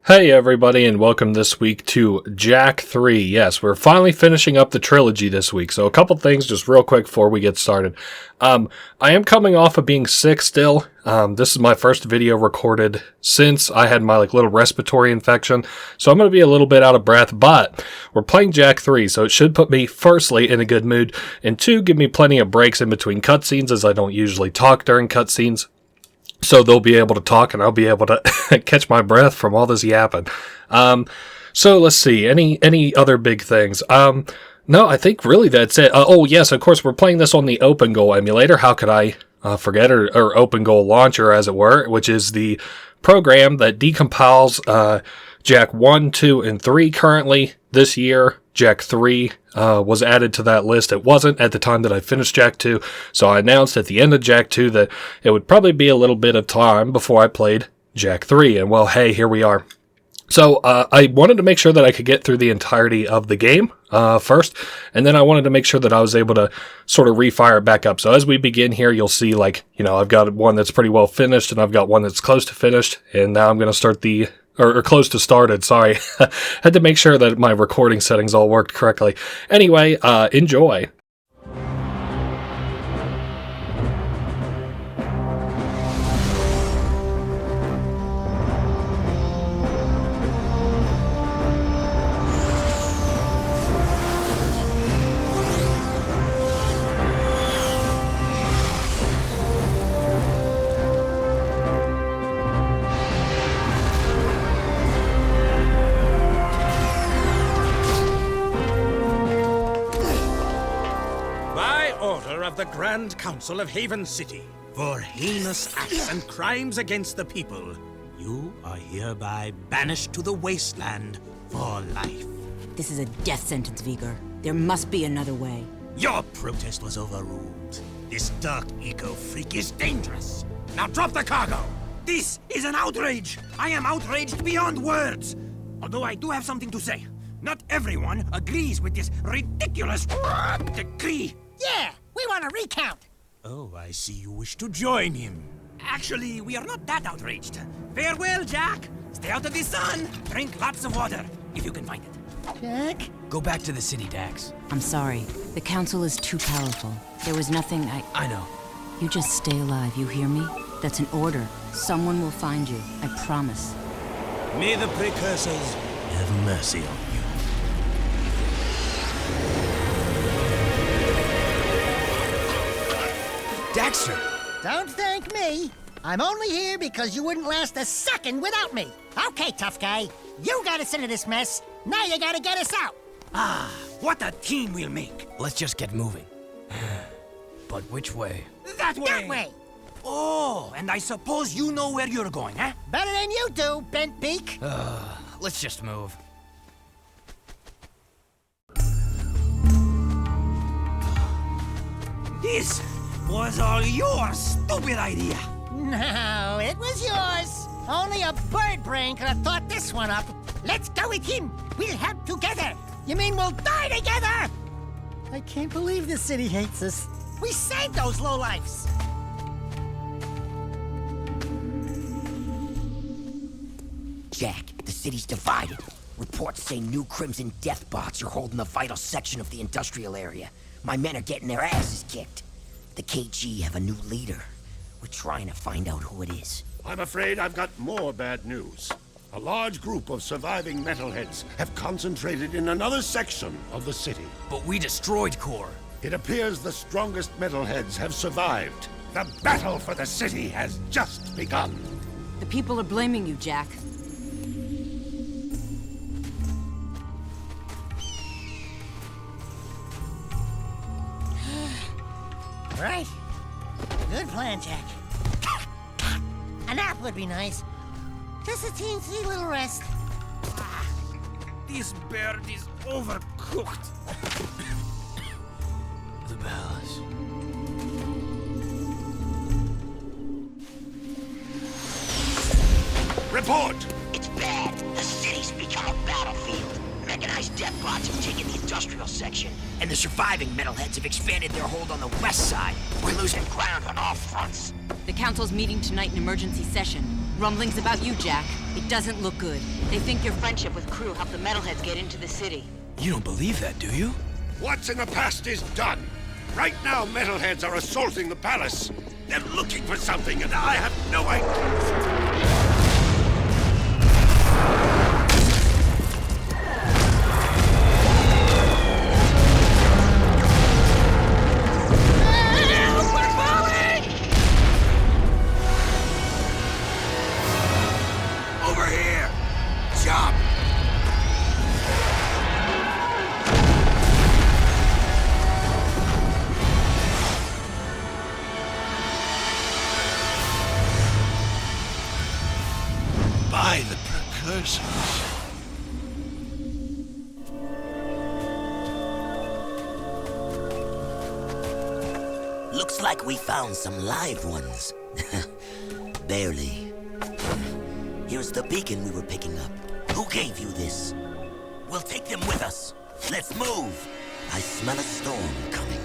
Hey everybody, and welcome this week to Jak 3. Yes, we're finally finishing up the trilogy this week, so a couple things just real quick before we get started. I am coming off of being sick still. This is my first video recorded since I had my little respiratory infection, so I'm going to be a little bit out of breath, but we're playing Jak 3, so it should put me, firstly, in a good mood, and two, give me plenty of breaks in between cutscenes, as I don't usually talk during cutscenes. So they'll be able to talk and I'll be able to catch my breath from all this yapping. So let's see. Any other big things? No, I think really that's it. Oh yes, of course we're playing this on the OpenGoal emulator. How could I forget or OpenGoal launcher, as it were, which is the program that decompiles Jak 1, 2, and 3 currently. This year, Jak 3 was added to that list. It wasn't at the time that I finished Jak 2, so I announced at the end of Jak 2 that it would probably be a little bit of time before I played Jak 3, and well, hey, here we are. So I wanted to make sure that I could get through the entirety of the game first, and then I wanted to make sure that I was able to sort of refire it back up. So as we begin here, you'll see, I've got one that's pretty well finished, and I've got one that's close to finished, and now I'm going to start the... Or close to started, sorry. Had to make sure that my recording settings all worked correctly. Anyway, enjoy. Of the Grand Council of Haven City, for heinous acts and crimes against the people, you are hereby banished to the wasteland for life. This is a death sentence, Vigor. There must be another way. Your protest was overruled. This dark eco-freak is dangerous. Now drop the cargo! This is an outrage! I am outraged beyond words! Although I do have something to say. Not everyone agrees with this ridiculous decree. Yeah! We want a recount! Oh, I see you wish to join him. Actually, we are not that outraged. Farewell, Jak. Stay out of the sun. Drink lots of water, if you can find it. Jak? Go back to the city, Dax. I'm sorry. The council is too powerful. There was nothing I know. You just stay alive, you hear me? That's an order. Someone will find you. I promise. May the precursors have mercy on you. Daxter! Don't thank me. I'm only here because you wouldn't last a second without me. Okay, tough guy. You got us into this mess. Now you gotta get us out. Ah, what a team we'll make. Let's just get moving. But which way? That way! That way! Oh, and I suppose you know where you're going, huh? Better than you do, bent beak. Let's just move. This was all your stupid idea. No, it was yours. Only a bird brain could have thought this one up. Let's go with him. We'll help together. You mean we'll die together? I can't believe the city hates us. We saved those lowlifes. Jak, the city's divided. Reports say new Crimson Death bots are holding a vital section of the industrial area. My men are getting their asses kicked. The KG have a new leader. We're trying to find out who it is. I'm afraid I've got more bad news. A large group of surviving metalheads have concentrated in another section of the city. But we destroyed Core. It appears the strongest metalheads have survived. The battle for the city has just begun. The people are blaming you, Jak. Right. Good plan, Jak. A nap would be nice. Just a teensy little rest. This bird is overcooked. The palace. Report! It's bad. The city's become a battlefield. Mechanized death bots have taken the industrial section, and the surviving metalheads have expanded their hold on the west side. We're losing ground on all fronts. The council's meeting tonight in emergency session. Rumblings about you, Jak. It doesn't look good. They think your friendship with Crew helped the metalheads get into the city. You don't believe that, do you? What's in the past is done. Right now, metalheads are assaulting the palace. They're looking for something, and I have no idea. Over here! Jump! By the precursors. Looks like we found some live ones. Barely. Here's the beacon we were picking up. Who gave you this? We'll take them with us. Let's move. I smell a storm coming.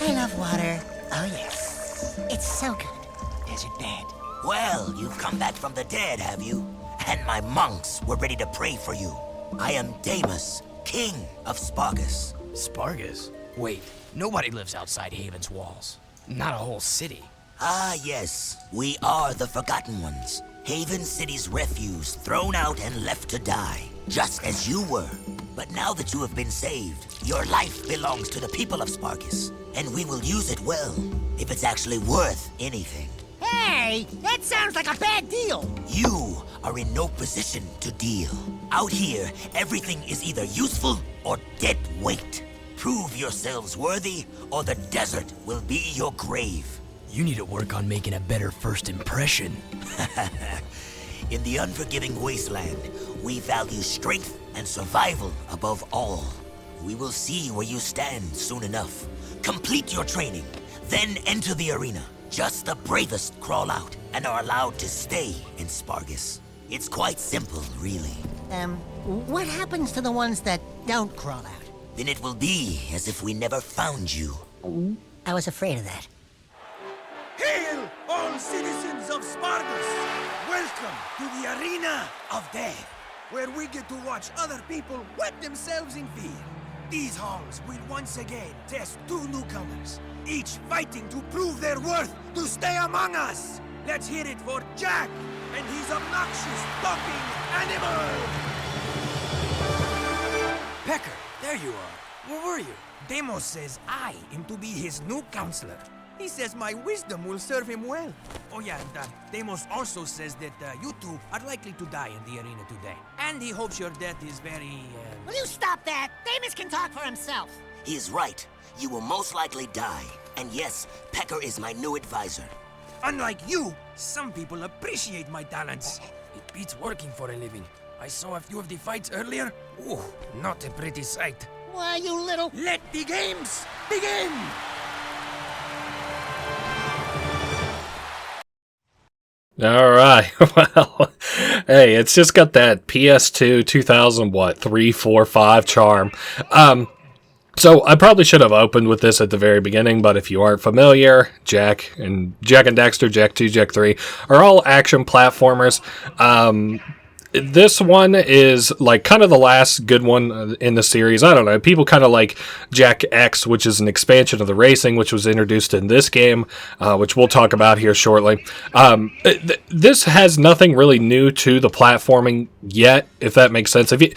I love water. Oh, yes. It's so good. Desert bed. Well, you've come back from the dead, have you? And my monks were ready to pray for you. I am Damus, king of Spargus. Spargus? Wait, nobody lives outside Haven's walls. Not a whole city. Ah, yes. We are the Forgotten Ones. Haven City's refuse, thrown out and left to die. Just as you were. But now that you have been saved, your life belongs to the people of Spargus. And we will use it well, if it's actually worth anything. Hey, that sounds like a bad deal. You are in no position to deal. Out here, everything is either useful or dead weight. Prove yourselves worthy, or the desert will be your grave. You need to work on making a better first impression. In the unforgiving wasteland, we value strength and survival above all. We will see where you stand soon enough. Complete your training, then enter the arena. Just the bravest crawl out and are allowed to stay in Spargus. It's quite simple, really. What happens to the ones that don't crawl out? Then it will be as if we never found you. I was afraid of that. Hail, all citizens of Spargus! Welcome to the Arena of Death, where we get to watch other people wet themselves in fear. These halls will once again test two newcomers, each fighting to prove their worth to stay among us. Let's hear it for Jak and his obnoxious talking animal! Pecker, there you are. Where were you? Demos says I am to be his new counselor. He says my wisdom will serve him well. Oh yeah, and Demos also says that you two are likely to die in the arena today. And he hopes your death is very, Will you stop that? Damus can talk for himself. He is right. You will most likely die. And yes, Pecker is my new advisor. Unlike you, some people appreciate my talents. It beats working for a living. I saw a few of the fights earlier. Ooh, not a pretty sight. Why, you little... Let the games begin! All right. Well, hey, it's just got that PS2 3, 4, 5 charm. So I probably should have opened with this at the very beginning, but if you aren't familiar, Jak and Daxter, Jak 2, Jak 3 are all action platformers. This one is like kind of the last good one in the series. I don't know. People kind of like Jak X, which is an expansion of the racing, which was introduced in this game, which we'll talk about here shortly. This has nothing really new to the platforming yet, if that makes sense. If you,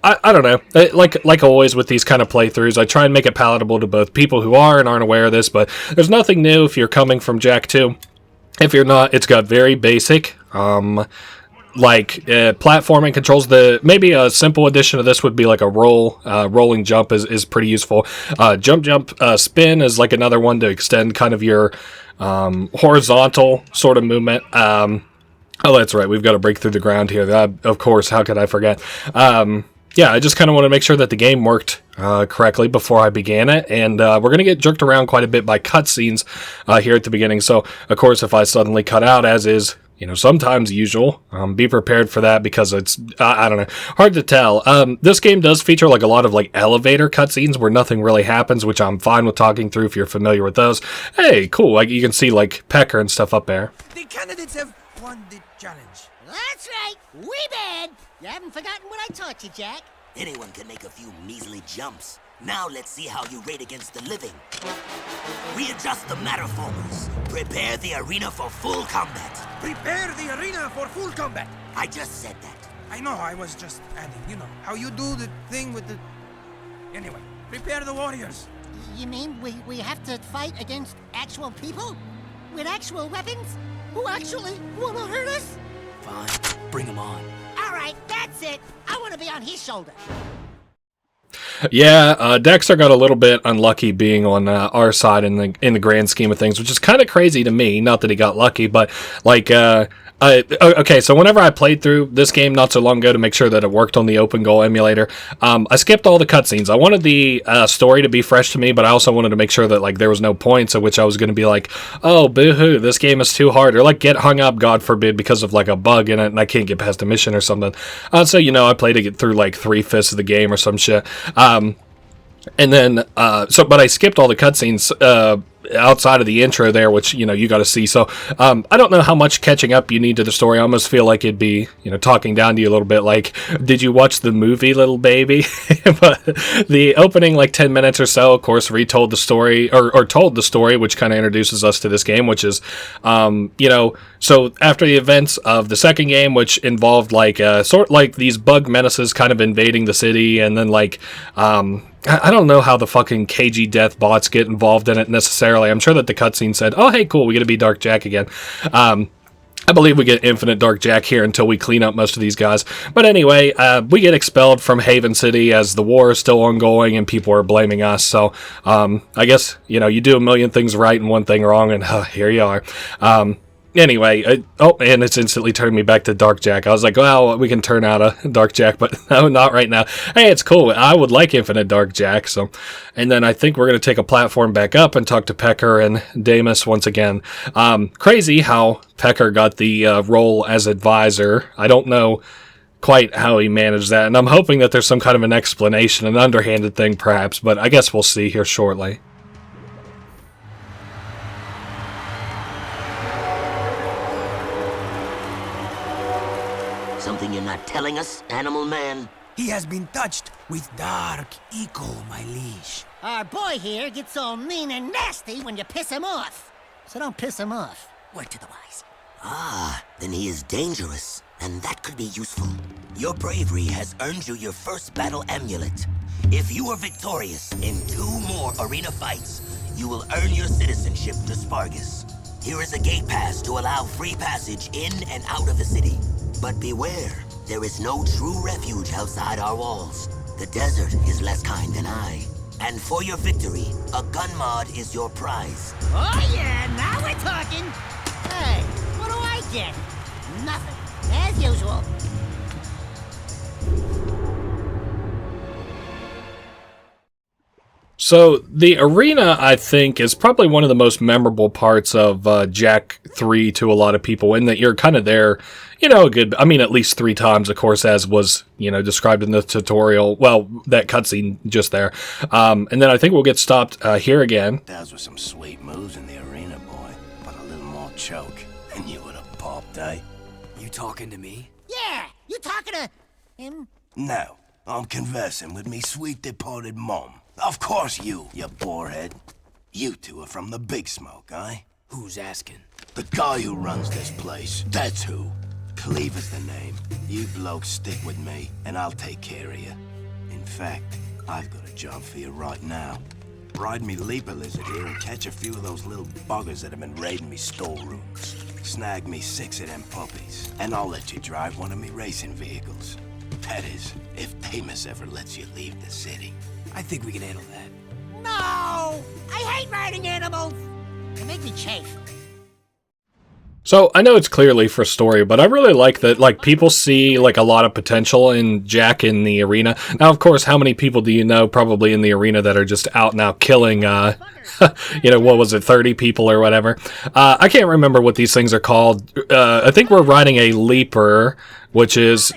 I don't know. Like always with these kind of playthroughs, I try and make it palatable to both people who are and aren't aware of this, but there's nothing new if you're coming from Jak 2. If you're not, it's got very basic, platforming controls. Maybe a simple addition of this would be like a rolling jump is pretty useful. Jump, spin is like another one to extend kind of your horizontal sort of movement. Oh, that's right. We've got to break through the ground here. Of course, how could I forget? Yeah, I just kind of want to make sure that the game worked correctly before I began it, and we're going to get jerked around quite a bit by cutscenes here at the beginning. So, of course, if I suddenly cut out, as is sometimes usual. Be prepared for that because it's, I don't know, hard to tell. This game does feature like a lot of like elevator cutscenes where nothing really happens, which I'm fine with talking through if you're familiar with those. Hey, cool. Like you can see like Pecker and stuff up there. The candidates have won the challenge. That's right. We bad. You haven't forgotten what I taught you, Jack. Anyone can make a few measly jumps. Now let's see how you rate against the living. Readjust the matterformers. Prepare the arena for full combat. Prepare the arena for full combat. I just said that. I know, I was just adding, how you do the thing with the... Anyway, prepare the warriors. You mean we have to fight against actual people? With actual weapons? Who actually want to hurt us? Fine, bring them on. All right, that's it. I want to be on his shoulder. Yeah, Daxter got a little bit unlucky being on our side in the grand scheme of things, which is kind of crazy to me. Not that he got lucky, but like, okay, so whenever I played through this game not so long ago to make sure that it worked on the Open Goal emulator, I skipped all the cutscenes. I wanted the story to be fresh to me, but I also wanted to make sure that like there was no points at which I was going to be like, oh, boo-hoo, this game is too hard, or like get hung up, God forbid, because of like a bug in it and I can't get past a mission or something. So I played it through like 3/5 of the game or some shit. And then, but I skipped all the cutscenes, outside of the intro there, which, you got to see. So, I don't know how much catching up you need to the story. I almost feel like it'd be, talking down to you a little bit like, did you watch the movie, little baby? But the opening, like 10 minutes or so, of course, retold the story or told the story, which kind of introduces us to this game, which is, so after the events of the second game, which involved like, sort like these bug menaces kind of invading the city and then like, I don't know how the fucking KG death bots get involved in it necessarily. I'm sure that the cutscene said, oh, hey, cool, we get to be Dark Jack again. I believe we get infinite Dark Jack here until we clean up most of these guys. But anyway, we get expelled from Haven City as the war is still ongoing and people are blaming us. So I guess, you do a million things right and one thing wrong, and here you are. Anyway, and it's instantly turned me back to Dark Jack. I was like, well, we can turn out a Dark Jack, but no, not right now. Hey, it's cool. I would like Infinite Dark Jack. So, and then I think we're going to take a platform back up and talk to Pecker and Damus once again. Crazy how Pecker got the role as advisor. I don't know quite how he managed that, and I'm hoping that there's some kind of an explanation, an underhanded thing perhaps, but I guess we'll see here shortly. Something you're not telling us, Animal Man? He has been touched with dark eco, my liege. Our boy here gets all mean and nasty when you piss him off. So don't piss him off. Word to the wise. Ah, then he is dangerous, and that could be useful. Your bravery has earned you your first battle amulet. If you are victorious in 2 more arena fights, you will earn your citizenship to Spargus. Here is a gate pass to allow free passage in and out of the city. But beware, there is no true refuge outside our walls. The desert is less kind than I. And for your victory, a gun mod is your prize. Oh yeah, now we're talking. Hey, what do I get? Nothing, as usual. So the arena, I think, is probably one of the most memorable parts of Jak 3 to a lot of people, in that you're kind of there, at least 3 times, of course, as was, described in the tutorial. Well, that cutscene just there. And then I think we'll get stopped here again. Those were some sweet moves in the arena, boy. But a little more choke, and you would have popped, eh? You talking to me? Yeah, you talking to him? No, I'm conversing with me sweet departed mom. Of course you borehead. You two are from the Big Smoke, eh? Who's asking? The guy who runs this place, that's who. Cleve is the name. You blokes stick with me, and I'll take care of you. In fact, I've got a job for you right now. Ride me leaper lizard here and catch a few of those little buggers that have been raiding me storerooms. Snag me 6 of them puppies, and I'll let you drive one of me racing vehicles. That is, if Damus ever lets you leave the city. I think we can handle that. No! I hate riding animals! They make me chafe. So I know it's clearly for story, but I really like that, like, people see, like, a lot of potential in Jak in the arena. Now, of course, how many people do you know probably in the arena that are just out now killing, you know, what was it, 30 people or whatever? I can't remember what these things are called. I think we're riding a leaper, which is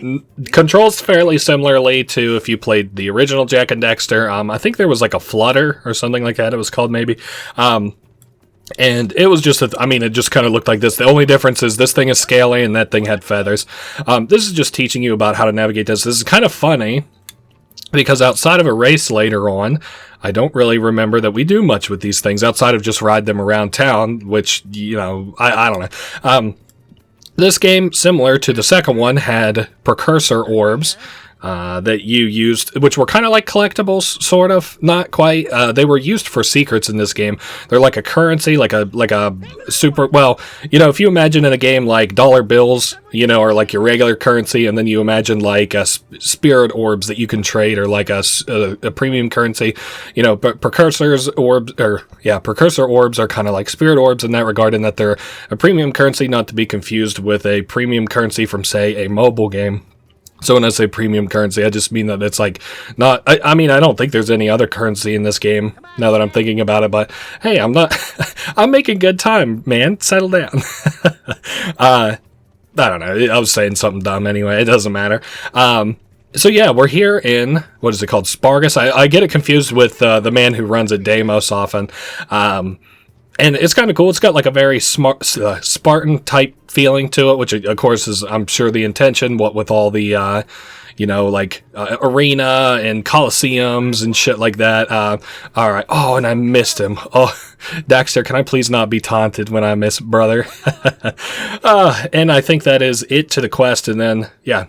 controls fairly similarly to if you played the original Jak and Daxter. I think there was like a flutter or something like that it was called maybe. And it was just, I mean, it just kind of looked like this. The only difference is this thing is scaly and that thing had feathers. This is just teaching you about how to navigate this. This is kind of funny because outside of a race later on, I don't really remember that we do much with these things outside of just ride them around town, which, you know, I don't know. This game, similar to the second one, had precursor orbs. That you used, which were kind of like collectibles, sort of, not quite. They were used for secrets in this game. They're like a currency, like a super, well, you know, if you imagine in a game like dollar bills, you know, or like your regular currency, and then you imagine like spirit orbs that you can trade, or like a premium currency, you know, but precursor orbs are kind of like spirit orbs in that regard, in that they're a premium currency, not to be confused with a premium currency from, say, a mobile game. So when I say premium currency, I just mean that it's like not, I mean, I don't think there's any other currency in this game now that I'm thinking about it, but hey, I'm making good time, man. Settle down. I don't know. I was saying something dumb anyway. It doesn't matter. So yeah, we're here in, what is it called? Spargus. I get it confused with the man who runs it, Deimos, often. And it's kind of cool. It's got like a very Spartan type feeling to it, which of course is, I'm sure, the intention. What with all the, you know, like arena and coliseums and shit like that. All right. Oh, and I missed him. Oh, Daxter, can I please not be taunted when I miss brother? And I think that is it to the quest. And then, yeah,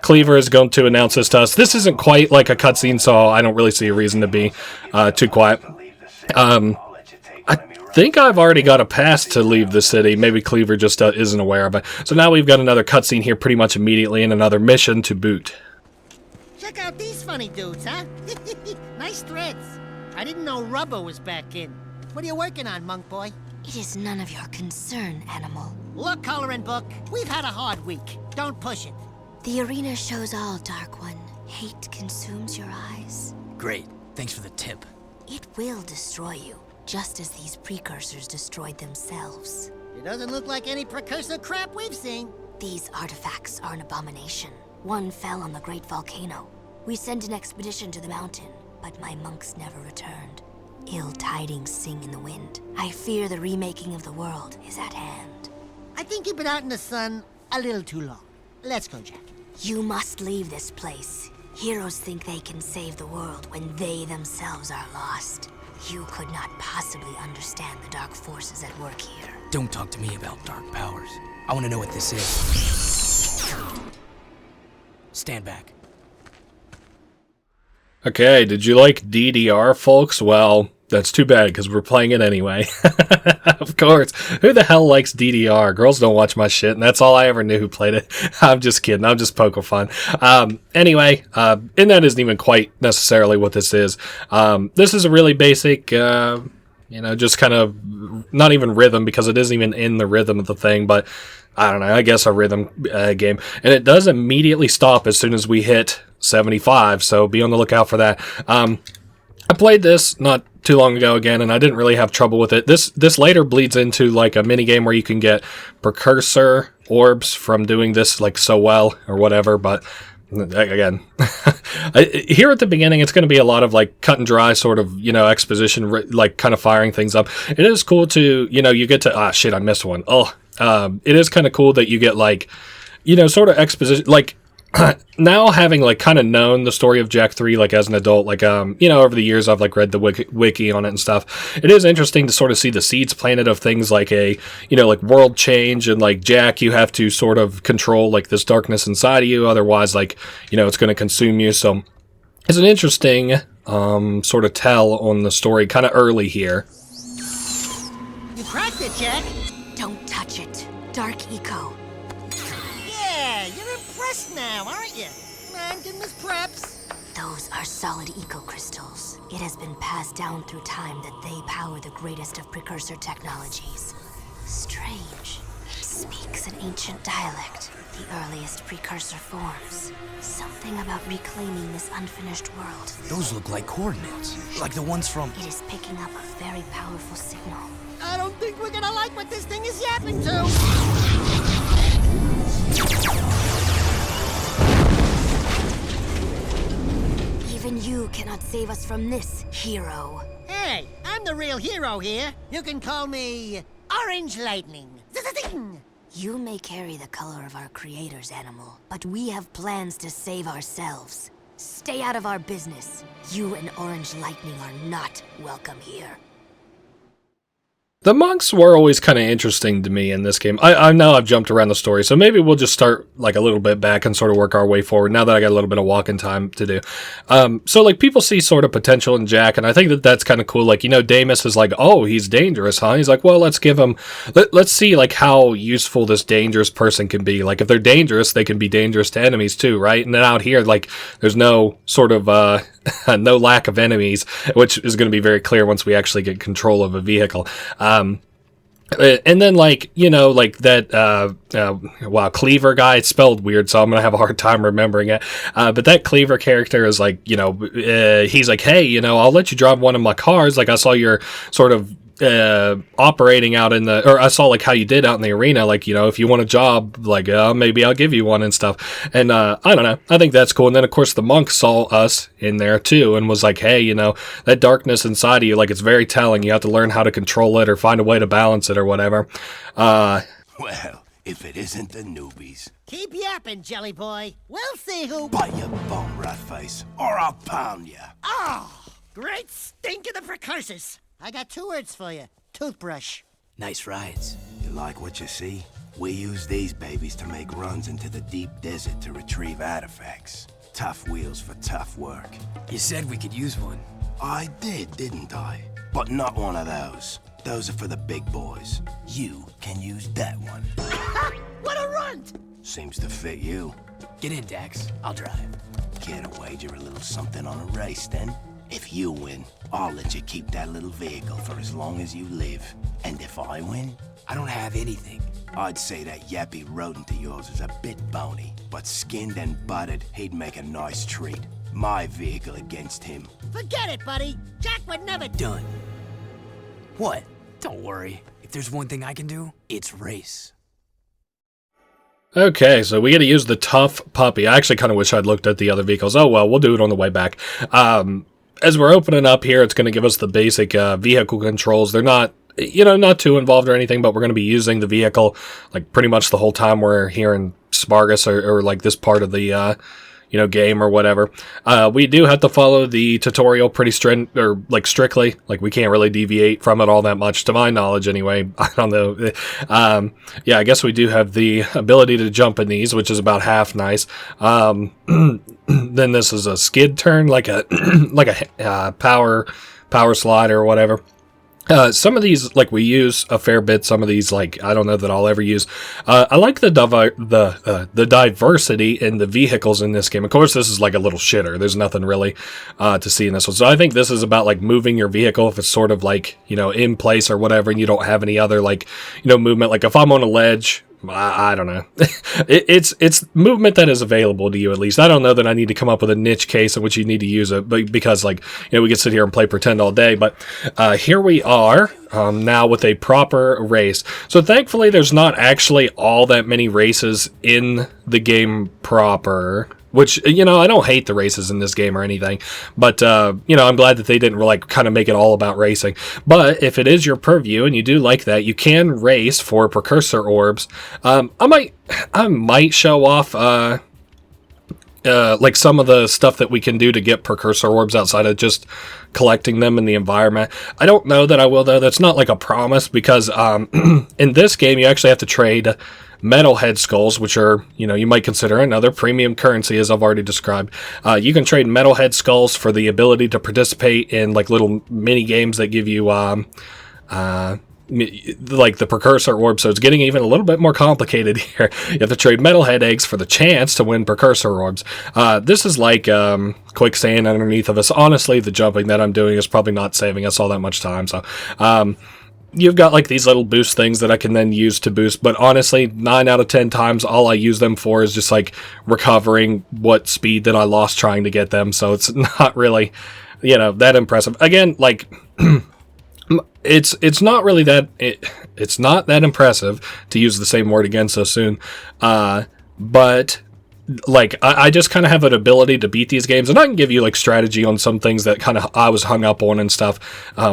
Cleaver is going to announce this to us. This isn't quite like a cutscene, so I don't really see a reason to be too quiet. I think I've already got a pass to leave the city. Maybe Cleaver just isn't aware of it. So now we've got another cutscene here pretty much immediately, and another mission to boot. Check out these funny dudes, huh? Nice threads. I didn't know rubber was back in. What are you working on, monk boy? It is none of your concern, animal. Look, coloring book, we've had a hard week. Don't push it. The arena shows all, Dark One. Hate consumes your eyes. Great. Thanks for the tip. It will destroy you, just as these precursors destroyed themselves. It doesn't look like any precursor crap we've seen. These artifacts are an abomination. One fell on the great volcano. We sent an expedition to the mountain, but my monks never returned. Ill tidings sing in the wind. I fear the remaking of the world is at hand. I think you've been out in the sun a little too long. Let's go, Jak. You must leave this place. Heroes think they can save the world when they themselves are lost. You could not possibly understand the dark forces at work here. Don't talk to me about dark powers. I want to know what this is. Stand back. Okay, did you like DDR, folks? Well, that's too bad, because we're playing it anyway. Of course. Who the hell likes DDR? Girls don't watch my shit, and that's all I ever knew who played it. I'm just kidding. I'm just poking fun. Anyway, and that isn't even quite necessarily what this is. This is a really basic, you know, just kind of, not even rhythm, because it isn't even in the rhythm of the thing, but I don't know, I guess a rhythm game. And it does immediately stop as soon as we hit 75, so be on the lookout for that. I played this not too long ago again, and I didn't really have trouble with it. This later bleeds into like a mini game where you can get precursor orbs from doing this like so well or whatever, but again, here at the beginning, it's going to be a lot of like cut and dry sort of, you know, exposition, like kind of firing things up. It is cool to, you know, you get to, shit, I missed one. It is kind of cool that you get like, you know, sort of exposition, like, now having like kind of known the story of Jak 3 like as an adult, like you know, over the years I've like read the wiki on it and stuff. It is interesting to sort of see the seeds planted of things like a, you know, like world change, and like Jak, you have to sort of control like this darkness inside of you, otherwise like, you know, it's going to consume you. So it's an interesting sort of tell on the story kind of early here. You cracked it, Jak. Don't touch it. Dark Eco. Yeah, you're impressed now, aren't you? Man, give him his preps. Those are solid eco crystals. It has been passed down through time that they power the greatest of precursor technologies. Strange. It speaks an ancient dialect, the earliest precursor forms. Something about reclaiming this unfinished world. Those look like coordinates, like the ones from... It is picking up a very powerful signal. I don't think we're gonna like what this thing is yapping to. Even you cannot save us from this, hero. Hey, I'm the real hero here. You can call me Orange Lightning. Zing! You may carry the color of our creator's animal, but we have plans to save ourselves. Stay out of our business. You and Orange Lightning are not welcome here. The monks were always kind of interesting to me in this game. I know I've jumped around the story, so maybe we'll just start like a little bit back and sort of work our way forward now that I got a little bit of walking time to do. So like people see sort of potential in Jak, and I think that that's kind of cool. Like, you know, Damus is like, oh, he's dangerous, huh? He's like, well, let's give him, let's see like how useful this dangerous person can be. Like if they're dangerous, they can be dangerous to enemies too, right? And then out here, like there's no sort of, no lack of enemies, which is going to be very clear once we actually get control of a vehicle. And then, like, you know, like that, wow, Cleaver guy, it's spelled weird, so I'm going to have a hard time remembering it. But that Cleaver character is like, you know, he's like, hey, you know, I'll let you drive one of my cars. Like, I saw your sort of operating out in the, or I saw like how you did out in the arena, like, you know, if you want a job, like maybe I'll give you one and stuff. And I don't know, I think that's cool. And then of course the monk saw us in there too and was like, hey, you know, that darkness inside of you, like it's very telling. You have to learn how to control it or find a way to balance it or whatever. Well, if it isn't the newbies. Keep yapping, Jelly Boy. We'll see who... Bite your bum, rat face, or I'll pound ya. Oh, great stink of the precursors. I got 2 words for you. Toothbrush. Nice rides. You like what you see? We use these babies to make runs into the deep desert to retrieve artifacts. Tough wheels for tough work. You said we could use one. I did, didn't I? But not one of those. Those are for the big boys. You can use that one. What a runt! Seems to fit you. Get in, Dax. I'll drive. Care to wager a little something on a race, then? If you win, I'll let you keep that little vehicle for as long as you live. And if I win? I don't have anything. I'd say that yappy rodent of yours is a bit bony, but skinned and buttered, he'd make a nice treat. My vehicle against him. Forget it, buddy. Jak would never... Done. What? Don't worry. If there's one thing I can do, it's race. Okay, so we got to use the tough puppy. I actually kind of wish I'd looked at the other vehicles. Oh, well, we'll do it on the way back. As we're opening up here, it's going to give us the basic vehicle controls. They're not, you know, not too involved or anything, but we're going to be using the vehicle like pretty much the whole time we're here in Spargus or like this part of the, you know, game or whatever. We do have to follow the tutorial pretty strictly. Like we can't really deviate from it all that much, to my knowledge anyway. I don't know. Yeah, I guess we do have the ability to jump in these, which is about half nice. Then this is a skid turn, like a power slide or whatever. Some of these, like, we use a fair bit. Some of these, like, I don't know that I'll ever use. I like the diversity in the vehicles in this game. Of course, this is like a little shitter. There's nothing really to see in this one. So I think this is about, like, moving your vehicle if it's sort of, like, you know, in place or whatever, and you don't have any other, like, you know, movement. Like, if I'm on a ledge... I don't know. It's movement that is available to you, at least. I don't know that I need to come up with a niche case in which you need to use it, but because, like, you know, we could sit here and play pretend all day. But here we are now with a proper race. So thankfully, there's not actually all that many races in the game proper. Which, you know, I don't hate the races in this game or anything, but, you know, I'm glad that they didn't, like, kind of make it all about racing. But if it is your purview and you do like that, you can race for precursor orbs. I might show off, like, some of the stuff that we can do to get precursor orbs outside of just collecting them in the environment. I don't know that I will, though. That's not, like, a promise, because in this game, you actually have to trade metal head skulls, which are, you know, you might consider another premium currency, as I've already described. You can trade metal head skulls for the ability to participate in, like, little mini games that give you like the precursor orb. So it's getting even a little bit more complicated here. You have to trade metal head eggs for the chance to win precursor orbs. This is like quicksand underneath of us. Honestly, the jumping that I'm doing is probably not saving us all that much time. So you've got like these little boost things that I can then use to boost, but honestly 9 out of 10 times all I use them for is just like recovering what speed that I lost trying to get them, so it's not really, you know, that impressive. Again, like it's not really that it's not that impressive, to use the same word again so soon, but like I just kind of have an ability to beat these games, and I can give you like strategy on some things that kind of I was hung up on and stuff,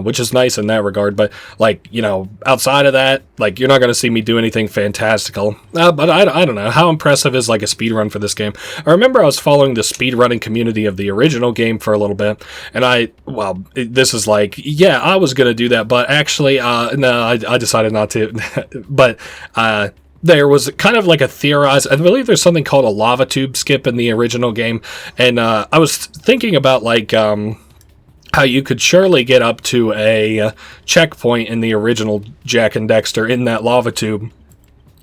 which is nice in that regard. But like, you know, outside of that, like you're not going to see me do anything fantastical. But I don't know how impressive is like a speed run for this game. I remember I was following the speedrunning community of the original game for a little bit, and this is like, yeah, I was going to do that, but actually no, I decided not to. But there was kind of like a theorized, I believe there's something called a lava tube skip in the original game, and I was thinking about like how you could surely get up to a checkpoint in the original Jak and Daxter in that lava tube,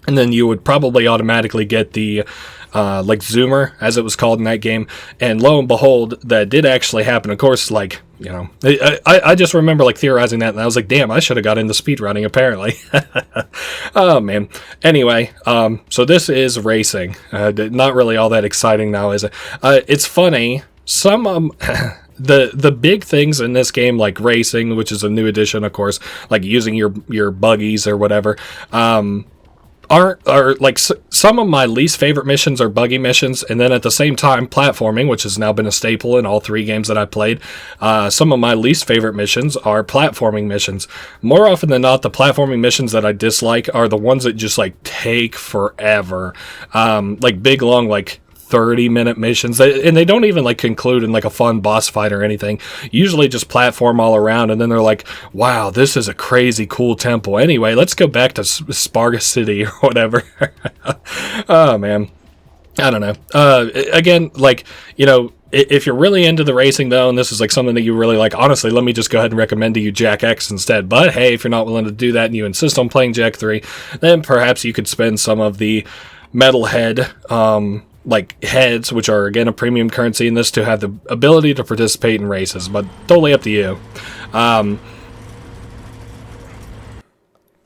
and then you would probably automatically get the like zoomer, as it was called in that game, and lo and behold, that did actually happen. Of course, like, you know, I just remember like theorizing that, and I was like, damn, I should have got into speedrunning apparently. Oh man. Anyway, so this is racing. Not really all that exciting now, is it? It's funny. Some the big things in this game, like racing, which is a new addition, of course, like using your buggies or whatever, are like some of my least favorite missions are buggy missions, and then at the same time platforming, which has now been a staple in all 3 games that I played. Some of my least favorite missions are platforming missions. More often than not, the platforming missions that I dislike are the ones that just like take forever, like big long like 30-minute missions, and they don't even like conclude in like a fun boss fight or anything. Usually just platform all around, and then they're like, wow, this is a crazy cool temple. Anyway, let's go back to Sparga City or whatever. Oh man, I don't know. Again, like, you know, if you're really into the racing though, and this is like something that you really like, honestly, let me just go ahead and recommend to you Jak X instead. But hey, if you're not willing to do that and you insist on playing Jak 3, then perhaps you could spend some of the metalhead like heads, which are again a premium currency in this, to have the ability to participate in races, but totally up to you.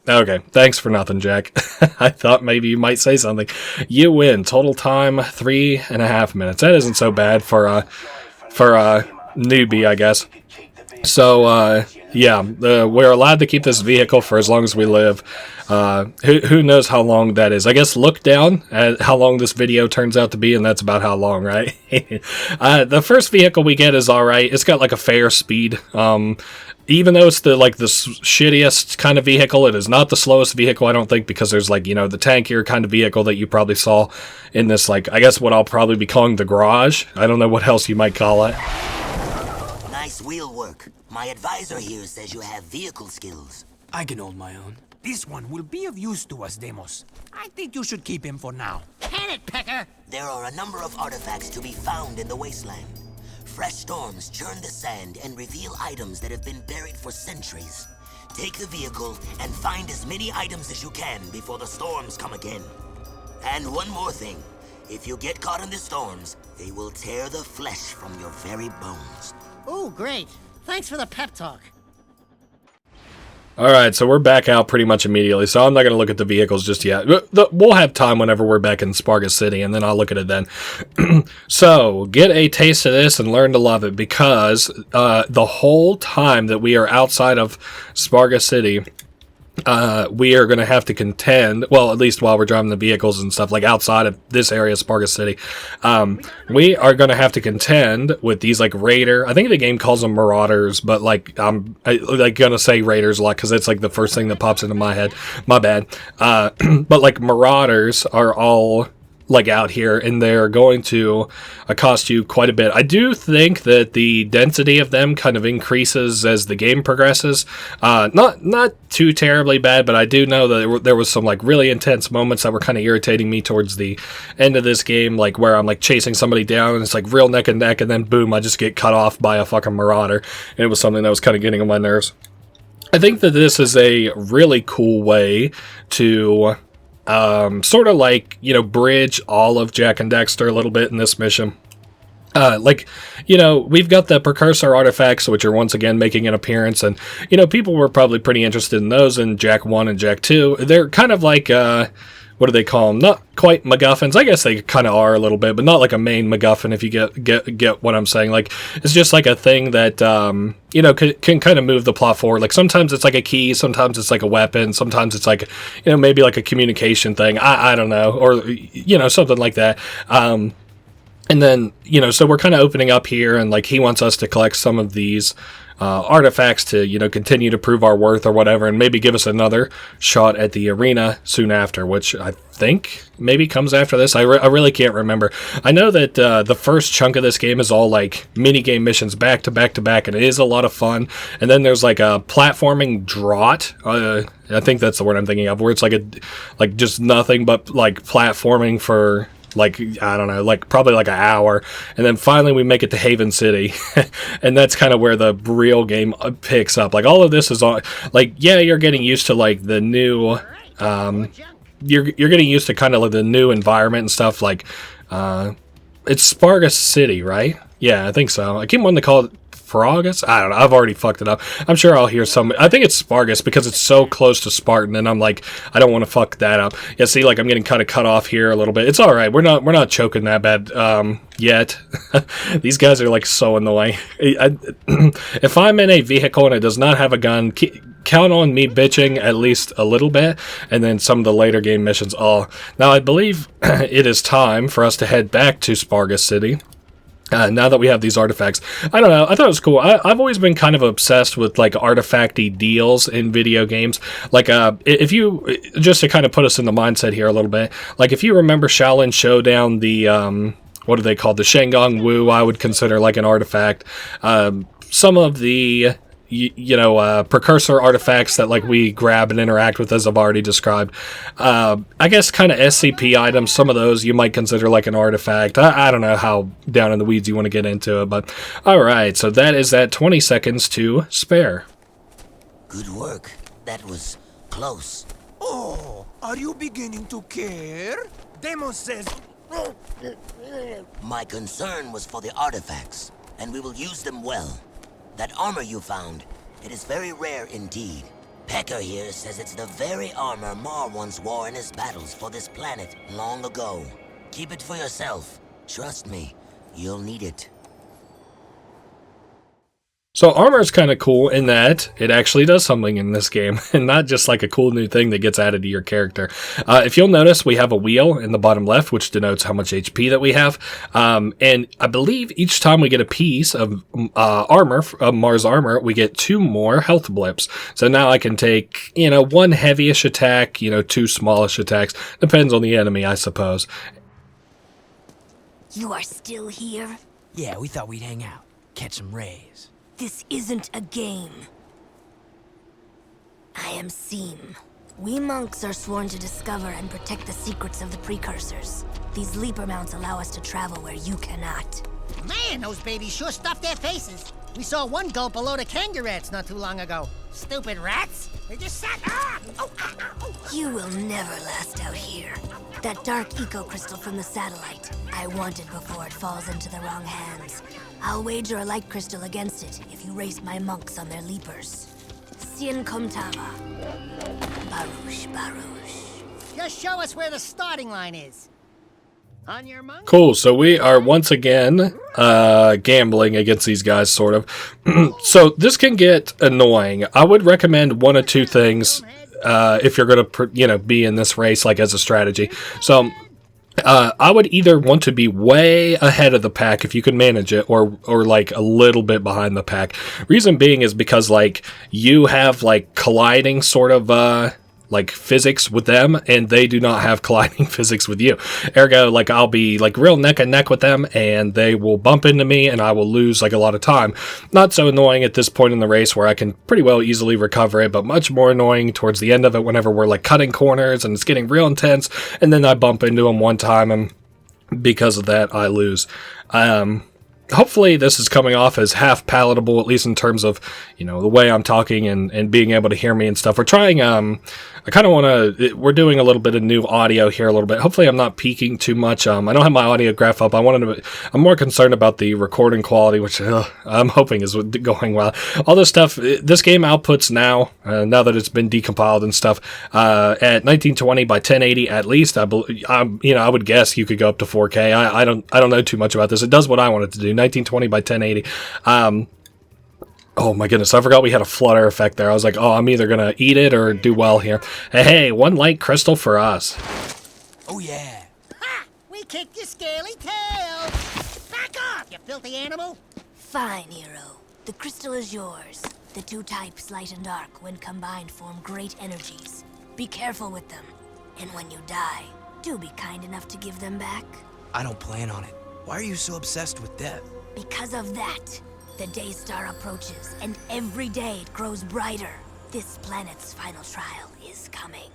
Okay, thanks for nothing, Jak. I thought maybe you might say something. You win. Total time 3.5 minutes. That isn't so bad for a newbie, I guess. So yeah, we're allowed to keep this vehicle for as long as we live. Who knows how long that is? I guess look down at how long this video turns out to be, and that's about how long, right? The first vehicle we get is alright. It's got like a fair speed. Even though it's the shittiest kind of vehicle, it is not the slowest vehicle, I don't think, because there's like, you know, the tankier kind of vehicle that you probably saw in this, like, I guess what I'll probably be calling the garage. I don't know what else you might call it. Nice wheel work. My advisor here says you have vehicle skills. I can hold my own. This one will be of use to us, Demos. I think you should keep him for now. Can it, Pecker? There are a number of artifacts to be found in the wasteland. Fresh storms churn the sand and reveal items that have been buried for centuries. Take the vehicle and find as many items as you can before the storms come again. And one more thing. If you get caught in the storms, they will tear the flesh from your very bones. Ooh, great. Thanks for the pep talk. Alright, so we're back out pretty much immediately, so I'm not going to look at the vehicles just yet. We'll have time whenever we're back in Sparga City, and then I'll look at it then. So, get a taste of this and learn to love it, because the whole time that we are outside of Sparga City, we are going to have to contend, well, at least while we're driving the vehicles and stuff, like outside of this area, Sparga City, we are going to have to contend with these, like, raider, I think the game calls them marauders, but, like, I'm like going to say raiders a lot, because it's, like, the first thing that pops into my head, my bad, but, like, marauders are all, like, out here, and they're going to cost you quite a bit. I do think that the density of them kind of increases as the game progresses. Not too terribly bad, but I do know that there was some, like, really intense moments that were kind of irritating me towards the end of this game, like, where I'm, like, chasing somebody down, and it's, like, real neck and neck, and then boom, I just get cut off by a fucking marauder, and it was something that was kind of getting on my nerves. I think that this is a really cool way to sort of like, you know, bridge all of Jak and Daxter a little bit in this mission. Like, you know, we've got the precursor artifacts, which are once again making an appearance, and, you know, people were probably pretty interested in those in Jak 1 and Jak 2. They're kind of like, what do they call them? Not quite MacGuffins. I guess they kind of are a little bit, but not like a main MacGuffin, if you get what I'm saying. Like, it's just like a thing that, you know, can kind of move the plot forward. Like, sometimes it's like a key, sometimes it's like a weapon, sometimes it's like, you know, maybe like a communication thing. I don't know, or, you know, something like that. And then, you know, so we're kind of opening up here, and like he wants us to collect some of these artifacts to, you know, continue to prove our worth or whatever, and maybe give us another shot at the arena soon after, which I think maybe comes after this. I really can't remember. I know that the first chunk of this game is all like mini game missions back to back to back, and it is a lot of fun. And then there's like a platforming draught. I think that's the word I'm thinking of, where it's like just nothing but like platforming for, like, I don't know, like probably like an hour, and then finally we make it to Haven City, and that's kind of where the real game picks up. Like, all of this is all, like, yeah, you're getting used to like the new, you're getting used to kind of like the new environment and stuff. Like, it's Spargus City, right? Yeah, I think so. I keep wanting to call it Frogus? I don't know. I've already fucked it up. I'm sure I'll hear some. I think it's Spargus because it's so close to Spartan, and I'm like, I don't want to fuck that up. Yeah, see, like I'm getting kind of cut off here a little bit. It's all right. We're not choking that bad yet. These guys are like so annoying. If I'm in a vehicle and it does not have a gun, count on me bitching at least a little bit, and then some of the later game missions. Now I believe it is time for us to head back to Spargus City. Now that we have these artifacts, I don't know, I thought it was cool. I've always been kind of obsessed with like artifacty deals in video games. Like, if you, just to kind of put us in the mindset here a little bit, like if you remember Shaolin Showdown, the, what are they called? The Shangong Wu, I would consider like an artifact. Some of the, precursor artifacts that like we grab and interact with, as I've already described. I guess kind of SCP items, some of those you might consider like an artifact. I don't know how down in the weeds you want to get into it, but alright, so that is that 20 seconds to spare. Good work. That was close. Oh, are you beginning to care? Demos says... My concern was for the artifacts, and we will use them well. That armor you found, it is very rare indeed. Pecker here says it's the very armor Mar once wore in his battles for this planet long ago. Keep it for yourself. Trust me, you'll need it. So armor is kind of cool in that it actually does something in this game, and not just like a cool new thing that gets added to your character. If you'll notice, we have a wheel in the bottom left, which denotes how much HP that we have. And I believe each time we get a piece of armor, of Mars armor, we get 2 more health blips. So now I can take, 1 heavyish attack, 2 smallish attacks. Depends on the enemy, I suppose. You are still here? Yeah, we thought we'd hang out, catch some rays. This isn't a game. I am Seam. We monks are sworn to discover and protect the secrets of the precursors. These leaper mounts allow us to travel where you cannot. Man, those babies sure stuffed their faces. We saw one gulp a load of kangaroos not too long ago. Stupid rats. They just sat... You will never last out here. That dark eco-crystal from the satellite. I want it before it falls into the wrong hands. I'll wager a light crystal against it if you race my monks on their leapers. Sien Komtava. Baruch, Baruch. Just show us where the starting line is. On your monk? Cool, so we are once again gambling against these guys, sort of. So this can get annoying. I would recommend 1 or 2 things if you're going to, be in this race, like as a strategy. So I would either want to be way ahead of the pack if you can manage it, or like a little bit behind the pack. Reason being is because like you have like colliding sort of like physics with them, and they do not have colliding physics with you. Ergo, like I'll be like real neck and neck with them, and they will bump into me, and I will lose like a lot of time. Not so annoying at this point in the race where I can pretty well easily recover it, but much more annoying towards the end of it whenever we're like cutting corners and it's getting real intense, and then I bump into them one time, and because of that I lose. hopefully this is coming off as half palatable, at least in terms of, you know, the way I'm talking and being able to hear me and stuff. We're trying, I kind of want to, we're doing a little bit of new audio here a little bit. Hopefully I'm not peaking too much. I don't have my audio graph up. I'm more concerned about the recording quality, which I'm hoping is going well. All this stuff, this game outputs now that it's been decompiled and stuff, at 1920 by 1080 at least. I would guess you could go up to 4K. I don't know too much about this. It does what I want it to do. 1920 by 1080. Oh my goodness, I forgot we had a flutter effect there. I was like, oh, I'm either gonna eat it or do well here. Hey, one light crystal for us. Oh yeah. Ha! We kicked your scaly tail! Back off, you filthy animal! Fine, hero. The crystal is yours. The two types, light and dark, when combined, form great energies. Be careful with them. And when you die, do be kind enough to give them back. I don't plan on it. Why are you so obsessed with death? Because of that, the Daystar approaches, and every day it grows brighter. This planet's final trial is coming.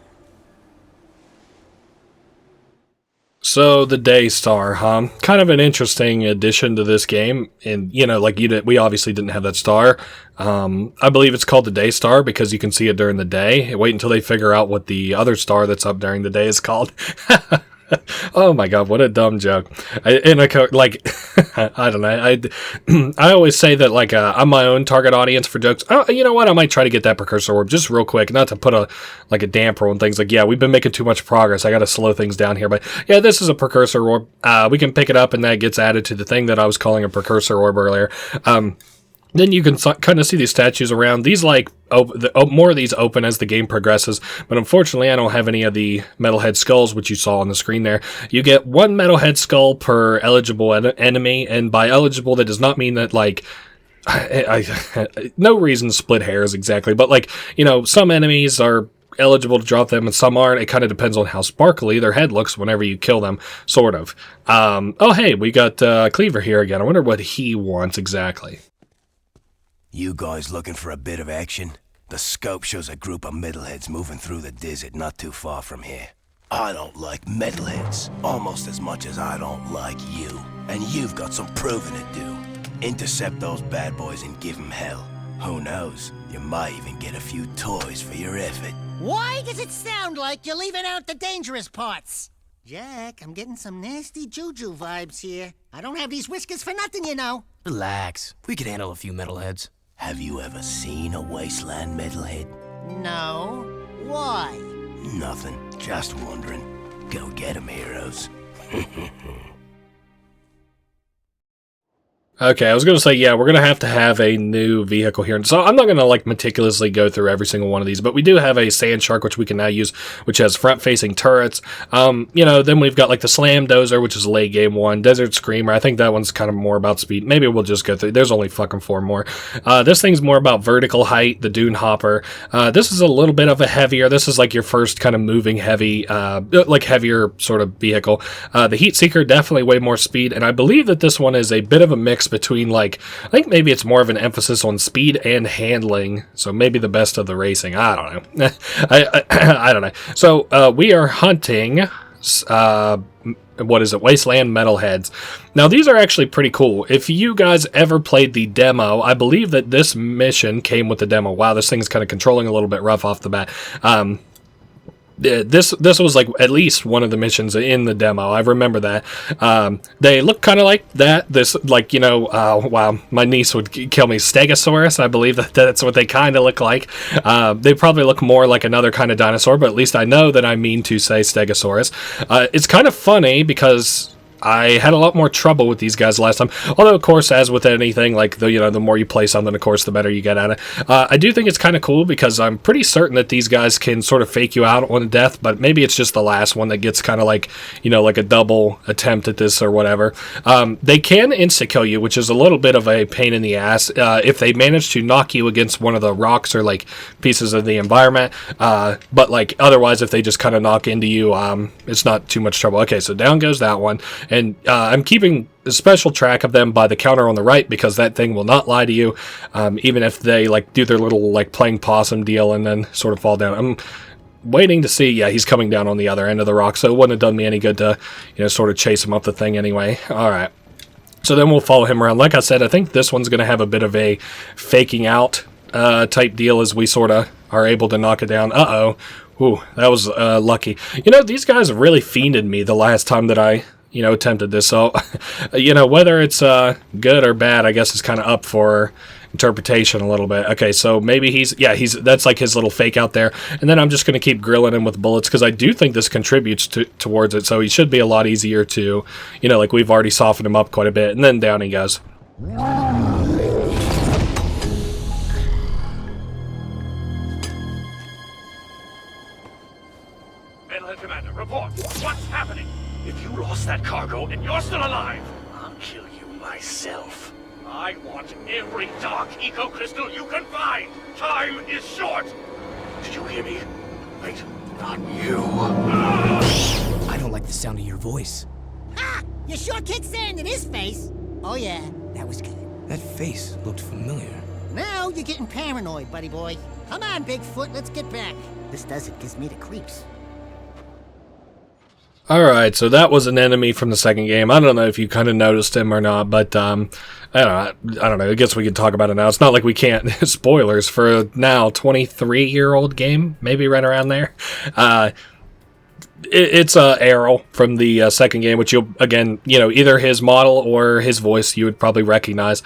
So the Daystar, huh? Kind of an interesting addition to this game, and you know, like we obviously didn't have that star. I believe it's called the Daystar because you can see it during the day. Wait until they figure out what the other star that's up during the day is called. Oh my god, what a dumb joke. I don't know. I always say that, like, I'm my own target audience for jokes. Oh, you know what? I might try to get that precursor orb just real quick, not to put a damper on things. Like, yeah, we've been making too much progress. I got to slow things down here. But yeah, this is a precursor orb. We can pick it up, and that gets added to the thing that I was calling a precursor orb earlier. Then you can kind of see these statues around. These, like, more of these open as the game progresses, but unfortunately I don't have any of the metalhead skulls, which you saw on the screen there. You get one metalhead skull per eligible enemy, and by eligible, that does not mean that, like, no reason to split hairs exactly, but, like, you know, some enemies are eligible to drop them and some aren't. It kind of depends on how sparkly their head looks whenever you kill them, sort of. Oh, hey, we got Cleaver here again. I wonder what he wants exactly. You guys looking for a bit of action? The scope shows a group of metalheads moving through the desert not too far from here. I don't like metalheads almost as much as I don't like you. And you've got some proving to do. Intercept those bad boys and give them hell. Who knows? You might even get a few toys for your effort. Why does it sound like you're leaving out the dangerous parts? Jack, I'm getting some nasty juju vibes here. I don't have these whiskers for nothing, you know. Relax. We could handle a few metalheads. Have you ever seen a wasteland metalhead? No. Why? Nothing. Just wondering. Go get 'em, heroes. Okay, I was going to say, yeah, we're going to have a new vehicle here. And so I'm not going to, like, meticulously go through every single one of these, but we do have a Sand Shark, which we can now use, which has front-facing turrets. You know, then we've got, like, the Slam Dozer, which is a late game one. Desert Screamer, I think that one's kind of more about speed. Maybe we'll just go through. There's only fucking 4 more. This thing's more about vertical height, the Dune Hopper. This is a little bit of a heavier. This is, like, your first kind of moving heavy, like, heavier sort of vehicle. The Heat Seeker, definitely way more speed, and I believe that this one is a bit of a mix between, like, I think maybe it's more of an emphasis on speed and handling, so maybe the best of the racing. I don't know. I don't know. So we are hunting what is it, Wasteland Metalheads. Now these are actually pretty cool. If you guys ever played the demo, I believe that this mission came with the demo. Wow, this thing's kind of controlling a little bit rough off the bat. This was, like, at least one of the missions in the demo. I remember that. They look kind of like that. This, like, you know, wow, my niece would kill me. Stegosaurus, I believe that's what they kind of look like. They probably look more like another kind of dinosaur, but at least I know that I mean to say Stegosaurus. It's kind of funny because I had a lot more trouble with these guys last time. Although, of course, as with anything, like, the more you play something, of course, the better you get at it. I do think it's kind of cool because I'm pretty certain that these guys can sort of fake you out on a death, but maybe it's just the last one that gets kind of like, you know, like a double attempt at this or whatever. They can insta-kill you, which is a little bit of a pain in the ass if they manage to knock you against one of the rocks or, like, pieces of the environment. But, like, otherwise, if they just kind of knock into you, it's not too much trouble. Okay, so down goes that one. And I'm keeping a special track of them by the counter on the right because that thing will not lie to you, even if they, like, do their little, like, playing possum deal and then sort of fall down. I'm waiting to see. Yeah, he's coming down on the other end of the rock, so it wouldn't have done me any good to, you know, sort of chase him up the thing anyway. All right. So then we'll follow him around. Like I said, I think this one's going to have a bit of a faking out type deal as we sort of are able to knock it down. Uh-oh. Ooh, that was lucky. You know, these guys really fiended me the last time that I, you know, attempted this. So, you know, whether it's good or bad, I guess is kind of up for interpretation a little bit. Okay, so maybe that's like his little fake out there. And then I'm just going to keep grilling him with bullets because I do think this contributes towards it. So he should be a lot easier to, you know, like we've already softened him up quite a bit. And then down he goes. Commander, report. What's happening? If you lost that cargo and you're still alive, I'll kill you myself. I want every dark eco-crystal you can find. Time is short. Did you hear me? Wait, not you. I don't like the sound of your voice. Ha! You sure kicked sand in his face. Oh yeah, that was good. That face looked familiar. Now you're getting paranoid, buddy boy. Come on, Bigfoot, let's get back. This desert gives me the creeps. Alright, so that was an enemy from the second game. I don't know if you kind of noticed him or not, but I don't know. I guess we could talk about it now. It's not like we can't. Spoilers for a now 23-year-old game, maybe right around there. It's Errol from the second game, which you'll, again, you know, either his model or his voice you would probably recognize.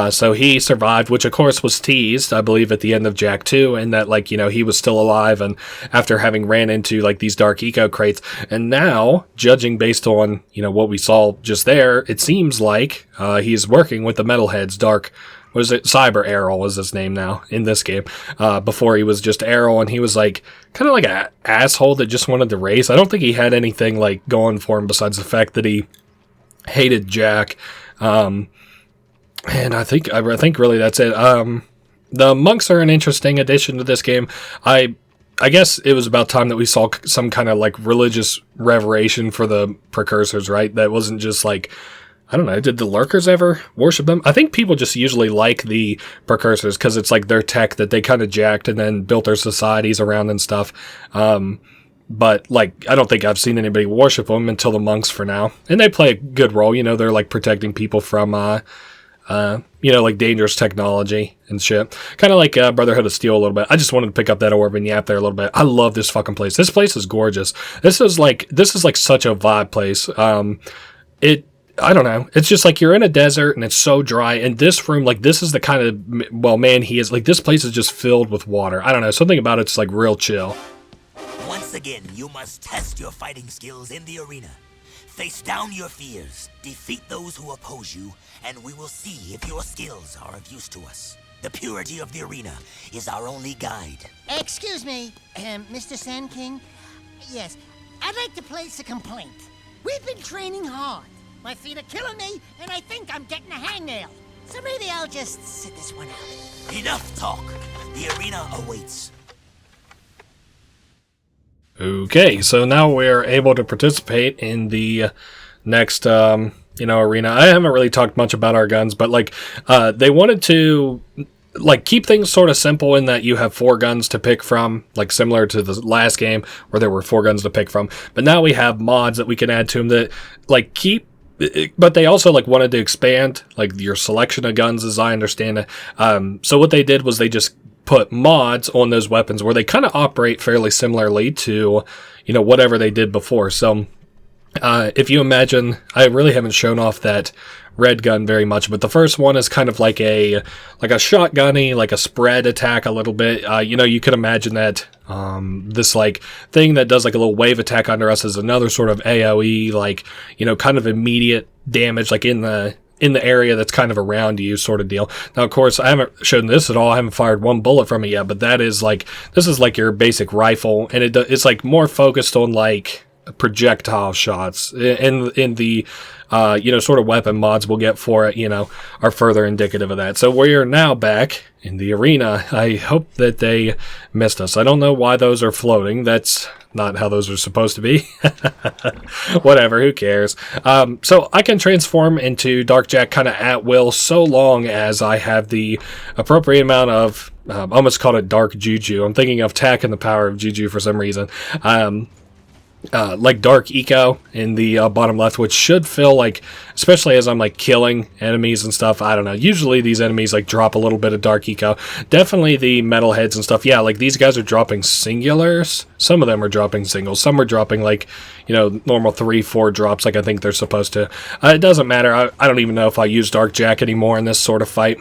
So he survived, which of course was teased, I believe, at the end of Jak 2, and that, like, you know, he was still alive and after having ran into, like, these dark eco crates. And now, judging based on, you know, what we saw just there, it seems like he's working with the Metalheads dark. What is it? Cyber Errol was his name now in this game. Before he was just Errol, and he was like kind of like an asshole that just wanted to race. I don't think he had anything like going for him besides the fact that he hated Jak. And I think really that's it. The monks are an interesting addition to this game. I guess it was about time that we saw some kind of like religious reveration for the precursors, right? That wasn't just like, I don't know, did the lurkers ever worship them? I think people just usually like the precursors because it's like their tech that they kind of jacked and then built their societies around and stuff. But like, I don't think I've seen anybody worship them until the monks for now. And they play a good role, you know, they're like protecting people from, you know, like dangerous technology and shit. Kind of like Brotherhood of Steel a little bit. I just wanted to pick up that orb and yap there a little bit. I love this fucking place. This place is gorgeous. This is like such a vibe place. I don't know. It's just like you're in a desert and it's so dry. And this room, like, this is the kind of, well, man, he is like, this place is just filled with water. I don't know. Something about it's like real chill. Once again, you must test your fighting skills in the arena. Face down your fears, defeat those who oppose you, and we will see if your skills are of use to us. The purity of the arena is our only guide. Excuse me, Mr. Sand King. Yes, I'd like to place a complaint. We've been training hard. My feet are killing me, and I think I'm getting a hangnail. So maybe I'll just sit this one out. Enough talk. The arena awaits. Okay, so now we're able to participate in the next, you know, arena. I haven't really talked much about our guns, but like, they wanted to like keep things sort of simple in that you have 4 guns to pick from, like similar to the last game where there were 4 guns to pick from. But now we have mods that we can add to them that like keep. But they also like wanted to expand like your selection of guns, as I understand it. So what they did was they just put mods on those weapons where they kind of operate fairly similarly to, you know, whatever they did before. So if you imagine, I really haven't shown off that red gun very much, but the first one is kind of like a shotgunny, like a spread attack a little bit. You know, you could imagine that this like thing that does like a little wave attack under us is another sort of AoE, like, you know, kind of immediate damage, like in the area that's kind of around you sort of deal. Now, of course, I haven't shown this at all. I haven't fired one bullet from it yet, but that is like, this is like your basic rifle, and it's like more focused on like projectile shots. In the you know, sort of weapon mods we'll get for it, you know, are further indicative of that. So we are now back in the arena. I hope that they missed us. I don't know why those are floating. That's not how those are supposed to be. Whatever, who cares? So I can transform into Dark Jak kind of at will so long as I have the appropriate amount of, I almost called it Dark Juju. I'm thinking of Tak and the power of Juju for some reason. like dark eco in the bottom left, which should feel like, especially as I'm like killing enemies and stuff, I don't know, usually these enemies like drop a little bit of dark eco. Definitely the metalheads and stuff, yeah, like these guys are dropping singulars, some of them are dropping singles, some are dropping like, you know, normal 3-4 drops like I think they're supposed to. It doesn't matter. I don't even know if I use Dark Jack anymore in this sort of fight.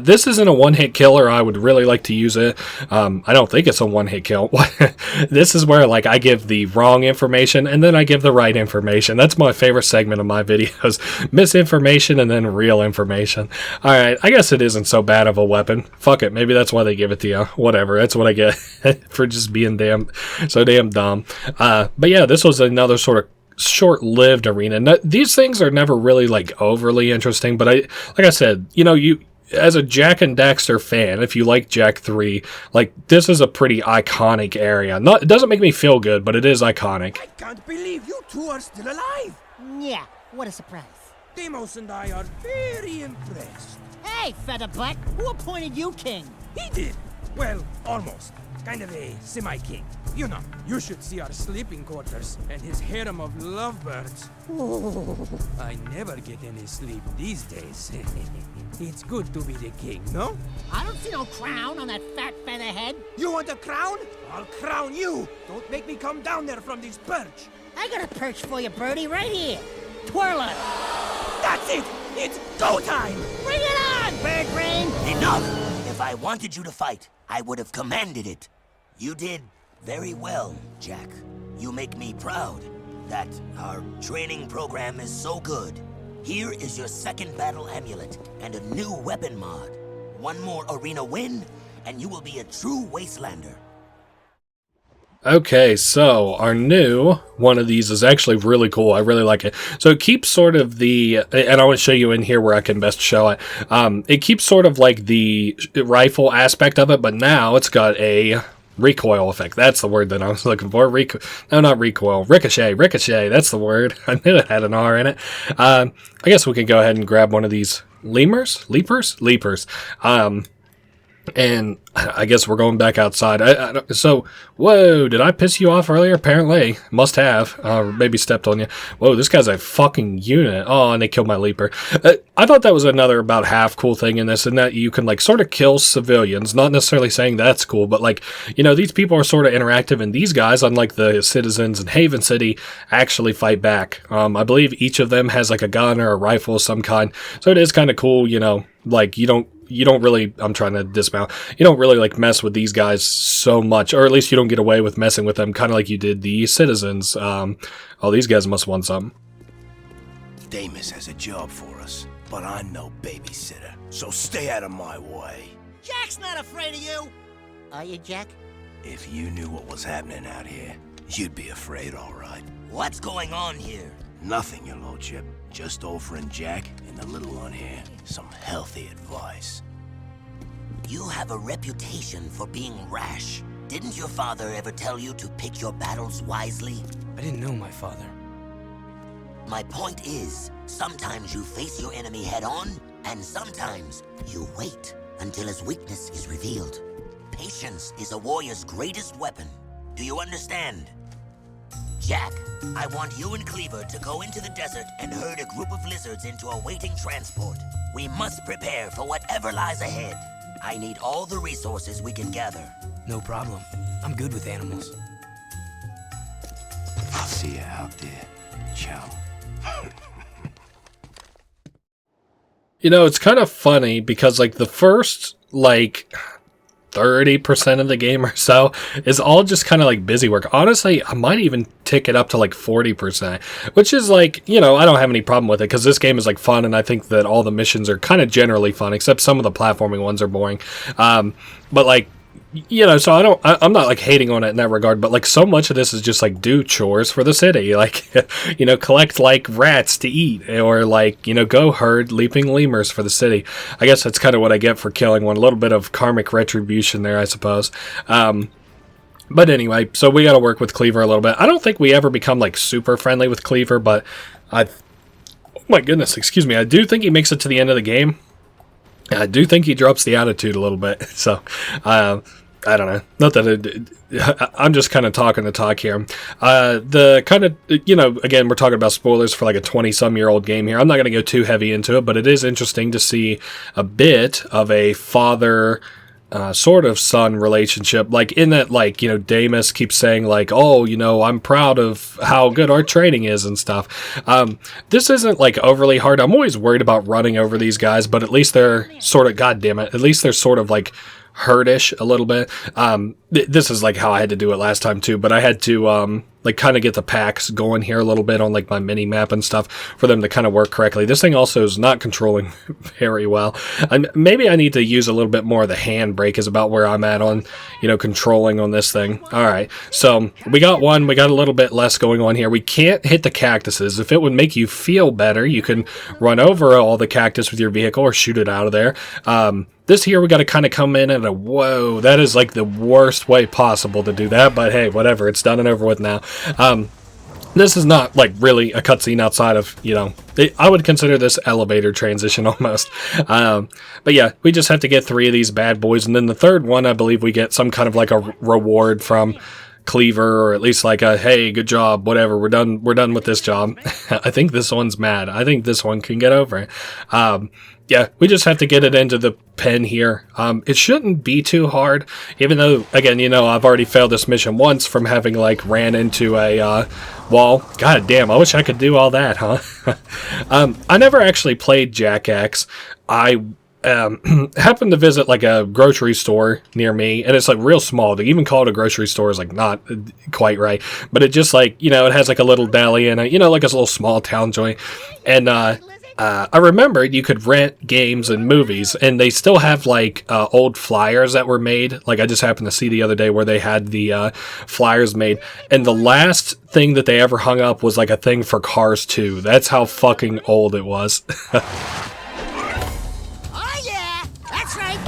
This isn't a one-hit kill, or I would really like to use it. I don't think it's a one-hit kill. This is where, like, I give the wrong information, and then I give the right information. That's my favorite segment of my videos. Misinformation and then real information. Alright, I guess it isn't so bad of a weapon. Fuck it, maybe that's why they give it to you. Whatever, that's what I get for just being so damn dumb. But yeah, this was another sort of short-lived arena. These things are never really, like, overly interesting, but like I said, you know, as a Jak and Daxter fan, if you like Jak 3, like, this is a pretty iconic area. It doesn't make me feel good, but it is iconic. I can't believe you two are still alive. Yeah, what a surprise. Deimos and I are very impressed. Hey, Featherbutt, who appointed you king? He did. Well, almost. Kind of a semi-king. You know, you should see our sleeping quarters and his harem of lovebirds. I never get any sleep these days. It's good to be the king, no? I don't see no crown on that fat featherhead. You want a crown? I'll crown you. Don't make me come down there from this perch. I got a perch for you, Birdie, right here. Twirl it. That's it. It's go time. Bring it on, Bird Brain. Enough! If I wanted you to fight, I would have commanded it. You did very well, Jak. You make me proud that our training program is so good. Here is your second battle amulet and a new weapon mod. One more arena win, and you will be a true wastelander. Okay, so our new one of these is actually really cool. I really like it. So it keeps sort of and I want to show you in here where I can best show it. It keeps sort of like the rifle aspect of it, but now it's got a recoil effect. That's the word that I was looking for. No, not recoil. Ricochet. Ricochet. That's the word. I knew it had an R in it. I guess we can go ahead and grab one of these lemurs? Leapers. And I guess we're going back outside. So, whoa, did I piss you off earlier? Apparently. Must have. Maybe stepped on you. Whoa, this guy's a fucking unit. Oh, and they killed my leaper. I thought that was another about half cool thing in this, in that you can, like, sort of kill civilians. Not necessarily saying that's cool, but, like, you know, these people are sort of interactive, and these guys, unlike the citizens in Haven City, actually fight back. I believe each of them has, like, a gun or a rifle of some kind. So it is kind of cool, you know, like, you don't really, I'm trying to dismount, you don't really like mess with these guys so much, or at least you don't get away with messing with them kind of like you did the citizens. Oh, these guys must want something. Deimos has a job for us, but I'm no babysitter, so stay out of my way. Jak's not afraid of you. Are you, Jak? If you knew what was happening out here, you'd be afraid, all right. What's going on here? Nothing, your lordship. Just offering Jak and the little one here some healthy advice. You have a reputation for being rash. Didn't your father ever tell you to pick your battles wisely? I didn't know my father. My point is, sometimes you face your enemy head-on, and sometimes you wait until his weakness is revealed. Patience is a warrior's greatest weapon. Do you understand? Jak, I want you and Cleaver to go into the desert and herd a group of lizards into a waiting transport. We must prepare for whatever lies ahead. I need all the resources we can gather. No problem. I'm good with animals. I'll see you out there, chum. You know, it's kind of funny because, like, the first, like, 30% of the game or so is all just kind of like busy work. Honestly, I might even tick it up to like 40%, which is like, you know, I don't have any problem with it because this game is like fun, and I think that all the missions are kind of generally fun, except some of the platforming ones are boring. But like, you know, so I'm not like hating on it in that regard, but like so much of this is just like do chores for the city, like, you know, collect like rats to eat, or like, you know, go herd leaping lemurs for the city. I guess that's kind of what I get for killing one. A little bit of karmic retribution there, I suppose. But anyway, so we got to work with Cleaver a little bit. I don't think we ever become like super friendly with Cleaver, but oh my goodness, excuse me, I do think he makes it to the end of the game. I do think he drops the attitude a little bit. So, I don't know. Not that I'm just kind of talking the talk here. The kind of, again, we're talking about spoilers for like a 20-some-year-old game here. I'm not going to go too heavy into it, but it is interesting to see a bit of a father sort of son relationship, like in that, like, Damus keeps saying like, oh, I'm proud of how good our training is and stuff. This isn't like overly hard. I'm always worried about running over these guys, but at least they're sort of, god damn it, at least they're sort of like herdish a little bit. This is like how I had to do it last time too, but I had to like kind of get the packs going here a little bit on like my mini map and stuff for them to kind of work correctly. This thing also is not controlling very well. And maybe I need to use a little bit more of the handbrake is about where I'm at on, controlling on this thing. All right. So we got one, we got a little bit less going on here. We can't hit the cactuses. If it would make you feel better, you can run over all the cactus with your vehicle or shoot it out of there. This here, we got to kind of come in at a, whoa, that is like the worst way possible to do that, but hey, whatever, it's done and over with now. This is not like really a cutscene outside of, I would consider this elevator transition almost. But yeah, we just have to get 3 of these bad boys, and then the third one, I believe we get some kind of like a reward from Cleaver, or at least like a, hey, good job, whatever, we're done with this job. I think this one's mad. I think this one can get over it. Yeah, we just have to get it into the pen here. It shouldn't be too hard, even though, again, I've already failed this mission once from having, like, ran into a wall. God damn, I wish I could do all that, huh? I never actually played Jak X. I happened to visit, like, a grocery store near me, and it's, like, real small. To even call it a grocery store is, like, not quite right. But it just, like, it has, like, a little deli in it, like a little small town joint. And, I remember you could rent games and movies, and they still have like old flyers that were made. Like I just happened to see the other day where they had the flyers made, and the last thing that they ever hung up was like a thing for Cars 2. That's how fucking old it was. Oh yeah, that's right.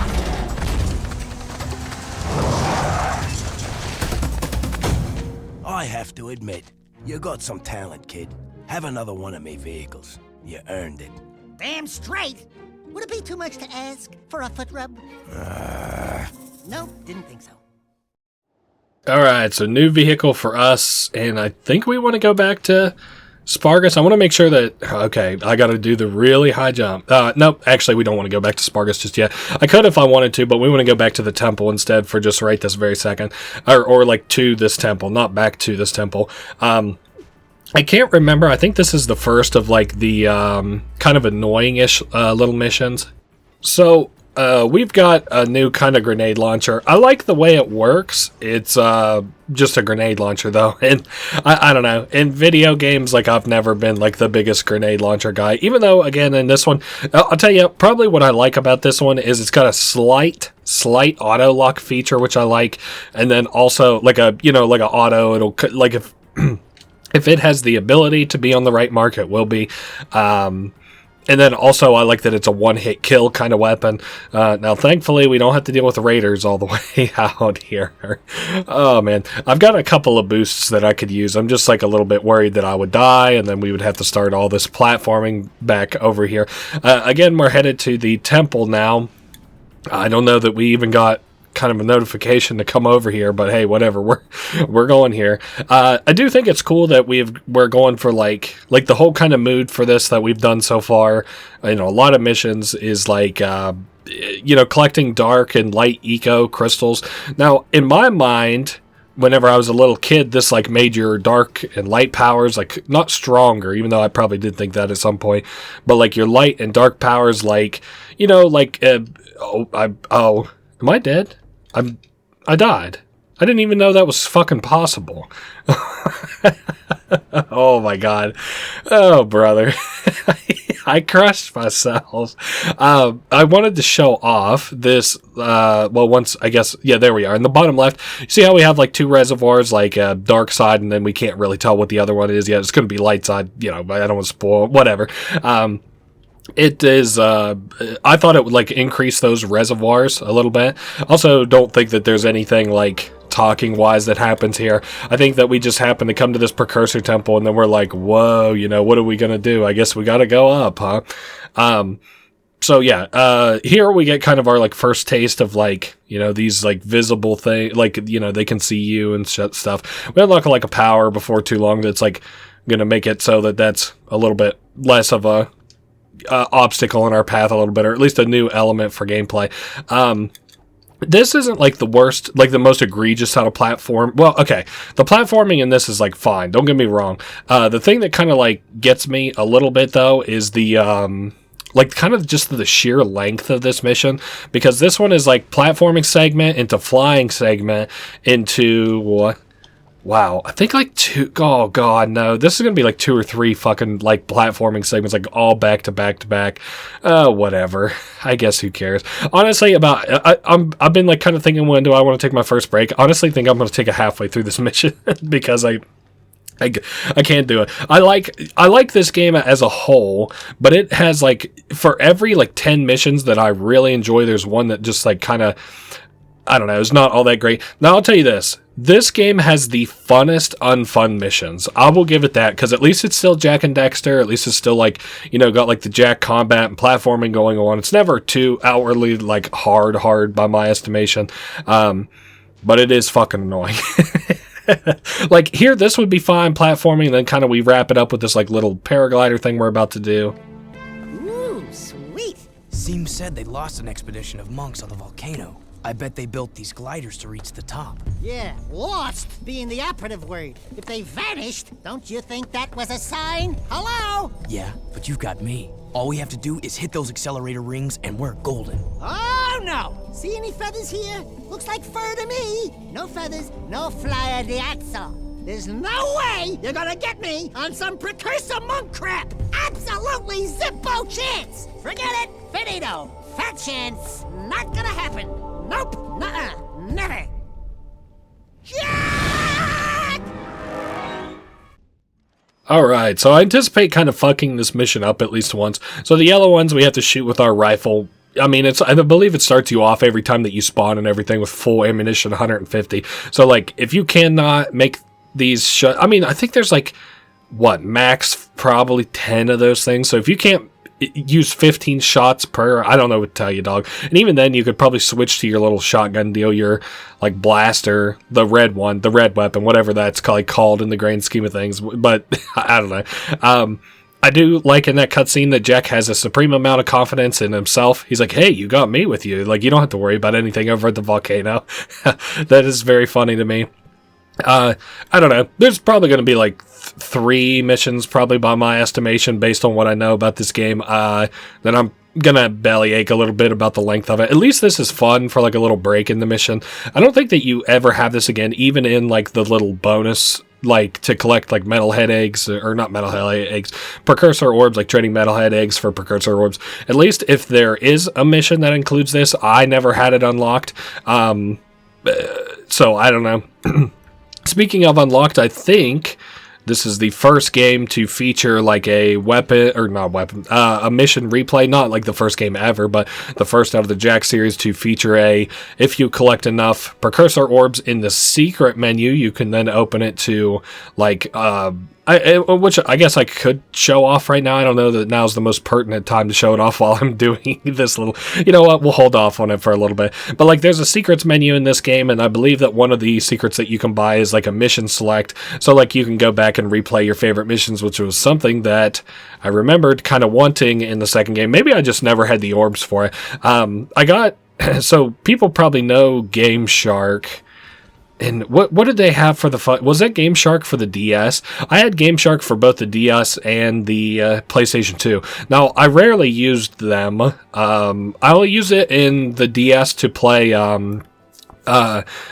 I have to admit, you got some talent, kid. Have another one of me vehicles. You earned it. Damn straight. Would it be too much to ask for a foot rub? Nope, didn't think so. Alright, so new vehicle for us, and I think we want to go back to Spargus. I want to make sure that, okay, I got to do the really high jump. Nope, actually we don't want to go back to Spargus just yet. I could if I wanted to, but we want to go back to the temple instead for just right this very second. Or like to this temple, not back to this temple. I can't remember. I think this is the first of like the kind of annoying-ish little missions. So we've got a new kind of grenade launcher. I like the way it works. It's just a grenade launcher though, and I don't know. In video games, like I've never been like the biggest grenade launcher guy. Even though, again, in this one, I'll tell you probably what I like about this one is it's got a slight auto lock feature, which I like, and then also like a like a auto. It'll like if. If it has the ability to be on the right mark, it will be. And then also I like that it's a one-hit kill kind of weapon. Now, thankfully, we don't have to deal with the raiders all the way out here. Oh, man. I've got a couple of boosts that I could use. I'm just like a little bit worried that I would die, and then we would have to start all this platforming back over here. Again, we're headed to the temple now. I don't know that we even got kind of a notification to come over here, but hey, whatever, we're going here. I do think it's cool that we're going for like the whole kind of mood for this that we've done so far. A lot of missions is like collecting dark and light eco crystals. Now, in my mind, whenever I was a little kid, this like made your dark and light powers like not stronger, even though I probably did think that at some point, but like your light and dark powers, like am I dead? I died. I didn't even know that was fucking possible. Oh my god. Oh, brother. I crushed myself. I wanted to show off this, once, I guess, yeah, there we are. In the bottom left, you see how we have like 2 reservoirs, like a dark side, and then we can't really tell what the other one is yet. It's going to be light side, but I don't want to spoil, whatever. It is, I thought it would like increase those reservoirs a little bit. Also, don't think that there's anything like talking wise that happens here. I think that we just happen to come to this precursor temple and then we're like, whoa, what are we gonna do? I guess we gotta go up, huh? So yeah, here we get kind of our like first taste of like, you know, these like visible thing, like, you know, they can see you and stuff. We unlock like a power before too long that's like going to make it so that that's a little bit less of a obstacle in our path a little bit, or at least a new element for gameplay. This isn't like the worst, like the most egregious out of platform. Well, okay, the platforming in this is like fine. Don't get me wrong. The thing that kind of like gets me a little bit though is the like kind of just the sheer length of this mission, because this one is like platforming segment into flying segment into wow, I think like oh god, no, this is gonna be like 2 or 3 fucking like platforming segments, like all back to back to back. Whatever. I guess who cares? Honestly, I've been like kind of thinking, when do I want to take my first break? Honestly, think I'm gonna take it halfway through this mission because I can't do it. I like this game as a whole, but it has like, for every like 10 missions that I really enjoy, there's one that just like kind of, I don't know, it's not all that great. Now I'll tell you this. This game has the funnest unfun missions. I will give it that, because at least it's still Jak and Daxter. At least it's still like, you know, got like the Jak combat and platforming going on. It's never too outwardly like hard by my estimation. But it is fucking annoying. Like here, this would be fine platforming, and then kind of we wrap it up with this like little paraglider thing we're about to do. Ooh, sweet. Seems said they lost an expedition of monks on the volcano. I bet they built these gliders to reach the top. Yeah, lost being the operative word. If they vanished, don't you think that was a sign? Hello? Yeah, but you've got me. All we have to do is hit those accelerator rings and we're golden. Oh, no. See any feathers here? Looks like fur to me. No feathers, no flyer de axle. There's no way you're gonna get me on some precursor monk crap. Absolutely zippo chance. Forget it. Finito. Fat chance. Not gonna happen. Nope. Nuh-uh. Never. Jack! Alright, so I anticipate kind of fucking this mission up at least once. So the yellow ones we have to shoot with our rifle. I mean, I believe it starts you off every time that you spawn and everything with full ammunition, 150. So, like, if you cannot make these I mean, I think there's, like, what, max probably 10 of those things. So if you can't use 15 shots per, I don't know what to tell you, dog. And even then, you could probably switch to your little shotgun deal, your, like, blaster, the red one, the red weapon, whatever that's called in the grand scheme of things. But, I don't know. I do like in that cutscene that Jak has a supreme amount of confidence in himself. He's like, hey, you got me with you. Like, you don't have to worry about anything over at the volcano. That is very funny to me. I don't know. There's probably going to be like 3 missions, probably by my estimation, based on what I know about this game. Then I'm gonna bellyache a little bit about the length of it. At least this is fun for like a little break in the mission. I don't think that you ever have this again, even in like the little bonus, like to collect like metalhead eggs, or not metalhead eggs, precursor orbs, like trading metalhead eggs for precursor orbs. At least if there is a mission that includes this, I never had it unlocked. So I don't know. Speaking of unlocked, I think this is the first game to feature like a weapon, or not weapon, a mission replay. Not like the first game ever, but the first out of the Jak series to feature if you collect enough precursor orbs in the secret menu, you can then open it to like, which I guess I could show off right now. I don't know that now's the most pertinent time to show it off while I'm doing this little, you know what, we'll hold off on it for a little bit. But like there's a secrets menu in this game, and I believe that one of the secrets that you can buy is like a mission select. So like you can go back and replay your favorite missions, which was something that I remembered kind of wanting in the second game. Maybe I just never had the orbs for it. So people probably know Game Shark. And what did they have for the fun? Was that Game Shark for the DS? I had Game Shark for both the DS and the PlayStation 2. Now, I rarely used them. I only use it in the DS to play. The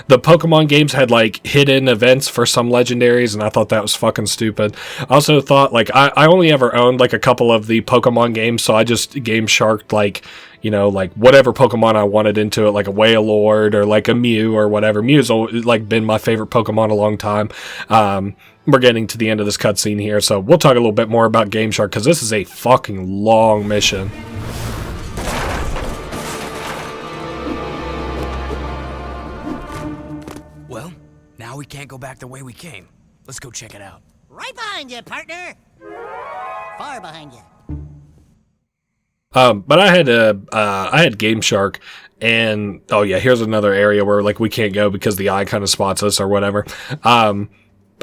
Pokemon games had like hidden events for some legendaries, and I thought that was fucking stupid. I also thought like I only ever owned like a couple of the Pokemon games, so I just Game Sharked like, you know, like whatever Pokemon I wanted into it, like a Wailord or like a Mew or whatever. Mew's like been my favorite Pokemon a long time. We're getting to the end of this cutscene here, so we'll talk a little bit more about Game Shark, because this is a fucking long mission. Well, now we can't go back the way we came. Let's go check it out. Right behind you, partner. Far behind you. But I had Game Shark, and oh yeah, here's another area where like we can't go because the eye kind of spots us or whatever.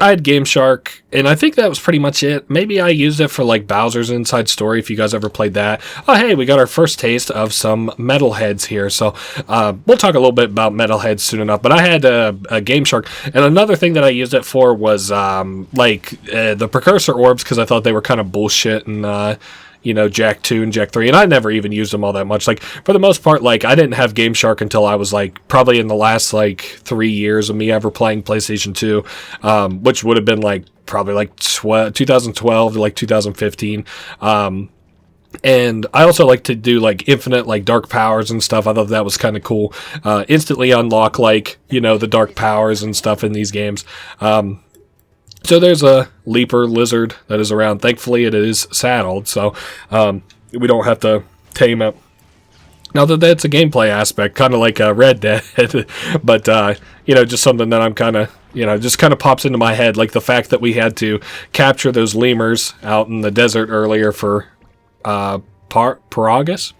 I had Game Shark, and I think that was pretty much it. Maybe I used it for like Bowser's Inside Story, if you guys ever played that. Oh hey, we got our first taste of some metalheads here, so we'll talk a little bit about metalheads soon enough. But I had a Game Shark, and another thing that I used it for was the precursor orbs, because I thought they were kind of bullshit and Jak 2 and Jak 3, and I never even used them all that much. Like, for the most part, like, I didn't have Game Shark until I was, like, probably in the last, like, 3 years of me ever playing PlayStation 2, which would have been, like, probably, like, 2012 to, like, 2015. And I also like to do, like, infinite, like, dark powers and stuff. I thought that was kind of cool. Instantly unlock, like, the dark powers and stuff in these games. So there's a leaper lizard that is around. Thankfully, it is saddled, so we don't have to tame it. Now that's a gameplay aspect, kind of like Red Dead, but just something that I'm kind of, just kind of pops into my head, like the fact that we had to capture those lemurs out in the desert earlier for Paragus.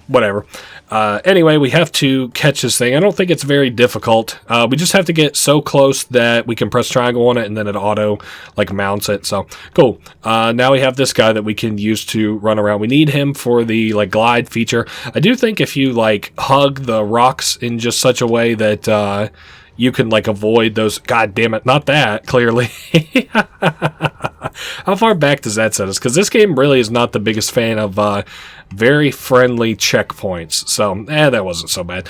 Whatever. Anyway, we have to catch this thing. I don't think it's very difficult. We just have to get so close that we can press triangle on it and then it auto mounts it. So cool. Now we have this guy that we can use to run around. We need him for the glide feature. I do think if you hug the rocks in just such a way that you can avoid those. God damn it, not that, clearly. How far back does that set us? Because this game really is not the biggest fan of very friendly checkpoints. So, that wasn't so bad.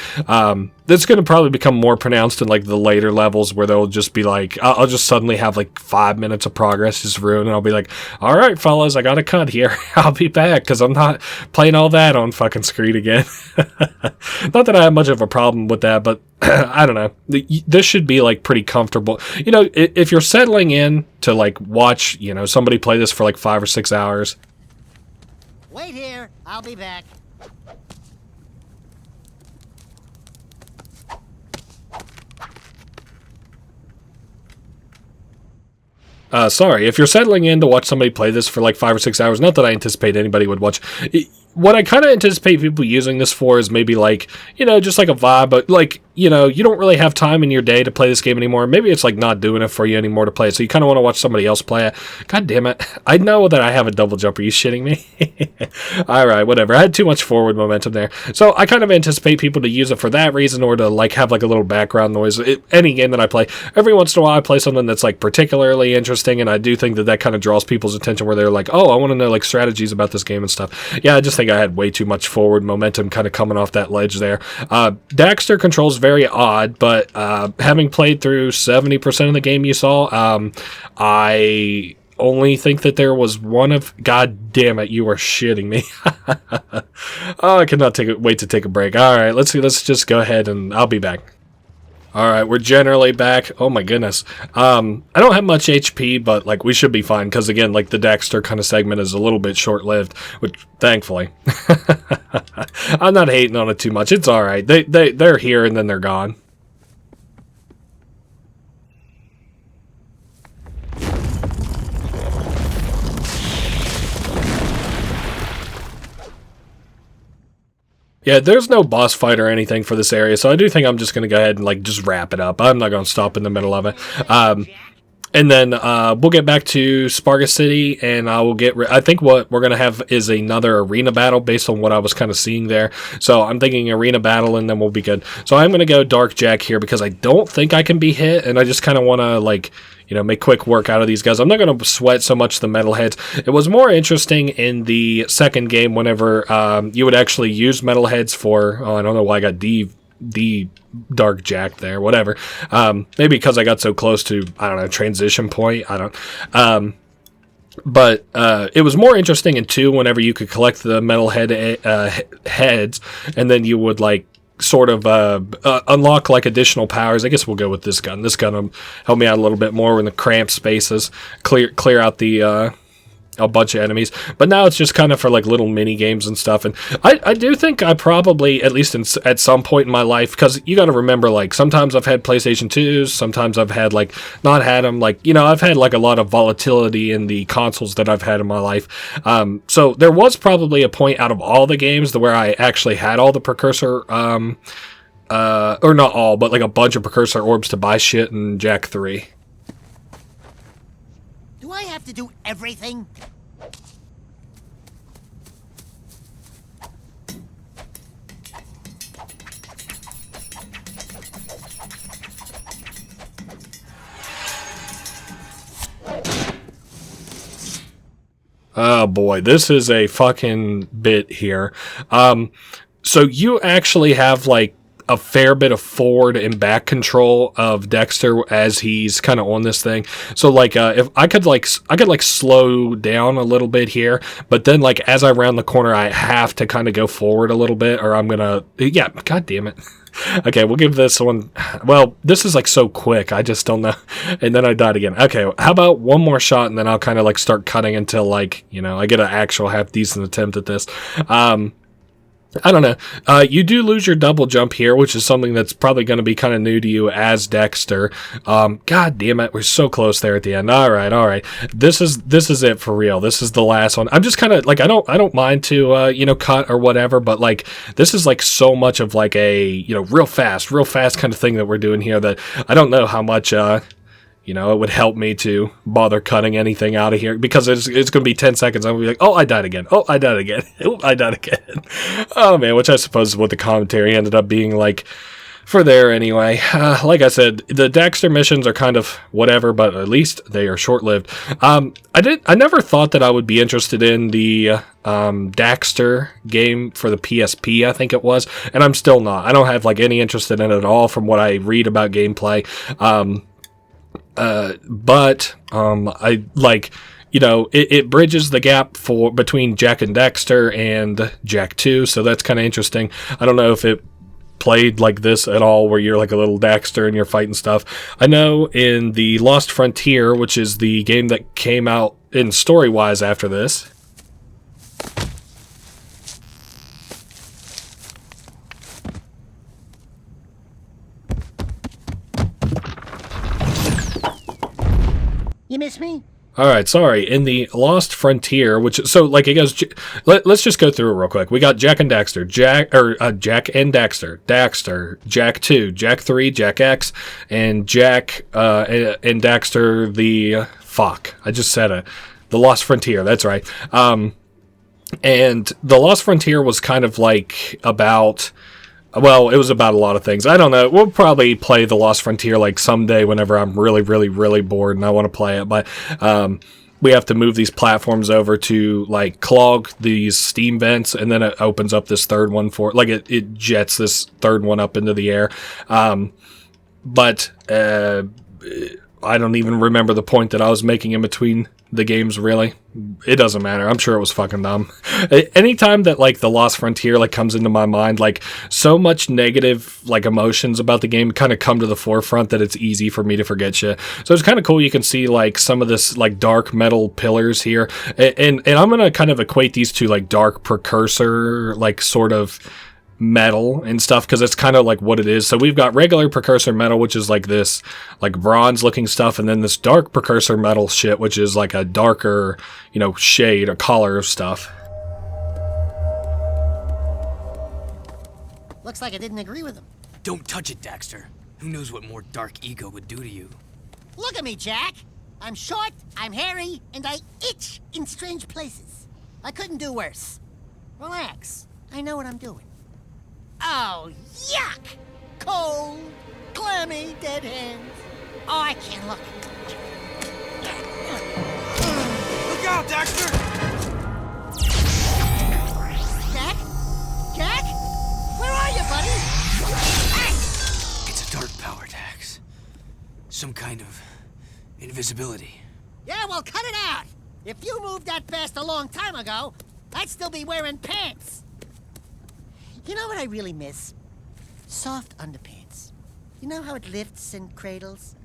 That's going to probably become more pronounced in the later levels where they'll just be I'll just suddenly have 5 minutes of progress just ruined, and I'll be like, all right, fellas, I got a cut here. I'll be back because I'm not playing all that on fucking screen again. Not that I have much of a problem with that, but I don't know. This should be pretty comfortable. If you're settling in to watch, somebody play this for 5 or 6 hours. Wait here. I'll be back. Sorry, if you're settling in to watch somebody play this for 5 or 6 hours, not that I anticipate anybody would watch. What I kind of anticipate people using this for is maybe just a vibe, but you don't really have time in your day to play this game anymore. Maybe it's not doing it for you anymore to play it, so you kind of want to watch somebody else play it. God damn it. I know that I have a double jump. Are you shitting me? Alright, whatever. I had too much forward momentum there. So I kind of anticipate people to use it for that reason, or to have a little background noise. Any game that I play, every once in a while I play something that's particularly interesting, and I do think that kind of draws people's attention where they're oh, I want to know strategies about this game and stuff. Yeah, I just think I had way too much forward momentum kind of coming off that ledge there. Daxter controls very odd, but having played through 70% of the game you saw, I only think that there was one of... God damn it, you are shitting me. Oh, I cannot wait to take a break. Alright, let's just go ahead and I'll be back. Alright, we're generally back. Oh my goodness. I don't have much HP, but we should be fine, because again, the Daxter kind of segment is a little bit short-lived, which, thankfully. I'm not hating on it too much. It's alright. They're here and then they're gone. Yeah, there's no boss fight or anything for this area, so I do think I'm just going to go ahead and just wrap it up. I'm not going to stop in the middle of it. And then we'll get back to Spargus City, and I think what we're going to have is another arena battle based on what I was kind of seeing there. So I'm thinking arena battle, and then we'll be good. So I'm going to go Dark Jak here because I don't think I can be hit, and I just kind of want to make quick work out of these guys. I'm not going to sweat so much the metalheads. It was more interesting in the second game whenever you would actually use metalheads for... Oh, I don't know why I got the Dark Jak there, whatever. Maybe because I got so close to, I don't know, transition point. I don't... But it was more interesting in 2 whenever you could collect the metalhead heads, and then you would sort of unlock additional powers. I guess we'll go with this gun. This gun will help me out a little bit more in the cramped spaces, clear out the a bunch of enemies. But now it's just kind of for like little mini games and stuff. And I do think I probably, at least at some point in my life, because you got to remember, like, sometimes I've had PlayStation 2s, sometimes I've had, like, not had them. Like, you know, I've had like a lot of volatility in the consoles that I've had in my life. So there was probably a point out of all the games where I actually had all the precursor, or not all, but like a bunch of precursor orbs to buy shit in Jak 3. Do I have to do everything? Oh boy, this is a fucking bit here. So you actually have like a fair bit of forward and back control of Daxter as he's kind of on this thing. So like, if I could slow down a little bit here, but then like as I round the corner, I have to kind of go forward a little bit, or I'm gonna, yeah, god damn it. Okay, we'll give this one, well, this is like so quick, I just don't know. And then I died again. Okay, how about one more shot, and then I'll kind of like start cutting until like, you know, I get an actual half decent attempt at this. I don't know. You do lose your double jump here, which is something that's probably going to be kind of new to you as Daxter. God damn it, we're so close there at the end. All right. This is it for real. This is the last one. I'm just kind of like, I don't mind to you know, cut or whatever, but like this is like so much of like a, you know, real fast kind of thing that we're doing here that I don't know how much you know, it would help me to bother cutting anything out of here, because it's going to be 10 seconds. I'm going to be like, oh, I died again. Oh, I died again. Oh, I died again. Oh, man, which I suppose is what the commentary ended up being like for there anyway. Like I said, the Daxter missions are kind of whatever, but at least they are short-lived. I never thought that I would be interested in the Daxter game for the PSP, I think it was, and I'm still not. I don't have like any interest in it at all from what I read about gameplay. But I like, you know, it bridges the gap between Jak and Daxter and Jak 2, so that's kind of interesting. I don't know if it played like this at all, where you're like a little Daxter and you're fighting stuff. I know in the Lost Frontier, which is the game that came out in story-wise after this, You miss me? Alright, sorry. In the Lost Frontier, which, so, like, it goes, let's just go through it real quick. We got Jak and Daxter, Jak and Daxter, Daxter, Jak 2, Jak 3, Jak X, and Jak, and Daxter the, fuck, I just said it. The Lost Frontier, that's right. And the Lost Frontier was kind of like about, well, it was about a lot of things. I don't know. We'll probably play The Lost Frontier like someday whenever I'm really, really, really bored and I want to play it. But we have to move these platforms over to like clog these steam vents, and then it opens up this third one for like it jets this third one up into the air. But I don't even remember the point that I was making in between the games, really. It doesn't matter. I'm sure it was fucking dumb. Anytime that like the Lost Frontier like comes into my mind, like so much negative like emotions about the game kind of come to the forefront that it's easy for me to forget shit. So it's kind of cool. You can see like some of this like dark metal pillars here, and I'm gonna kind of equate these to like dark precursor like sort of metal and stuff, because it's kind of like what it is. So we've got regular precursor metal, which is like this like bronze looking stuff, and then this dark precursor metal shit, which is like a darker, you know, shade or color of stuff. Looks like I didn't agree with him. Don't touch it, Daxter. Who knows what more dark ego would do to you? Look at me, Jak. I'm short, I'm hairy, and I itch in strange places. I couldn't do worse. Relax. I know what I'm doing. Oh, yuck! Cold, clammy, dead hands. Oh, I can't look. Look out, Daxter! Jak? Jak? Where are you, buddy? Hey! It's a dark power, Dax. Some kind of invisibility. Yeah, well, cut it out. If you moved that fast a long time ago, I'd still be wearing pants. You know what I really miss? Soft underpants. You know how it lifts and cradles?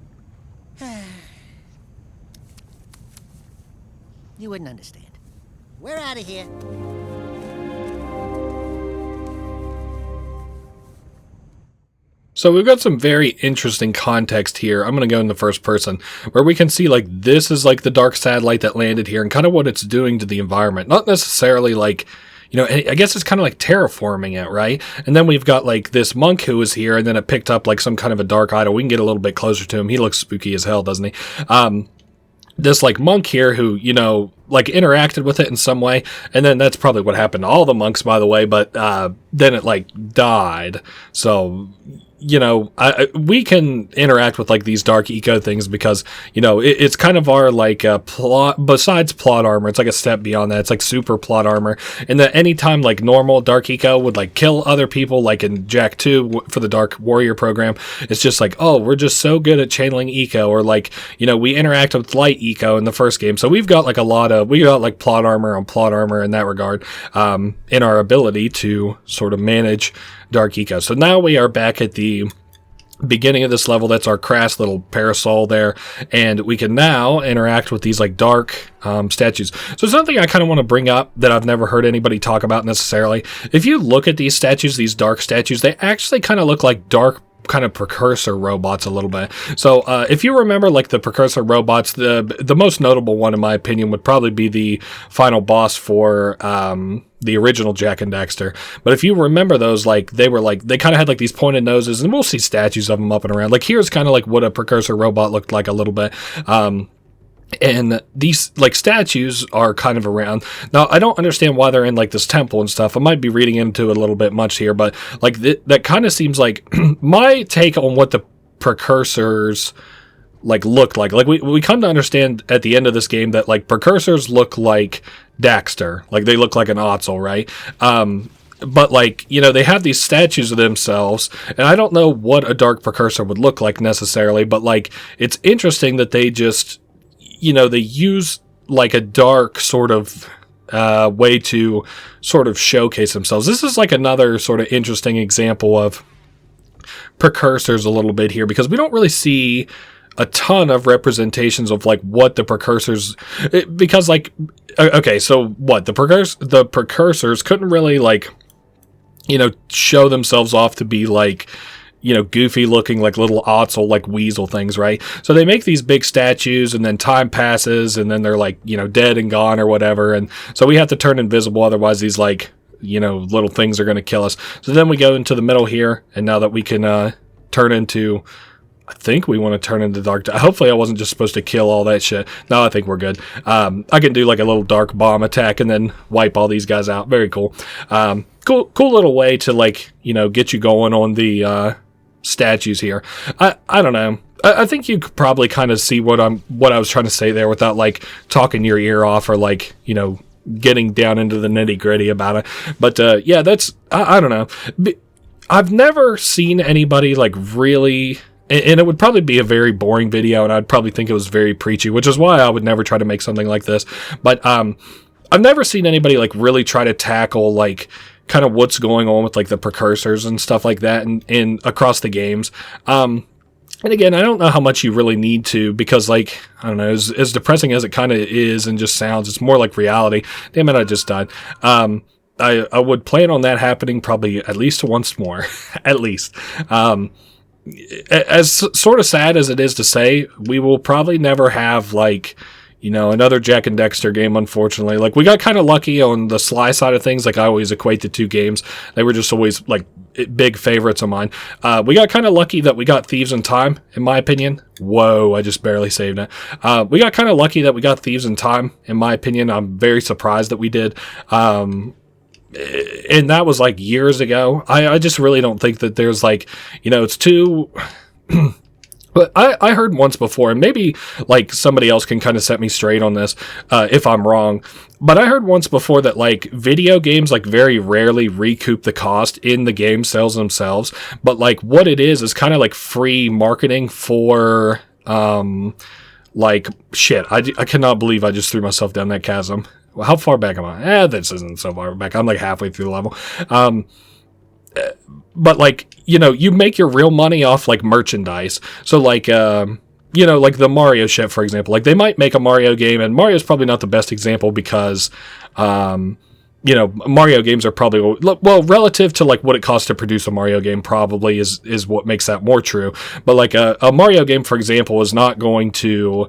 You wouldn't understand. we're out of here. So we've got some very interesting context here. I'm going to go in the first person, where we can see, like, this is, like, the dark satellite that landed here and kind of what it's doing to the environment. Not necessarily, like, you know, I guess it's kind of like terraforming it, right? And then we've got, like, this monk who is here, and then it picked up, like, some kind of a dark idol. We can get a little bit closer to him. He looks spooky as hell, doesn't he? This, like, monk here who, you know, like, interacted with it in some way, and then that's probably what happened to all the monks, by the way, but then it, like, died. So, you know, we can interact with, like, these dark eco things because, you know, it's kind of our, like, plot, besides plot armor, it's like a step beyond that. It's like super plot armor. And that anytime, like, normal dark eco would, like, kill other people, like in Jak 2 for the Dark Warrior program, it's just like, oh, we're just so good at channeling eco, or, like, you know, we interact with light eco in the first game. So we've got, like, we got, like, plot armor on plot armor in that regard, in our ability to sort of manage dark eco. So now we are back at the beginning of this level. That's our crass little parasol there, and we can now interact with these, like, dark statues. So something I kind of want to bring up that I've never heard anybody talk about necessarily. If you look at these statues, these dark statues, they actually kind of look like dark kind of precursor robots a little bit. So if you remember, like, the precursor robots, the most notable one in my opinion would probably be the final boss for the original Jak and Daxter. But if you remember those, like, they kind of had, like, these pointed noses, and we'll see statues of them up and around. Like, here's kind of like what a precursor robot looked like a little bit. And these, like, statues are kind of around. Now, I don't understand why they're in, like, this temple and stuff. I might be reading into it a little bit much here, but, like, that kind of seems like my take on what the precursors, like, look like. Like, we come to understand at the end of this game that, like, precursors look like Daxter. Like, they look like an Otzel, right? But, like, you know, they have these statues of themselves, and I don't know what a dark precursor would look like necessarily, but, like, it's interesting that they just, you know, they use, like, a dark sort of way to sort of showcase themselves. This is, like, another sort of interesting example of precursors a little bit here, because we don't really see a ton of representations of, like, what the precursors, because, like, okay, so what, the precursors couldn't really, like, you know, show themselves off to be, like, you know, goofy looking, like, little Otzel, like, weasel things, right? So they make these big statues, and then time passes, and then they're, like, you know, dead and gone or whatever, and so we have to turn invisible, otherwise these, like, you know, little things are going to kill us. So then we go into the middle here, and now that we can turn into, I think we want to turn into dark. Hopefully I wasn't just supposed to kill all that shit. No, I think we're good. I can do, like, a little dark bomb attack and then wipe all these guys out. Very cool. Cool little way to, like, you know, get you going on the statues here. I don't know. I think you could probably kind of see what I was trying to say there without, like, talking your ear off or, like, you know, getting down into the nitty gritty about it. But yeah, that's, I don't know. I've never seen anybody, like, really, and it would probably be a very boring video, and I'd probably think it was very preachy, which is why I would never try to make something like this. But I've never seen anybody, like, really try to tackle, like, kind of what's going on with, like, the precursors and stuff like that and across the games. And again, I don't know how much you really need to, because, like, I don't know, as depressing as it kind of is and just sounds, it's more like reality. Damn it, I just died. I would plan on that happening probably at least once more, at least. As sort of sad as it is to say, we will probably never have, like, you know, another Jak and Daxter game, unfortunately. Like, we got kind of lucky on the Sly side of things. Like, I always equate the two games. They were just always, like, big favorites of mine. We got kind of lucky that we got Thieves in Time, in my opinion. Whoa, I just barely saved it. We got kind of lucky that we got Thieves in Time, in my opinion. I'm very surprised that we did. And that was, like, years ago. I just really don't think that there's, like, you know, it's too... But I heard once before, and maybe, like, somebody else can kind of set me straight on this if I'm wrong, but I heard once before that, like, video games, like, very rarely recoup the cost in the game sales themselves, but, like, what it is kind of like free marketing for, like, shit, I cannot believe I just threw myself down that chasm. Well, how far back am I? This isn't so far back. I'm, like, halfway through the level. But, like, you know, you make your real money off, like, merchandise. So, like, you know, like the Mario shit, for example. Like, they might make a Mario game, and Mario's probably not the best example because, you know, Mario games are probably, well, relative to like what it costs to produce a Mario game probably is what makes that more true. But like a Mario game, for example, is not going to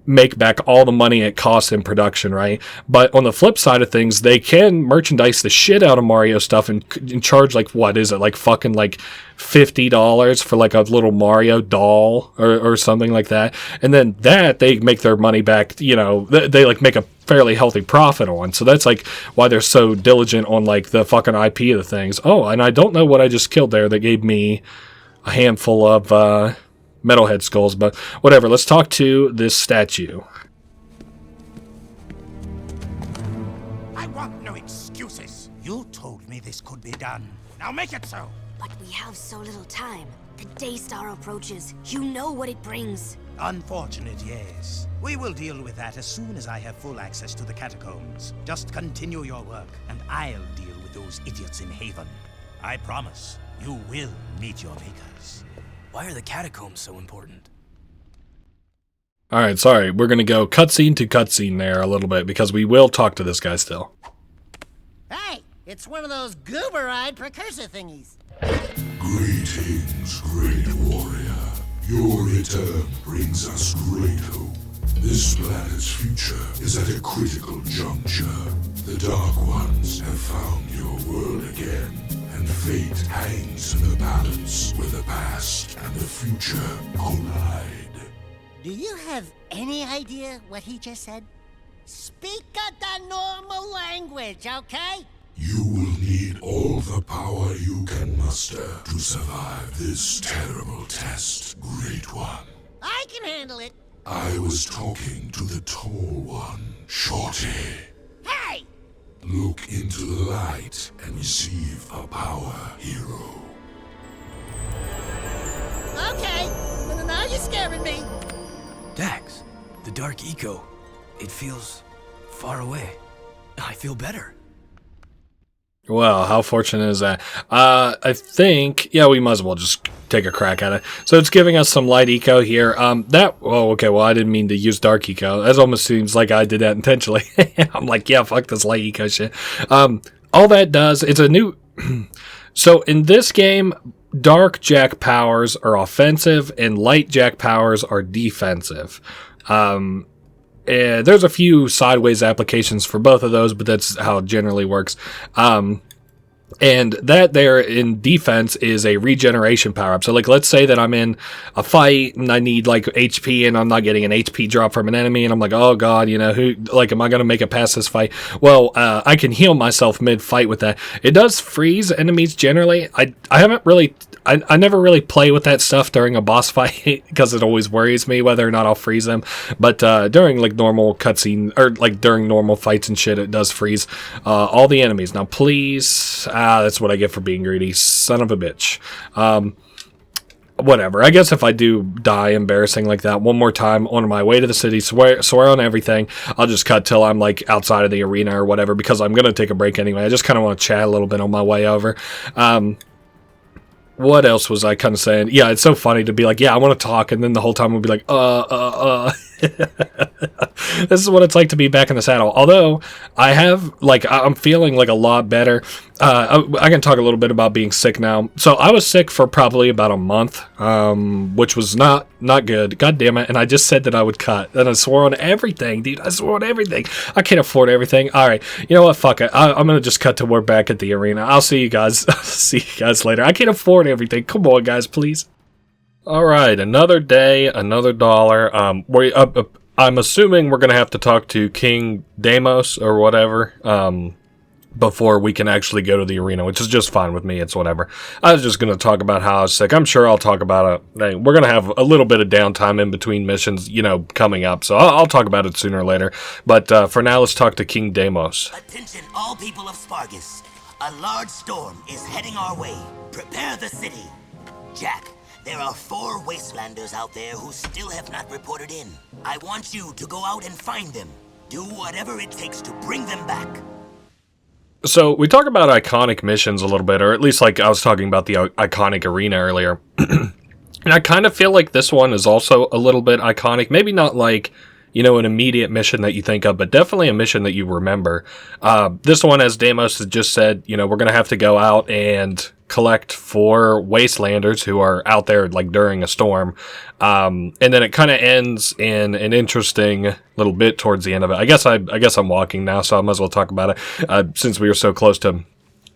make back all the money it costs in production, right? But on the flip side of things, they can merchandise the shit out of Mario stuff and charge like, what is it, like fucking like $50 for like a little Mario doll or something like that. And then that they make their money back, you know, they like make a fairly healthy profit on. So that's like why they're so diligent on like the fucking IP of the things. Oh, and I don't know what I just killed there that gave me a handful of metalhead skulls, but whatever. Let's talk to this statue. I want no excuses. You told me this could be done. Now make it so. But we have so little time. The Daystar approaches. You know what it brings. Unfortunate, yes. We will deal with that as soon as I have full access to the catacombs. Just continue your work, and I'll deal with those idiots in Haven. I promise, you will meet your makers. Why are the catacombs so important? Alright, sorry. We're going to go cutscene to cutscene there a little bit because we will talk to this guy still. Hey, it's one of those goober-eyed precursor thingies. Greetings, great warrior. Your return brings us great hope. This planet's future is at a critical juncture. The Dark Ones have found your world again, and fate hangs in the balance where the past and the future collide. Do you have any idea what he just said? Speak the normal language, okay? You will need all the power you can muster to survive this terrible test, Great One. I can handle it. I was talking to the Tall One, Shorty. Hey! Look into the light and receive a power, hero. Okay, well, now you're scaring me. Dax, the dark eco. It feels far away. I feel better. Well, how fortunate is that? I think, yeah, we might as well just take a crack at it. So it's giving us some light eco here. I didn't mean to use dark eco. That almost seems like I did that intentionally. I'm like, yeah, fuck this light eco shit. All that does, it's a new... So in this game, dark jack powers are offensive and light jack powers are defensive. There's a few sideways applications for both of those, but that's how it generally works. And that there in defense is a regeneration power-up. So, like, let's say that I'm in a fight and I need, like, HP and I'm not getting an HP drop from an enemy and I'm like, oh, God, you know, am I going to make it past this fight? Well, I can heal myself mid-fight with that. It does freeze enemies generally. I never really play with that stuff during a boss fight because it always worries me whether or not I'll freeze them. But during like normal cutscene or like during normal fights and shit, it does freeze all the enemies. Now, please, that's what I get for being greedy, son of a bitch. Whatever. I guess if I do die embarrassing like that one more time on my way to the city, swear on everything, I'll just cut till I'm like outside of the arena or whatever because I'm gonna take a break anyway. I just kind of want to chat a little bit on my way over. What else was I kind of saying? Yeah, it's so funny to be like, yeah, I want to talk, and then the whole time we'll be like, This is what it's like to be back in the saddle. Although I'm feeling like a lot better. I can talk a little bit about being sick now. So I was sick for probably about a month, which was not good. God damn it. And I just said that I would cut. And I swore on everything, dude. I swore on everything. I can't afford everything. All right. You know what? Fuck it. I'm going to just cut to we're back at the arena. I'll see you guys. See you guys later. I can't afford everything. Come on, guys, please. All right. Another day, another dollar. I'm assuming we're going to have to talk to King Deimos or whatever before we can actually go to the arena, which is just fine with me. It's whatever. I was just going to talk about how I was sick. I'm sure I'll talk about it. We're going to have a little bit of downtime in between missions, coming up. So I'll talk about it sooner or later. But for now, let's talk to King Deimos. Attention, all people of Spargus. A large storm is heading our way. Prepare the city. Jack, there are 4 Wastelanders out there who still have not reported in. I want you to go out and find them. Do whatever it takes to bring them back. So we talk about iconic missions a little bit, or at least like I was talking about the iconic arena earlier. And I kind of feel like this one is also a little bit iconic. Maybe not like, you know, an immediate mission that you think of, but definitely a mission that you remember. This one, as Deimos has just said, you know, we're going to have to go out and collect 4 wastelanders who are out there like during a storm. And then it kind of ends in an interesting little bit towards the end of it. I guess I'm walking now, so I might as well talk about it, since we were so close to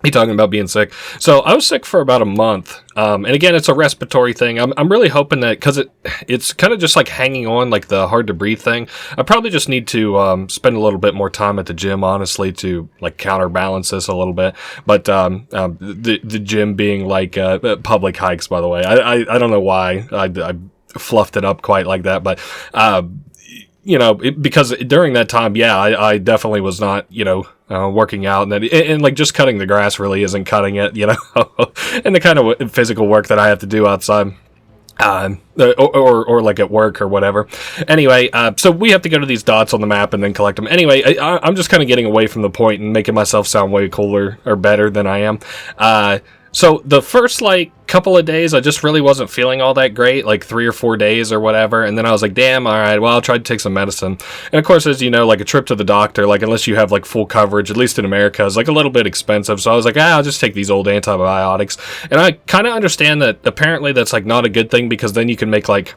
me talking about being sick. So I was sick for about a month. And again, it's a respiratory thing. I'm really hoping that, cause it's kind of just like hanging on, like the hard to breathe thing. I probably just need to, spend a little bit more time at the gym, honestly, to like counterbalance this a little bit. But, the gym being like, public hikes, by the way. I don't know why I fluffed it up quite like that, but, you know, because during that time, yeah, I definitely was not, you know, working out, and like just cutting the grass really isn't cutting it, you know, and the kind of physical work that I have to do outside, or like at work or whatever. Anyway, so we have to go to these dots on the map and then collect them. Anyway, I'm just kind of getting away from the point and making myself sound way cooler or better than I am. So the first like couple of days, I just really wasn't feeling all that great, like 3 or 4 days or whatever. And then I was like, damn, all right, well, I'll try to take some medicine. And of course, as you know, like a trip to the doctor, like unless you have like full coverage, at least in America, is like a little bit expensive. So I was like, I'll just take these old antibiotics. And I kind of understand that apparently that's like not a good thing, because then you can make like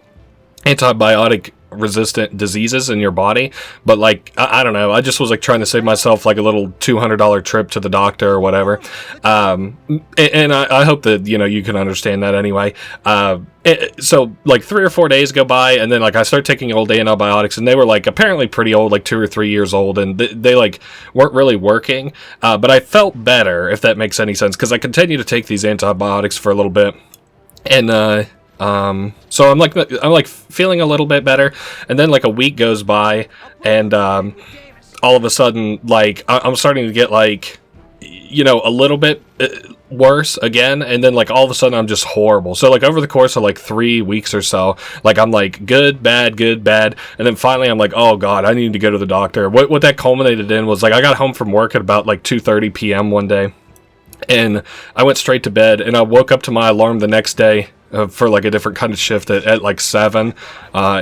antibiotic resistant diseases in your body. But like I don't know, I just was like trying to save myself like a little $200 trip to the doctor or whatever, and I hope that, you know, you can understand that anyway. So like 3 or 4 days go by, and then like I start taking old antibiotics, and they were like apparently pretty old, like 2 or 3 years old, and they like weren't really working, but I felt better, if that makes any sense, because I continued to take these antibiotics for a little bit, and so I'm like feeling a little bit better, and then like a week goes by, and all of a sudden, like I'm starting to get like, you know, a little bit worse again, and then like all of a sudden I'm just horrible. So like over the course of like 3 weeks or so, like I'm like good, bad, and then finally I'm like, oh god, I need to go to the doctor. What that culminated in was like I got home from work at about like 2:30 p.m. one day, and I went straight to bed, and I woke up to my alarm the next day for like a different kind of shift at like 7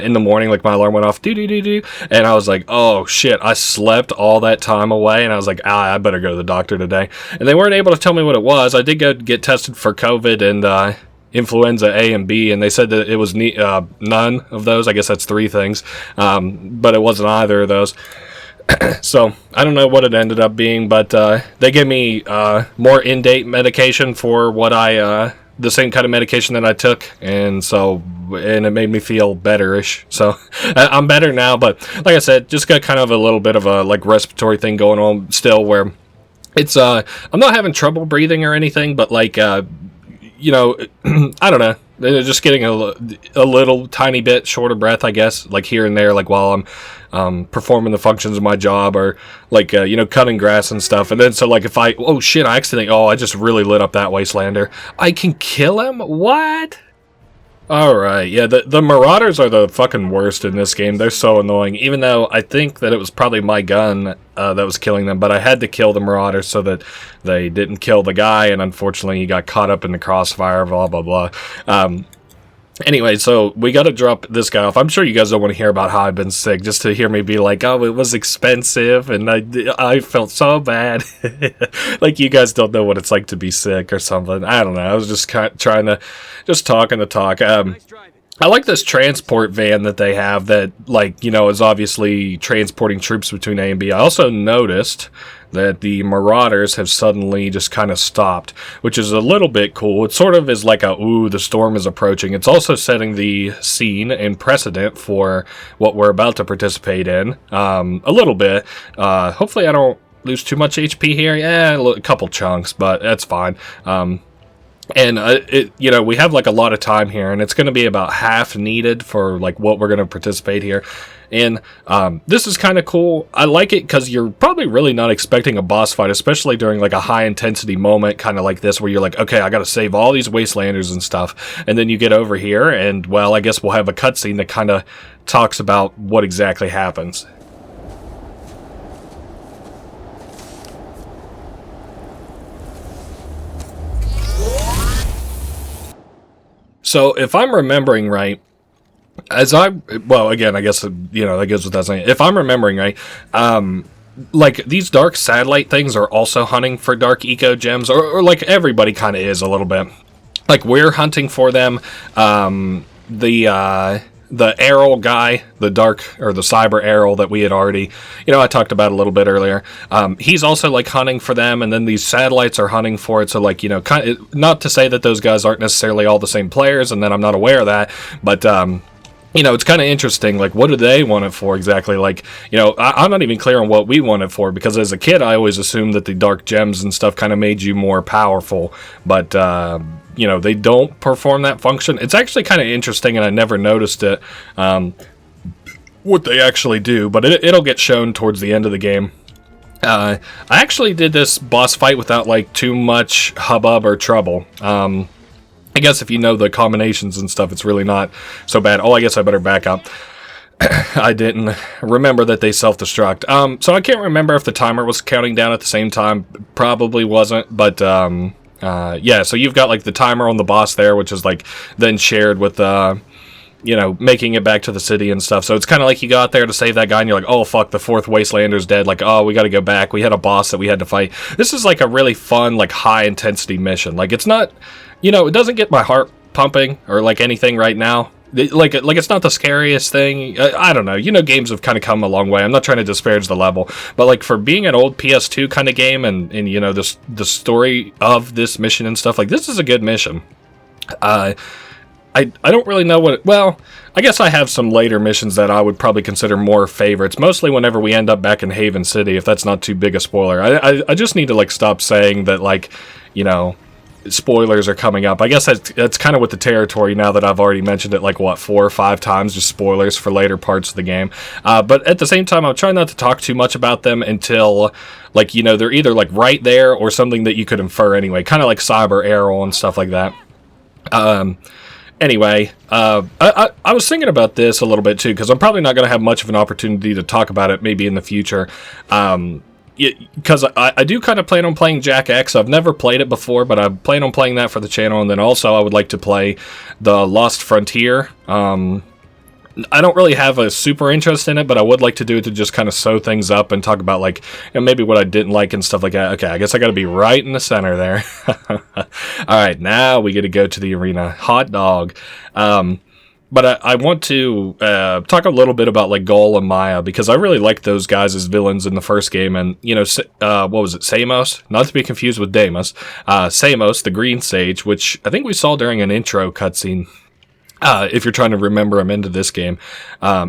in the morning. Like my alarm went off, and I was like, oh shit, I slept all that time away, and I was like, I better go to the doctor today. And they weren't able to tell me what it was. I did go get tested for COVID and influenza A and B, and they said that it was none of those. I guess that's 3 things, but it wasn't either of those. So I don't know what it ended up being, but they gave me more in-date medication for what the same kind of medication that I took, and it made me feel better-ish. So I'm better now, but like I said, just got kind of a little bit of a like respiratory thing going on still, where it's I'm not having trouble breathing or anything, but like you know, I don't know, just getting a little tiny bit short of breath, I guess, like here and there, like while I'm performing the functions of my job, or like you know, cutting grass and stuff. And then so like if I I just really lit up that wastelander, I can kill him. What? Alright, yeah, the Marauders are the fucking worst in this game. They're so annoying, even though I think that it was probably my gun that was killing them, but I had to kill the Marauders so that they didn't kill the guy, and unfortunately he got caught up in the crossfire, blah blah blah. Anyway, so we gotta drop this guy off. I'm sure you guys don't want to hear about how I've been sick, just to hear me be like, oh, it was expensive, and I felt so bad. Like, you guys don't know what it's like to be sick or something. I don't know. I was just trying to, just talking the talk. I like this transport van that they have that, like, you know, is obviously transporting troops between A and B. I also noticed that the Marauders have suddenly just kind of stopped, which is a little bit cool. It sort of is like ooh, the storm is approaching. It's also setting the scene and precedent for what we're about to participate in, a little bit. Hopefully I don't lose too much HP here. Yeah, a couple chunks, but that's fine. And you know, we have like a lot of time here, and it's going to be about half needed for like what we're going to participate here. And this is kind of cool. I like it because you're probably really not expecting a boss fight, especially during like a high intensity moment, kind of like this, where you're like, okay, I got to save all these wastelanders and stuff. And then you get over here, and well, I guess we'll have a cutscene that kind of talks about what exactly happens. So if I'm remembering right, again, I guess, that goes without saying. If I'm remembering right, like, these dark satellite things are also hunting for dark eco gems, or like everybody kind of is a little bit. Like, we're hunting for them. The Errol guy, the cyber Errol that we had already, I talked about a little bit earlier. He's also, like, hunting for them, and then these satellites are hunting for it. So, like, not to say that those guys aren't necessarily all the same players, and that I'm not aware of that, but it's kind of interesting, like, what do they want it for exactly? Like, I'm not even clear on what we want it for, because as a kid, I always assumed that the dark gems and stuff kind of made you more powerful, but, they don't perform that function. It's actually kind of interesting, and I never noticed it, what they actually do, but it'll get shown towards the end of the game. I actually did this boss fight without, like, too much hubbub or trouble. I guess if you know the combinations and stuff, it's really not so bad. Oh, I guess I better back up. I didn't remember that they self-destruct. So I can't remember if the timer was counting down at the same time. Probably wasn't, but yeah, so you've got, like, the timer on the boss there, which is, like, then shared with, making it back to the city and stuff. So it's kind of like you got there to save that guy, and you're like, oh, fuck, the 4th Wastelander's dead. Like, oh, we got to go back. We had a boss that we had to fight. This is, like, a really fun, like, high-intensity mission. Like, it's not... it doesn't get my heart pumping or, like, anything right now. Like it's not the scariest thing. I don't know. Games have kind of come a long way. I'm not trying to disparage the level, but, like, for being an old PS2 kind of game and the story of this mission and stuff, like, this is a good mission. I don't really know what... Well, I guess I have some later missions that I would probably consider more favorites, mostly whenever we end up back in Haven City, if that's not too big a spoiler. I just need to, like, stop saying that, like, spoilers are coming up. I guess that's kind of with the territory now that I've already mentioned it, like, 4 or 5 times, just spoilers for later parts of the game. But at the same time, I'm trying not to talk too much about them until, like, they're either, like, right there or something that you could infer anyway, kind of like Cyber Arrow and stuff like that. Anyway, I was thinking about this a little bit too, because I'm probably not going to have much of an opportunity to talk about it maybe in the future. Because I do kind of plan on playing Jak X. I've never played it before, but I plan on playing that for the channel, and then also I would like to play the Lost Frontier. I don't really have a super interest in it, but I would like to do it to just kind of sew things up and talk about, like, maybe what I didn't like and stuff like that. Okay, I guess I got to be right in the center there. Alright, now we get to go to the arena. Hot dog. But I want to talk a little bit about, like, Gol and Maya, because I really liked those guys as villains in the first game. And, what was it, Samos? Not to be confused with Deimos. Samos, the Green Sage, which I think we saw during an intro cutscene. If you're trying to remember him into this game.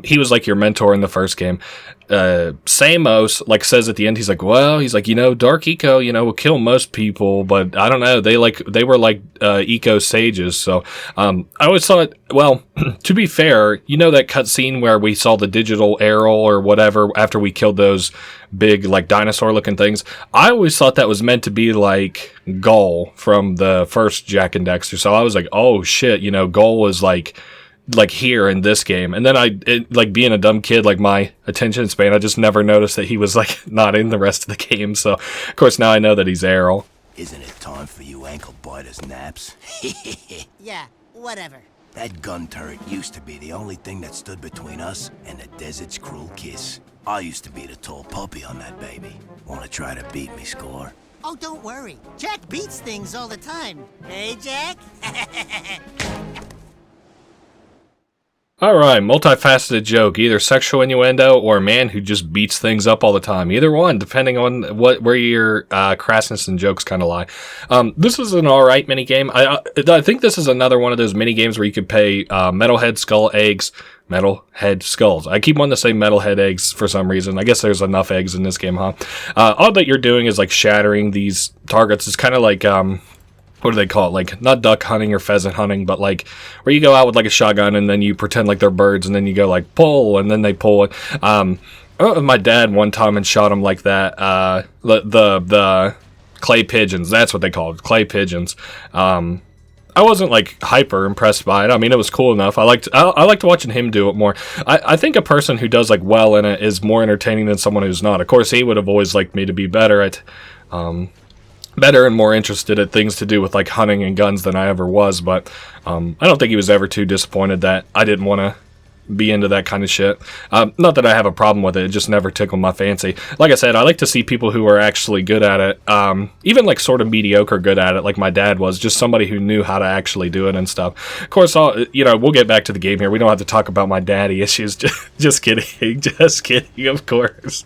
He was, like, your mentor in the first game. Samos, like, says at the end, he's like, Dark Eco, will kill most people, but I don't know, they were like Eco sages, so, I always thought, well, to be fair, that cutscene where we saw the digital Errol or whatever after we killed those big, like, dinosaur-looking things, I always thought that was meant to be, like, Gol from the first Jak and Daxter, so I was like, oh, shit, Gol was, like here in this game. And then like, being a dumb kid, like, my attention span, I just never noticed that he was, like, not in the rest of the game. So, of course, now I know that he's Errol. Isn't it time for you ankle biters naps? Yeah, whatever. That gun turret used to be the only thing that stood between us and the desert's cruel kiss. I used to be the tall puppy on that baby. Wanna try to beat me, Score? Oh, don't worry. Jak beats things all the time. Hey, Jak? Alright, multifaceted joke, either sexual innuendo or a man who just beats things up all the time. Either one, depending on where your crassness and jokes kind of lie. This is an alright minigame. I think this is another one of those minigames where you could pay metalhead skull eggs, metalhead skulls. I keep wanting to say metalhead eggs for some reason. I guess there's enough eggs in this game, huh? All that you're doing is, like, shattering these targets. It's kind of like... what do they call it? Like, not duck hunting or pheasant hunting, but, like, where you go out with, like, a shotgun and then you pretend like they're birds and then you go, like, pull, and then they pull it. I went with my dad one time and shot them like that. The clay pigeons, that's what they call it, clay pigeons. I wasn't, like, hyper impressed by it. I mean, it was cool enough. I liked watching him do it more. I think a person who does, like, well in it is more entertaining than someone who's not. Of course, he would have always liked me to be better at better and more interested at things to do with like hunting and guns than I ever was. But I don't think he was ever too disappointed that I didn't want to be into that kind of shit. Not that I have a problem with it, it just never tickled my fancy. Like I said, I like to see people who are actually good at it, even like sort of mediocre good at it, like my dad was, just somebody who knew how to actually do it and stuff. Of course, we'll get back to the game here. We don't have to talk about my daddy issues. Just kidding. Just kidding, of course.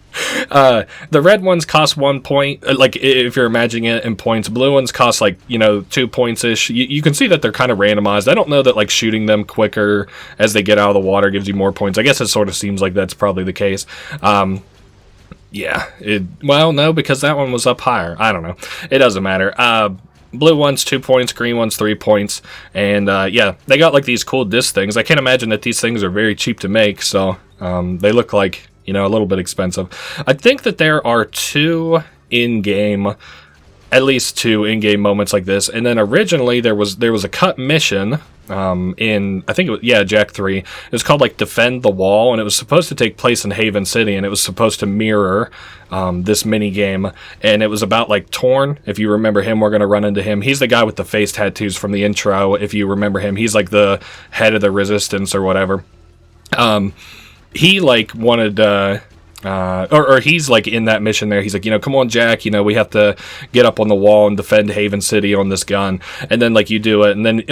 The red ones cost 1 point, like if you're imagining it in points. Blue ones cost like, 2 points-ish. You can see that they're kind of randomized. I don't know that like shooting them quicker as they get out of the water gives you more points. I guess it sort of seems like that's probably the case. Well, no, because that one was up higher. I don't know. It doesn't matter. Blue ones 2 points, green ones 3 points, and they got like these cool disc things. I can't imagine that these things are very cheap to make, so they look like a little bit expensive. I think that there are at least two in-game moments like this, and then originally there was a cut mission in, I think it was, Jak 3. It was called like Defend the Wall, and it was supposed to take place in Haven City, and it was supposed to mirror this mini game, and it was about like Torn. If you remember him, we're going to run into him. He's the guy with the face tattoos from the intro. If you remember him, he's like the head of the resistance or whatever. He like wanted or he's like in that mission there. He's like, come on, Jak, we have to get up on the wall and defend Haven City on this gun. And then like you do it, and then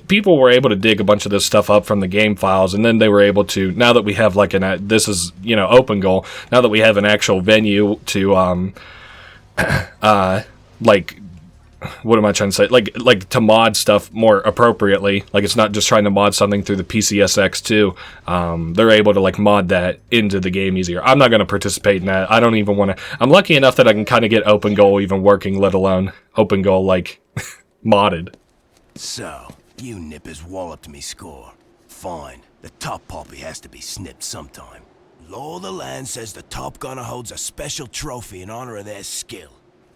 people were able to dig a bunch of this stuff up from the game files, and then they were able to, now that we have like this is open goal, now that we have an actual venue to like, what am I trying to say? Like to mod stuff more appropriately. Like it's not just trying to mod something through the PCSX2. They're able to like mod that into the game easier. I'm not going to participate in that. I don't even want to. I'm lucky enough that I can kind of get open goal even working, let alone open goal like modded. So, you nippers walloped me score. Fine. The top poppy has to be snipped sometime. Law of the land says the top gunner holds a special trophy in honor of their skill.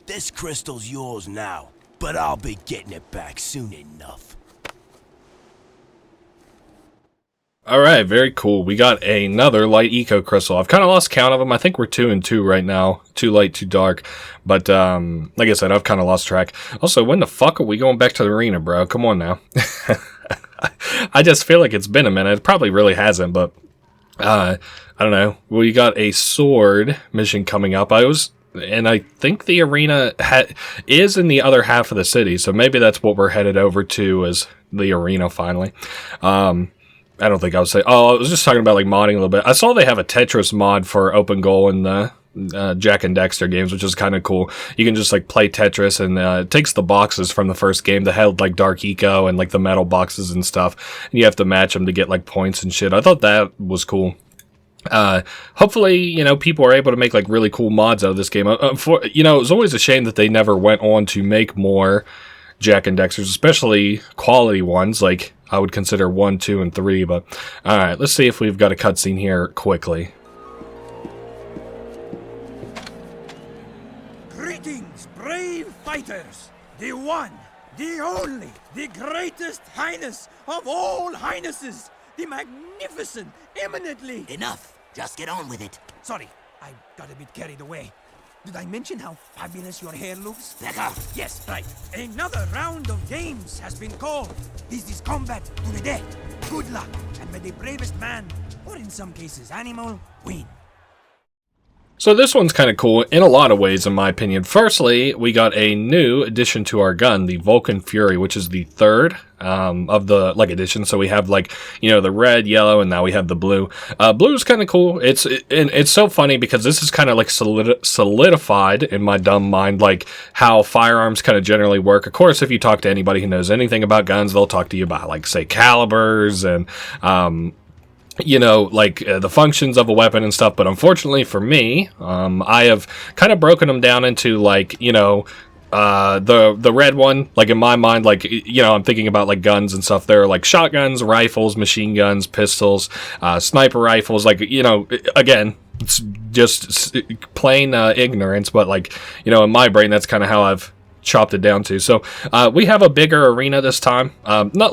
This crystal's yours now, but I'll be getting it back soon enough. Alright, very cool. We got another light eco crystal. I've kind of lost count of them. I think we're 2 and 2 right now. Too light, too dark. But, like I said, I've kind of lost track. Also, when the fuck are we going back to the arena, bro? Come on now. I just feel like it's been a minute. It probably really hasn't, but, I don't know. We got a sword mission coming up. And I think the arena is in the other half of the city, so maybe that's what we're headed over to, is the arena finally. I don't think I would say... Oh, I was just talking about like modding a little bit. I saw they have a Tetris mod for open goal in the Jak and Daxter games, which is kind of cool. You can just like play Tetris, and it takes the boxes from the first game that held like Dark Eco and like the metal boxes and stuff, and you have to match them to get like points and shit. I thought that was cool. Hopefully, people are able to make like really cool mods out of this game. It was always a shame that they never went on to make more Jak and Daxters, especially quality ones, like I would consider 1, 2, and 3, but alright, let's see if we've got a cutscene here quickly. Greetings, brave fighters! The one, the only, the greatest highness of all highnesses! The magnificent, eminently... Enough! Just get on with it. Sorry, I got a bit carried away. Did I mention how fabulous your hair looks? Back off! Yes, right. Another round of games has been called. This is combat to the death. Good luck, and may the bravest man, or in some cases animal, win. So this one's kind of cool in a lot of ways, in my opinion. Firstly, we got a new addition to our gun, the Vulcan Fury, which is the third of the edition. So we have the red, yellow, and now we have the blue. Blue is kind of cool. It's so funny because this is kind of like solidified in my dumb mind, like how firearms kind of generally work. Of course, if you talk to anybody who knows anything about guns, they'll talk to you about like say calibers and the functions of a weapon and stuff, but unfortunately for me, I have kind of broken them down into the red one, like in my mind, I'm thinking about like guns and stuff. There are like shotguns, rifles, machine guns, pistols, sniper rifles, again, it's just plain ignorance, but in my brain, that's kind of how I've chopped it down to. So we have a bigger arena this time, not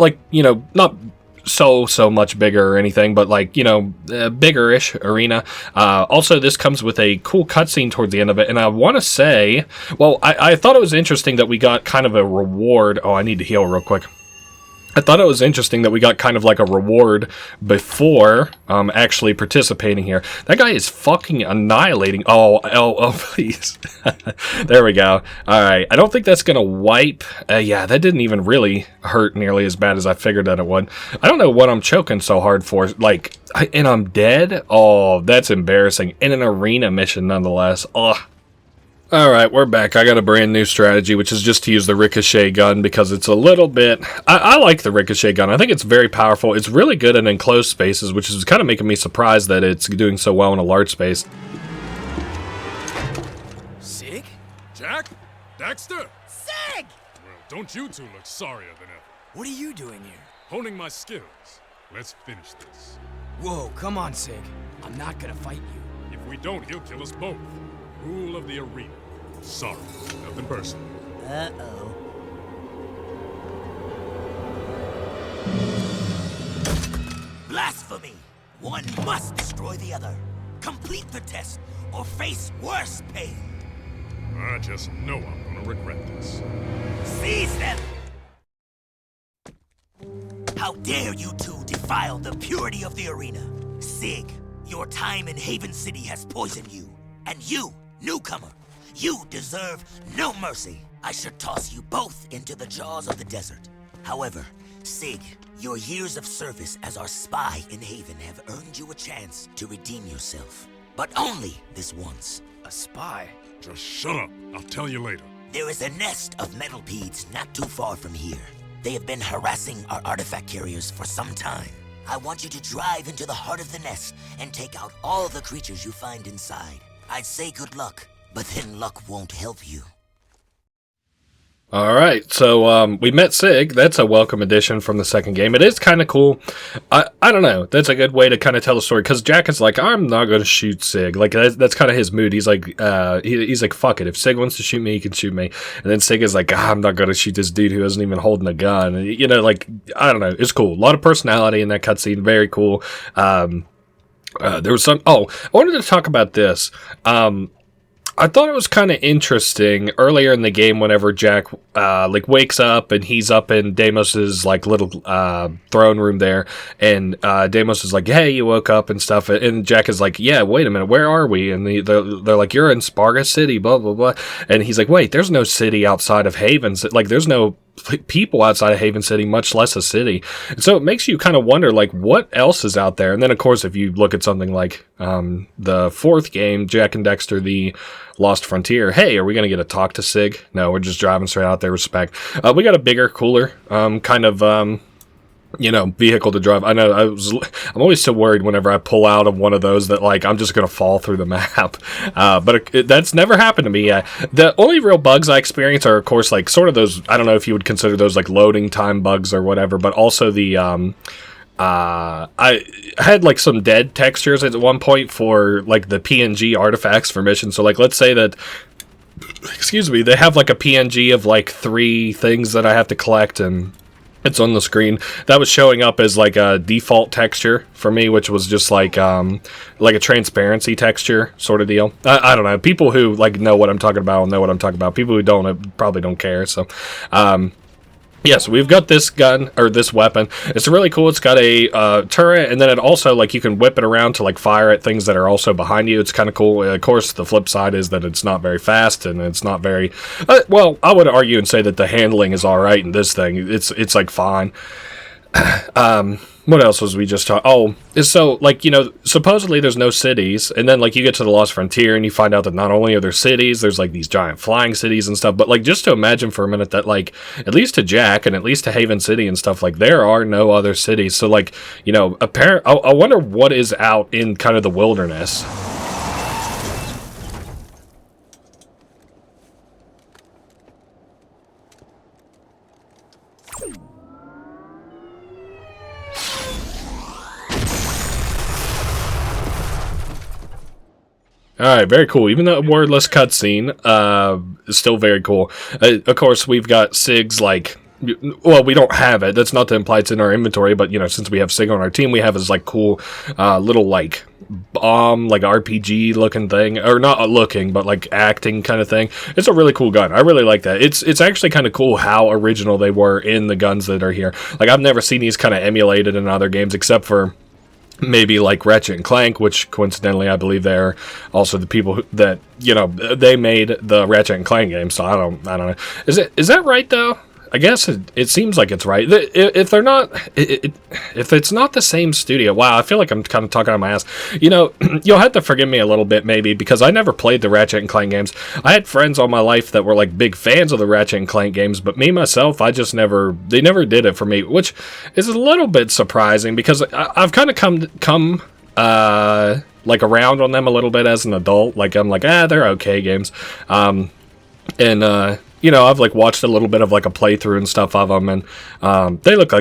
so much bigger or anything, but like, you know, bigger-ish arena. Also, this comes with a cool cutscene towards the end of it, and I want to say, well, I thought it was interesting that we got kind of a reward. Oh, I need to heal real quick. I thought it was interesting that we got kind of like a reward before actually participating here. That guy is fucking annihilating. Oh, please. There we go. All right. I don't think that's going to wipe. Yeah, that didn't even really hurt nearly as bad as I figured that it would. I don't know what I'm choking so hard for. Like, and I'm dead? Oh, that's embarrassing. In an arena mission, nonetheless. Ugh. Alright, we're back. I got a brand new strategy, which is just to use the ricochet gun because it's a little bit... I like the ricochet gun. I think it's very powerful. It's really good in enclosed spaces, which is kind of making me surprised that it's doing so well in a large space. Sig? Jak? Daxter? Sig! Well, don't you two look sorrier than ever. What are you doing here? Honing my skills. Let's finish this. Whoa, come on, Sig. I'm not gonna fight you. If we don't, he'll kill us both. Rule of the arena. Sorry, nothing personal. Uh-oh. Blasphemy! One must destroy the other. Complete the test, or face worse pain. I just know I'm gonna regret this. Seize them! How dare you two defile the purity of the arena? Sig, your time in Haven City has poisoned you. And you, newcomer, you deserve no mercy. I should toss you both into the jaws of the desert. However, Sig, your years of service as our spy in Haven have earned you a chance to redeem yourself. But only this once. A spy? Just shut up. I'll tell you later. There is a nest of metalpedes not too far from here. They have been harassing our artifact carriers for some time. I want you to drive into the heart of the nest and take out all the creatures you find inside. I'd say good luck, but then luck won't help you. Alright, so we met Sig. That's a welcome addition from the second game. It is kind of cool. I don't know. That's a good way to kind of tell the story, because Jak is like, I'm not going to shoot Sig. Like, that's kind of his mood. He's like, he's like, fuck it. If Sig wants to shoot me, he can shoot me. And then Sig is like, I'm not going to shoot this dude who isn't even holding a gun. And, you know, like, I don't know. It's cool. A lot of personality in that cutscene. Very cool. There was some... Oh, I wanted to talk about this. I thought it was kind of interesting earlier in the game whenever Jak, like, wakes up and he's up in Deimos's, like, little, throne room there, and, Deimos is like, hey, you woke up and stuff, and Jak is like, yeah, wait a minute, where are we? And they're like, you're in Sparga City, blah, blah, blah, and he's like, wait, there's no city outside of Haven, like, there's no people outside of Haven City, much less a city. And so it makes you kind of wonder, like, what else is out there? And then, of course, if you look at something like the fourth game, Jak and Daxter, the Lost Frontier, hey, are we going to get to talk to Sig? No, we're just driving straight out there. Respect. We got a bigger, cooler kind of you know, vehicle to drive. I know I'm always so worried whenever I pull out of one of those that, like, I'm just going to fall through the map. But that's never happened to me yet. The only real bugs I experience are, of course, like, sort of those, I don't know if you would consider those, like, loading time bugs or whatever, but also the, I had, like, some dead textures at one point for, like, the PNG artifacts for missions. So, like, let's say that, excuse me, they have, like, a PNG of, like, 3 things that I have to collect, and it's on the screen. That was showing up as like a default texture for me, which was just like a transparency texture sort of deal. I don't know. People who like know what I'm talking about will know what I'm talking about. People who don't probably don't care. So, yes, we've got this gun, or this weapon. It's really cool. It's got a turret, and then it also, like, you can whip it around to, like, fire at things that are also behind you. It's kind of cool. Of course, the flip side is that it's not very fast, and it's not very... well, I would argue and say that the handling is alright in this thing. It's like, fine. What else was we just talking? Oh, so, like, you know, supposedly there's no cities, and then, like, you get to the Lost Frontier, and you find out that not only are there cities, there's, like, these giant flying cities and stuff, but, like, just to imagine for a minute that, like, at least to Jak, and at least to Haven City and stuff, like, there are no other cities, so, like, you know, I wonder what is out in kind of the wilderness. Alright, very cool. Even though a wordless cutscene, is still very cool. Of course, we've got Sig's, like, well, we don't have it. That's not to imply it's in our inventory, but, you know, since we have Sig on our team, we have this, like, cool little, like, bomb, like, RPG looking thing. Or not looking, but, like, acting kind of thing. It's a really cool gun. I really like that. It's actually kind of cool how original they were in the guns that are here. Like, I've never seen these kind of emulated in other games, except for maybe like Ratchet and Clank, which coincidentally I believe they're also the people that, you know, they made the Ratchet and Clank game. So I don't know. Is that right though? I guess it seems like it's right. If they're not, if it's not the same studio, wow, I feel like I'm kind of talking on my ass. You know, you'll have to forgive me a little bit maybe, because I never played the Ratchet and Clank games. I had friends all my life that were like big fans of the Ratchet and Clank games, but me myself, they never did it for me, which is a little bit surprising because I've kind of come like around on them a little bit as an adult. Like I'm like, they're okay games, you know, I've like watched a little bit of like a playthrough and stuff of them, and they look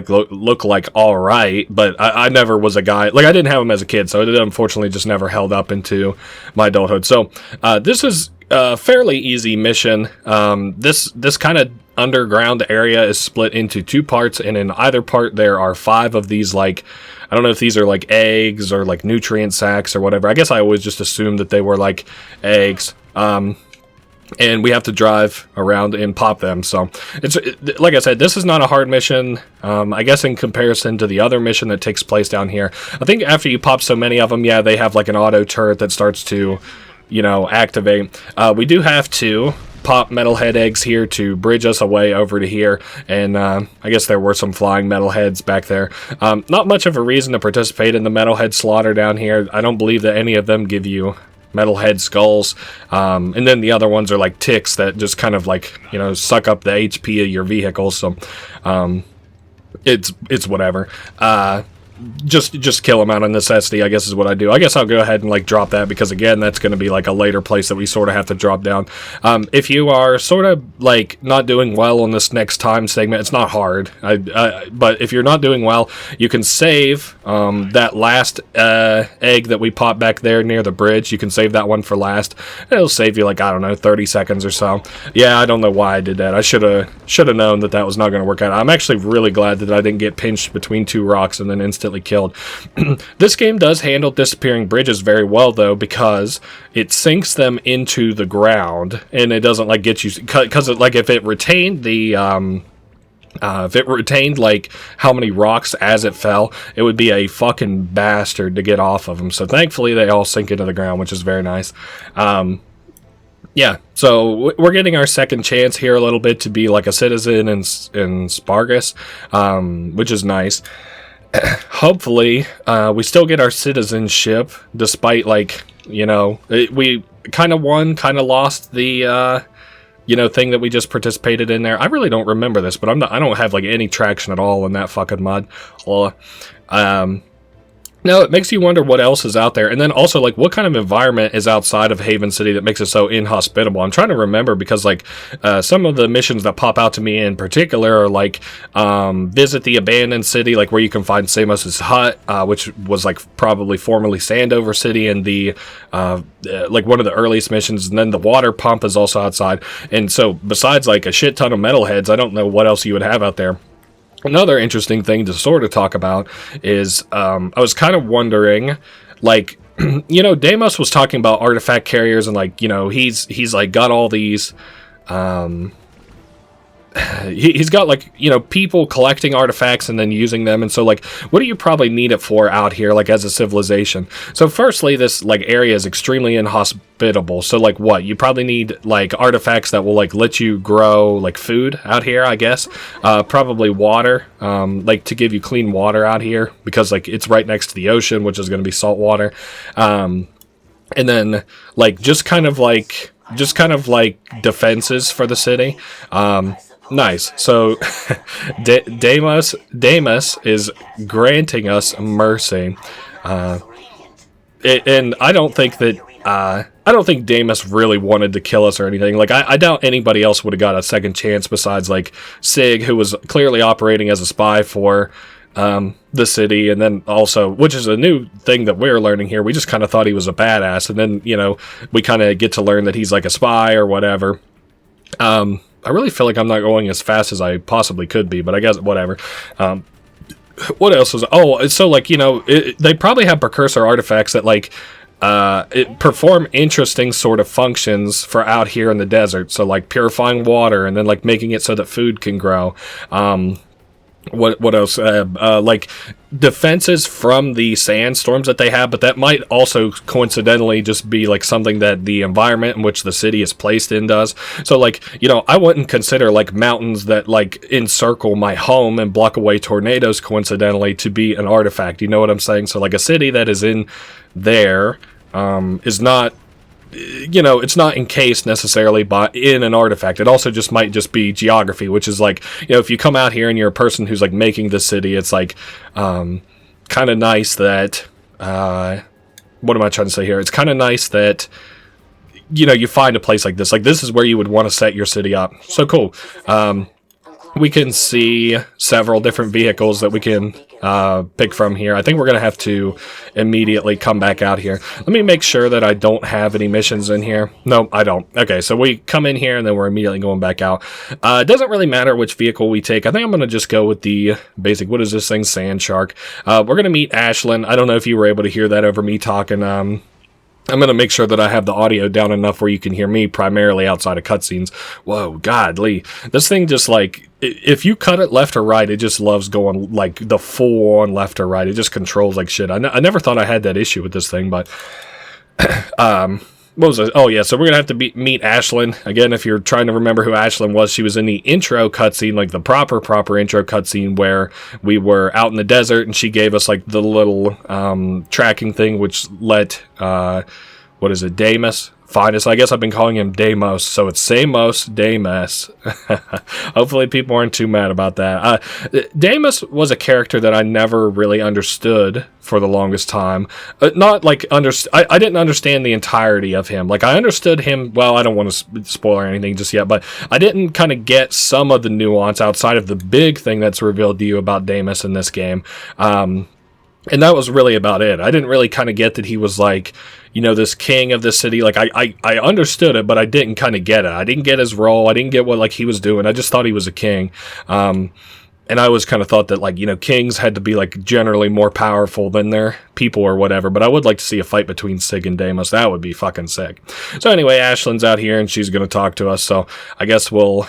like all right, but I never was a guy, like I didn't have them as a kid, so it unfortunately just never held up into my adulthood. So this is a fairly easy mission. This kind of underground area is split into two parts, and in either part there are 5 of these, like, I don't know if these are like eggs or like nutrient sacs or whatever. I guess I always just assumed that they were like eggs. And we have to drive around and pop them. So it's like I said, this is not a hard mission. I guess in comparison to the other mission that takes place down here, I think after you pop so many of them, yeah, they have like an auto turret that starts to, you know, activate. We do have to pop metalhead eggs here to bridge us away over to here, and I guess there were some flying metalheads back there. Not much of a reason to participate in the metalhead slaughter down here. I don't believe that any of them give you metalhead skulls, and then the other ones are like ticks that just kind of like, you know, suck up the HP of your vehicle. So it's whatever. Just kill them out of necessity, I guess is what I do. I guess I'll go ahead and like drop that, because again, that's going to be like a later place that we sort of have to drop down. If you are sort of like not doing well on this next time segment, it's not hard, but if you're not doing well, you can save that last egg that we popped back there near the bridge. You can save that one for last. It'll save you like, I don't know, 30 seconds or so. Yeah, I don't know why I did that. I should have known that was not going to work out. I'm actually really glad that I didn't get pinched between 2 rocks and then instantly killed. This game does handle disappearing bridges very well though, because it sinks them into the ground, and it doesn't like get you, because like if it retained the like how many rocks as it fell, it would be a fucking bastard to get off of them. So thankfully they all sink into the ground, which is very nice. Yeah, so we're getting our second chance here a little bit to be like a citizen in Spargus, which is nice. Hopefully, we still get our citizenship, despite, like, you know, we kind of won, kind of lost the, you know, thing that we just participated in there. I really don't remember this, but I don't have, like, any traction at all in that fucking mud. No, it makes you wonder what else is out there. And then also, like, what kind of environment is outside of Haven City that makes it so inhospitable? I'm trying to remember, because, like, some of the missions that pop out to me in particular are, like, visit the abandoned city, like, where you can find Samos's hut, which was, like, probably formerly Sandover City, and the, like, one of the earliest missions. And then the water pump is also outside. And so, besides, like, a shit ton of metalheads, I don't know what else you would have out there. Another interesting thing to sort of talk about is, I was kind of wondering, like, you know, Deimos was talking about artifact carriers, and, like, you know, he's like got all these, he's got, like, you know, people collecting artifacts and then using them. And so, like, what do you probably need it for out here, like, as a civilization? So firstly, this, like, area is extremely inhospitable. So, like, what you probably need, like, artifacts that will, like, let you grow, like, food out here, I guess. Probably water, like, to give you clean water out here, because, like, it's right next to the ocean, which is going to be salt water. And then, like, just kind of like defenses for the city. Nice. So Deimos is granting us mercy, and I don't think Deimos really wanted to kill us or anything. Like, I doubt anybody else would have got a second chance besides, like, Sig, who was clearly operating as a spy for the city. And then also, which is a new thing that we're learning here, we just kind of thought he was a badass, and then, you know, we kind of get to learn that he's like a spy or whatever. I really feel like I'm not going as fast as I possibly could be, but I guess whatever. What else was... Oh, so, like, you know, they probably have precursor artifacts that, like, it perform interesting sort of functions for out here in the desert. So, like, purifying water and then, like, making it so that food can grow. What else? Like, defenses from the sandstorms that they have, but that might also coincidentally just be, like, something that the environment in which the city is placed in does. So, like, you know, I wouldn't consider, like, mountains that, like, encircle my home and block away tornadoes coincidentally to be an artifact. You know what I'm saying? So, like, a city that is in there is not... You know, it's not encased necessarily in an artifact. It also just might just be geography, which is like, you know, if you come out here and you're a person who's like making this city, it's like kind of nice that what am I trying to say here? It's kind of nice that, you know, you find a place like this. Like, this is where you would want to set your city up. So cool. We can see several different vehicles that we can pick from here. I think we're going to have to immediately come back out here. Let me make sure that I don't have any missions in here. No, I don't. Okay, so we come in here and then we're immediately going back out. It doesn't really matter which vehicle we take. I think I'm going to just go with the basic, what is this thing? Sand Shark. We're going to meet Ashlyn. I don't know if you were able to hear that over me talking. I'm going to make sure that I have the audio down enough where you can hear me primarily outside of cutscenes. Whoa, godly. This thing just, like, if you cut it left or right, it just loves going, like, the full-on left or right. It just controls like shit. I never thought I had that issue with this thing, but... what was it? Oh, yeah, so we're going to have to meet Ashlyn. Again, if you're trying to remember who Ashlyn was, she was in the intro cutscene, like the proper intro cutscene where we were out in the desert and she gave us, like, the little tracking thing which let, what is it, Damus find us. I guess I've been calling him Deimos, so it's Samos Damus. Hopefully people aren't too mad about that. Damus was a character that I never really understood for the longest time. Not like I didn't understand the entirety of him. Like, I understood him, well, I don't want to spoil anything just yet, but I didn't kind of get some of the nuance outside of the big thing that's revealed to you about Damus in this game. And that was really about it. I didn't really kind of get that he was, like, you know, this king of the city. Like, I understood it, but I didn't kind of get it. I didn't get his role. I didn't get what, like, he was doing. I just thought he was a king. And I always kind of thought that, like, you know, kings had to be, like, generally more powerful than their people or whatever. But I would like to see a fight between Sig and Deimos. That would be fucking sick. So anyway, Ashlyn's out here, and she's going to talk to us. So I guess we'll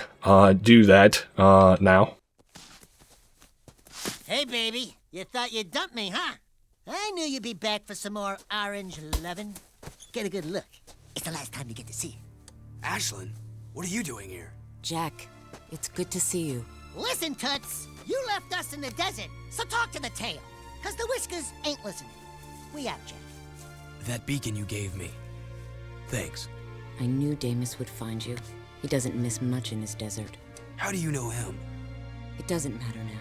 do that now. Hey, baby. You thought you'd dump me, huh? I knew you'd be back for some more orange lovin'. Get a good look. It's the last time you get to see it. Ashlyn, what are you doing here? Jack, it's good to see you. Listen, Toots. You left us in the desert, so talk to the tail. Cause the whiskers ain't listening. We out, Jack. That beacon you gave me. Thanks. I knew Damus would find you. He doesn't miss much in his desert. How do you know him? It doesn't matter now.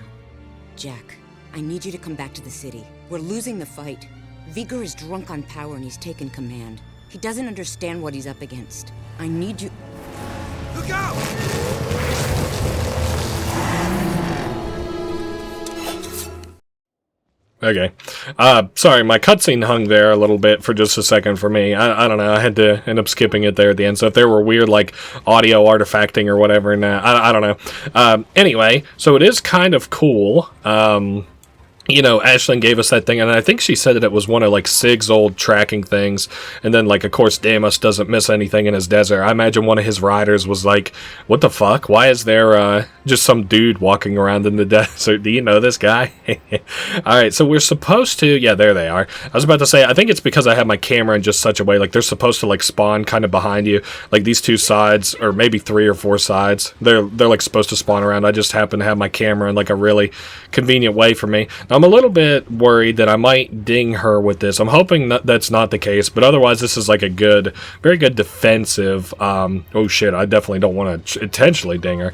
Jack, I need you to come back to the city. We're losing the fight. Vigor is drunk on power and he's taken command. He doesn't understand what he's up against. I need you... Look out! Okay. Sorry, my cutscene hung there a little bit for just a second for me. I don't know, I had to end up skipping it there at the end. So if there were weird, like, audio artifacting or whatever, I don't know. Anyway, so it is kind of cool. You know, Ashlyn gave us that thing, and I think she said that it was one of, like, Sig's old tracking things, and then, like, of course, Deimos doesn't miss anything in his desert. I imagine one of his riders was like, what the fuck? Why is there, just some dude walking around in the desert? Do you know this guy? Alright, so we're supposed to... Yeah, there they are. I was about to say, I think it's because I have my camera in just such a way, like, they're supposed to, like, spawn kind of behind you. Like, these two sides, or maybe 3 or 4 sides, they're like, supposed to spawn around. I just happen to have my camera in, like, a really convenient way for me. Now, I'm a little bit worried that I might ding her with this. I'm hoping that's not the case, but otherwise this is like a good, very good defensive, oh shit, I definitely don't want to intentionally ding her.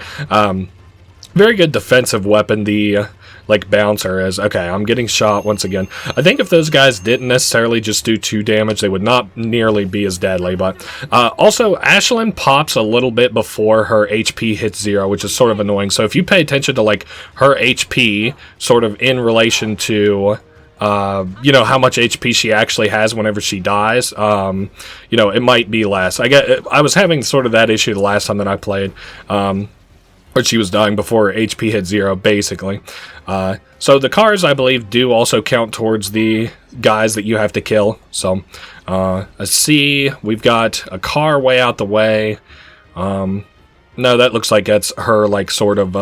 Very good defensive weapon, the, like, bouncer is. Okay, I'm getting shot once again. I think if those guys didn't necessarily just do 2 damage, they would not nearly be as deadly, but also, Ashlyn pops a little bit before her HP hits 0, which is sort of annoying. So if you pay attention to, like, her HP, sort of in relation to how much HP she actually has whenever she dies. It might be less. I was having sort of that issue the last time that I played. But she was dying before HP hit 0, basically. So the cars, I believe, do also count towards the guys that you have to kill. So, let's see. We've got a car way out the way. No, that looks like that's her, like, sort of,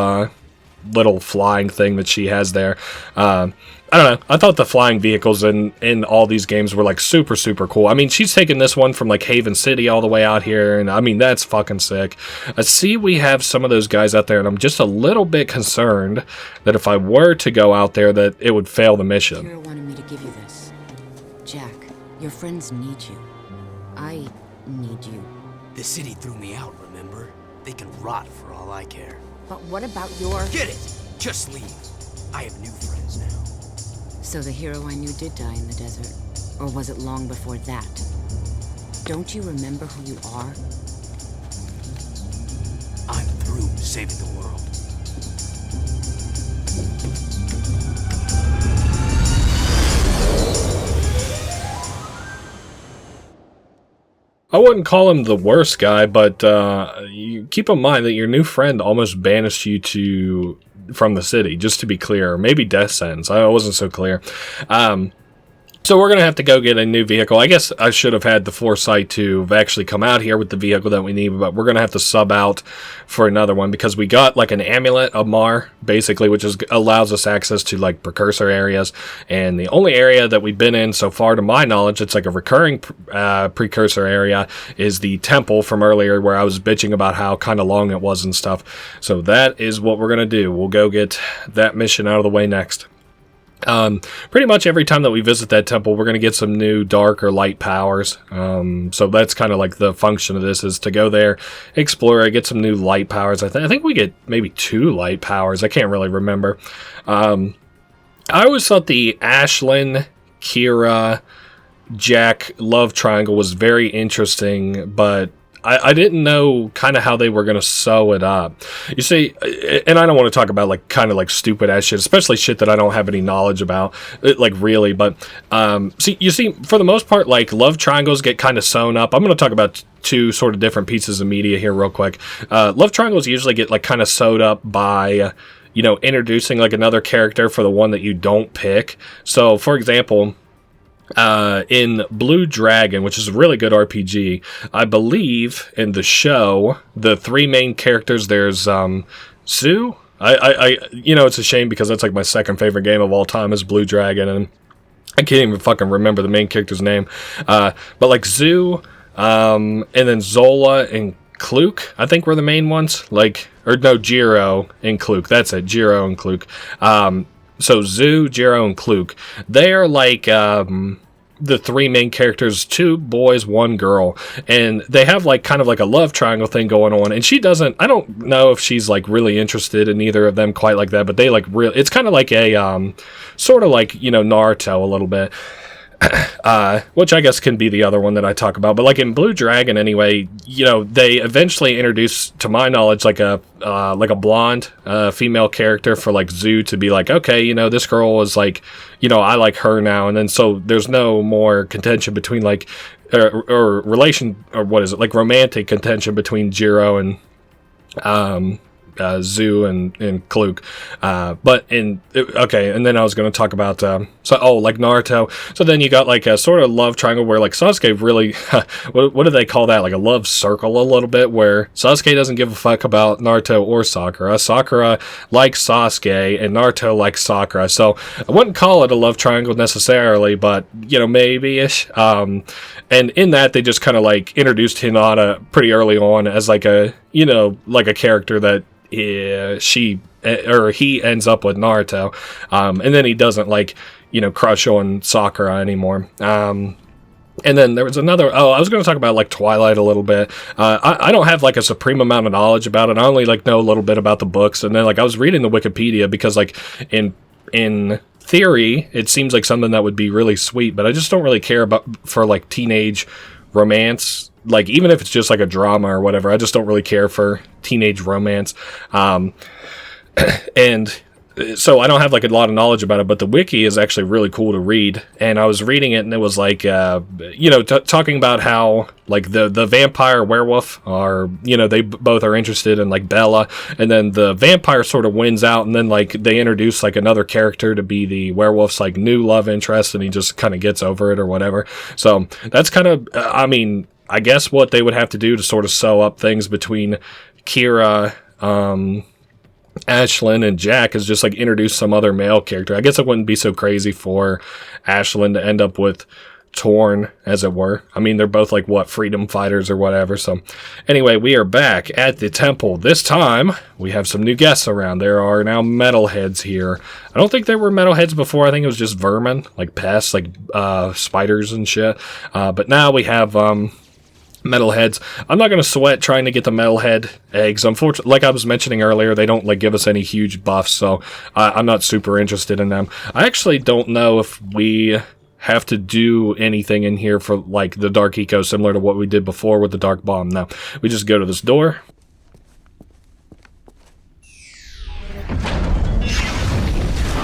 little flying thing that she has there. I don't know. I thought the flying vehicles in all these games were like super, super cool. I mean, she's taken this one from like Haven City all the way out here, and I mean, that's fucking sick. I see we have some of those guys out there, and I'm just a little bit concerned that if I were to go out there, that it would fail the mission. Kira wanted me to give you this. Jack, your friends need you. I need you. The city threw me out, remember? They can rot for all I care. But what about your... Get it! Just leave. I have new friends now. So the hero I knew did die in the desert. Or was it long before that? Don't you remember who you are? I'm through saving the world. I wouldn't call him the worst guy, but you keep in mind that your new friend almost banished you from the city, just to be clear. Maybe death sentence. I wasn't so clear. So we're going to have to go get a new vehicle. I guess I should have had the foresight to have actually come out here with the vehicle that we need, but we're going to have to sub out for another one because we got like an amulet of Mar, basically, which allows us access to like precursor areas. And the only area that we've been in so far, to my knowledge, it's like a recurring precursor area, is the temple from earlier where I was bitching about how kind of long it was and stuff. So that is what we're going to do. We'll go get that mission out of the way next. Pretty much every time that we visit that temple, we're going to get some new dark or light powers. So that's kind of like the function of this, is to go there, explore, get some new light powers. I think we get maybe 2 light powers. I can't really remember. I always thought the Ashlyn, Kira, Jack love triangle was very interesting, but I didn't know kind of how they were going to sew it up. You see, and I don't want to talk about like kind of like stupid ass shit, especially shit that I don't have any knowledge about, like really. But you see, for the most part, like love triangles get kind of sewn up. I'm going to talk about 2 sort of different pieces of media here real quick. Love triangles usually get like kind of sewed up by, introducing like another character for the one that you don't pick. So, for example, in Blue Dragon, which is a really good RPG, I believe in the show, the 3 main characters, there's Zoo. It's a shame because that's like my second favorite game of all time is Blue Dragon, and I can't even fucking remember the main character's name. But like Zoo, and then Zola and Kluk, I think were the main ones. Jiro and Kluk. That's it, Jiro and Kluk. So Zoo, Jiro, and Kluk, they're like the 3 main characters, 2 boys, 1 girl, and they have like kind of like a love triangle thing going on. And she doesn't. I don't know if she's like really interested in either of them quite like that, but they like real. It's kind of like a sort of like Naruto a little bit. Which I guess can be the other one that I talk about, but like in Blue Dragon anyway, they eventually introduce, to my knowledge, like a blonde female character for like Zoo to be like, okay, this girl is like, I like her now, and then so there's no more contention between like or relation, or what is it, like romantic contention between Jiro and Zoo and Kluk, and then I was going to talk about like Naruto. So then you got like a sort of love triangle where like Sasuke really what do they call that, like a love circle a little bit, where Sasuke doesn't give a fuck about Naruto or Sakura likes Sasuke, and Naruto likes Sakura. So I wouldn't call it a love triangle necessarily, but maybe-ish. And in that, they just kind of like introduced Hinata pretty early on as like a like a character that he ends up with Naruto, and then he doesn't like crush on Sakura anymore. And then there was another. I was going to talk about like Twilight a little bit. I don't have like a supreme amount of knowledge about it. I only like know a little bit about the books, and then like I was reading the Wikipedia because like in theory it seems like something that would be really sweet, but I just don't really care for like teenage romance. Like, even if it's just like a drama or whatever, I just don't really care for teenage romance. And so I don't have like a lot of knowledge about it, but the wiki is actually really cool to read. And I was reading it, and it was like, talking about how like the vampire werewolf are, they both are interested in like Bella, and then the vampire sort of wins out, and then like they introduce like another character to be the werewolf's like new love interest, and he just kind of gets over it or whatever. So that's kind of, I guess what they would have to do to sort of sew up things between Kira, Ashlyn and Jak is just like introduce some other male character. I guess it wouldn't be so crazy for Ashlyn to end up with Torn, as it were. I mean, they're both like freedom fighters or whatever. So anyway, we are back at the temple. This time we have some new guests around. There are now metalheads here. I don't think there were metalheads before. I think it was just vermin, like pests, like spiders and shit. But now we have metalheads. I'm not going to sweat trying to get the metalhead eggs. Unfortunately, like I was mentioning earlier, they don't like give us any huge buffs, so I'm not super interested in them. I actually don't know if we have to do anything in here for like the dark eco, similar to what we did before with the dark bomb. No, we just go to this door.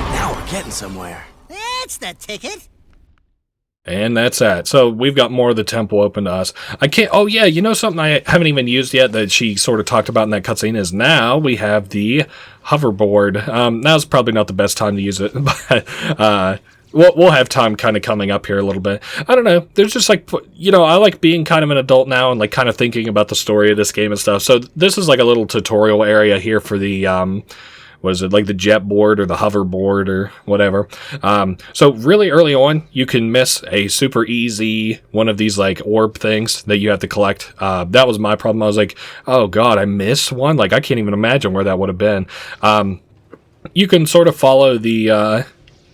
Now we're getting somewhere. That's the ticket. And that's that. So we've got more of the temple open to us. I can't... Oh, yeah, something I haven't even used yet that she sort of talked about in that cutscene is now we have the hoverboard. Now's probably not the best time to use it, but we'll have time kind of coming up here a little bit. I don't know. There's just like... I like being kind of an adult now and like kind of thinking about the story of this game and stuff. So this is like a little tutorial area here for the... what is it, like the jet board or the hoverboard or whatever. So really early on, you can miss a super easy one of these like orb things that you have to collect. That was my problem. I was like, oh god, I missed one? Like, I can't even imagine where that would have been. You can sort of follow the,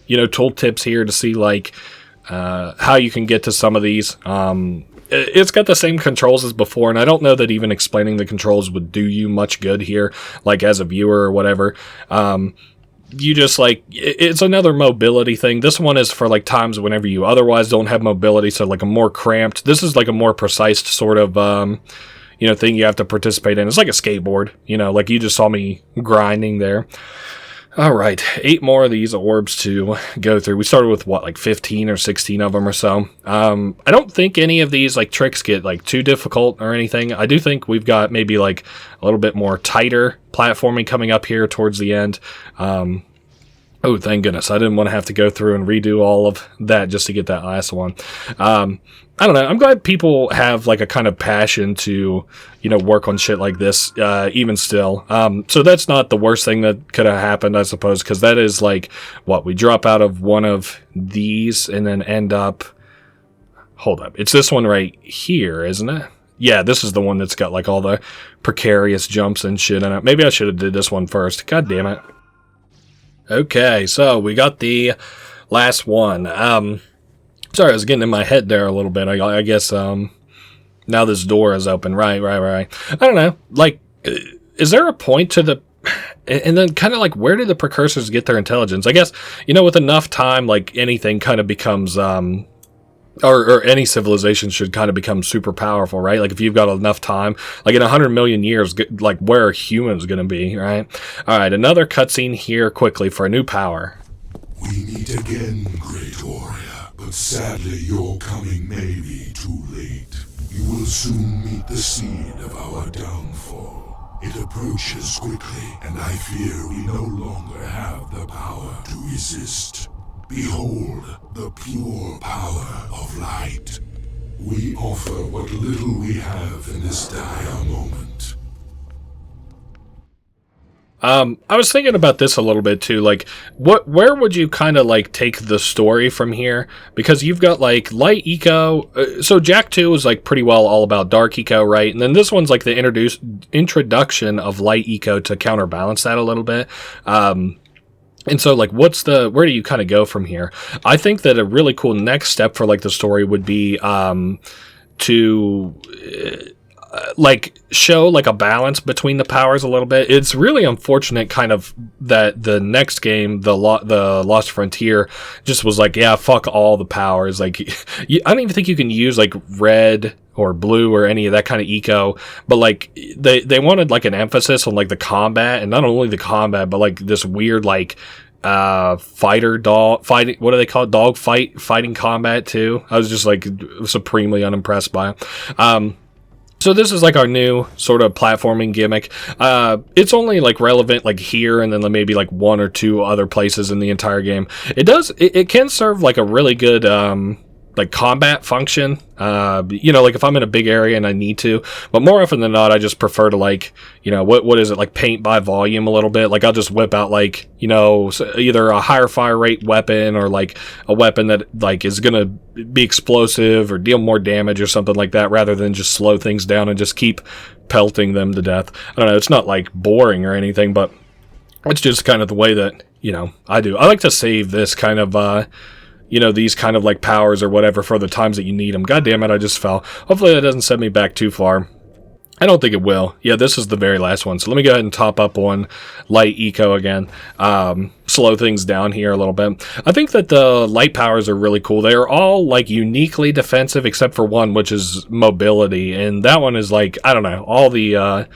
tooltips here to see like how you can get to some of these. It's got the same controls as before, and I don't know that even explaining the controls would do you much good here, like as a viewer or whatever. You just like, it's another mobility thing. This one is for like times whenever you otherwise don't have mobility, so like a more cramped. This is like a more precise sort of, thing you have to participate in. It's like a skateboard, like you just saw me grinding there. All right, 8 more of these orbs to go through. We started with, like 15 or 16 of them or so. I don't think any of these, like, tricks get, like, too difficult or anything. I do think we've got maybe, like, a little bit more tighter platforming coming up here towards the end. Oh, thank goodness. I didn't want to have to go through and redo all of that just to get that last one. I don't know. I'm glad people have like a kind of passion to, work on shit like this, even still. So that's not the worst thing that could have happened, I suppose, because that is like, we drop out of one of these and then end up... Hold up. It's this one right here, isn't it? Yeah, this is the one that's got like all the precarious jumps and shit in it. Maybe I should have did this one first. God damn it. Okay, so we got the last one. Sorry, I was getting in my head there a little bit. I guess now this door is open. Right. I don't know. Like, is there a point to the... And then kind of like, where do the precursors get their intelligence? I guess, with enough time, like anything kind of becomes... Or any civilization should kind of become super powerful, right? Like if you've got enough time, like in 100 million years, like where are humans going to be, right? All right, another cutscene here quickly for a new power. We meet again, great warrior, but sadly your coming may be too late. You will soon meet the seed of our downfall. It approaches quickly, and I fear we no longer have the power to resist. Behold the pure power of light. We offer what little we have in this dire moment. I was thinking about this a little bit too, like, where would you kind of like take the story from here? Because you've got like light eco, so Jak 2 is like pretty well all about dark eco, right? And then this one's like the introduction of light eco to counterbalance that a little bit. And so, like, where do you kind of go from here? I think that a really cool next step for, like, the story would be to like show like a balance between the powers a little bit. It's really unfortunate kind of that the next game, the Lost Frontier, just was like, yeah, fuck all the powers. Like I don't even think you can use like red or blue or any of that kind of eco, but like they wanted like an emphasis on like the combat, and not only the combat, but like this weird like fighting, what do they call it, fighting combat too. I was just like supremely unimpressed by it. So this is like our new sort of platforming gimmick. It's only like relevant like here and then maybe like one or two other places in the entire game. It can serve like a really good like combat function, you know, like if I'm in a big area and I need to, but more often than not, I just prefer to like, you know, what is it, like paint by volume a little bit. Like I'll just whip out like, you know, either a higher fire rate weapon or like a weapon that like is gonna be explosive or deal more damage or something like that, rather than just slow things down and just keep pelting them to death. I don't know, it's not like boring or anything, but it's just kind of the way that, you know, I do. I like to save this kind of you know, these kind of like powers or whatever for the times that you need them. God damn it, I just fell. Hopefully that doesn't send me back too far. I don't think it will. Yeah, this is the very last one. So let me go ahead and top up on light eco again. Slow things down here a little bit. I think that the light powers are really cool. They are all like uniquely defensive except for one, which is mobility. And that one is like, I don't know, all the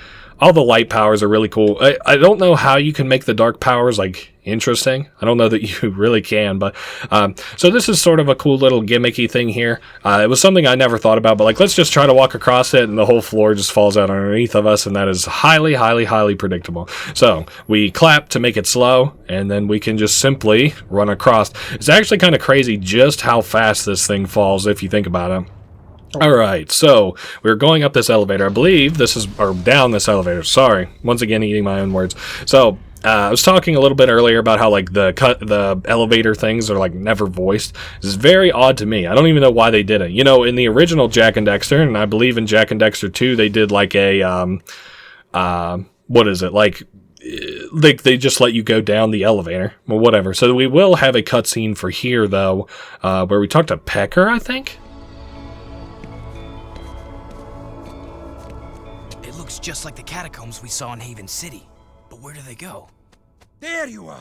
light powers are really cool. I don't know how you can make the dark powers like interesting. I don't know that you really can, but so this is sort of a cool little gimmicky thing here. It was something I never thought about, but like let's just try to walk across it and the whole floor just falls out underneath of us, and that is highly, highly, highly predictable. So we clap to make it slow, and then we can just simply run across. It's actually kind of crazy just how fast this thing falls if you think about it. Alright, so we're going up this elevator. I believe this is, or down this elevator. Sorry, once again eating my own words. So, I was talking a little bit earlier about how like the elevator things are like never voiced. This is very odd to me. I don't even know why they did it. You know, in the original Jak and Daxter, and I believe in Jak and Daxter 2, they did like a, what is it, like they just let you go down the elevator, or whatever. So we will have a cutscene for here, though, where we talk to Pecker, I think? It looks just like the catacombs we saw in Haven City. But where do they go? There you are.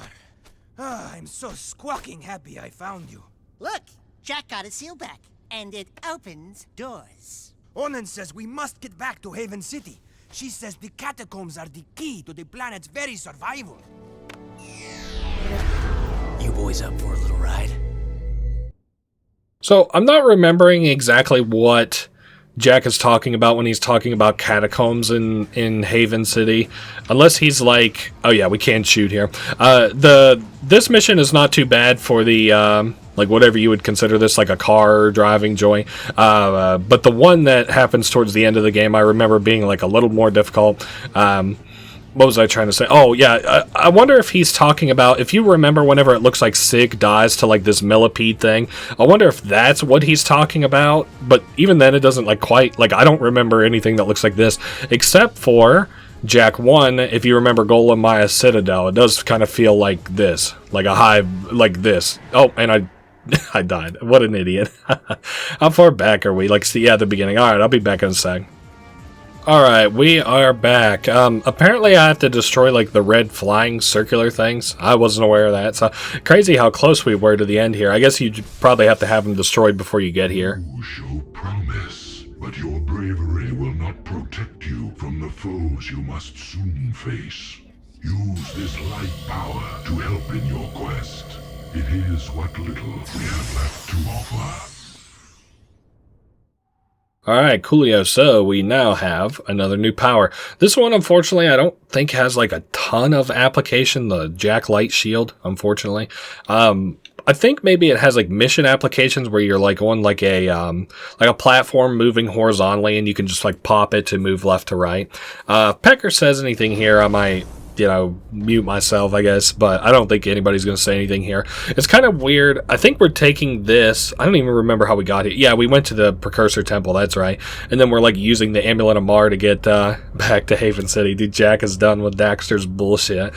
Ah, I'm so squawking happy I found you. Look, Jack got a seal back, and it opens doors. Onan says we must get back to Haven City. She says the catacombs are the key to the planet's very survival. You boys up for a little ride? So, I'm not remembering exactly what Jack is talking about when he's talking about catacombs in Haven City, unless he's like, oh yeah, we can shoot here. This mission is not too bad for the like whatever you would consider this, like a car driving joy. But the one that happens towards the end of the game, I remember being like a little more difficult. What was I trying to say? Oh, yeah, I wonder if he's talking about, if you remember whenever it looks like Sig dies to, like, this millipede thing, I wonder if that's what he's talking about, but even then it doesn't, like, quite, like, I don't remember anything that looks like this, except for Jak 1, if you remember Golem Maya's Citadel, it does kind of feel like this, like a hive, like this. Oh, and I died. What an idiot. How far back are we? Like, see, yeah, the beginning. Alright, I'll be back in a sec. Alright, we are back. Apparently I have to destroy, like, the red flying circular things. I wasn't aware of that. So, crazy how close we were to the end here. I guess you probably have to have them destroyed before you get here. You show promise, but your bravery will not protect you from the foes you must soon face. Use this light power to help in your quest. It is what little we have left to offer. Alright, coolio, so we now have another new power. This one, unfortunately, I don't think has like a ton of application, the Jak Light Shield, unfortunately. I think maybe it has like mission applications where you're like on like a platform moving horizontally and you can just like pop it to move left to right. If Pecker says anything here, I might, you know, mute myself, I guess, but I don't think anybody's going to say anything here. It's kind of weird. I think we're taking this. I don't even remember how we got here. Yeah, we went to the Precursor Temple, that's right. And then we're like using the Amulet of Mar to get back to Haven City. Dude, Jak is done with Daxter's bullshit.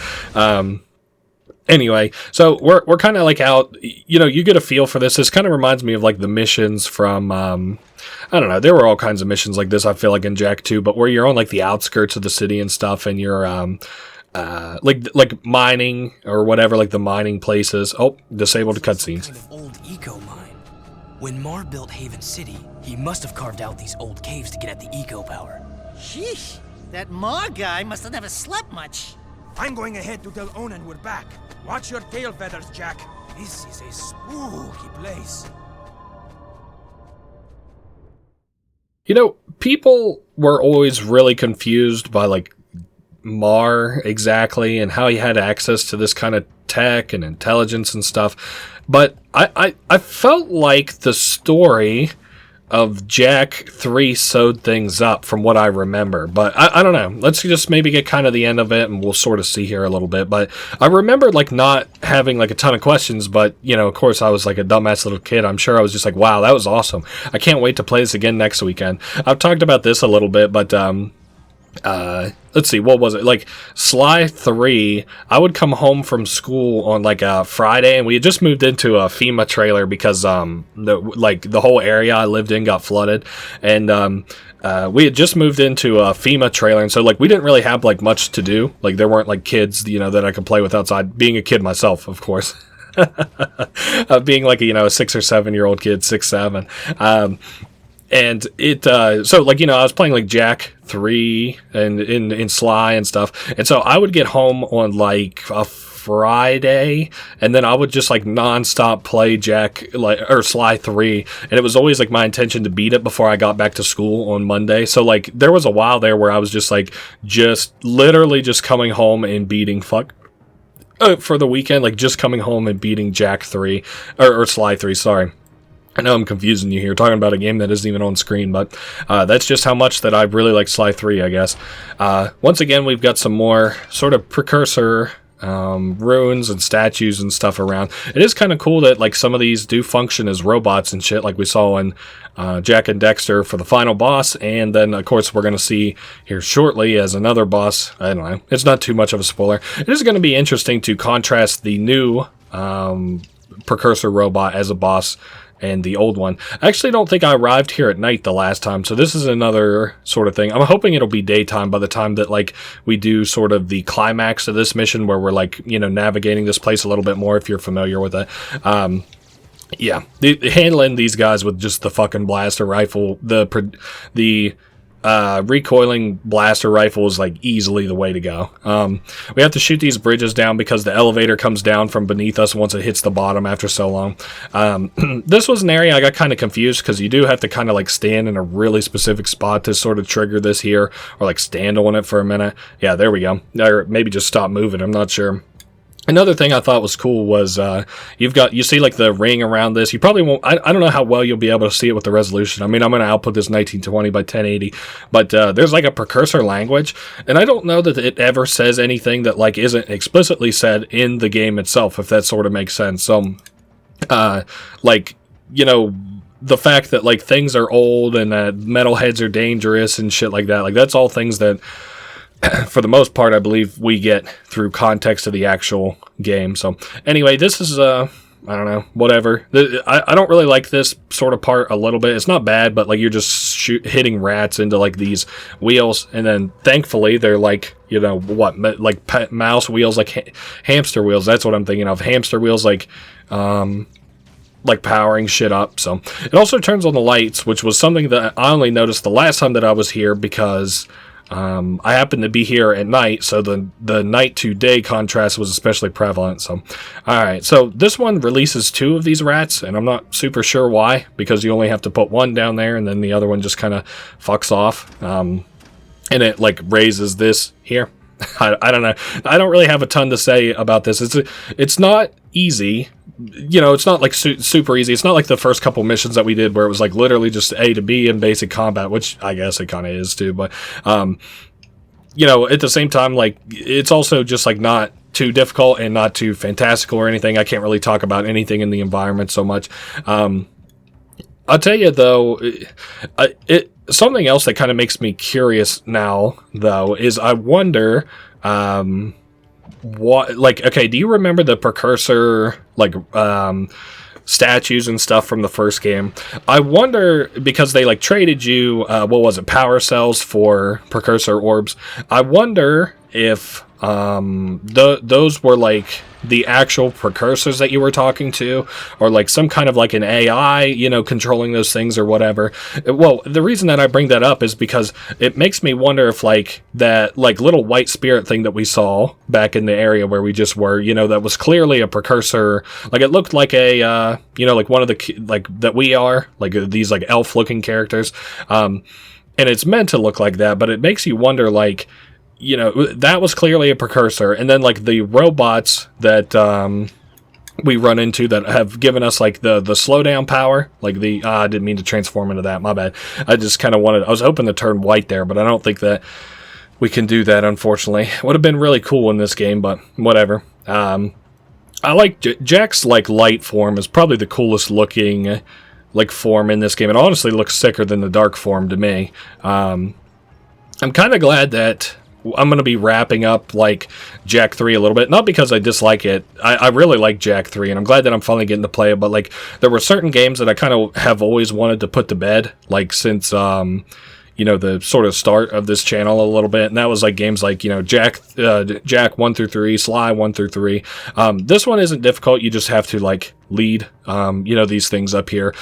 Anyway, so we're kind of like out, you know, you get a feel for this. This kind of reminds me of like the missions from, I don't know, there were all kinds of missions like this, I feel like in Jak 2, but where you're on like the outskirts of the city and stuff, and you're, like mining or whatever, like the mining places. Oh, disabled cutscenes. Kind of old eco mine. When Mar built Haven City, he must have carved out these old caves to get at the eco power. Sheesh, that Ma guy must have never slept much. I'm going ahead to tell Onan we're back. Watch your tail feathers, Jak. This is a spooky place. You know, people were always really confused by like Mar exactly and how he had access to this kind of tech and intelligence and stuff. But I felt like the story of Jak 3 sewed things up from what I remember. But I don't know. Let's just maybe get kind of the end of it and we'll sort of see here a little bit. But I remember like not having like a ton of questions, but you know, of course I was like a dumbass little kid. I'm sure I was just like, wow, that was awesome. I can't wait to play this again next weekend. I've talked about this a little bit, but let's see, what was it? Like Sly 3, I would come home from school on like a Friday, and we had just moved into a FEMA trailer because the whole area I lived in got flooded, and we had just moved into a FEMA trailer, and so like we didn't really have like much to do. Like there weren't like kids, you know, that I could play with outside. Being a kid myself, of course. Being like a 6 or 7 year old kid, 6, 7. And it, so like, you know, I was playing like Jak 3 and in Sly and stuff. And so I would get home on like a Friday, and then I would just like nonstop play Sly 3. And it was always like my intention to beat it before I got back to school on Monday. So like there was a while there where I was just like, literally just coming home and beating for the weekend, like just coming home and beating Jak 3 or Sly 3, sorry. I know I'm confusing you here, talking about a game that isn't even on screen, but that's just how much that I really like Sly 3, I guess. Once again, we've got some more sort of precursor ruins and statues and stuff around. It is kind of cool that like some of these do function as robots and shit, like we saw in Jak and Daxter for the final boss, and then of course we're going to see here shortly as another boss. I don't know, it's not too much of a spoiler. It is going to be interesting to contrast the new precursor robot as a boss and the old one. I actually don't think I arrived here at night the last time, so this is another sort of thing. I'm hoping it'll be daytime by the time that like we do sort of the climax of this mission, where we're like, you know, navigating this place a little bit more, if you're familiar with it. Yeah, handling these guys with just the fucking blaster rifle, the recoiling blaster rifle is like easily the way to go. We have to shoot these bridges down because the elevator comes down from beneath us once it hits the bottom after so long. This was an area I got kind of confused because you do have to kind of like stand in a really specific spot to sort of trigger this here, or like stand on it for a minute. Yeah, there we go. Or maybe just stop moving, I'm not sure. Another thing I thought was cool was you see like the ring around this. You probably won't, I don't know how well you'll be able to see it with the resolution. I mean, I'm going to output this 1920 by 1080, but there's like a precursor language, and I don't know that it ever says anything that like isn't explicitly said in the game itself, if that sort of makes sense. So like, you know, the fact that like things are old and that metalheads are dangerous and shit like that, like that's all things that for the most part, I believe we get through context of the actual game. So anyway, this is, I don't know, whatever. I don't really like this sort of part a little bit. It's not bad, but like you're just hitting rats into like these wheels. And then thankfully they're like, you know, what, like mouse wheels, like hamster wheels. That's what I'm thinking of. Hamster wheels, like powering shit up. So it also turns on the lights, which was something that I only noticed the last time that I was here because I happened to be here at night, so the night to day contrast was especially prevalent. So, alright, so this one releases 2 of these rats, and I'm not super sure why, because you only have to put one down there, and then the other one just kind of fucks off, and it like raises this here. I don't know. I don't really have a ton to say about this. It's not easy. You know, it's not like super easy. It's not like the first couple missions that we did where it was like literally just A to B in basic combat, which I guess it kind of is too. But, you know, at the same time, like it's also just like not too difficult and not too fantastical or anything. I can't really talk about anything in the environment so much. I'll tell you though, something else that kind of makes me curious now though is I wonder, what, like, okay, do you remember the precursor, like, statues and stuff from the first game? I wonder, because they like traded you, what was it, power cells for precursor orbs. I wonder if those were like the actual precursors that you were talking to, or like some kind of like an AI, you know, controlling those things or whatever. Well, the reason that I bring that up is because it makes me wonder if like that like little white spirit thing that we saw back in the area where we just were, you know, that was clearly a precursor. Like it looked like a you know, like one of the like that we are like these like elf looking characters, and it's meant to look like that, but it makes you wonder, like, you know, that was clearly a precursor. And then like the robots that we run into that have given us like the slowdown power, like the I didn't mean to transform into that, my bad. I just kind of wanted, I was hoping to turn white there, but I don't think that we can do that, unfortunately. Would have been really cool in this game, but whatever. I like Jack's like light form is probably the coolest looking like form in this game. It honestly looks sicker than the dark form to me. I'm kind of glad that I'm going to be wrapping up like Jak 3 a little bit, not because I dislike it. I really like Jak 3, and I'm glad that I'm finally getting to play it, but like there were certain games that I kind of have always wanted to put to bed, like since you know, the sort of start of this channel a little bit, and that was like games like, you know, Jak 1 through 3, Sly 1 through 3. This one isn't difficult. You just have to like lead you know, these things up here.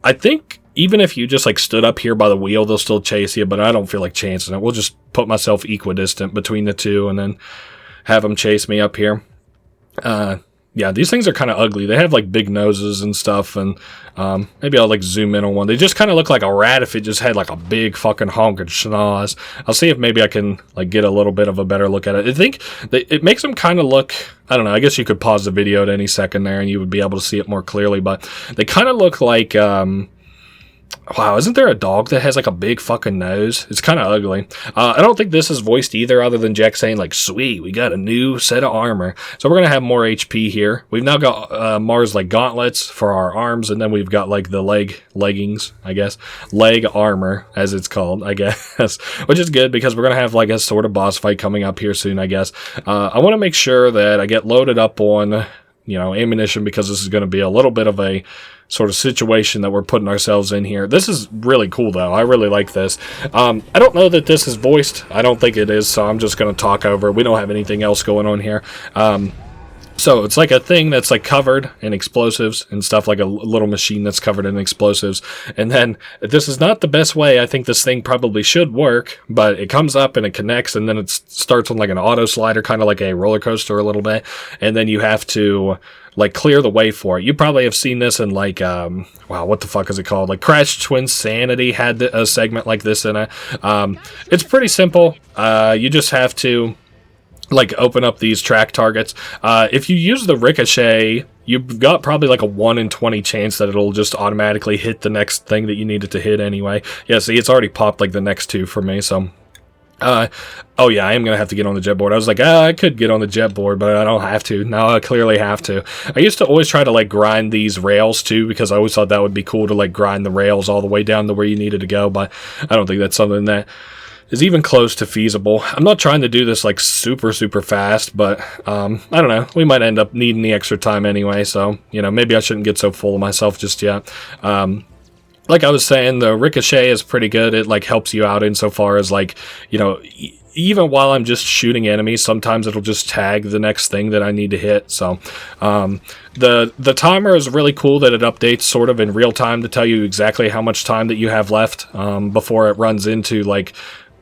I think even if you just like stood up here by the wheel, they'll still chase you, but I don't feel like chancing it. We'll just put myself equidistant between the two and then have them chase me up here. Yeah, these things are kind of ugly. They have like big noses and stuff, and maybe I'll like zoom in on one. They just kind of look like a rat if it just had like a big fucking honking schnoz. I'll see if maybe I can like get a little bit of a better look at it. I think it makes them kind of look, I don't know, I guess you could pause the video at any second there and you would be able to see it more clearly, but they kind of look like wow, isn't there a dog that has like a big fucking nose? It's kind of ugly. I don't think this is voiced either, other than Jack saying like, sweet, we got a new set of armor. So we're going to have more HP here. We've now got Mars like gauntlets for our arms, and then we've got like the leggings, I guess. Leg armor, as it's called, I guess. Which is good because we're going to have like a sort of boss fight coming up here soon, I guess. I want to make sure that I get loaded up on, you know, ammunition, because this is going to be a little bit of a sort of situation that we're putting ourselves in here. This is really cool, though. I really like this. I don't know that this is voiced. I don't think it is, so I'm just going to talk over. We don't have anything else going on here. So it's like a thing that's like covered in explosives and stuff, like a little machine that's covered in explosives. And then this is not the best way. I think this thing probably should work, but it comes up and it connects, and then it starts on like an auto slider, kind of like a roller coaster a little bit. And then you have to like clear the way for it. You probably have seen this in like, wow, what the fuck is it called? Like Crash Twinsanity had a segment like this in it. It's pretty simple. You just have to like open up these track targets. If you use the ricochet, you've got probably like a 1 in 20 chance that it'll just automatically hit the next thing that you need it to hit anyway. Yeah, see, it's already popped like the next two for me, so oh yeah, I am gonna have to get on the jet board. I was like, I could get on the jet board, but I don't have to. Now I clearly have to. I used to always try to like grind these rails too, because I always thought that would be cool to like grind the rails all the way down to where you needed to go, but I don't think that's something that is even close to feasible. I'm not trying to do this like super fast, but I don't know, we might end up needing the extra time anyway, so you know, maybe I shouldn't get so full of myself just yet. Like I was saying, the ricochet is pretty good. It like helps you out insofar as like, you know, even while I'm just shooting enemies, sometimes it'll just tag the next thing that I need to hit. So the timer is really cool that it updates sort of in real time to tell you exactly how much time that you have left before it runs into like,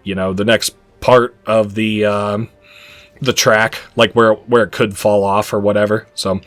you know, the next part of the track, like where it could fall off or whatever. So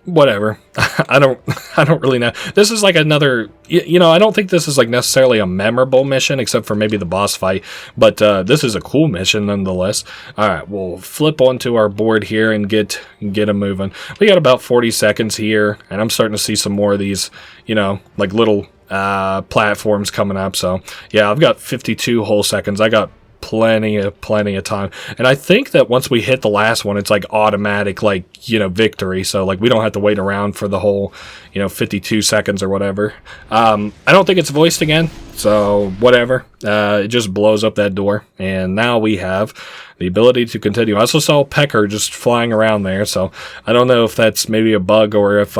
whatever. I don't really know. This is like another, you know, I don't think this is like necessarily a memorable mission except for maybe the boss fight, but this is a cool mission nonetheless. All right, we'll flip onto our board here and get them moving. We got about 40 seconds here, and I'm starting to see some more of these, you know, like little platforms coming up. So yeah, I've got 52 whole seconds. I got plenty of time, and I think that once we hit the last one, it's like automatic, like, you know, victory, so like we don't have to wait around for the whole, you know, 52 seconds or whatever. I don't think it's voiced again. So, whatever. It just blows up that door. And now we have the ability to continue. I also saw Pecker just flying around there. So, I don't know if that's maybe a bug or if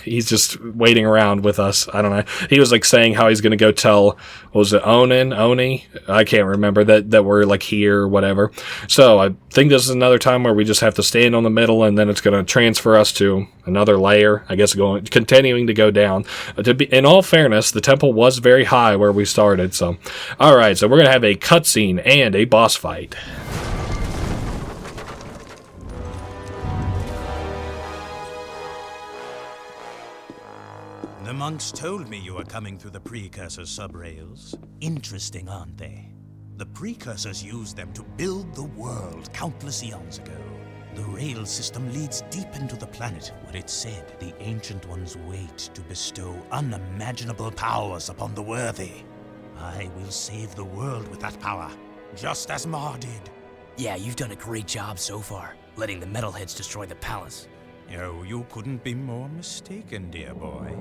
he's just waiting around with us. I don't know. He was like saying how he's going to go tell, what was it, Oni? I can't remember that we're like here or whatever. So I think this is another time where we just have to stand on the middle and then it's going to transfer us to another layer, I guess, continuing to go down. In all fairness, the temple was very high where we started. So, all right. So we're going to have a cutscene and a boss fight. The monks told me you were coming through the precursor subrails. Interesting, aren't they? The precursors used them to build the world countless eons ago. The rail system leads deep into the planet, where it said the Ancient Ones wait to bestow unimaginable powers upon the worthy. I will save the world with that power, just as Ma did. Yeah, you've done a great job so far, letting the metalheads destroy the palace. Oh, you couldn't be more mistaken, dear boy.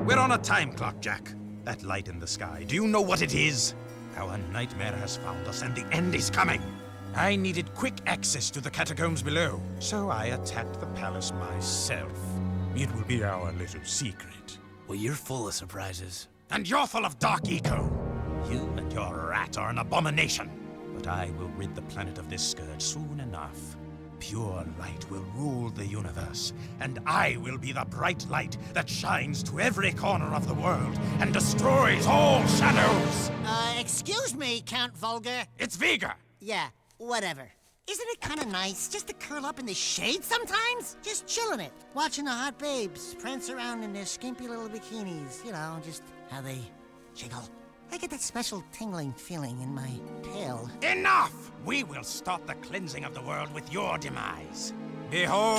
We're on a time clock, Jack. That light in the sky, do you know what it is? Our nightmare has found us and the end is coming. I needed quick access to the catacombs below, so I attacked the palace myself. It will be our little secret. Well, you're full of surprises. And you're full of dark eco. You and your rat are an abomination. But I will rid the planet of this scourge soon enough. Pure light will rule the universe, and I will be the bright light that shines to every corner of the world and destroys all shadows! Excuse me, Count Vulgar. It's Vega! Yeah, whatever. Isn't it kind of nice just to curl up in the shade sometimes? Just chilling it, watching the hot babes prance around in their skimpy little bikinis. You know, just how they jiggle. I get that special tingling feeling in my tail. Enough! We will stop the cleansing of the world with your demise. Behold,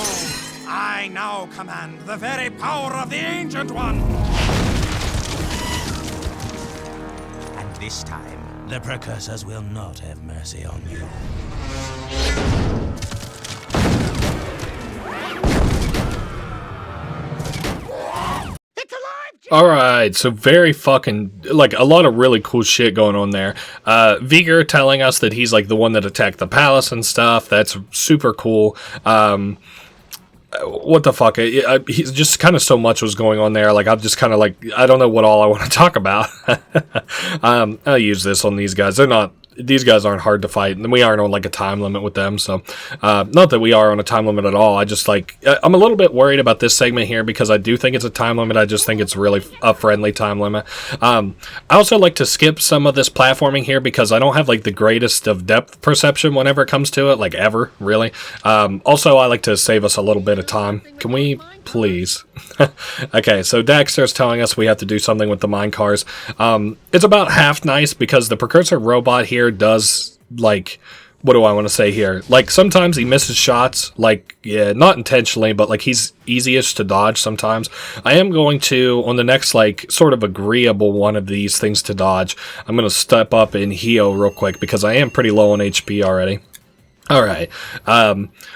I now command the very power of the Ancient One! And this time, the precursors will not have mercy on you. Alright, so very fucking, like, a lot of really cool shit going on there. Vigor telling us that he's, like, the one that attacked the palace and stuff. That's super cool. What the fuck? He's just kind of so much was going on there. Like, I'm just kind of like, I don't know what all I want to talk about. I'll use this on these guys. These guys aren't hard to fight, and we aren't on like a time limit with them, so not that we are on a time limit at all. I just like, I'm a little bit worried about this segment here because I do think it's a time limit. I just think it's really a friendly time limit. I also like to skip some of this platforming here because I don't have like the greatest of depth perception whenever it comes to it, like ever, really. Also, I like to save us a little bit of time. Can we please? Okay, so Daxter's telling us we have to do something with the mine cars. It's about half nice because the precursor robot here does, like, what do I want to say here? Like, sometimes he misses shots, like, yeah, not intentionally, but, like, he's easiest to dodge sometimes. I am going to, on the next, like, sort of agreeable one of these things to dodge, I'm going to step up and heal real quick because I am pretty low on HP already. Alright,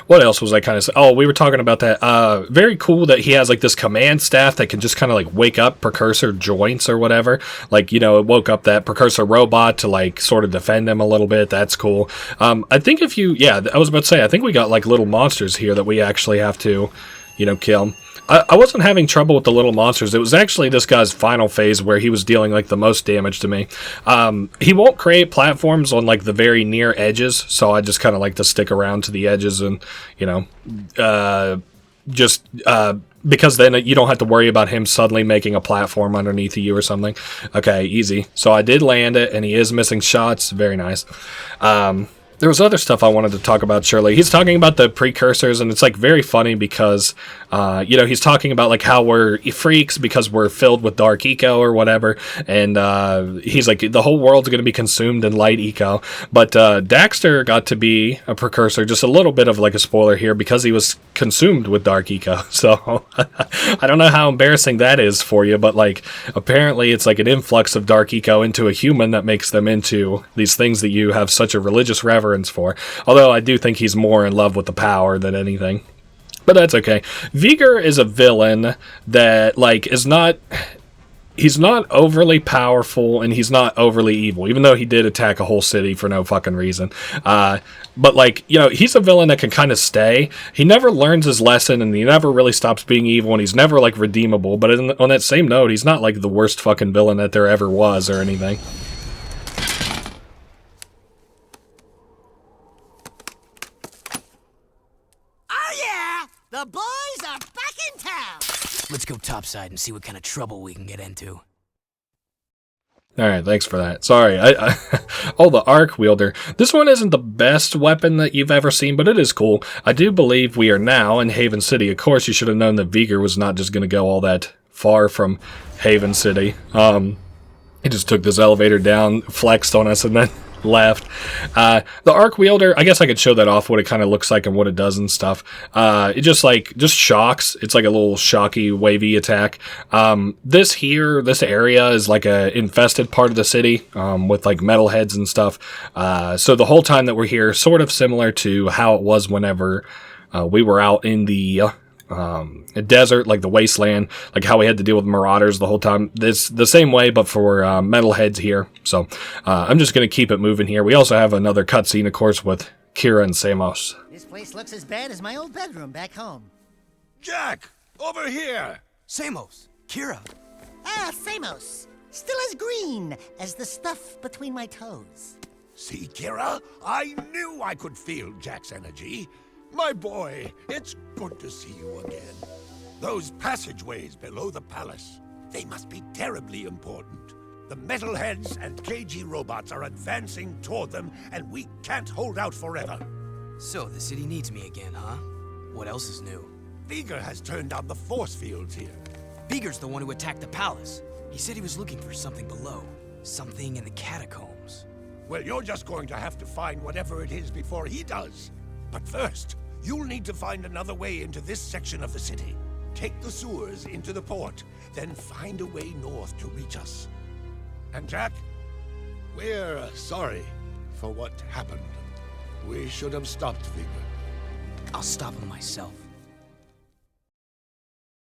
what else was I kind of... Oh, we were talking about that. Very cool that he has, like, this command staff that can just kind of, like, wake up precursor joints or whatever. Like, you know, it woke up that precursor robot to, like, sort of defend him a little bit. That's cool. I think if you... Yeah, I was about to say, I think we got, like, little monsters here that we actually have to, you know, kill. I wasn't having trouble with the little monsters. It was actually this guy's final phase where he was dealing, like, the most damage to me. He won't create platforms on, like, the very near edges, so I just kind of like to stick around to the edges and, you know, because then you don't have to worry about him suddenly making a platform underneath you or something. Okay, easy. So I did land it, and he is missing shots. Very nice. There was other stuff I wanted to talk about, Shirley. He's talking about the precursors, and it's, like, very funny because, you know, he's talking about, like, how we're freaks because we're filled with dark eco or whatever, and he's like, the whole world's going to be consumed in light eco, but Daxter got to be a precursor, just a little bit of, like, a spoiler here, because he was consumed with dark eco, so I don't know how embarrassing that is for you, but, like, apparently it's, like, an influx of dark eco into a human that makes them into these things that you have such a religious reverence for. Although I do think he's more in love with the power than anything. But that's okay. Vigor is a villain that, like, is not... he's not overly powerful and he's not overly evil, even though he did attack a whole city for no fucking reason. But like, you know, he's a villain that can kind of stay. He never learns his lesson and he never really stops being evil and he's never like redeemable. But on that same note, he's not like the worst fucking villain that there ever was or anything. Oh yeah! The boys are back in town! Let's go topside and see what kind of trouble we can get into. All right, thanks for that. Sorry. Oh, the arc wielder. This one isn't the best weapon that you've ever seen, but it is cool. I do believe we are now in Haven City. Of course, you should have known that Vigor was not just going to go all that far from Haven City. He just took this elevator down, flexed on us, and then left. The arc wielder, I guess I could show that off, what it kind of looks like and what it does and stuff. It just shocks. It's like a little shocky, wavy attack. This area is like a infested part of the city, with like metalheads and stuff. So the whole time that we're here, sort of similar to how it was whenever we were out in the desert, like the wasteland, like how we had to deal with marauders the whole time. This the same way, but for metalheads here. So I'm just going to keep it moving here. We also have another cutscene, of course, with Kira and Samos. This place looks as bad as my old bedroom back home. Jak, over here! Samos, Kira. Ah, Samos. Still as green as the stuff between my toes. See, Kira? I knew I could feel Jak's energy. My boy, it's good to see you again. Those passageways below the palace, they must be terribly important. The metalheads and KG robots are advancing toward them, and we can't hold out forever. So, the city needs me again, huh? What else is new? Vigor has turned on the force fields here. Vigor's the one who attacked the palace. He said he was looking for something below. Something in the catacombs. Well, you're just going to have to find whatever it is before he does. But first, you'll need to find another way into this section of the city. Take the sewers into the port, then find a way north to reach us. And Jak, we're sorry for what happened. We should have stopped Vigor. I'll stop him myself.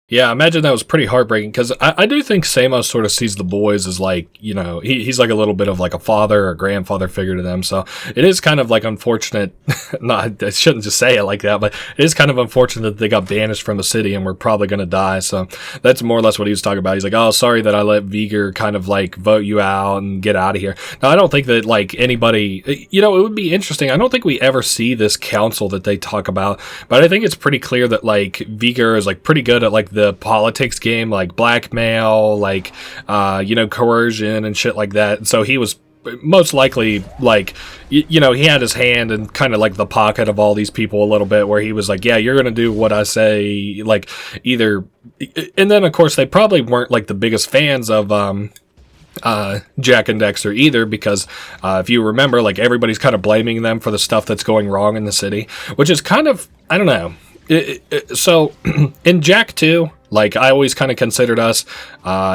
Yeah, I imagine that was pretty heartbreaking, because I do think Samos sort of sees the boys as like, you know, he's like a little bit of like a father or grandfather figure to them, so it is kind of like unfortunate, no, I shouldn't just say it like that, but it is kind of unfortunate that they got banished from the city and we're probably going to die, so that's more or less what he was talking about. He's like, oh, sorry that I let Vigor kind of like vote you out and get out of here. Now, I don't think that like anybody, you know, it would be interesting. I don't think we ever see this council that they talk about, but I think it's pretty clear that like Vigor is like pretty good at like the politics game, like blackmail, like you know, coercion and shit like that. So he was most likely like, you know, he had his hand in kind of like the pocket of all these people a little bit, where he was like, yeah, you're gonna do what I say, like either. And then of course they probably weren't like the biggest fans of Jak and Daxter either, because if you remember, like everybody's kind of blaming them for the stuff that's going wrong in the city, which is kind of, I don't know. So in Jak 2, like I always kind of considered us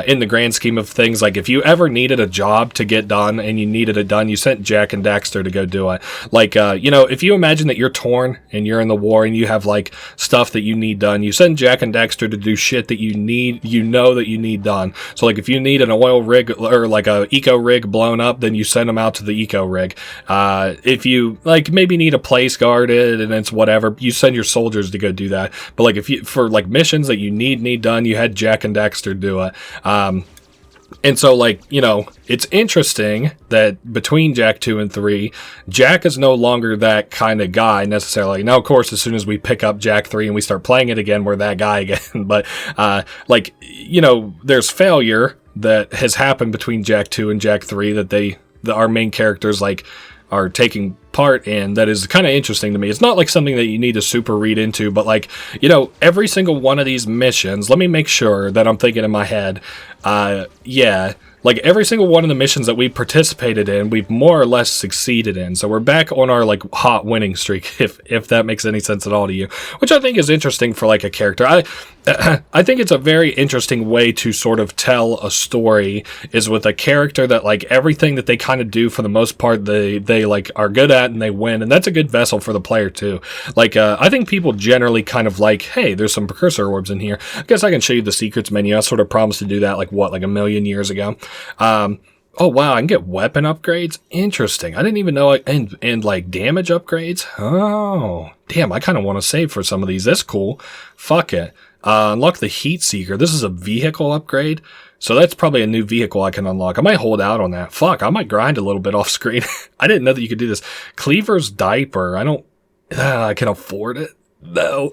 in the grand scheme of things, like if you ever needed a job to get done and you needed it done, you sent Jak and Daxter to go do it. Like you know, if you imagine that you're torn and you're in the war and you have like stuff that you need done, you send Jak and Daxter to do shit that you need, you know, that you need done. So like if you need an oil rig or like a eco rig blown up, then you send them out to the eco rig. If you like maybe need a place guarded and it's whatever, you send your soldiers to go do that. But like if you, for like missions that you need done, you had Jak and Daxter do it. And so, like, you know, it's interesting that between Jak 2 and 3, Jak is no longer that kind of guy necessarily. Now, of course, as soon as we pick up Jak 3 and we start playing it again, we're that guy again. But, like, you know, there's failure that has happened between Jak 2 and Jak 3 that our main characters, like, are taking part in, that is kind of interesting to me. It's not like something that you need to super read into, but like, you know, every single one of these missions, let me make sure that I'm thinking in my head, yeah, like every single one of the missions that we participated in, we've more or less succeeded in. So we're back on our like hot winning streak, if that makes any sense at all to you, which I think is interesting for like a character. I think it's a very interesting way to sort of tell a story, is with a character that like everything that they kind of do for the most part they like are good at and they win, and that's a good vessel for the player too. Like I think people generally kind of like, hey, there's some precursor orbs in here. I guess I can show you the secrets menu. I sort of promised to do that like a million years ago. Oh wow, I can get weapon upgrades? Interesting. I didn't even know and like damage upgrades? Oh, damn, I kind of want to save for some of these. That's cool. Fuck it. Unlock the Heat Seeker. This is a vehicle upgrade, so that's probably a new vehicle I can unlock. I might hold out on that. Fuck, I might grind a little bit off screen. I didn't know that you could do this. Cleaver's Diaper. I can afford it. No.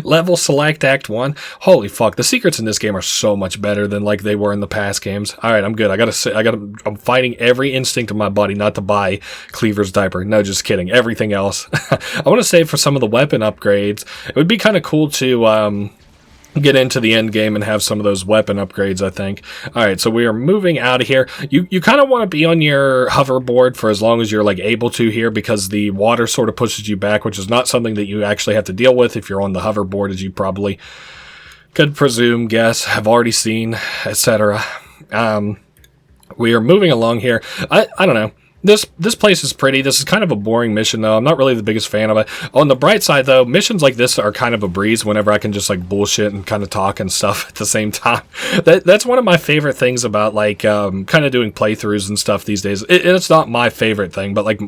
Level select Act 1. Holy fuck, the secrets in this game are so much better than like they were in the past games. Alright, I'm good. I'm fighting every instinct of my body not to buy Cleaver's Diaper. No, just kidding. Everything else. I want to save for some of the weapon upgrades. It would be kind of cool to get into the end game and have some of those weapon upgrades, I think. Alright, so we are moving out of here. You kind of want to be on your hoverboard for as long as you're like able to here, because the water sort of pushes you back, which is not something that you actually have to deal with if you're on the hoverboard, as you probably could presume, guess, have already seen, etc. We are moving along here. I don't know. This place is pretty. This is kind of a boring mission, though. I'm not really the biggest fan of it. On the bright side, though, missions like this are kind of a breeze whenever I can just, like, bullshit and kind of talk and stuff at the same time. That's one of my favorite things about, like, kind of doing playthroughs and stuff these days. It's not my favorite thing, but, like,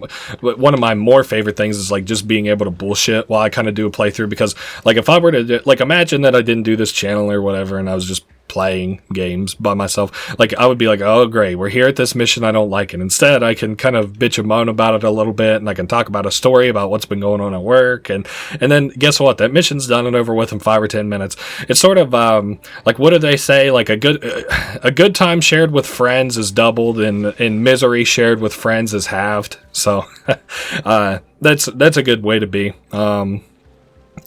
one of my more favorite things is, like, just being able to bullshit while I kind of do a playthrough. Because, like, if I were to, like, imagine that I didn't do this channel or whatever and I was just playing games by myself, like I would be like, oh great, we're here at this mission, I don't like it. Instead, I can kind of bitch and moan about it a little bit, and I can talk about a story about what's been going on at work, and then guess what, that mission's done and over with in 5 or 10 minutes. It's sort of like, what do they say, like a good time shared with friends is doubled, and misery shared with friends is halved. So that's a good way to be.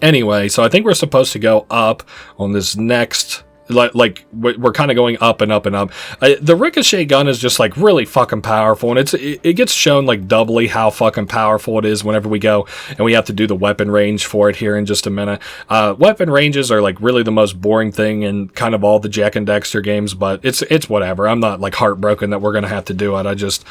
Anyway, so I think we're supposed to go up on this next, like we're kind of going up and up and up. The ricochet gun is just like really fucking powerful, and it gets shown like doubly how fucking powerful it is whenever we go and we have to do the weapon range for it here in just a minute. Weapon ranges are like really the most boring thing in kind of all the Jak and Daxter games, but it's whatever. I'm not like heartbroken that we're gonna have to do it. I just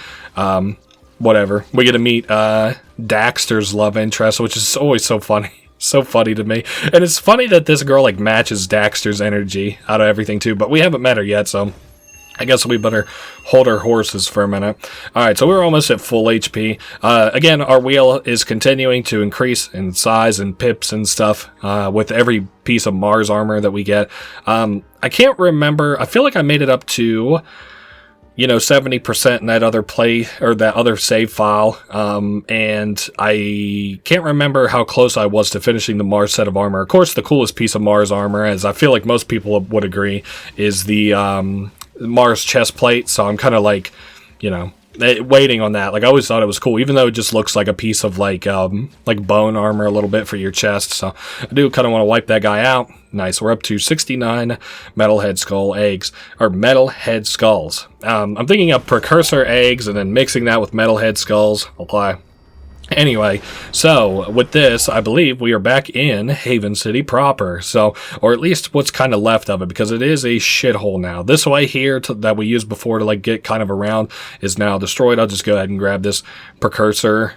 whatever. We get to meet Daxter's love interest, which is always so funny. So funny to me. And it's funny that this girl like matches Daxter's energy out of everything too, but we haven't met her yet, so I guess we better hold our horses for a minute. Alright, so we're almost at full HP. Again, our wheel is continuing to increase in size and pips and stuff with every piece of Mars armor that we get. I can't remember. I feel like I made it up to 70% in that other play, or that other save file, and I can't remember how close I was to finishing the Mars set of armor. Of course, the coolest piece of Mars armor, as I feel like most people would agree, is the Mars chest plate, so I'm kind of like, waiting on that. Like, I always thought it was cool, even though it just looks like a piece of like bone armor a little bit for your chest. So I do kind of want to wipe that guy out. Nice. We're up to 69 metalhead skull eggs, or metalhead skulls. I'm thinking of precursor eggs and then mixing that with metalhead skulls. Okay. Anyway, so with this, I believe we are back in Haven City proper. So, or at least what's kind of left of it, because it is a shithole now. This way here that we used before to like get kind of around is now destroyed. I'll just go ahead and grab this precursor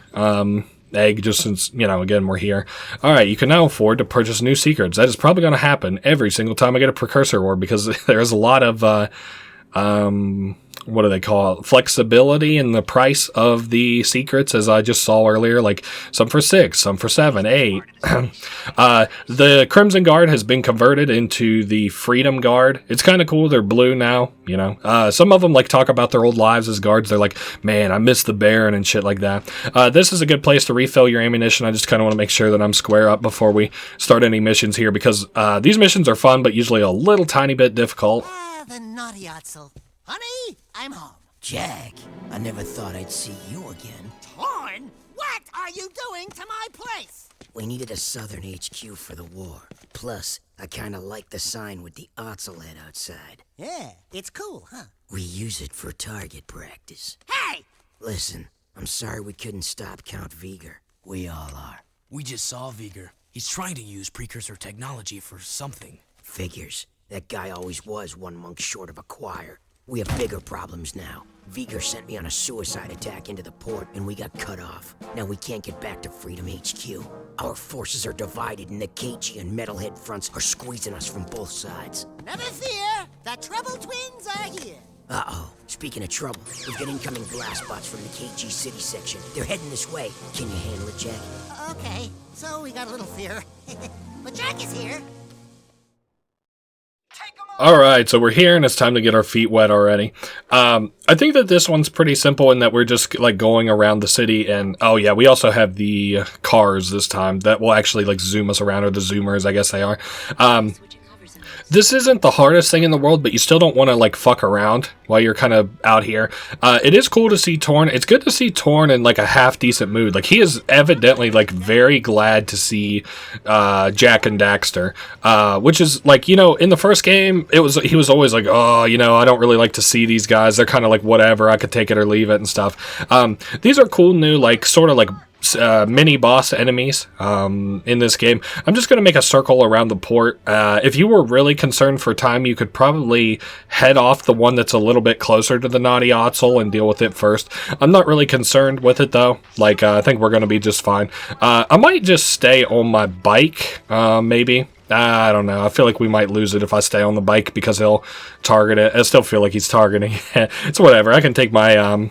egg, just since, again, we're here. Alright, you can now afford to purchase new secrets. That is probably going to happen every single time I get a precursor orb, because there's a lot of what do they call it? Flexibility in the price of the secrets, as I just saw earlier, like some for 6, some for 7, 8. The Crimson Guard has been converted into the Freedom Guard. It's kind of cool. They're blue now, Some of them like talk about their old lives as guards. They're like, man, I miss the Baron and shit like that. This is a good place to refill your ammunition. I just kind of want to make sure that I'm square up before we start any missions here, because these missions are fun, but usually a little tiny bit difficult. The naughty Otzel. Honey, I'm home. Jack, I never thought I'd see you again. Torn? What are you doing to my place? We needed a southern HQ for the war. Plus, I kinda like the sign with the ocelot outside. Yeah, it's cool, huh? We use it for target practice. Hey! Listen, I'm sorry we couldn't stop Count Viger. We all are. We just saw Viger. He's trying to use precursor technology for something. Figures. That guy always was one monk short of a choir. We have bigger problems now. Viger sent me on a suicide attack into the port, and we got cut off. Now we can't get back to Freedom HQ. Our forces are divided, and the KG and Metalhead fronts are squeezing us from both sides. Never fear, the Trouble Twins are here. Uh-oh. Speaking of trouble, we've got incoming blast bots from the KG City section. They're heading this way. Can you handle it, Jack? Okay, so we got a little fear. But Jack is here. Alright, so we're here and it's time to get our feet wet already. I think that this one's pretty simple in that we're just like going around the city and, oh yeah, we also have the cars this time that will actually like zoom us around, or the zoomers, I guess they are. This isn't the hardest thing in the world, but you still don't want to like fuck around while you're kind of out here. It is cool to see Torn. It's good to see Torn in like a half decent mood. Like he is evidently like very glad to see Jak and Daxter, which is like, you know, in the first game he was always like, oh, you know, I don't really like to see these guys. They're kind of like whatever. I could take it or leave it and stuff. These are cool new like sort of like mini boss enemies in this game. I'm just going to make a circle around the port. If you were really concerned for time, you could probably head off the one that's a little bit closer to the Naughty Otzel and deal with it first. I'm not really concerned with it though. Like, I think we're going to be just fine. I might just stay on my bike, maybe. I don't know. I feel like we might lose it if I stay on the bike because he'll target it. I still feel like he's targeting it. It's whatever. I can take my,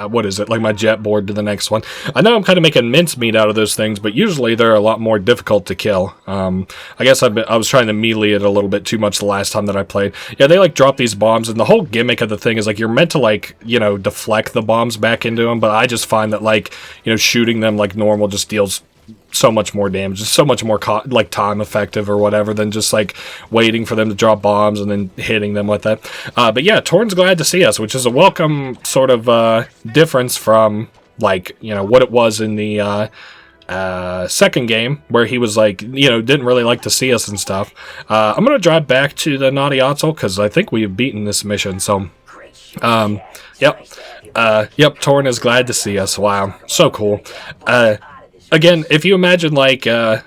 what is it, like my jet board to the next one. I know I'm kind of making mincemeat out of those things, but usually they're a lot more difficult to kill. I guess I was trying to melee it a little bit too much the last time that I played. Yeah, they like drop these bombs, and the whole gimmick of the thing is like you're meant to like, you know, deflect the bombs back into them, but I just find that like, you know, shooting them like normal just deals so much more damage, just so much more like time effective or whatever than just like waiting for them to drop bombs and then hitting them with that. But yeah, Torn's glad to see us, which is a welcome sort of difference from like, you know, what it was in the second game where he was like, you know, didn't really like to see us and stuff. I'm gonna drive back to the Naughty Otzel because I think we've beaten this mission. So yep, Torn is glad to see us. Wow, so cool. Again, if you imagine, like, can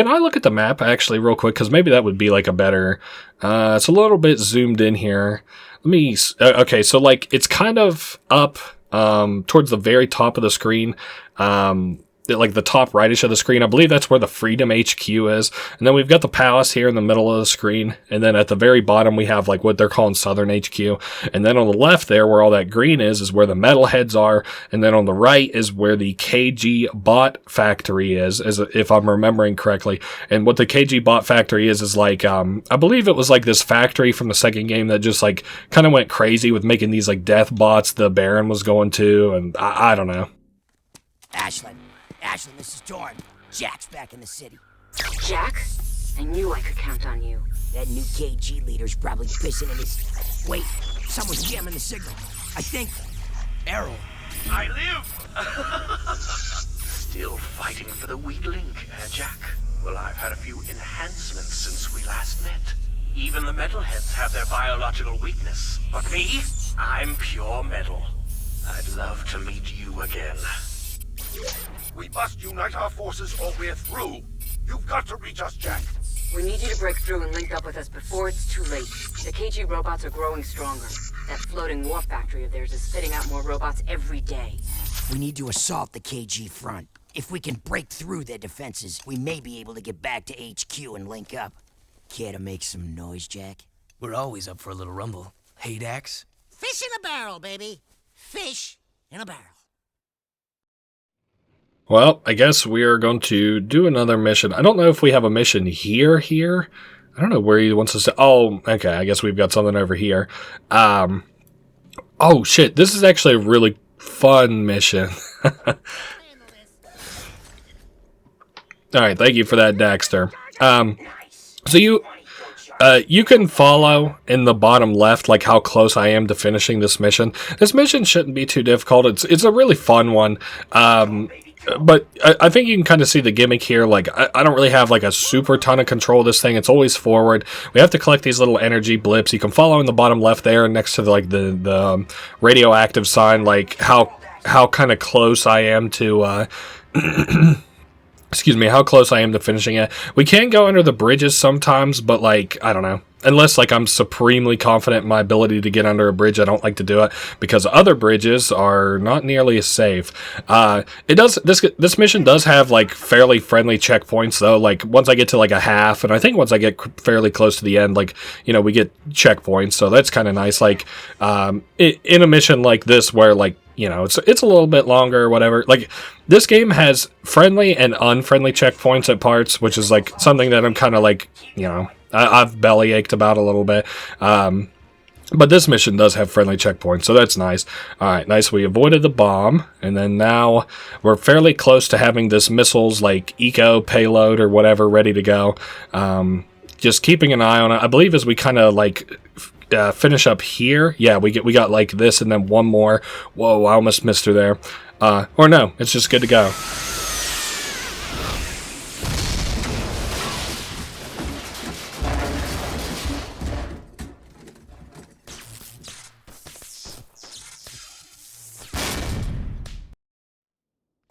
I look at the map, actually, real quick? Because maybe that would be, like, a better... it's a little bit zoomed in here. Let me... okay, so, like, it's kind of up towards the very top of the screen. Like, the top rightish of the screen. I believe that's where the Freedom HQ is. And then we've got the Palace here in the middle of the screen. And then at the very bottom, we have, like, what they're calling Southern HQ. And then on the left there, where all that green is where the Metalheads are. And then on the right is where the KG Bot Factory is, if I'm remembering correctly. And what the KG Bot Factory is like, I believe it was, like, this factory from the second game that just, like, kind of went crazy with making these, like, death bots the Baron was going to. And I don't know. Ashlyn, this is Torn. Jack's back in the city. Jack? I knew I could count on you. That new KG leader's probably pissing in his... Wait, someone's jamming the signal. I think... Errol. I live! Still fighting for the weak link, Jack? Well, I've had a few enhancements since we last met. Even the Metalheads have their biological weakness. But me? I'm pure metal. I'd love to meet you again. We must unite our forces or we're through. You've got to reach us, Jack. We need you to break through and link up with us before it's too late. The KG robots are growing stronger. That floating war factory of theirs is spitting out more robots every day. We need to assault the KG front. If we can break through their defenses, we may be able to get back to HQ and link up. Care to make some noise, Jack? We're always up for a little rumble. Hey, Dax? Fish in a barrel, baby. Fish in a barrel. Well, I guess we are going to do another mission. I don't know if we have a mission here. I don't know where he wants us to... Oh, okay, I guess we've got something over here. Oh, shit, this is actually a really fun mission. Alright, thank you for that, Daxter. So You can follow in the bottom left, like how close I am to finishing this mission. This mission shouldn't be too difficult. It's a really fun one. But I think you can kind of see the gimmick here. Like, I don't really have like a super ton of control of this thing. It's always forward. We have to collect these little energy blips. You can follow in the bottom left there next to the radioactive sign, like how kind of close I am to excuse me, how close I am to finishing it. We can go under the bridges sometimes, but like, I don't know. Unless like I'm supremely confident in my ability to get under a bridge, I don't like to do it because other bridges are not nearly as safe. This mission does have like fairly friendly checkpoints though. Like once I get to like a half, and I think once I get fairly close to the end, like, you know, we get checkpoints, so that's kind of nice. Like in a mission like this where like, you know, it's a little bit longer or whatever. Like, this game has friendly and unfriendly checkpoints at parts, which is like something that I'm kind of like, you know, I've belly ached about a little bit. But this mission does have friendly checkpoints, so that's nice. Alright, nice. We avoided the bomb, and then now we're fairly close to having this missiles, like, eco payload or whatever, ready to go. Just keeping an eye on it. I believe as we kind of, like, finish up here, yeah, we got, like, this and then one more. Whoa, I almost missed her there. Or no, it's just good to go.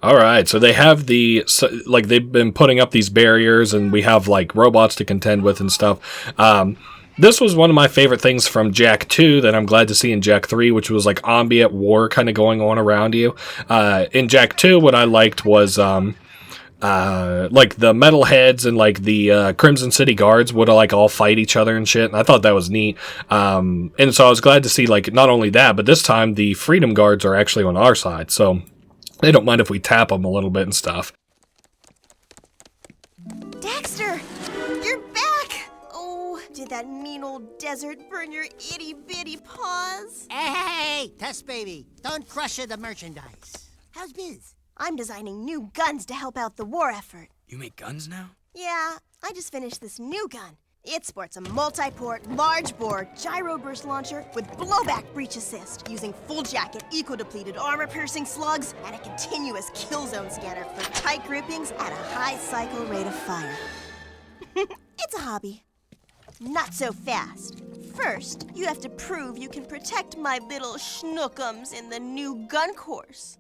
Alright, so they have like, they've been putting up these barriers, and we have, like, robots to contend with and stuff. This was one of my favorite things from Jak 2 that I'm glad to see in Jak 3, which was, like, ambient war kind of going on around you. In Jak 2, what I liked was, like, the metalheads and, like, the Crimson City Guards would, like, all fight each other and shit, and I thought that was neat. And so I was glad to see, like, not only that, but this time the Freedom Guards are actually on our side, so they don't mind if we tap them a little bit and stuff. Daxter! You're back! Oh, did that mean old desert burn your itty-bitty paws? Hey, Test Baby, don't crush the merchandise. How's biz? I'm designing new guns to help out the war effort. You make guns now? Yeah, I just finished this new gun. It sports a multi-port, large-bore, gyro-burst launcher with blowback breach assist, using full-jacket, eco-depleted, armor-piercing slugs, and a continuous kill zone scanner for tight grippings at a high cycle rate of fire. It's a hobby. Not so fast. First, you have to prove you can protect my little schnookums in the new gun course.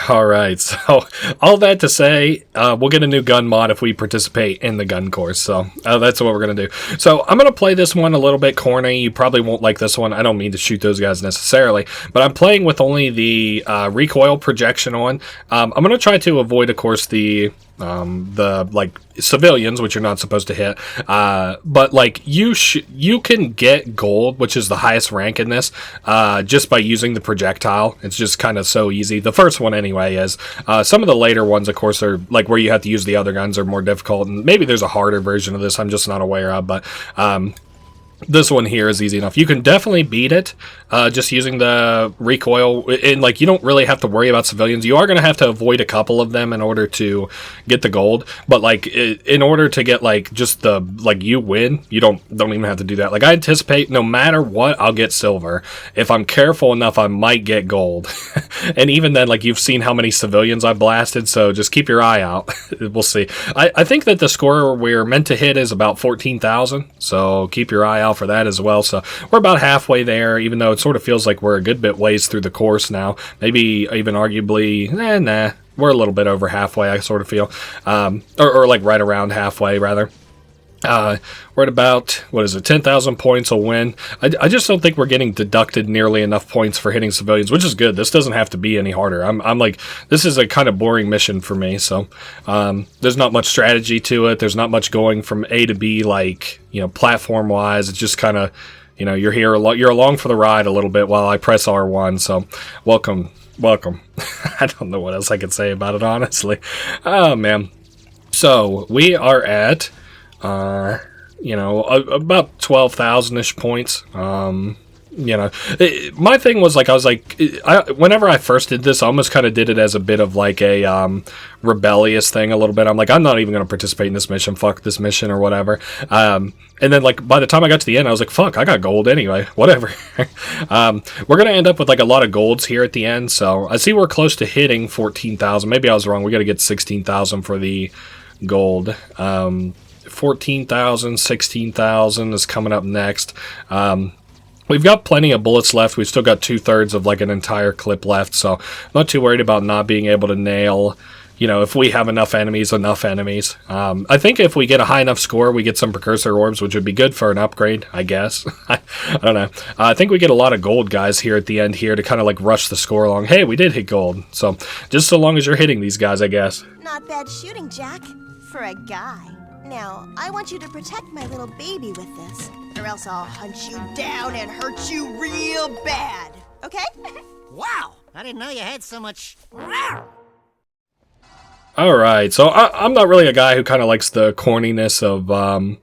Alright, so all that to say, we'll get a new gun mod if we participate in the gun course, so that's what we're going to do. So I'm going to play this one a little bit corny. You probably won't like this one. I don't mean to shoot those guys necessarily, but I'm playing with only the recoil projection on. I'm going to try to avoid, of course, the like civilians, which you're not supposed to hit, but like you can get gold, which is the highest rank in this, just by using the projectile. It's just kind of so easy. The first one anyway is. Some of the later ones, of course, are like where you have to use the other guns, are more difficult, and maybe there's a harder version of this I'm just not aware of, but this one here is easy enough. You can definitely beat it just using the recoil, and like you don't really have to worry about civilians. You are going to have to avoid a couple of them in order to get the gold, but like in order to get like just the like you win, you don't even have to do that. Like I anticipate no matter what, I'll get silver. If I'm careful enough, I might get gold. And even then, like you've seen how many civilians I blasted, so just keep your eye out. We'll see. I think that the score we're meant to hit is about 14,000, so keep your eye out for that as well. So we're about halfway there, even though it sort of feels like we're a good bit ways through the course now. Maybe even arguably, nah, we're a little bit over halfway, I sort of feel. Or like right around halfway, rather. We're at about, what is it, 10,000 points a win. I just don't think we're getting deducted nearly enough points for hitting civilians, which is good. This doesn't have to be any harder. I'm like, this is a kind of boring mission for me, so there's not much strategy to it. There's not much going from A to B, like, you know, platform-wise. It's just kind of, you know, you're along for the ride a little bit while I press R1, so welcome. I don't know what else I could say about it, honestly. Oh, man. So, we are at... you know, about 12,000-ish points. you know, my thing was like, whenever I first did this, I almost kind of did it as a bit of like a rebellious thing a little bit. I'm like, I'm not even going to participate in this mission. Fuck this mission or whatever. And then like by the time I got to the end, I was like, fuck, I got gold anyway. Whatever. We're going to end up with like a lot of golds here at the end. So I see we're close to hitting 14,000. Maybe I was wrong. We got to get 16,000 for the gold. 14,000, 16,000 is coming up next. We've got plenty of bullets left. We've still got 2/3 of like an entire clip left, so I'm not too worried about not being able to nail, you know, if we have enough enemies. I think if we get a high enough score, we get some precursor orbs, which would be good for an upgrade, I guess. I don't know. I think we get a lot of gold guys here at the end here to kind of like rush the score along. Hey, we did hit gold, so just so long as you're hitting these guys, I guess. Not bad shooting, Jak, for a guy. Now, I want you to protect my little baby with this, or else I'll hunt you down and hurt you real bad, okay? Wow, I didn't know you had so much... Alright, so I'm not really a guy who kind of likes the corniness of, I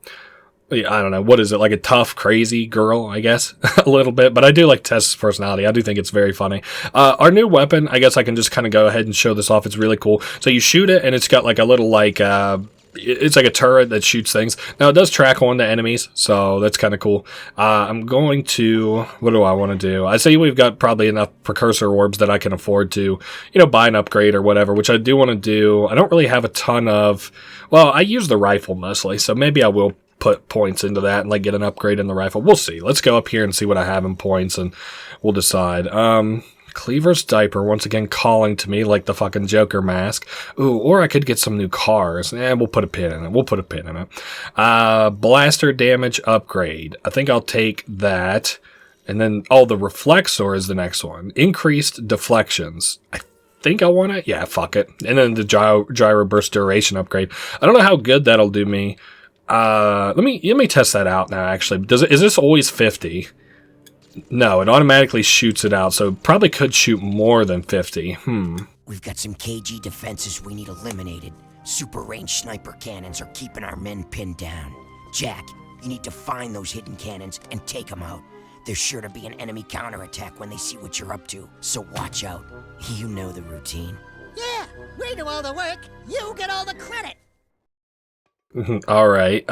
don't know, what is it, like a tough, crazy girl, I guess, a little bit, but I do like Tess's personality. I do think it's very funny. Our new weapon, I guess I can just kind of go ahead and show this off. It's really cool. So you shoot it, and it's got like a little, like, it's like a turret that shoots things. Now, it does track on the enemies, so that's kind of cool. I'm going to... What do I want to do? I say we've got probably enough precursor orbs that I can afford to, you know, buy an upgrade or whatever, which I do want to do. I don't really have a ton of... Well, I use the rifle mostly, so maybe I will put points into that and, like, get an upgrade in the rifle. We'll see. Let's go up here and see what I have in points, and we'll decide. Cleaver's diaper, once again calling to me like the fucking Joker mask. Ooh, or I could get some new cars. We'll put a pin in it. Blaster damage upgrade. I think I'll take that. And then, the Reflexor is the next one. Increased deflections. I think I want it. Yeah, fuck it. And then the gyro burst duration upgrade. I don't know how good that'll do me. Let me test that out now, actually. Is this always 50? No, it automatically shoots it out, so it probably could shoot more than 50. We've got some KG defenses we need eliminated. Super range sniper cannons are keeping our men pinned down. Jak, you need to find those hidden cannons and take them out. There's sure to be an enemy counterattack when they see what you're up to, so watch out. You know the routine. Yeah, we do all the work, you get all the credit. Alright,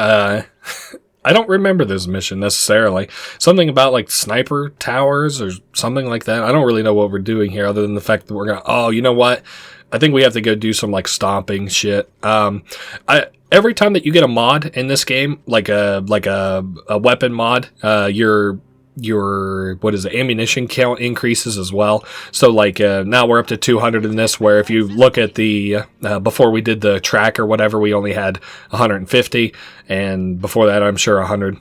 I don't remember this mission necessarily. Something about like sniper towers or something like that. I don't really know what we're doing here other than the fact that we're gonna... Oh, you know what? I think we have to go do some like stomping shit. Every time that you get a mod in this game, like a weapon mod, your what is it, ammunition count increases as well. So like now we're up to 200 in this, where if you look at the before we did the track or whatever, we only had 150, and before that I'm sure 100.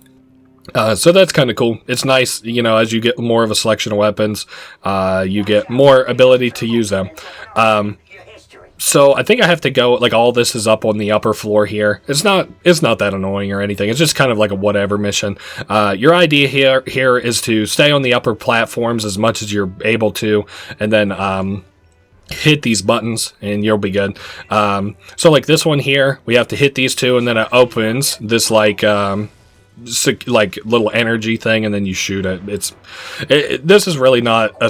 So that's kind of cool. It's nice, you know, as you get more of a selection of weapons, you get more ability to use them. So I think I have to go, like, all this is up on the upper floor here. It's not that annoying or anything. It's just kind of like a whatever mission. Your idea here is to stay on the upper platforms as much as you're able to, and then hit these buttons and you'll be good. So like this one here, we have to hit these two, and then it opens this like little energy thing, and then you shoot it. This is really not a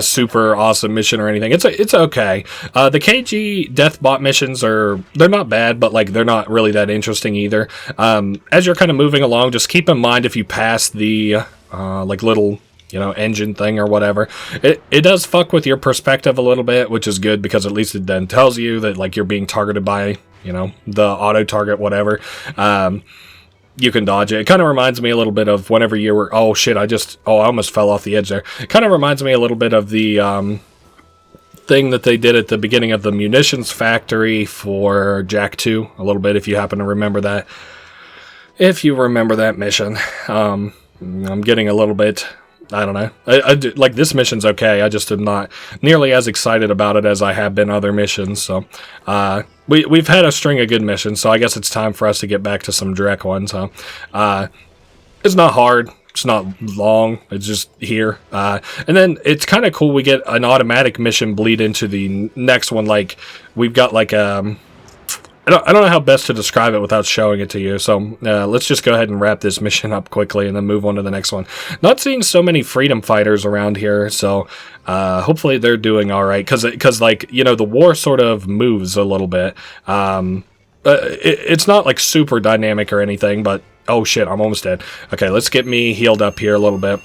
super awesome mission or anything. It's okay. The KG Deathbot missions they're not bad, but like they're not really that interesting either. As you're kind of moving along, just keep in mind if you pass the like little, you know, engine thing or whatever, it does fuck with your perspective a little bit, which is good because at least it then tells you that like you're being targeted by, you know, the auto target, whatever. You can dodge it. It kind of reminds me a little bit of whenever you were... Oh, shit, I almost fell off the edge there. It kind of reminds me a little bit of the thing that they did at the beginning of the munitions factory for Jak 2. A little bit, if you happen to remember that. If you remember that mission. I'm getting a little bit... I don't know. Like, this mission's okay. I just am not nearly as excited about it as I have been other missions. So, we've had a string of good missions, so I guess it's time for us to get back to some direct ones. Huh? It's not hard. It's not long. It's just here. And then it's kind of cool. We get an automatic mission bleed into the next one. Like, we've got like I don't know how best to describe it without showing it to you, so let's just go ahead and wrap this mission up quickly and then move on to the next one. Not seeing so many freedom fighters around here, so hopefully they're doing all right, because like, you know, the war sort of moves a little bit. It's not like super dynamic or anything, but oh shit, I'm almost dead. Okay, let's get me healed up here a little bit.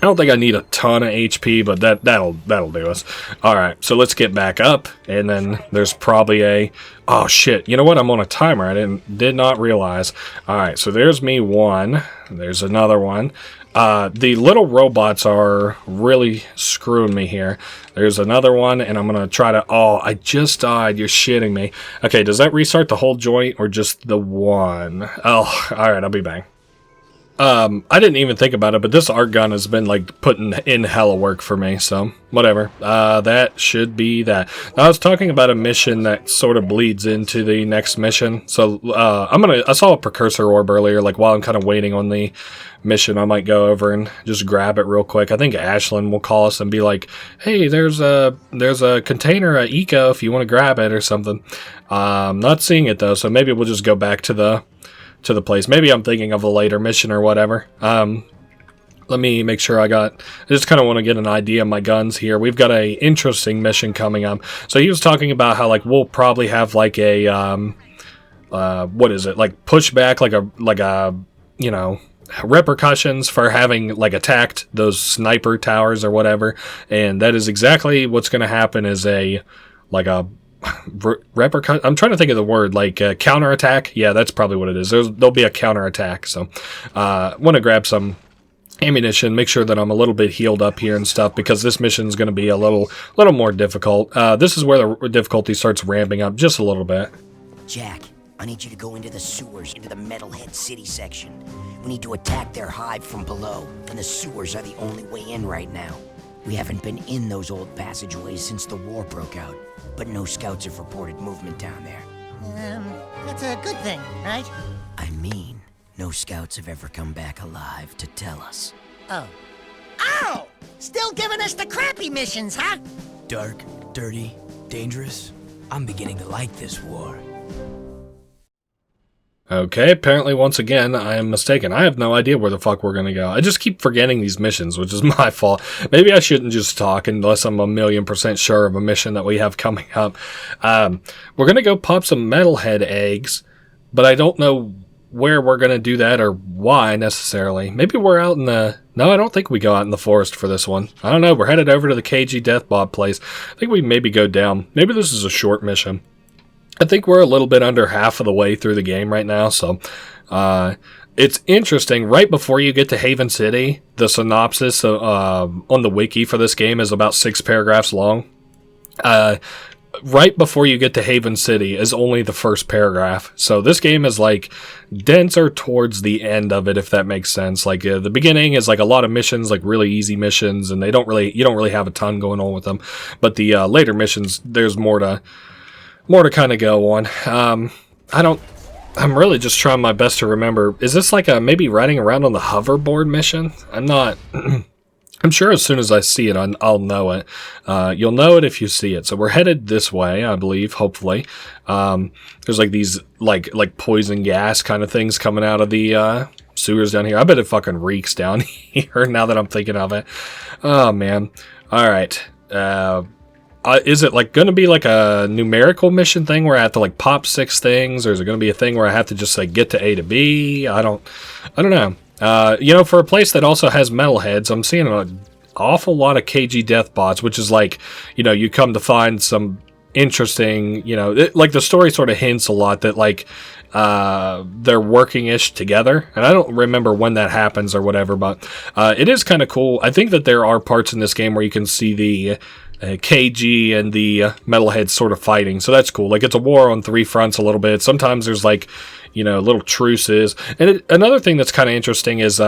I don't think I need a ton of HP, but that'll do us. Alright, so let's get back up, and then there's probably a... Oh shit, you know what? I'm on a timer. I did not realize. Alright, so there's me one. There's another one. The little robots are really screwing me here. There's another one, and I'm gonna try to... Oh, I just died. You're shitting me. Okay, does that restart the whole joint, or just the one? Oh, alright, I'll be back. I didn't even think about it, but this art gun has been, like, putting in hella work for me, so whatever. That should be that. I was talking about a mission that sort of bleeds into the next mission, so I saw a precursor orb earlier, like, while I'm kind of waiting on the mission, I might go over and just grab it real quick. I think Ashlyn will call us and be like, hey, there's a container at Eco if you want to grab it or something. Not seeing it, though, so maybe we'll just go back to the place. Maybe I'm thinking of a later mission or whatever. Let me make sure I just kind of want to get an idea of my guns here. We've got a interesting mission coming up. So he was talking about how, like, we'll probably have like a what is it, like pushback, like a you know, repercussions for having like attacked those sniper towers or whatever, and that is exactly what's going to happen. Is a repercussion. I'm trying to think of the word, like counterattack. Yeah, that's probably what it is. There'll be a counterattack. So want to grab some ammunition, make sure that I'm a little bit healed up here and stuff, because this mission is going to be a little more difficult. This is where the difficulty starts ramping up just a little bit. Jack, I need you to go into the sewers, into the Metalhead City section. We need to attack their hive from below, and the sewers are the only way in right now. We haven't been in those old passageways since the war broke out, but no scouts have reported movement down there. That's a good thing, right? I mean, no scouts have ever come back alive to tell us. Oh. Ow! Still giving us the crappy missions, huh? Dark, dirty, dangerous. I'm beginning to like this war. Okay, apparently once again I am mistaken. I have no idea where the fuck we're gonna go. I just keep forgetting these missions, which is my fault. Maybe I shouldn't just talk unless I'm 1,000,000% sure of a mission that we have coming up. We're gonna go pop some metalhead eggs, but I don't know where we're gonna do that or why necessarily. Maybe we're out in the... No, I don't think we go out in the forest for this one. I don't know. We're headed over to the KG Deathbot place. I think we maybe go down. Maybe this is a short mission. I think we're a little bit under half of the way through the game right now, so it's interesting. Right before you get to Haven City, the synopsis on the wiki for this game is about 6 paragraphs long. Right before you get to Haven City is only the first paragraph, so this game is like denser towards the end of it, if that makes sense. Like the beginning is like a lot of missions, like really easy missions, and you don't really have a ton going on with them. But the later missions, there's more to kind of go on. I'm really just trying my best to remember. Is this like a maybe riding around on the hoverboard mission? I'm not... I'm sure as soon as I see it, I'll know it. You'll know it if you see it. So we're headed this way, I believe, hopefully. There's like these like poison gas kind of things coming out of the sewers down here. I bet it fucking reeks down here now that I'm thinking of it. Oh, man. All right. Is it like going to be like a numerical mission thing where I have to like pop 6 things, or is it going to be a thing where I have to just like get to A to B? I don't know. You know, for a place that also has metalheads, I'm seeing an awful lot of KG Deathbots, which is like, you know, you come to find some interesting, you know, like the story sort of hints a lot that like they're working-ish together, and I don't remember when that happens or whatever, but it is kind of cool. I think that there are parts in this game where you can see the KG and the metalheads sort of fighting, so that's cool. Like, it's a war on 3 fronts a little bit. Sometimes there's like, you know, little truces, and another thing that's kind of interesting is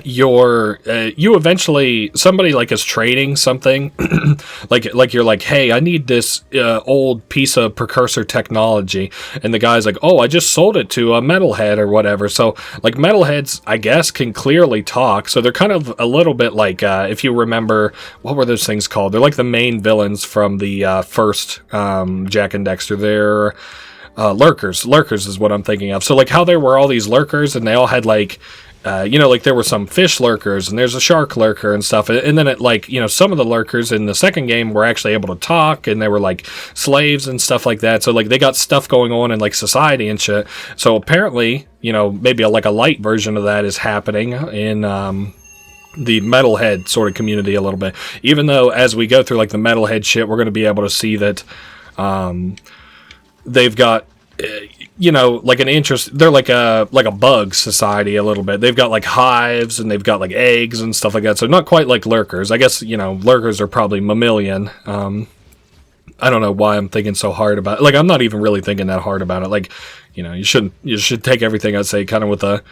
you eventually, somebody like is trading something like you're like, hey, I need this old piece of precursor technology, and the guy's like, oh, I just sold it to a metalhead or whatever. So like metalheads, I guess, can clearly talk, so they're kind of a little bit like if you remember, what were those things called? They're like the main villains from the first Jak and Daxter. They're lurkers. Lurkers is what I'm thinking of. So like how there were all these lurkers and they all had like, like there were some fish lurkers and there's a shark lurker and stuff. And then it like, some of the lurkers in the second game were actually able to talk and they were like slaves and stuff like that. So like they got stuff going on in like society and shit. So apparently, maybe like a light version of that is happening in, the metalhead sort of community a little bit, even though as we go through like the metalhead shit, we're going to be able to see that, they've got, like an interest. They're like a bug society a little bit. They've got like hives and they've got like eggs and stuff like that. So not quite like lurkers. I guess, lurkers are probably mammalian. I don't know why I'm thinking so hard about it. Like, I'm not even really thinking that hard about it. Like, you should take everything I say kind of with a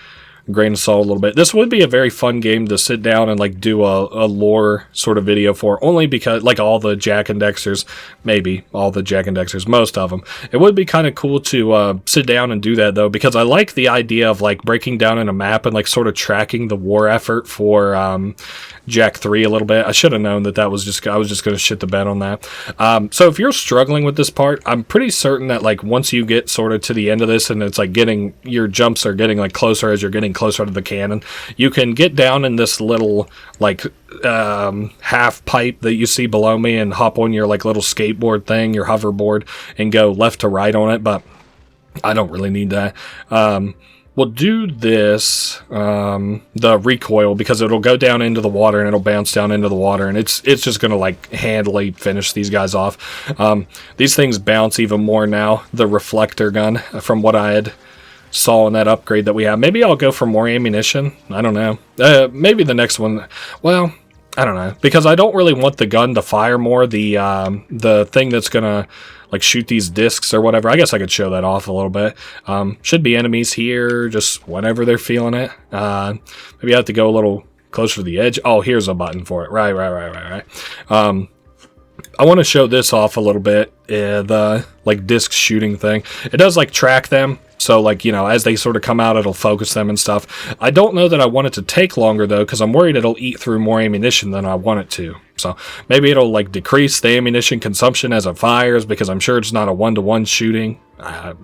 grain of salt a little bit. This would be a very fun game to sit down and like do a lore sort of video for, only because like all the Jak and Daxters, maybe all the Jak and Daxters, most of them. It would be kind of cool to sit down and do that though, because I like the idea of like breaking down in a map and like sort of tracking the war effort for Jak 3 a little bit. I should have known that I was just going to shit the bed on that. So if you're struggling with this part, I'm pretty certain that like once you get sort of to the end of this and it's like your jumps are getting like closer as you're getting closer to the cannon, you can get down in this little like half pipe that you see below me and hop on your like little skateboard thing, your hoverboard, and go left to right on it, but I don't really need that. We'll do this, the recoil, because it'll go down into the water and it'll bounce down into the water, and it's just going to like handily finish these guys off. These things bounce even more now, the reflector gun, from what I had saw in that upgrade that we have. Maybe I'll go for more ammunition. I don't know. Maybe the next one, well, I don't know, because I don't really want the gun to fire more. The thing that's going to like shoot these discs or whatever. I guess I could show that off a little bit. Should be enemies here just whenever they're feeling it. Maybe I have to go a little closer to the edge. Oh, here's a button for it. Right. I want to show this off a little bit. The like disc shooting thing. It does like track them. So like, as they sort of come out, it'll focus them and stuff. I don't know that I want it to take longer though, because I'm worried it'll eat through more ammunition than I want it to. So maybe it'll like decrease the ammunition consumption as it fires, because I'm sure it's not a one-to-one shooting. I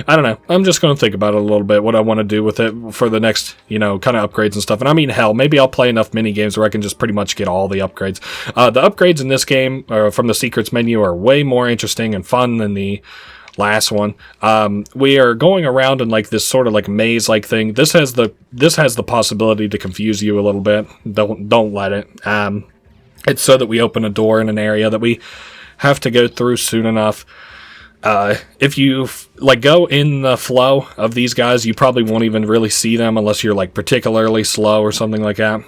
don't know. I'm just going to think about it a little bit, what I want to do with it for the next, kind of upgrades and stuff. And I mean, hell, maybe I'll play enough mini games where I can just pretty much get all the upgrades. The upgrades in this game from the secrets menu are way more interesting and fun than the last one. We are going around in like this sort of like maze like thing. This has the possibility to confuse you a little bit. Don't let it. It's so that we open a door in an area that we have to go through soon enough. If you like go in the flow of these guys, you probably won't even really see them unless you're like particularly slow or something like that.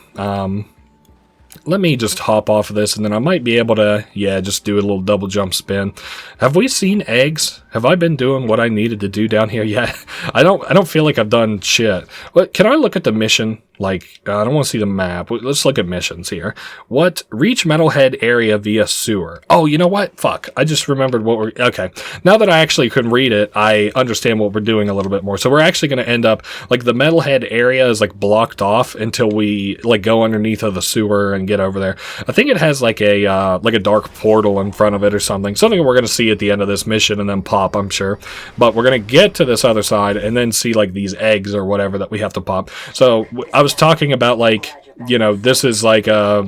Let me just hop off of this, and then I might be able to, just do a little double jump spin. Have we seen eggs? Have I been doing what I needed to do down here yet? I don't feel like I've done shit. Can I look at the mission? Like, I don't want to see the map. Let's look at missions here. What? Reach Metalhead area via sewer. Oh, you know what? Fuck. I just remembered what we're... Okay. Now that I actually can read it, I understand what we're doing a little bit more. So we're actually going to end up... Like, the Metalhead area is, like, blocked off until we, like, go underneath of the sewer and get over there. I think it has, like a dark portal in front of it or something. Something we're going to see at the end of this mission and then pop, I'm sure. But we're going to get to this other side and then see, like, these eggs or whatever that we have to pop. So, I was talking about, like, this is like a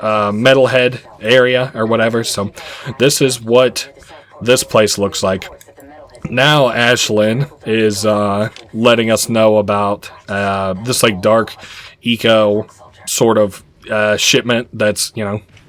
metalhead area or whatever. So this is what this place looks like. Now Ashlyn is letting us know about this like dark eco sort of shipment that's,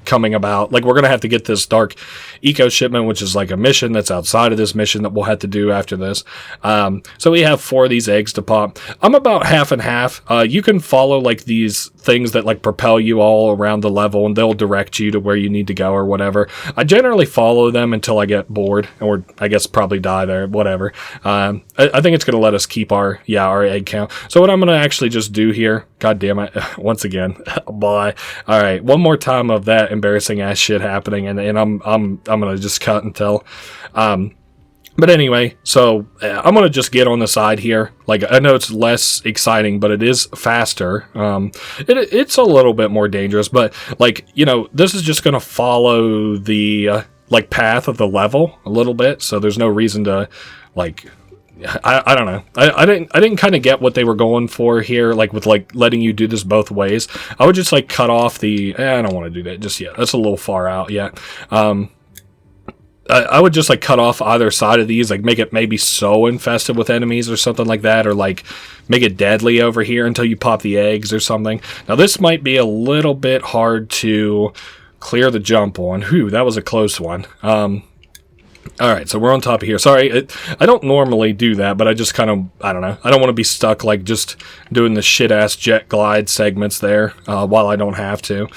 coming about. Like, we're going to have to get this dark eco shipment, which is like a mission that's outside of this mission that we'll have to do after this. So we have 4 of these eggs to pop. I'm about half and half. You can follow like these things that like propel you all around the level, and they'll direct you to where you need to go or whatever. I generally follow them until I get bored, or I guess probably die there, whatever. I think it's going to let us keep our egg count. So what I'm going to actually just do here, god damn it, once again, bye. All right, one more time of that embarrassing ass shit happening, and I'm gonna just cut and tell. But anyway, so I'm gonna just get on the side here. Like, I know it's less exciting, but it is faster. It's a little bit more dangerous, but like, this is just gonna follow the like path of the level a little bit, so there's no reason to like, I don't know. I didn't kind of get what they were going for here, like with like letting you do this both ways. I would just like cut off the. I don't want to do that just yet. That's a little far out yet. I would just like cut off either side of these, like make it maybe so infested with enemies or something like that, or like make it deadly over here until you pop the eggs or something. Now this might be a little bit hard to clear the jump on. Whew, that was a close one. Alright, so we're on top of here. Sorry, I don't normally do that, but I just kind of, I don't know. I don't want to be stuck, like, just doing the shit-ass jet glide segments there, while I don't have to.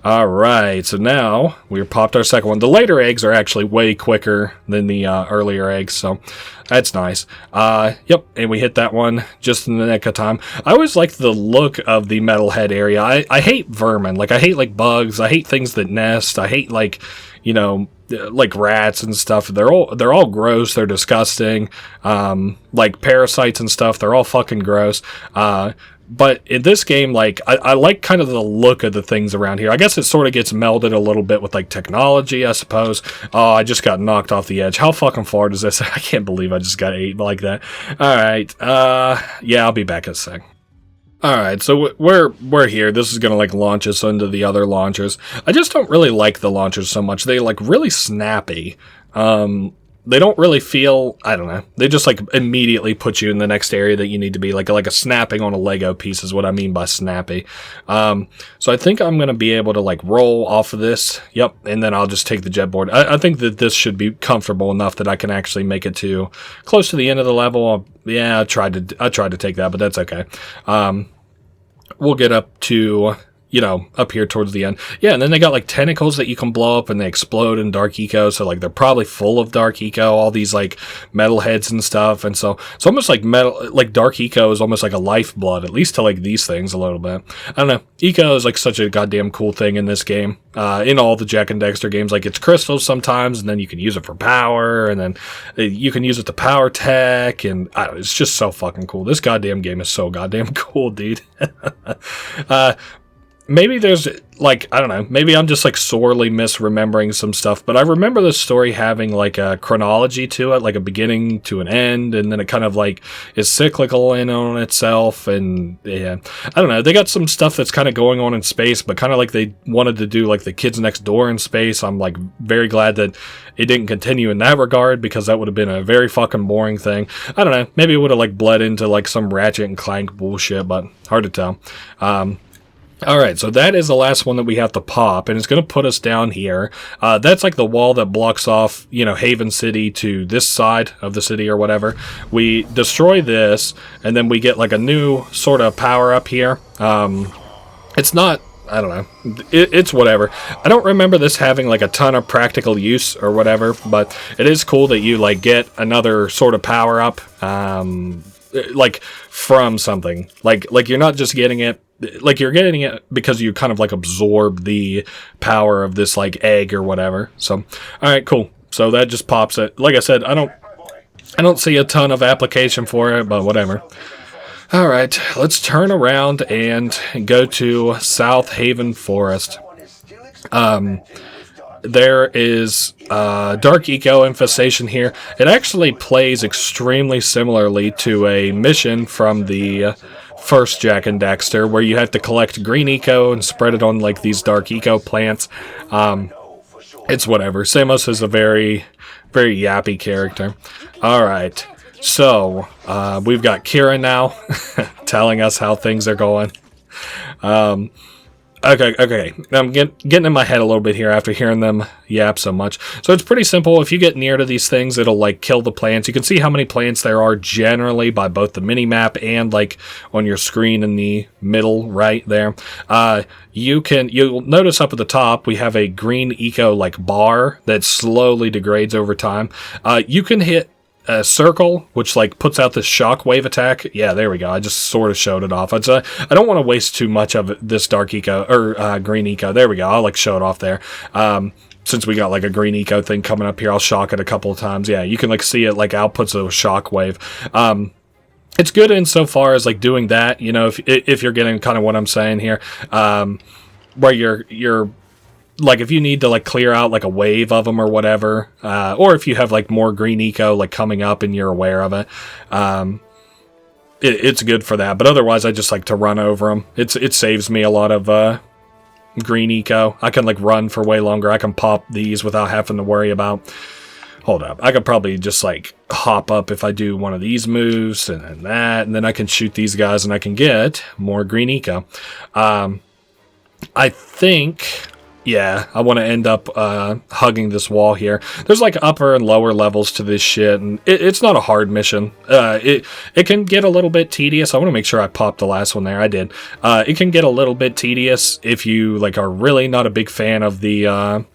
Alright, so now we've popped our second one. The later eggs are actually way quicker than the earlier eggs, so that's nice. Yep, and we hit that one just in the nick of time. I always like the look of the metalhead area. I hate vermin. Like, I hate, like, bugs. I hate things that nest. I hate, like, you know, like rats and stuff. They're all gross. They're disgusting. Like parasites and stuff. They're all fucking gross. But in this game, like, I like kind of the look of the things around here. I guess it sort of gets melded a little bit with, like, technology, I suppose. Oh, I just got knocked off the edge. How fucking far does this? I can't believe I just got ate like that. Alright, yeah, I'll be back in a sec. Alright, so we're here. This is gonna, like, launch us into the other launchers. I just don't really like the launchers so much. They, like, really snappy. They don't really feel, I don't know, they just, like, immediately put you in the next area that you need to be, like a snapping on a Lego piece is what I mean by snappy. So I think I'm going to be able to, like, roll off of this, yep, and then I'll just take the jet board. I think that this should be comfortable enough that I can actually make it to close to the end of the level. Yeah, I tried to take that, but that's okay. We'll get up to, you know, up here towards the end. Yeah, and then they got, like, tentacles that you can blow up and they explode in Dark Eco, so, like, they're probably full of Dark Eco, all these, like, metal heads and stuff, and so it's almost like Dark Eco is almost like a lifeblood, at least to, like, these things a little bit. I don't know. Eco is, like, such a goddamn cool thing in this game. In all the Jak and Daxter games, like, it's crystals sometimes, and then you can use it for power, and then you can use it to power tech, and I don't know, it's just so fucking cool. This goddamn game is so goddamn cool, dude. Maybe there's, like, I don't know, maybe I'm just, like, sorely misremembering some stuff, but I remember the story having, like, a chronology to it, like a beginning to an end, and then it kind of, like, is cyclical in on itself, and, yeah, I don't know, they got some stuff that's kind of going on in space, but kind of like they wanted to do, like, the Kids Next Door in space. I'm, like, very glad that it didn't continue in that regard, because that would have been a very fucking boring thing. I don't know, maybe it would have, like, bled into, like, some Ratchet and Clank bullshit, but hard to tell. Alright, so that is the last one that we have to pop, and it's going to put us down here. That's like the wall that blocks off, you know, Haven City to this side of the city or whatever. We destroy this, and then we get like a new sort of power up here. It's not, I don't know, it's whatever. I don't remember this having like a ton of practical use or whatever, but it is cool that you like get another sort of power up, like from something. Like you're not just getting it, like you're getting it because you kind of like absorb the power of this like egg or whatever. So, all right, cool. So that just pops it. Like I said, I don't see a ton of application for it, but whatever. All right, let's turn around and go to South Haven Forest. There is Dark Eco infestation here. It actually plays extremely similarly to a mission from the first Jak and Daxter, where you have to collect green eco and spread it on like these dark eco plants. It's whatever. Samos is a very, very yappy character. Alright, so we've got Kira now telling us how things are going. Okay. I'm getting in my head a little bit here after hearing them yap so much. So it's pretty simple. If you get near to these things, it'll like kill the plants. You can see how many plants there are generally by both the mini-map and like on your screen in the middle right there. You'll notice up at the top we have a green eco like bar that slowly degrades over time. You can hit a circle, which like puts out this shockwave attack. Yeah, there we go. I just sort of showed it off. I don't want to waste too much of this dark eco or green eco. There we go. I'll like show it off there. Since we got like a green eco thing coming up here, I'll shock it a couple of times. Yeah, you can like see it like outputs a shockwave. It's good insofar as like doing that. You know, if you're getting kind of what I'm saying here, where you're like if you need to like clear out like a wave of them or whatever, or if you have like more green eco like coming up and you're aware of it, it's good for that. But otherwise, I just like to run over them. It saves me a lot of green eco. I can like run for way longer. I can pop these without having to worry about. Hold up, I could probably just like hop up if I do one of these moves and then that, and then I can shoot these guys and I can get more green eco. I think, yeah, I want to end up hugging this wall here. There's like upper and lower levels to this shit, and it's not a hard mission. It can get a little bit tedious. I want to make sure I popped the last one there. I did. It can get a little bit tedious if you like are really not a big fan of the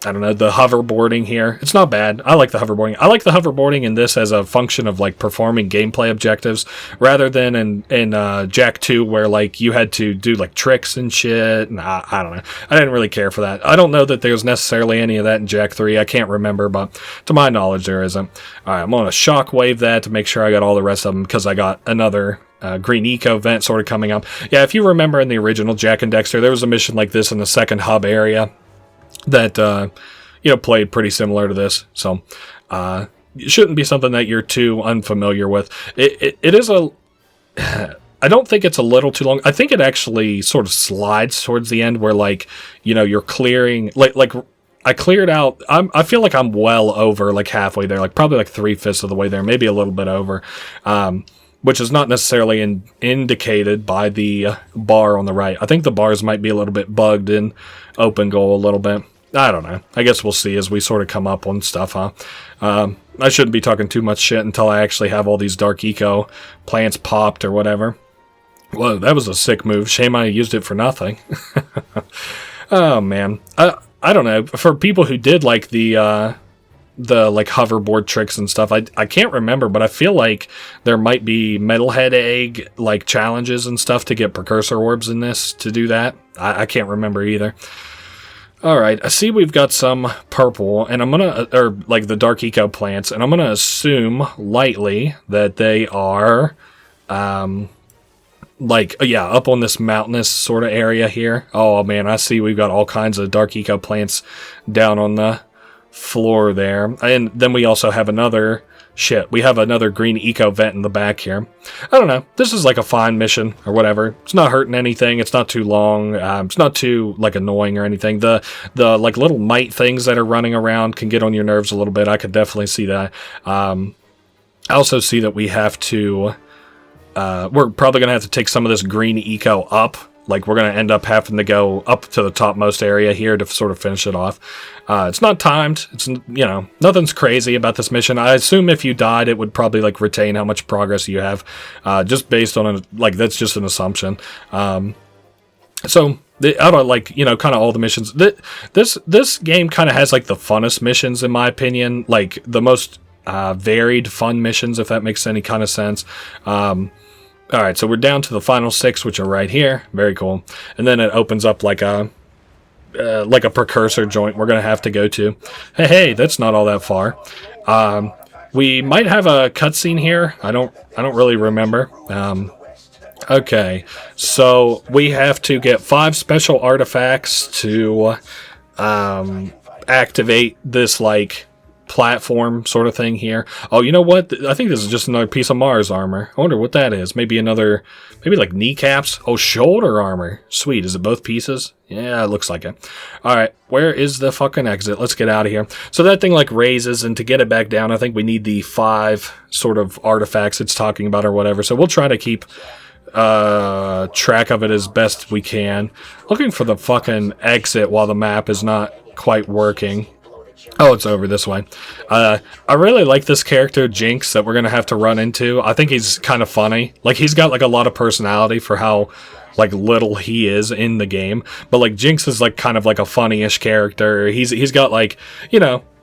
I don't know, the hoverboarding here. It's not bad. I like the hoverboarding. I like the hoverboarding in this as a function of like performing gameplay objectives rather than in Jak 2 where like you had to do like tricks and shit. And I don't know. I didn't really care for that. I don't know that there's necessarily any of that in Jak 3. I can't remember, but to my knowledge there isn't. All right, I'm going to shockwave that to make sure I got all the rest of them because I got another green eco vent sort of coming up. Yeah, if you remember in the original Jak and Daxter, there was a mission like this in the second hub area that played pretty similar to this, so it shouldn't be something that you're too unfamiliar with. It is a I don't think it's a little too long. I think it actually sort of slides towards the end where like you're clearing like I cleared out. I feel like I'm well over like halfway there, like probably like 3/5 of the way there, maybe a little bit over, which is not necessarily indicated by the bar on the right. I think the bars might be a little bit bugged in open goal a little bit. I don't know. I guess we'll see as we sort of come up on stuff, huh? I shouldn't be talking too much shit until I actually have all these dark eco plants popped or whatever. Whoa, that was a sick move. Shame I used it for nothing. Oh, man. I don't know. For people who did like the like hoverboard tricks and stuff, I can't remember, but I feel like there might be metalhead egg like challenges and stuff to get precursor orbs in this to do that. I can't remember either. Alright, I see we've got some purple, and I'm gonna, or like the dark eco plants, and I'm gonna assume lightly that they are, like, yeah, up on this mountainous sort of area here. Oh man, I see we've got all kinds of dark eco plants down on the floor there. And then we also have another, we have another green eco vent in the back here. I don't know. This is like a fine mission or whatever. It's not hurting anything. It's not too long. It's not too like annoying or anything. The like little mite things that are running around can get on your nerves a little bit. I could definitely see that. I also see that we have to, we're probably going to have to take some of this green eco up. Like, we're going to end up having to go up to the topmost area here to sort of finish it off. It's not timed. It's, nothing's crazy about this mission. I assume if you died, it would probably, like, retain how much progress you have. Just based on, that's just an assumption. So, out of, like, kind of all the missions, this game kind of has, like, the funnest missions, in my opinion. Like, the most varied, fun missions, if that makes any kind of sense. Alright, so we're down to the final 6, which are right here. Very cool. And then it opens up like a precursor joint we're going to have to go to. Hey, that's not all that far. We might have a cutscene here. I don't really remember. Okay, so we have to get 5 special artifacts to activate this, like, platform sort of thing here. Oh, you know what? I think this is just another piece of Mars armor. I wonder what that is. Maybe like kneecaps. Oh, shoulder armor. Sweet. Is it both pieces? Yeah, it looks like it. Alright, where is the fucking exit? Let's get out of here. So that thing like raises, and to get it back down, I think we need the 5 sort of artifacts it's talking about or whatever. So we'll try to keep track of it as best we can. Looking for the fucking exit while the map is not quite working. Oh, it's over this way. I really like this character, Jinx, that we're going to have to run into. I think he's kind of funny. Like, he's got, like, a lot of personality for how, like, little he is in the game. But, like, Jinx is, like, kind of, like, a funny-ish character. He's got, like,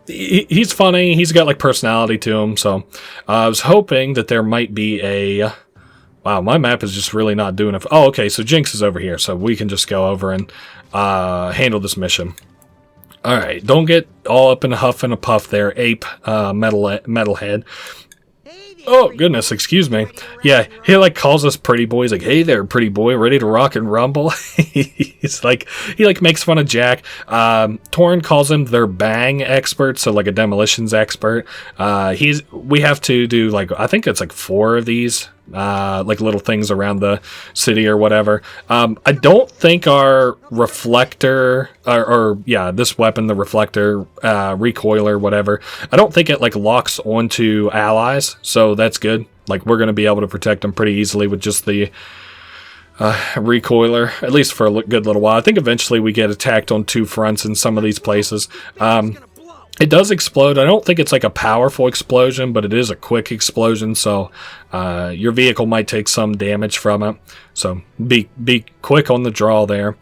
he's funny. He's got, like, personality to him. So, I was hoping that there might be a... Wow, my map is just really not doing it. Oh, okay, so Jinx is over here. So, we can just go over and handle this mission. Alright, don't get all up in a huff and a puff there, ape metalhead. Oh, goodness, excuse me. Yeah, he like calls us pretty boy. He's like, hey there, pretty boy, ready to rock and rumble? He's like, he like makes fun of Jack. Torn calls him their bang expert, so like a demolitions expert. We have to do like, I think it's like 4 of these, like little things around the city or whatever. I don't think our reflector or this weapon, the reflector, recoiler, whatever, I don't think it like locks onto allies, so that's good. Like, we're going to be able to protect them pretty easily with just the recoiler, at least for a good little while. I think eventually we get attacked on 2 fronts in some of these places. It does explode. I don't think it's like a powerful explosion, but it is a quick explosion, so your vehicle might take some damage from it. So be quick on the draw there.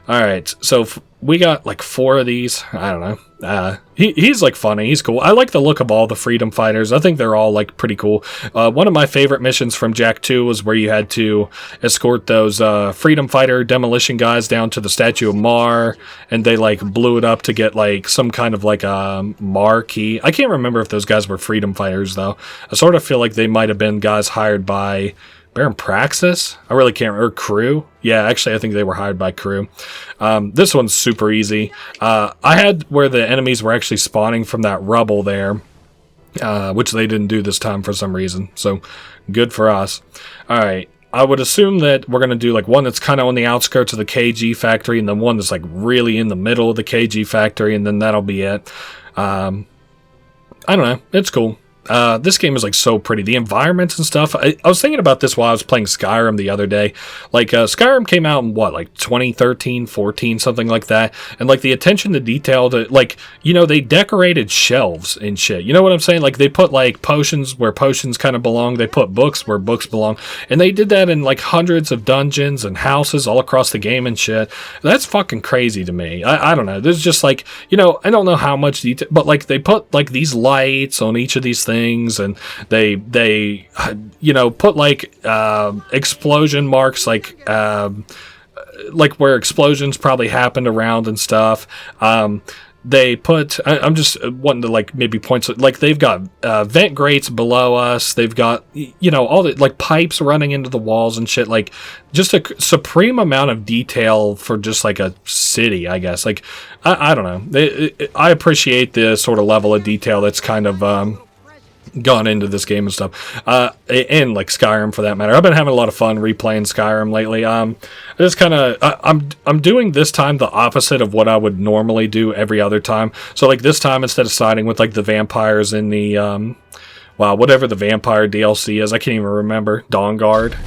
Alright, so we got like 4 of these. I don't know. He's like funny. He's cool. I like the look of all the freedom fighters. I think they're all like pretty cool. One of my favorite missions from Jak 2 was where you had to escort those freedom fighter demolition guys down to the statue of Mar, and they like blew it up to get like some kind of like a Mar key. I can't remember if those guys were freedom fighters though. I sort of feel like they might have been guys hired by Baron Praxis? I really can't remember. Crew? Yeah, actually, I think they were hired by Crew. This one's super easy. I had where the enemies were actually spawning from that rubble there, which they didn't do this time for some reason. So, good for us. Alright, I would assume that we're going to do like one that's kind of on the outskirts of the KG factory, and then one that's like really in the middle of the KG factory, and then that'll be it. I don't know. It's cool. This game is like so pretty. The environments and stuff. I was thinking about this while I was playing Skyrim the other day. Like, Skyrim came out in what, like 2013, 14, something like that. And like the attention to detail to, like, you know, they decorated shelves and shit. You know what I'm saying? Like, they put like potions where potions kind of belong. They put books where books belong. And they did that in like hundreds of dungeons and houses all across the game and shit. That's fucking crazy to me. I don't know. There's just like, you know, I don't know how much detail, but like they put like these lights on each of these things, and they you know, put like explosion marks, like where explosions probably happened around and stuff. They put, I'm just wanting to like maybe point, like they've got vent grates below us. They've got, you know, all the like pipes running into the walls and shit. Like just a supreme amount of detail for just like a city, I guess. Like I don't know. I appreciate the sort of level of detail that's kind of gone into this game and stuff, and like Skyrim for that matter. I've been having a lot of fun replaying Skyrim lately. I just kind of I'm doing this time the opposite of what I would normally do every other time. So like this time, instead of siding with like the vampires in the wow, whatever the vampire DLC is, I can't even remember. Dawnguard.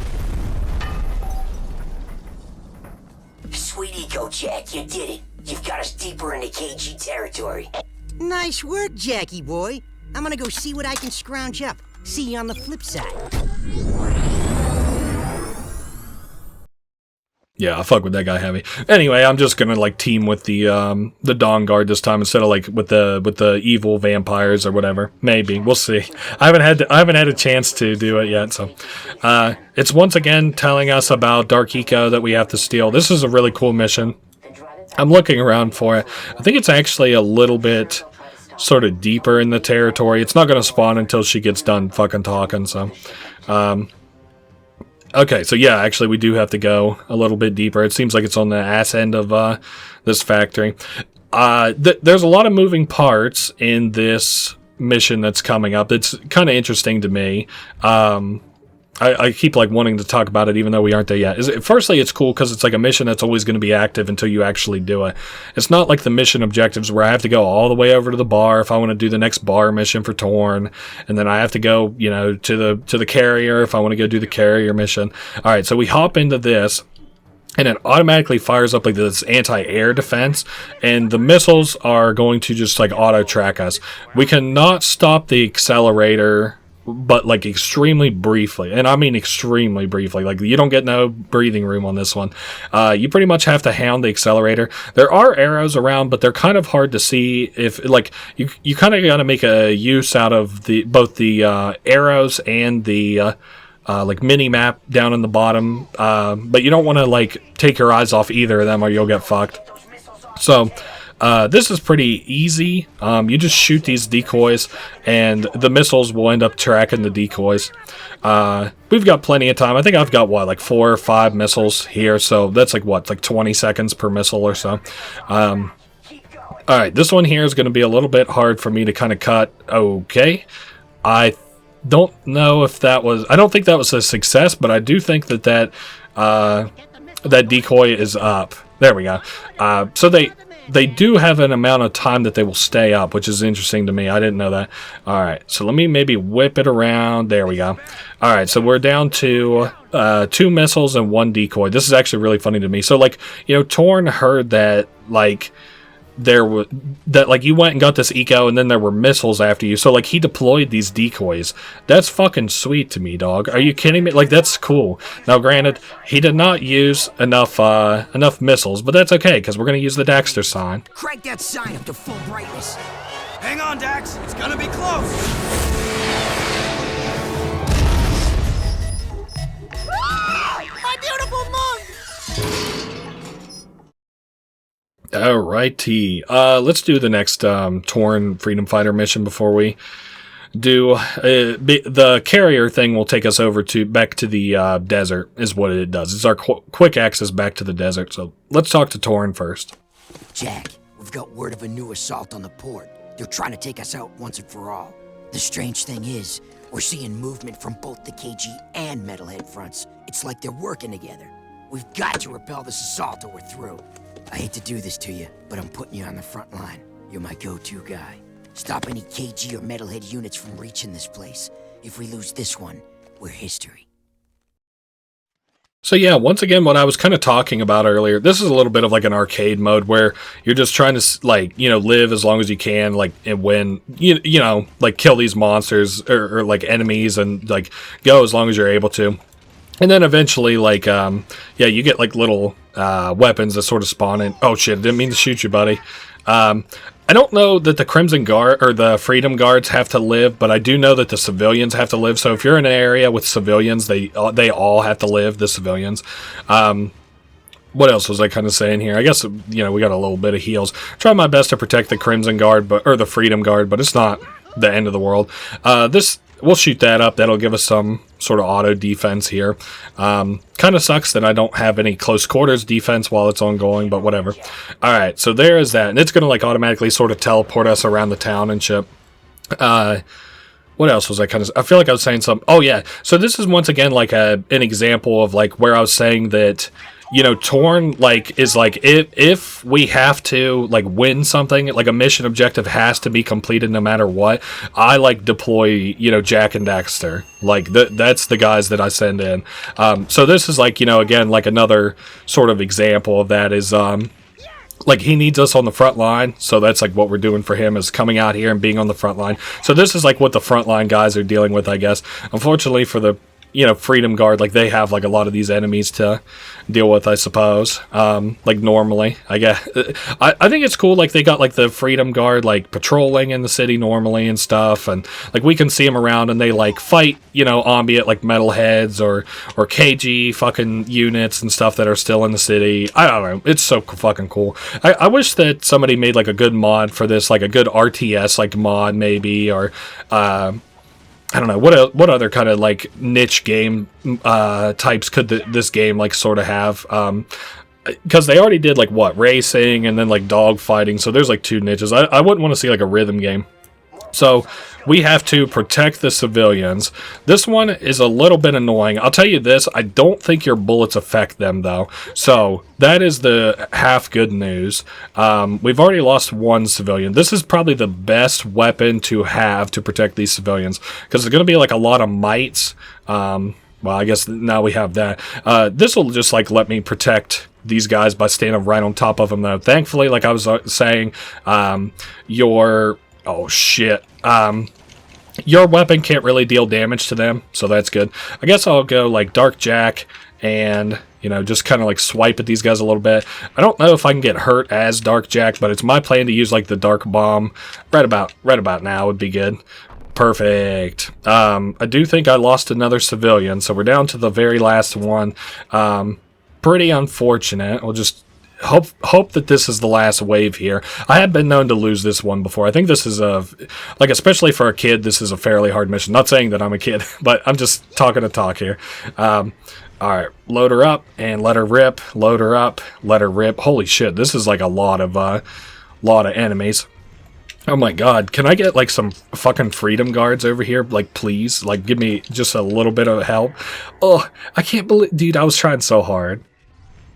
Sweet eco, Jak, you did it. You've got us deeper into KG territory. Nice work, Jackie boy. I'm gonna go see what I can scrounge up. See you on the flip side. Yeah, I fuck with that guy heavy. Anyway, I'm just gonna like team with the Dawnguard this time instead of like with the evil vampires or whatever. Maybe we'll see. I haven't had a chance to do it yet, so it's once again telling us about Dark Eco that we have to steal. This is a really cool mission. I'm looking around for it. I think it's actually a little bit sort of deeper in the territory. It's not going to spawn until she gets done fucking talking, so okay, so yeah, actually we do have to go a little bit deeper. It seems like it's on the ass end of this factory. There's a lot of moving parts in this mission that's coming up. It's kind of interesting to me. I keep like wanting to talk about it even though we aren't there yet. Firstly, it's cool because it's like a mission that's always going to be active until you actually do it. It's not like the mission objectives where I have to go all the way over to the bar if I want to do the next bar mission for Torn, and then I have to go, you know, to the carrier if I want to go do the carrier mission. All right, so we hop into this, and it automatically fires up like this anti-air defense, and the missiles are going to just like auto-track us. We cannot stop the accelerator, but like extremely briefly, and I mean extremely briefly. Like you don't get no breathing room on this one. You pretty much have to hound the accelerator. There are arrows around, but they're kind of hard to see. If like you kind of got to make a use out of both the arrows and the like mini map down in the bottom. But you don't want to like take your eyes off either of them, or you'll get fucked. So This is pretty easy. You just shoot these decoys, and the missiles will end up tracking the decoys. We've got plenty of time. I think I've got, what, like 4 or 5 missiles here, so that's like, what, like 20 seconds per missile or so. Alright, this one here is going to be a little bit hard for me to kind of cut. Okay. I don't know if that was... I don't think that was a success, but I do think that that decoy is up. There we go. So they do have an amount of time that they will stay up, which is interesting to me. I didn't know that. Alright, so let me maybe whip it around. There we go. Alright, so we're down to 2 missiles and 1 decoy. This is actually really funny to me. So, like, you know, Torn heard that, like... you went and got this eco and then there were missiles after you, so like he deployed these decoys. That's fucking sweet to me, dog. Are you kidding me? Like, that's cool. Now granted, he did not use enough missiles, but that's okay because we're gonna use the Daxter sign. Crank that sign up to full brightness. Hang on, Dax. It's gonna be close. My beautiful monk! Alrighty. Let's do the next Torn Freedom Fighter mission before we do. The carrier thing will take us over back to the desert, is what it does. It's our quick access back to the desert. So let's talk to Torn first. Jack, we've got word of a new assault on the port. They're trying to take us out once and for all. The strange thing is, we're seeing movement from both the KG and Metalhead fronts. It's like they're working together. We've got to repel this assault or we're through. I hate to do this to you, but I'm putting you on the front line. You're my go-to guy. Stop any KG or Metalhead units from reaching this place. If we lose this one, we're history. So yeah, once again, what I was kind of talking about earlier, this is a little bit of like an arcade mode where you're just trying to, like, you know, live as long as you can, like, and win, you know, like kill these monsters or like enemies and like go as long as you're able to. And then eventually, like, yeah, you get like little weapons that sort of spawn in. Oh shit, I didn't mean to shoot you, buddy. I don't know that the Crimson Guard or the Freedom Guards have to live, but I do know that the civilians have to live. So if you're in an area with civilians, they all have to live, the civilians. What else was I kind of saying here? I guess, you know, we got a little bit of heals. Try my best to protect the Crimson Guard, or the Freedom Guard, but it's not the end of the world. We'll shoot that up. That'll give us some sort of auto defense here. Kind of sucks that I don't have any close quarters defense while it's ongoing, but whatever. Alright, so there is that. And it's going to like automatically sort of teleport us around the town and shit. What else was I kind of... I feel like I was saying something... Oh, yeah. So this is once again like an example of like where I was saying that... You know, Torn, like, is like, if we have to, like, win something, like, a mission objective has to be completed no matter what, I, like, deploy, you know, Jak and Daxter. Like, that's the guys that I send in. So this is, like, you know, again, like, another sort of example of that is, like, he needs us on the front line, so that's, like, what we're doing for him is coming out here and being on the front line. So this is, like, what the front line guys are dealing with, I guess. Unfortunately for the... You know, Freedom Guard, like, they have, like, a lot of these enemies to deal with, I suppose. Like, normally, I guess. I think it's cool, like, they got, like, the Freedom Guard, like, patrolling in the city normally and stuff, and, like, we can see them around, and they, like, fight, you know, albeit, like, metalheads or KG fucking units and stuff that are still in the city. I don't know. It's so fucking cool. I wish that somebody made, like, a good mod for this, like, a good RTS, like, mod, maybe, or, I don't know, what other kind of, like, niche game types could this game, like, sort of have? Because they already did, like, what, racing and then, like, dog fighting, so there's, like, 2 niches. I wouldn't want to see, like, a rhythm game. So, we have to protect the civilians. This one is a little bit annoying. I'll tell you this, I don't think your bullets affect them, though. So, that is the half good news. We've already lost 1 civilian. This is probably the best weapon to have to protect these civilians. Because there's going to be, like, a lot of mites. Well, I guess now we have that. This will just, like, let me protect these guys by standing right on top of them, though. Thankfully, like I was saying, oh, shit. Your weapon can't really deal damage to them, so that's good. I guess I'll go, like, Dark Jak and, you know, just kind of, like, swipe at these guys a little bit. I don't know if I can get hurt as Dark Jak, but it's my plan to use, like, the Dark Bomb right about now would be good. Perfect. I do think I lost another civilian, so we're down to the very last one. Pretty unfortunate. We'll just hope that this is the last wave here. I have been known to lose this one before. I think this is like, especially for a kid, this is a fairly hard mission. Not saying that I'm a kid, but I'm just talking to talk here. Alright, load her up and let her rip. Load her up, let her rip. Holy shit, this is like a lot of enemies. Oh my god, can I get like some fucking freedom guards over here? Like, please? Like, give me just a little bit of help. Oh, I can't believe... Dude, I was trying so hard.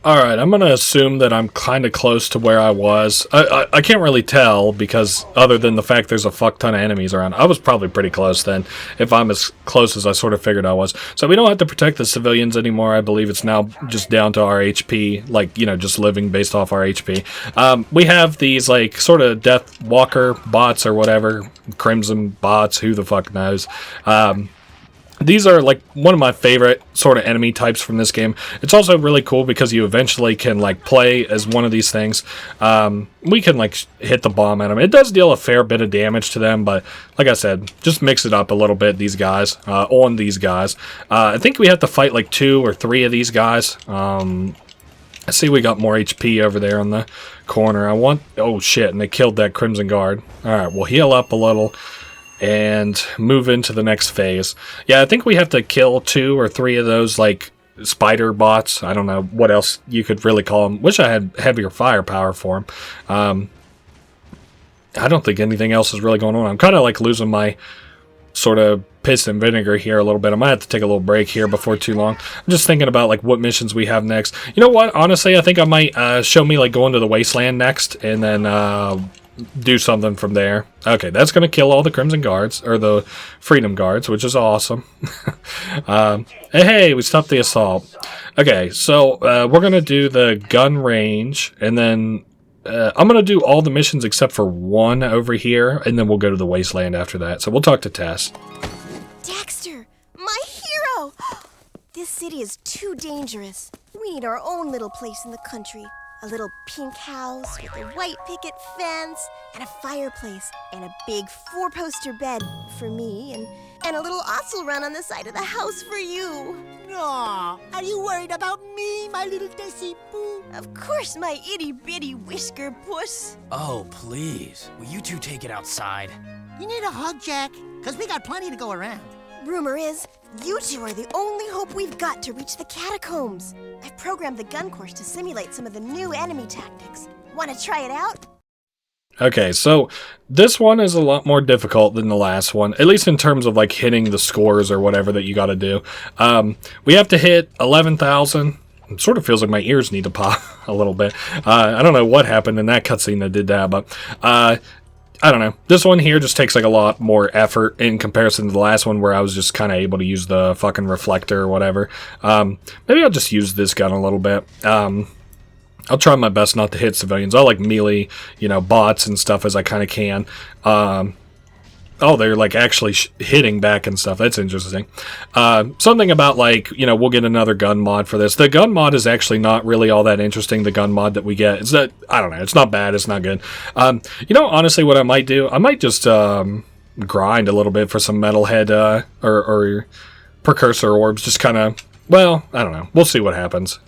Alright, I'm gonna assume that I'm kind of close to where I was. I can't really tell, because other than the fact there's a fuck ton of enemies around, I was probably pretty close then, if I'm as close as I sort of figured I was. So we don't have to protect the civilians anymore. I believe it's now just down to our HP, like, you know, just living based off our HP. We have these, like, sort of Death Walker bots or whatever, Crimson bots, who the fuck knows. These are, like, one of my favorite sort of enemy types from this game. It's also really cool because you eventually can, like, play as one of these things. We can, like, hit the bomb at them. It does deal a fair bit of damage to them, but, like I said, just mix it up a little bit, these guys, on these guys. I think we have to fight, like, 2 or 3 of these guys. I see we got more HP over there on the corner. Oh, shit, and they killed that Crimson Guard. Alright, we'll heal up a little and move into the next phase. Yeah, I think we have to kill 2 or 3 of those, like, spider bots. I don't know what else you could really call them. Wish I had heavier firepower for them. I don't think anything else is really going on. I'm kind of, like, losing my sort of piss and vinegar here a little bit. I might have to take a little break here before too long. I'm just thinking about, like, what missions we have next. You know what? Honestly, I think I might show me, like, going to the Wasteland next, and then do something from there. Okay, that's going to kill all the Crimson Guards, or the Freedom Guards, which is awesome. Hey, we stopped the assault. Okay, so we're going to do the gun range, and then I'm going to do all the missions except for one over here, and then we'll go to the Wasteland after that. So we'll talk to Tess. Daxter, my hero! This city is too dangerous. We need our own little place in the country. A little pink house with a white picket fence and a fireplace and a big 4-poster bed for me and a little osel run on the side of the house for you. Aw, are you worried about me, my little Desi Boo? Of course, my itty-bitty whisker puss. Oh, please. Will you two take it outside? You need a hug, Jack, because we got plenty to go around. Rumor is, you two are the only hope we've got to reach the catacombs. I've programmed the gun course to simulate some of the new enemy tactics. Want to try it out? Okay, so this one is a lot more difficult than the last one, at least in terms of, like, hitting the scores or whatever that you got to do. We have to hit 11,000. It sort of feels like my ears need to pop a little bit. I don't know what happened in that cutscene that did that, but I don't know. This one here just takes, like, a lot more effort in comparison to the last one where I was just kind of able to use the fucking reflector or whatever. Maybe I'll just use this gun a little bit. I'll try my best not to hit civilians. I'll, like, melee, you know, bots and stuff as I kind of can. Oh, they're, like, actually hitting back and stuff. That's interesting. Something about, like, you know, we'll get another gun mod for this. The gun mod is actually not really all that interesting, the gun mod that we get. It's that, I don't know, it's not bad, it's not good. You know, honestly, what I might do, I might just grind a little bit for some metalhead or precursor orbs. Just kind of, well, I don't know. We'll see what happens.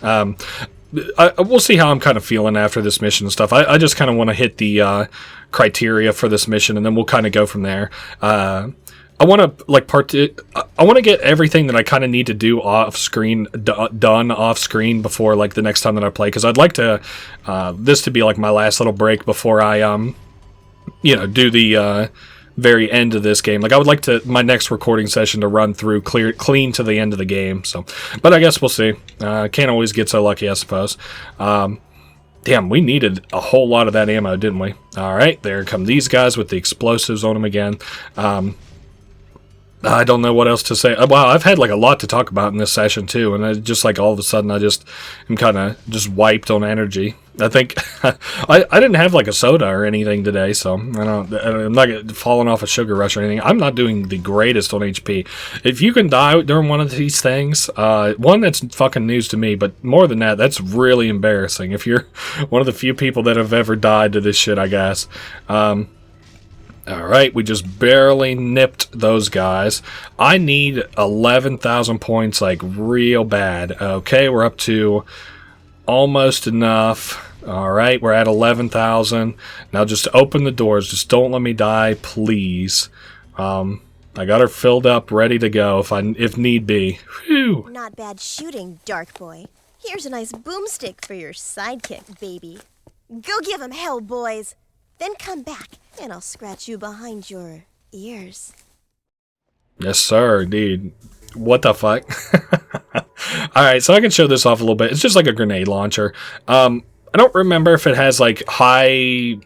We'll see how I'm kind of feeling after this mission and stuff. I just kind of want to hit the criteria for this mission, and then we'll kind of go from there. I want to, like, I want to get everything that I kind of need to do off screen done off screen before, like, the next time that I play, because I'd like to this to be, like, my last little break before I you know, do the very end of this game. Like, I would like to my next recording session to run through clean to the end of the game. So, but I guess we'll see. Can't always get so lucky, I suppose. Damn, we needed a whole lot of that ammo, didn't we? All right, there come these guys with the explosives on them again. I don't know what else to say. Wow, I've had, like, a lot to talk about in this session too, and I just, like, all of a sudden I just am kind of just wiped on energy. I think I didn't have, like, a soda or anything today, so I'm not falling off a sugar rush or anything. I'm not doing the greatest on HP. If you can die during one of these things, one, that's fucking news to me, but more than that, that's really embarrassing. If you're one of the few people that have ever died to this shit, I guess. Alright, we just barely nipped those guys. I need 11,000 points, like, real bad. Okay, we're up to almost enough. Alright, we're at 11,000. Now just open the doors. Just don't let me die, please. I got her filled up, ready to go if need be. Whew. Not bad shooting, Dark Boy. Here's a nice boomstick for your sidekick, baby. Go give him hell, boys. Then come back, and I'll scratch you behind your ears. Yes, sir, indeed. What the fuck? Alright, so I can show this off a little bit. It's just like a grenade launcher. I don't remember if it has, like, high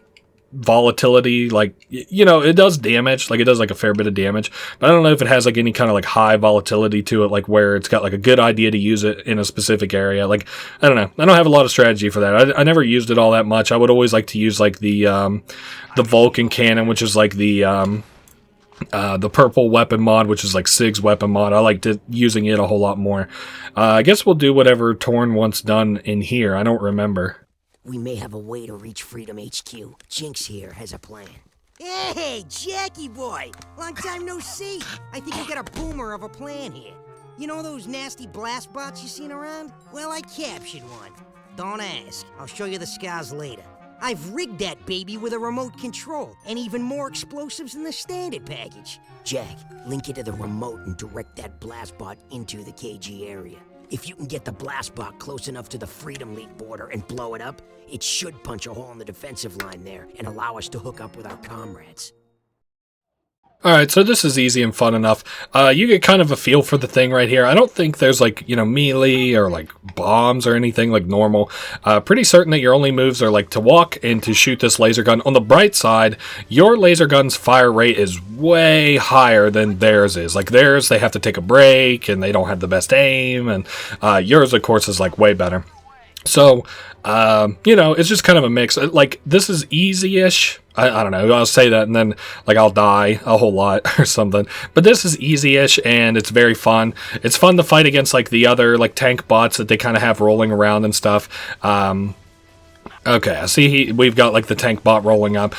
volatility, like, you know, it does damage, like, it does, like, a fair bit of damage, but I don't know if it has, like, any kind of, like, high volatility to it, like, where it's got, like, a good idea to use it in a specific area. Like, I don't know. I don't have a lot of strategy for that. I never used it all that much. I would always like to use, like, the Vulcan cannon, which is, like, the purple weapon mod, which is like Sig's weapon mod. I liked using it a whole lot more. I guess we'll do whatever Torn wants done in here. I don't remember. We may have a way to reach Freedom HQ. Jinx here has a plan. Hey, Jackie boy! Long time no see. I think we got a boomer of a plan here. You know those nasty blast bots you seen around? Well, I captured one. Don't ask. I'll show you the scars later. I've rigged that baby with a remote control, and even more explosives than the standard package. Jack, link it to the remote and direct that blast bot into the KG area. If you can get the blast bot close enough to the Freedom League border and blow it up, it should punch a hole in the defensive line there and allow us to hook up with our comrades. Alright, so this is easy and fun enough. You get kind of a feel for the thing right here. I don't think there's, like, you know, melee or, like, bombs or anything like normal. Pretty certain that your only moves are, like, to walk and to shoot this laser gun. On the bright side, your laser gun's fire rate is way higher than theirs is. Like, theirs, they have to take a break, and they don't have the best aim, and yours, of course, is, like, way better. So, you know, it's just kind of a mix. Like, this is easy-ish. I don't know, I'll say that and then, like, I'll die a whole lot or something. But this is easy-ish, and it's very fun. It's fun to fight against, like, the other, like, tank bots that they kind of have rolling around and stuff. Okay, I see we've got, like, the tank bot rolling up.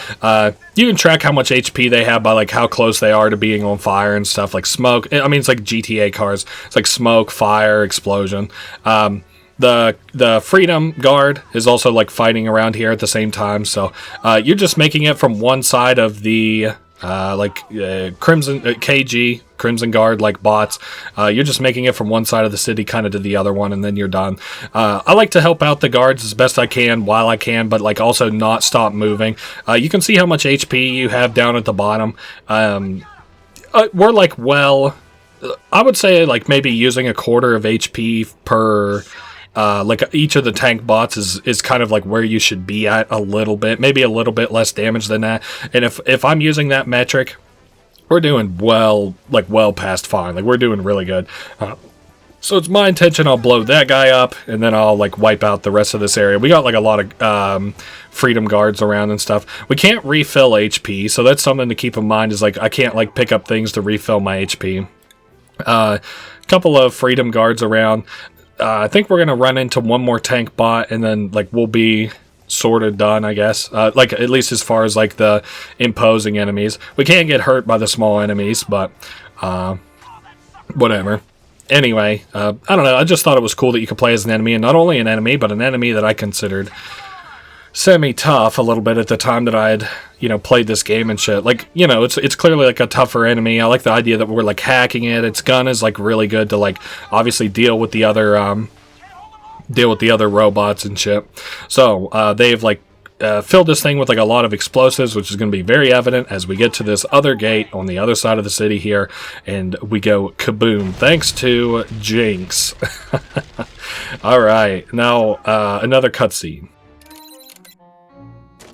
You can track how much HP they have by, like, how close they are to being on fire and stuff. Like, smoke. I mean, it's like GTA cars. It's like smoke, fire, explosion. The Freedom Guard is also, like, fighting around here at the same time, so you're just making it from one side of the Crimson KG Crimson Guard, like, bots. You're just making it from one side of the city kind of to the other one, and then you're done. I like to help out the guards as best I can while I can, but, like, also not stop moving. You can see how much HP you have down at the bottom. We're, like, well, I would say, like, maybe using a quarter of HP per like, each of the tank bots is kind of like where you should be at a little bit, maybe a little bit less damage than that. And if I'm using that metric, we're doing well past fine. Like, we're doing really good. So it's my intention I'll blow that guy up, and then I'll, like, wipe out the rest of this area. We got, like, a lot of Freedom Guards around and stuff. We can't refill HP, so that's something to keep in mind, is, like, I can't, like, pick up things to refill my HP. Couple of Freedom Guards around. I think we're going to run into one more tank bot, and then, like, we'll be sort of done, I guess. Like, at least as far as, like, the imposing enemies. We can't get hurt by the small enemies, but whatever. Anyway, I don't know. I just thought it was cool that you could play as an enemy, and not only an enemy, but an enemy that I considered semi-tough a little bit at the time that I had, you know, played this game and shit. Like, you know, it's clearly, like, a tougher enemy. I like the idea that we're, like, hacking it. Its gun is, like, really good to, like, obviously deal with the other robots and shit. So, they've, like, filled this thing with, like, a lot of explosives, which is going to be very evident as we get to this other gate on the other side of the city here, and we go kaboom, thanks to Jinx. Alright, now, another cutscene.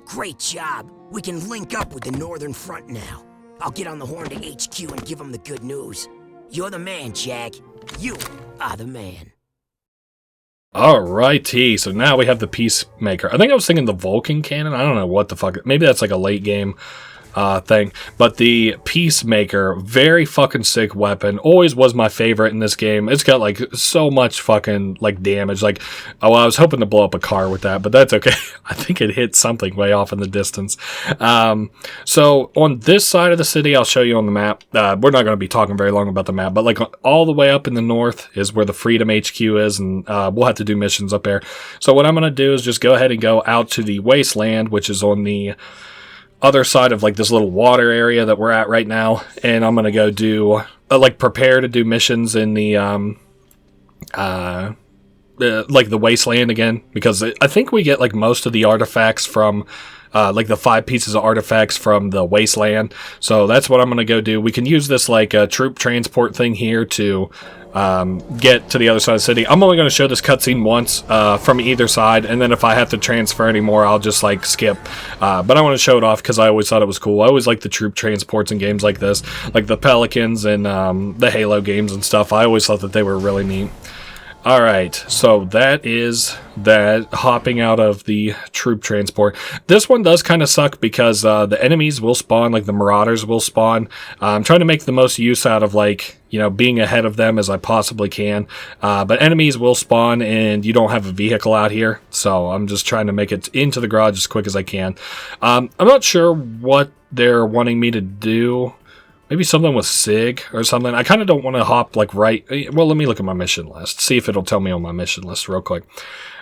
Great job. We can link up with the Northern Front now. I'll get on the horn to HQ and give them the good news. You're the man, Jack. You are the man. Alrighty, so now we have the Peacemaker. I think I was thinking the Vulcan cannon. I don't know what the fuck. Maybe that's like a late game thing. But the Peacemaker, very fucking sick weapon. Always was my favorite in this game. It's got like so much fucking like damage. Like, oh, I was hoping to blow up a car with that, but that's okay. I think it hit something way off in the distance. So on this side of the city, I'll show you on the map. We're not going to be talking very long about the map, but like all the way up in the north is where the Freedom HQ is, and we'll have to do missions up there. So what I'm going to do is just go ahead and go out to the Wasteland, which is on the other side of like this little water area that we're at right now, and I'm gonna go do like prepare to do missions in the like the Wasteland again, because I think we get like most of the artifacts from like the 5 pieces of artifacts from the Wasteland. So that's what I'm gonna go do. We can use this like troop transport thing here to get to the other side of the city. I'm only going to show this cutscene once from either side, and then if I have to transfer anymore, I'll just like skip. But I want to show it off because I always thought it was cool. I always like the troop transports in games like this, like the Pelicans and the Halo games and stuff. I always thought that they were really neat. Alright, so that is that, hopping out of the troop transport. This one does kind of suck because the enemies will spawn, like the Marauders will spawn. I'm trying to make the most use out of like, you know, being ahead of them as I possibly can. But enemies will spawn and you don't have a vehicle out here, so I'm just trying to make it into the garage as quick as I can. I'm not sure what they're wanting me to do. Maybe something with Sig or something. I kind of don't want to hop like right... Well, let me look at my mission list. See if it'll tell me on my mission list real quick.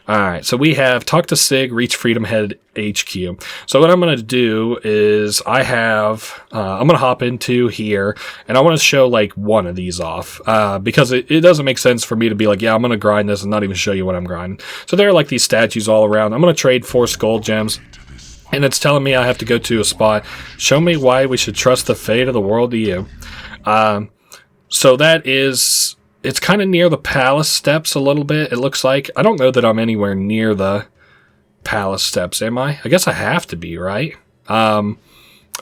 Alright, so we have talk to Sig, reach Freedom Head HQ. So what I'm going to do is I have... I'm going to hop into here, and I want to show like one of these off. Because it doesn't make sense for me to be like, yeah, I'm going to grind this and not even show you what I'm grinding. So there are like these statues all around. I'm going to trade 4 skull gems. And it's telling me I have to go to a spot. Show me why we should trust the fate of the world to you. So that is... It's kind of near the palace steps a little bit, it looks like. I don't know that I'm anywhere near the palace steps, am I? I guess I have to be, right?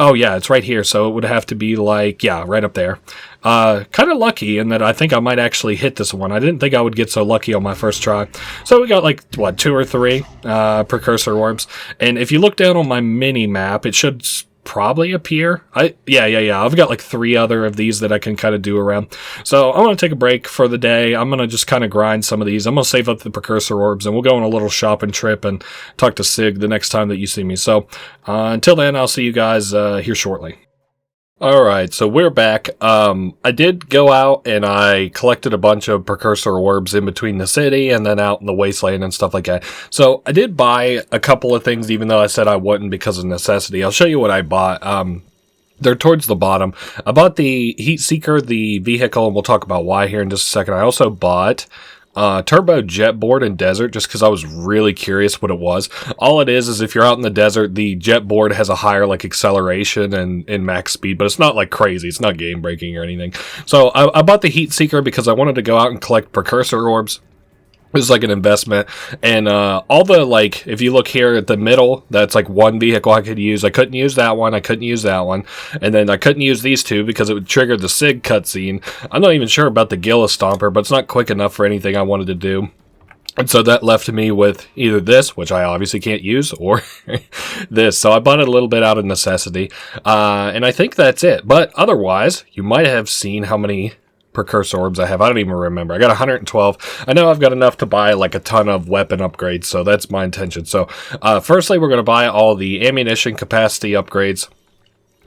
Oh, yeah, it's right here, so it would have to be like... Yeah, right up there. Kind of lucky in that I think I might actually hit this one. I didn't think I would get so lucky on my first try. So we got like, what, 2 or 3 precursor orbs. And if you look down on my mini map, it should probably appear. Yeah. I've got like 3 other of these that I can kind of do around. So I'm going to take a break for the day. I'm going to just kind of grind some of these. I'm going to save up the precursor orbs, and we'll go on a little shopping trip and talk to Sig the next time that you see me. So until then, I'll see you guys here shortly. Alright, so we're back. I did go out and I collected a bunch of precursor orbs in between the city and then out in the wasteland and stuff like that. So I did buy a couple of things, even though I said I wouldn't because of necessity. I'll show you what I bought. They're towards the bottom. I bought the Heat Seeker, the vehicle, and we'll talk about why here in just a second. I also bought turbo jet board in desert just because I was really curious what it was. All it is if you're out in the desert, the jet board has a higher like acceleration and max speed, but it's not like crazy. It's not game breaking or anything. So I bought the Heat Seeker because I wanted to go out and collect precursor orbs. It was like an investment, and all the, like, if you look here at the middle, that's like one vehicle I could use. I couldn't use that one, I couldn't use that one, and then I couldn't use these 2 because it would trigger the Sig cutscene. I'm not even sure about the Gila Stomper, but it's not quick enough for anything I wanted to do. And so that left me with either this, which I obviously can't use, or this. So I bought it a little bit out of necessity, and I think that's it. But otherwise, you might have seen how many precursor orbs I have. I don't even remember. I got 112. I know I've got enough to buy like a ton of weapon upgrades, so that's my intention. So firstly, we're going to buy all the ammunition capacity upgrades.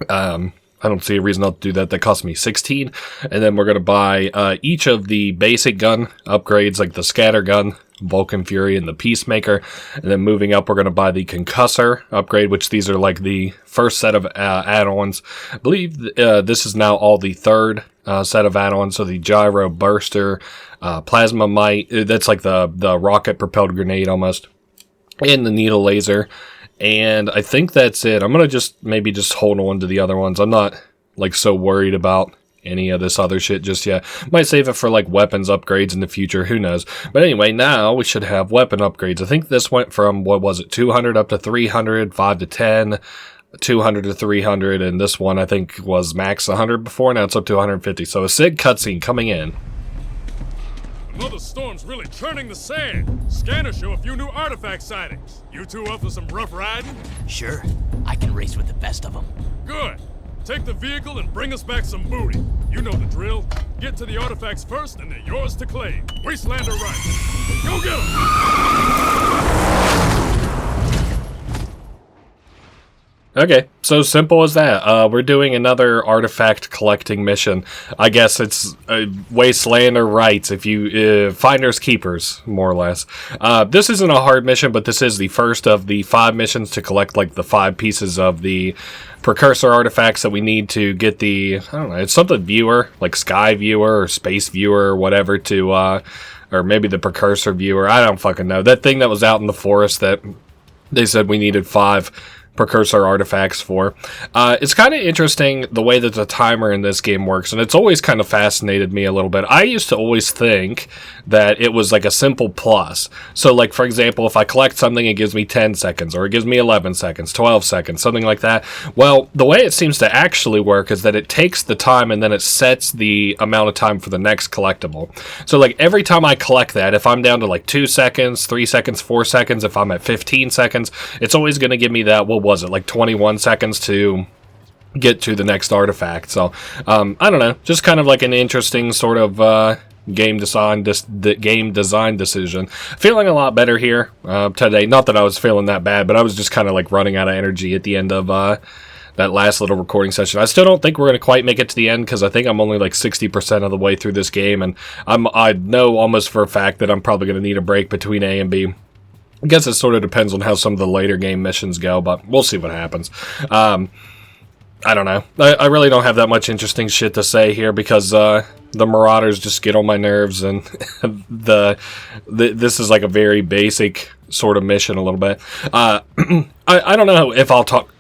I don't see a reason not to do that. That cost me 16. And then we're going to buy each of the basic gun upgrades, like the scatter gun, Vulcan Fury, and the Peacemaker. And then moving up, we're going to buy the concussor upgrade, which these are like the first set of add-ons. I believe this is now all the third set of add-ons. So the gyro burster, plasma mite, that's like the rocket propelled grenade almost, and the needle laser. And I think that's it. I'm going to maybe just hold on to the other ones. I'm not like so worried about any of this other shit just yet. Might save it for like weapons upgrades in the future, who knows. But anyway, now we should have weapon upgrades. I think this went from, what was it, 200 up to 300, 5 to 10, 200 to 300, and this one I think was max 100 before. Now it's up to 150. So a Sig cutscene coming in. Another storm's really churning the sand. Scanners show a few new artifact sightings. You 2 up for some rough riding? Sure. I can race with the best of them. Good. Take the vehicle and bring us back some booty. You know the drill. Get to the artifacts first, and they're yours to claim. Wasteland or right. Go get 'em! Okay, so simple as that. We're doing another artifact collecting mission. I guess it's Wasteland or Rights, if you finders keepers, more or less. This isn't a hard mission, but this is the first of the 5 missions to collect like the 5 pieces of the precursor artifacts that we need to get the, I don't know, it's something viewer, like sky viewer or space viewer or whatever to, or maybe the precursor viewer, I don't fucking know. That thing that was out in the forest that they said we needed 5 precursor artifacts for. It's kind of interesting the way that the timer in this game works, and it's always kind of fascinated me a little bit. I used to always think that it was like a simple plus. So like, for example, if I collect something, it gives me 10 seconds, or it gives me 11 seconds, 12 seconds, something like that. Well, the way it seems to actually work is that it takes the time and then it sets the amount of time for the next collectible. So like every time I collect that, if I'm down to like 2 seconds, 3 seconds, 4 seconds, if I'm at 15 seconds, it's always going to give me that, what was it, like 21 seconds to get to the next artifact. So I don't know, just kind of like an interesting sort of game design decision. Feeling a lot better here today. Not that I was feeling that bad, but I was just kind of like running out of energy at the end of that last little recording session. I still don't think we're going to quite make it to the end, because I think I'm only like 60% of the way through this game, and I know almost for a fact that I'm probably going to need a break between A and B. I guess it sort of depends on how some of the later game missions go, but we'll see what happens. I don't know. I really don't have that much interesting shit to say here, because the Marauders just get on my nerves, and this is like a very basic sort of mission a little bit. I don't know if I'll talk...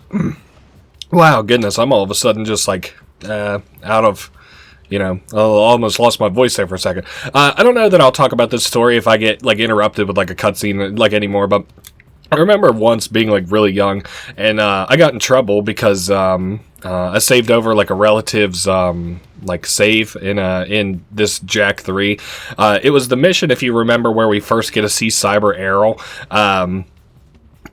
Wow, goodness, I'm all of a sudden just like out of... You know, I almost lost my voice there for a second. I don't know that I'll talk about this story if I get like interrupted with like a cutscene like anymore, but I remember once being like really young, and I got in trouble because I saved over like a relative's like save in this Jak 3. It was the mission, if you remember, where we first get to see Cyber Errol.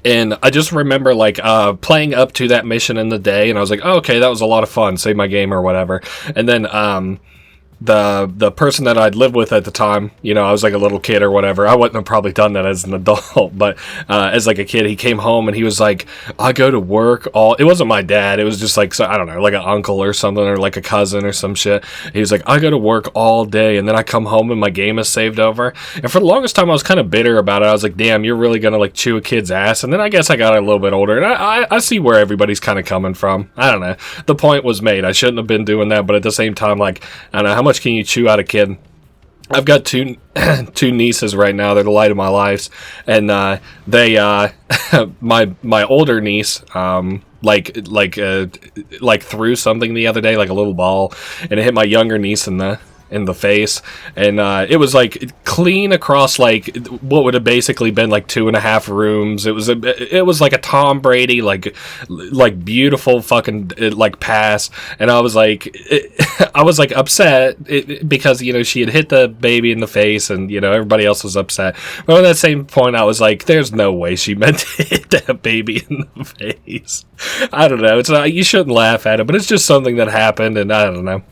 And I just remember like playing up to that mission in the day, and I was like, oh, okay, that was a lot of fun, save my game or whatever. And then the person that I'd lived with at the time, you know, I was like a little kid or whatever. I wouldn't have probably done that as an adult, but as like a kid, he came home and he was like, I go to work all... It wasn't my dad. It was just like, I don't know, like an uncle or something, or like a cousin or some shit. He was like, I go to work all day, and then I come home and my game is saved over. And for the longest time, I was kind of bitter about it. I was like, damn, you're really going to like chew a kid's ass. And then I guess I got a little bit older, and I see where everybody's kind of coming from. I don't know. The point was made. I shouldn't have been doing that, but at the same time, like, I don't know, how much can you chew out a kid? I've got two nieces right now. They're the light of my life, and they my older niece like threw something the other day, like a little ball, and it hit my younger niece in the face, and it was like clean across like what would have basically been like 2.5 rooms. It was like a Tom Brady like beautiful fucking like pass, and I was like upset because, you know, she had hit the baby in the face, and, you know, everybody else was upset. But at that same point, I was like, there's no way she meant to hit that baby in the face. I don't know. It's not, you shouldn't laugh at it, but it's just something that happened, and I don't know.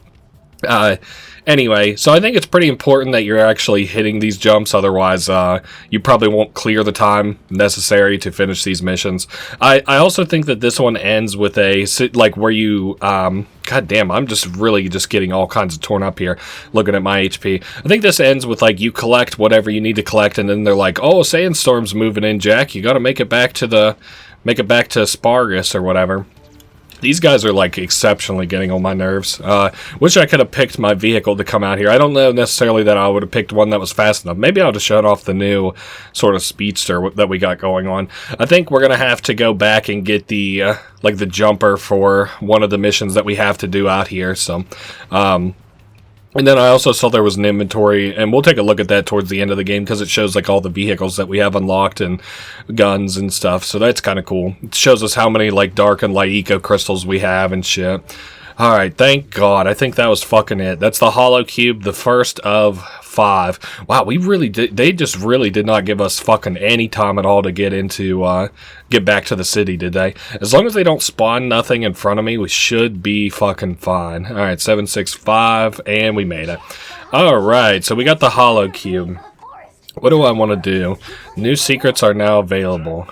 Anyway, so I think it's pretty important that you're actually hitting these jumps, otherwise you probably won't clear the time necessary to finish these missions. I also think that this one ends with a, like, where you, god damn, I'm just really just getting all kinds of torn up here looking at my HP. I think this ends with, like, you collect whatever you need to collect, and then they're like, oh, Sandstorm's moving in, Jak, you gotta make it back to Spargus or whatever. These guys are, like, exceptionally getting on my nerves. Wish I could have picked my vehicle to come out here. I don't know necessarily that I would have picked one that was fast enough. Maybe I'll just shut off the new sort of speedster that we got going on. I think we're going to have to go back and get the, like, the jumper for one of the missions that we have to do out here. So, and then I also saw there was an inventory, and we'll take a look at that towards the end of the game, because it shows like all the vehicles that we have unlocked and guns and stuff, so that's kind of cool. It shows us how many like dark and light eco crystals we have and shit. Alright, thank God. I think that was fucking it. That's the Hollow Cube, the first of 5. Wow, we really did. They just really did not give us fucking any time at all to get back to the city, did they? As long as they don't spawn nothing in front of me, we should be fucking fine. All right, 765, and we made it. All right, so we got the hollow cube. What do I want to do? New secrets are now available.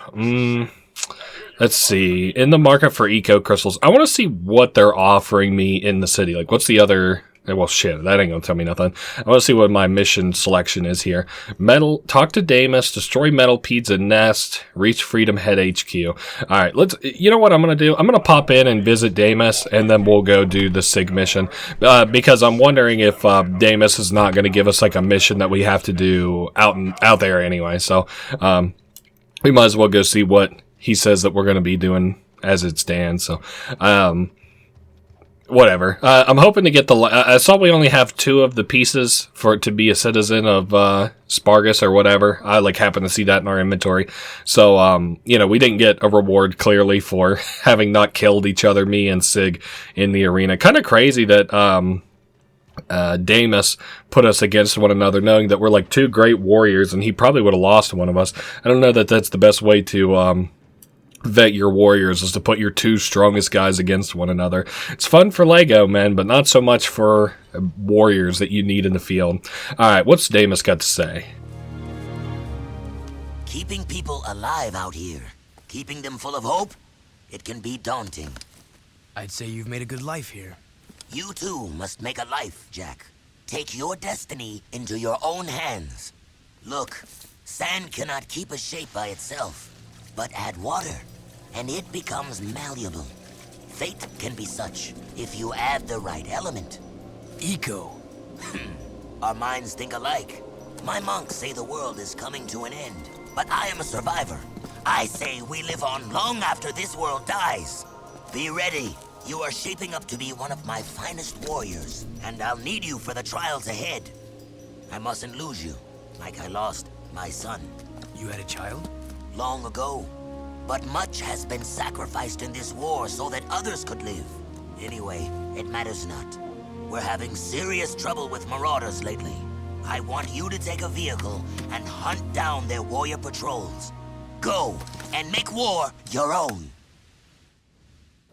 Let's see. In the market for eco crystals, I want to see what they're offering me in the city. Like, what's the other... Well, shit, that ain't gonna tell me nothing. I want to see what my mission selection is here. Metal, talk to Damus, destroy Metalpede's nest, reach Freedom Head HQ. Alright, you know what I'm gonna do? I'm gonna pop in and visit Damus, and then we'll go do the SIG mission. Because I'm wondering if Damus is not gonna give us, like, a mission that we have to do out there anyway. So, we might as well go see what he says that we're gonna be doing as it stands. So, whatever. I'm hoping to get I saw we only have 2 of the pieces for it to be a citizen of Spargus or whatever. I happen to see that in our inventory. So, you know, we didn't get a reward clearly for having not killed each other, me and Sig, in the arena. Kind of crazy that Damus put us against one another, knowing that we're like 2 great warriors, and he probably would have lost one of us. I don't know that that's the best way to vet your warriors, is to put your 2 strongest guys against one another. It's fun for Lego, man, but not so much for warriors that you need in the field. Alright, what's Damus got to say? Keeping people alive out here, keeping them full of hope, it can be daunting. I'd say you've made a good life here. You too must make a life, Jak. Take your destiny into your own hands. Look, sand cannot keep a shape by itself, but add water, and it becomes malleable. Fate can be such if you add the right element. Eco. Our minds think alike. My monks say the world is coming to an end, but I am a survivor. I say we live on long after this world dies. Be ready. You are shaping up to be one of my finest warriors, and I'll need you for the trials ahead. I mustn't lose you, like I lost my son. You had a child? Long ago. But much has been sacrificed in this war so that others could live. Anyway, it matters not. We're having serious trouble with marauders lately. I want you to take a vehicle and hunt down their warrior patrols. Go, and make war your own.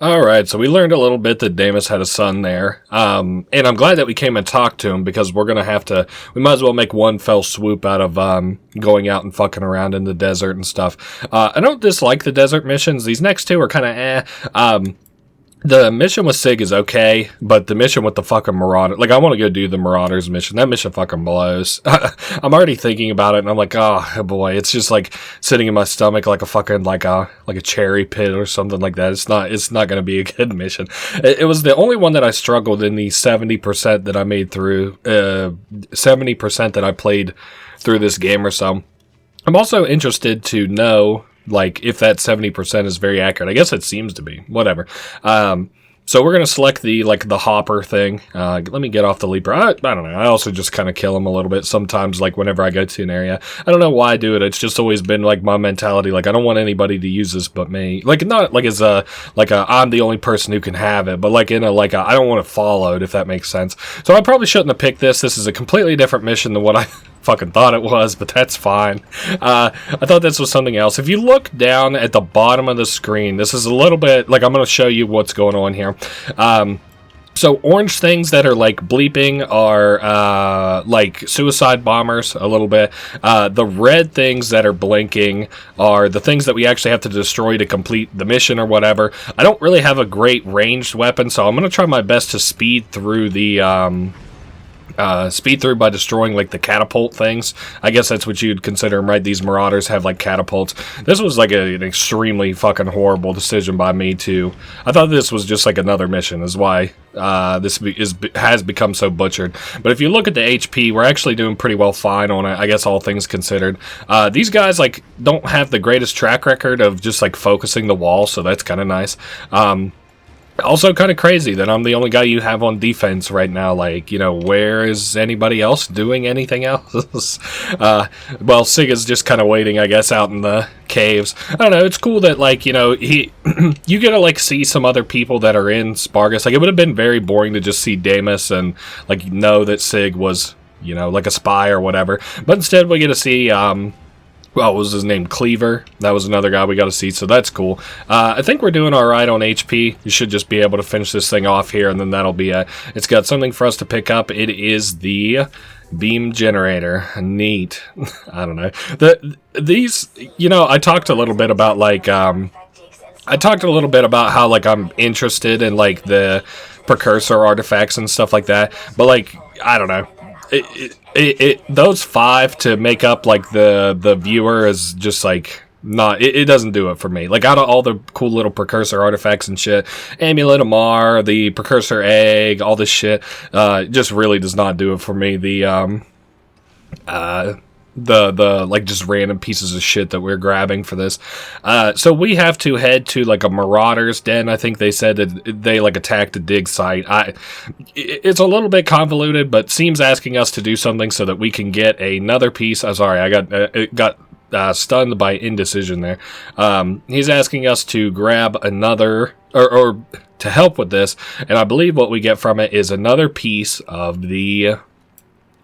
Alright, so we learned a little bit that Damus had a son there. And I'm glad that we came and talked to him, because we're gonna have to... We might as well make one fell swoop out of going out and fucking around in the desert and stuff. I don't dislike the desert missions. These next 2 are kind of eh. The mission with Sig is okay, but the mission with the fucking Marauder... Like, I want to go do the Marauders mission. That mission fucking blows. I'm already thinking about it, and I'm like, oh, boy. It's just, like, sitting in my stomach like a fucking, like a cherry pit or something like that. It's not going to be a good mission. It was the only one that I struggled in the 70% that I made through... 70% that I played through this game or so. I'm also interested to know... like, if that 70% is very accurate. I guess it seems to be. Whatever. So we're going to select the hopper thing. Let me get off the leaper. I don't know. I also just kind of kill him a little bit sometimes, like, whenever I go to an area. I don't know why I do it. It's just always been, like, my mentality. Like, I don't want anybody to use this but me. Like, not, like, as I'm the only person who can have it, but, like, I don't want it followed, if that makes sense. So I probably shouldn't have picked this. This is a completely different mission than what I... fucking thought it was, but that's fine. I thought this was something else. If you look down at the bottom of the screen, this is a little bit, like, I'm going to show you what's going on here. So orange things that are, like, bleeping are, like, suicide bombers a little bit. The red things that are blinking are the things that we actually have to destroy to complete the mission or whatever. I don't really have a great ranged weapon, so I'm going to try my best to speed through the, by destroying, like, the catapult things. I guess that's what you'd consider them, right? These marauders have, like, catapults. This was, like, an extremely fucking horrible decision by me, too. I thought this was just, like, another mission, is why this has become so butchered. But if you look at the HP, we're actually doing pretty well fine on it, I guess, all things considered. These guys, like, don't have the greatest track record of just, like, focusing the wall, so that's kind of nice. Also kind of crazy that I'm the only guy you have on defense right now. Like, you know, where is anybody else doing anything else? Well, Sig is just kind of waiting, I guess, out in the caves. I don't know, it's cool that, like, you know, you get to, like, see some other people that are in Spargus. Like, it would have been very boring to just see Damus and, like, know that Sig was you know, like a spy or whatever. But instead we get to see, well, what was his name? Cleaver. That was another guy we got to see, so that's cool. I think we're doing alright on HP. You should just be able to finish this thing off here, and then that'll be it. It's got something for us to pick up. It is the beam generator. Neat. I don't know. These, you know, I talked a little bit about, like, I talked a little bit about how, like, I'm interested in, like, the precursor artifacts and stuff like that, but, like, I don't know. Those 5 to make up, like, the viewer is just, like, not, it doesn't do it for me. Like, out of all the cool little precursor artifacts and shit, Amulet of Mar, the precursor egg, all this shit, just really does not do it for me. The like just random pieces of shit that we're grabbing for this. So we have to head to like a marauder's den. I think they said that they like attacked a dig site. It's a little bit convoluted, but seems asking us to do something so that we can get another piece. I'm sorry, I got stunned by indecision there. He's asking us to grab another or to help with this, and I believe what we get from it is another piece of the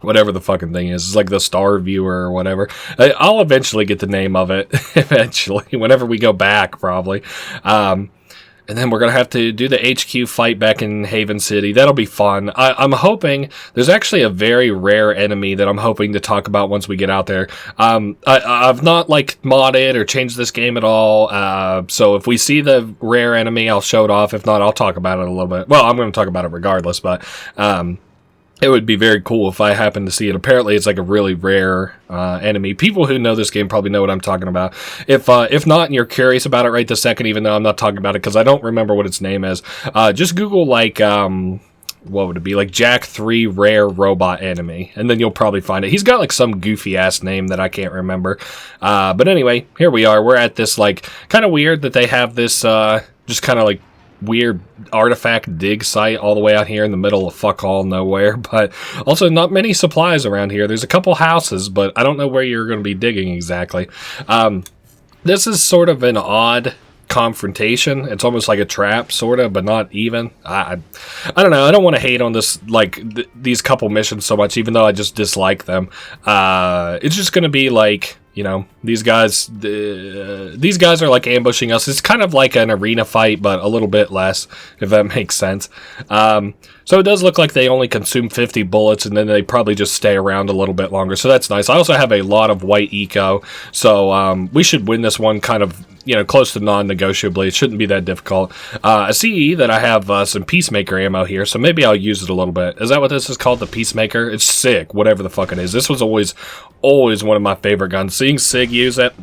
whatever the fucking thing is. It's like the Star Viewer or whatever. I'll eventually get the name of it, eventually, whenever we go back, probably. And then we're going to have to do the HQ fight back in Haven City. That'll be fun. I'm hoping, there's actually a very rare enemy that I'm hoping to talk about once we get out there. I've not, like, modded or changed this game at all. So if we see the rare enemy, I'll show it off. If not, I'll talk about it a little bit. Well, I'm going to talk about it regardless, but it would be very cool if I happen to see it. Apparently, it's like a really rare enemy. People who know this game probably know what I'm talking about. If not, and you're curious about it right this second, even though I'm not talking about it because I don't remember what its name is, just Google, like, what would it be? Like Jak 3 rare robot enemy, and then you'll probably find it. He's got, like, some goofy-ass name that I can't remember. But anyway, here we are. We're at this, like, kind of weird that they have this, just kind of, like, weird artifact dig site all the way out here in the middle of fuck all nowhere, but also not many supplies around here. There's a couple houses, but I don't know where you're going to be digging exactly. This is sort of an odd confrontation. It's almost like a trap, sort of, but not even. I don't know. I don't want to hate on this, like, these couple missions so much, even though I just dislike them. It's just going to be like, you know, these guys are like ambushing us. It's kind of like an arena fight, but a little bit less, if that makes sense. So it does look like they only consume 50 bullets, and then they probably just stay around a little bit longer. So that's nice. I also have a lot of white eco, so we should win this one kind of, you know, close to non-negotiably. It shouldn't be that difficult. I see that I have some Peacemaker ammo here, so maybe I'll use it a little bit. Is that what this is called, the Peacemaker? It's sick, whatever the fuck it is. This was always one of my favorite guns. Seeing Sig use it,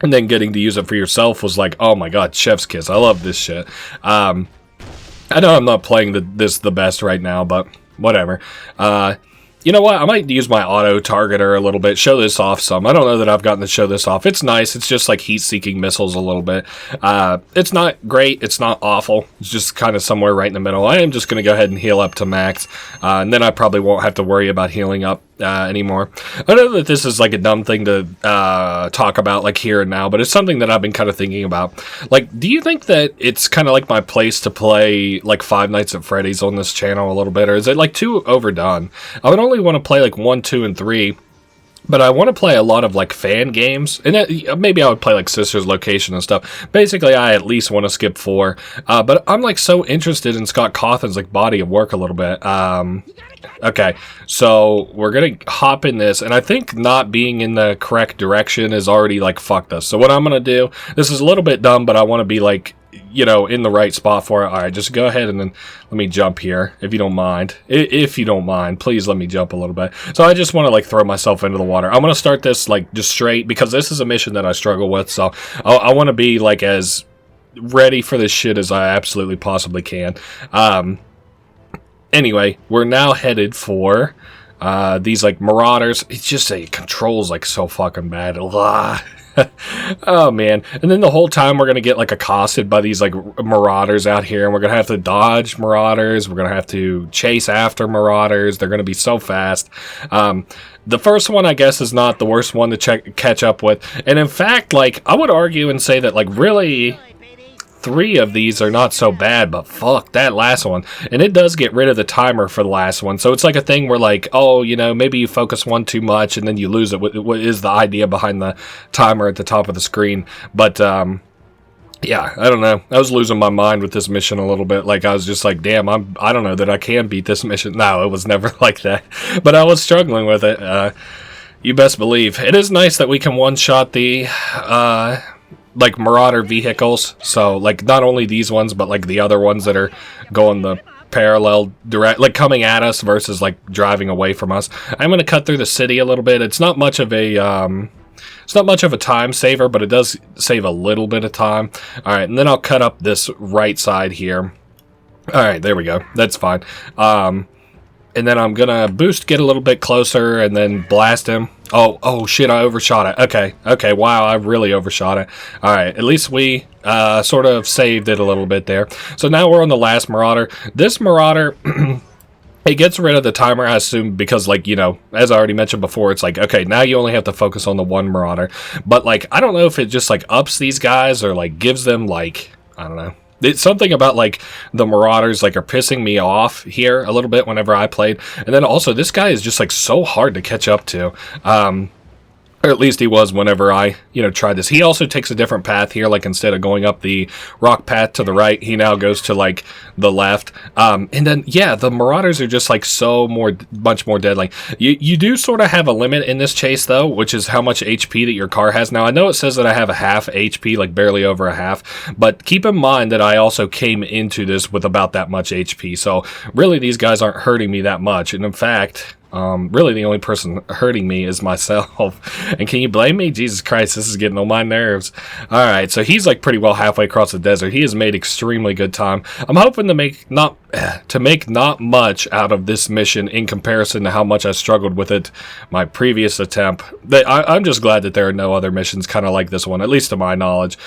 and then getting to use it for yourself was like, oh my god, chef's kiss. I love this shit. I know I'm not playing this the best right now, but whatever. You know what? I might use my auto targeter a little bit, show this off some. I don't know that I've gotten to show this off. It's nice. It's just like heat-seeking missiles a little bit. It's not great. It's not awful. It's just kind of somewhere right in the middle. I am just going to go ahead and heal up to max, and then I probably won't have to worry about healing up anymore. I know that this is like a dumb thing to talk about like here and now, but it's something that I've been kind of thinking about. Like, do you think that it's kind of like my place to play like Five Nights at Freddy's on this channel a little bit, or is it like too overdone? I would only want to play like 1, 2, and 3, but I want to play a lot of like fan games, and maybe I would play like Sister's Location and stuff. Basically, I at least want to skip 4, but I'm like so interested in Scott Cawthon's like body of work a little bit. Okay, so we're gonna hop in this, and I think not being in the correct direction is already like fucked us. So what I'm gonna do, this is a little bit dumb, but I want to be like, you know, in the right spot for it. All right, just go ahead and then let me jump here, if you don't mind. If you don't mind, please let me jump a little bit. So I just want to like throw myself into the water. I'm gonna start this like just straight because this is a mission that I struggle with. So I want to be like as ready for this shit as I absolutely possibly can. Anyway, we're now headed for these like marauders. It's just it controls like so fucking bad. Oh man. And then the whole time we're gonna get like accosted by these like marauders out here, and we're gonna have to dodge marauders, we're gonna have to chase after marauders. They're gonna be so fast. The first one, I guess, is not the worst one to catch up with, and in fact, like, I would argue and say that like really 3 of these are not so bad, but fuck that last one. And it does get rid of the timer for the last one, so it's like a thing where like, oh, you know, maybe you focus one too much and then you lose it. What is the idea behind the timer at the top of the screen? But yeah, I don't know. I was losing my mind with this mission a little bit. Like, I was just like, damn, I don't know that I can beat this mission. No, it was never like that. But I was struggling with it. You best believe. It is nice that we can one-shot the, like, Marauder vehicles. So, like, not only these ones, but, like, the other ones that are going the parallel direct, like, coming at us versus, like, driving away from us. I'm going to cut through the city a little bit. It's not much of a, it's not much of a time saver, but it does save a little bit of time. Alright, and then I'll cut up this right side here. Alright, there we go. That's fine. And then I'm gonna boost, get a little bit closer, and then blast him. Oh shit, I overshot it. Okay, wow, I really overshot it. Alright, at least we sort of saved it a little bit there. So now we're on the last Marauder. This Marauder... It gets rid of the timer, I assume, because, like, you know, as I already mentioned before, it's like, okay, now you only have to focus on the one Marauder. But, like, I don't know if it just, like, ups these guys or, like, gives them, like, I don't know. It's something about, like, the Marauders, like, are pissing me off here a little bit whenever I played. And then also, this guy is just, like, so hard to catch up to. Or at least he was whenever I, you know, tried this. He also takes a different path here, like instead of going up the rock path to the right, he now goes to, like, the left. And then, yeah, the Marauders are just, like, much more deadly. You do sort of have a limit in this chase, though, which is how much HP that your car has. Now, I know it says that I have a half HP, like, barely over a half, but keep in mind that I also came into this with about that much HP, so really these guys aren't hurting me that much, and in fact... really the only person hurting me is myself. And can you blame me? Jesus Christ, this is getting on my nerves. Alright, so he's like pretty well halfway across the desert. He has made extremely good time. I'm hoping to make not much out of this mission in comparison to how much I struggled with it my previous attempt. I'm just glad that there are no other missions kind of like this one, at least to my knowledge.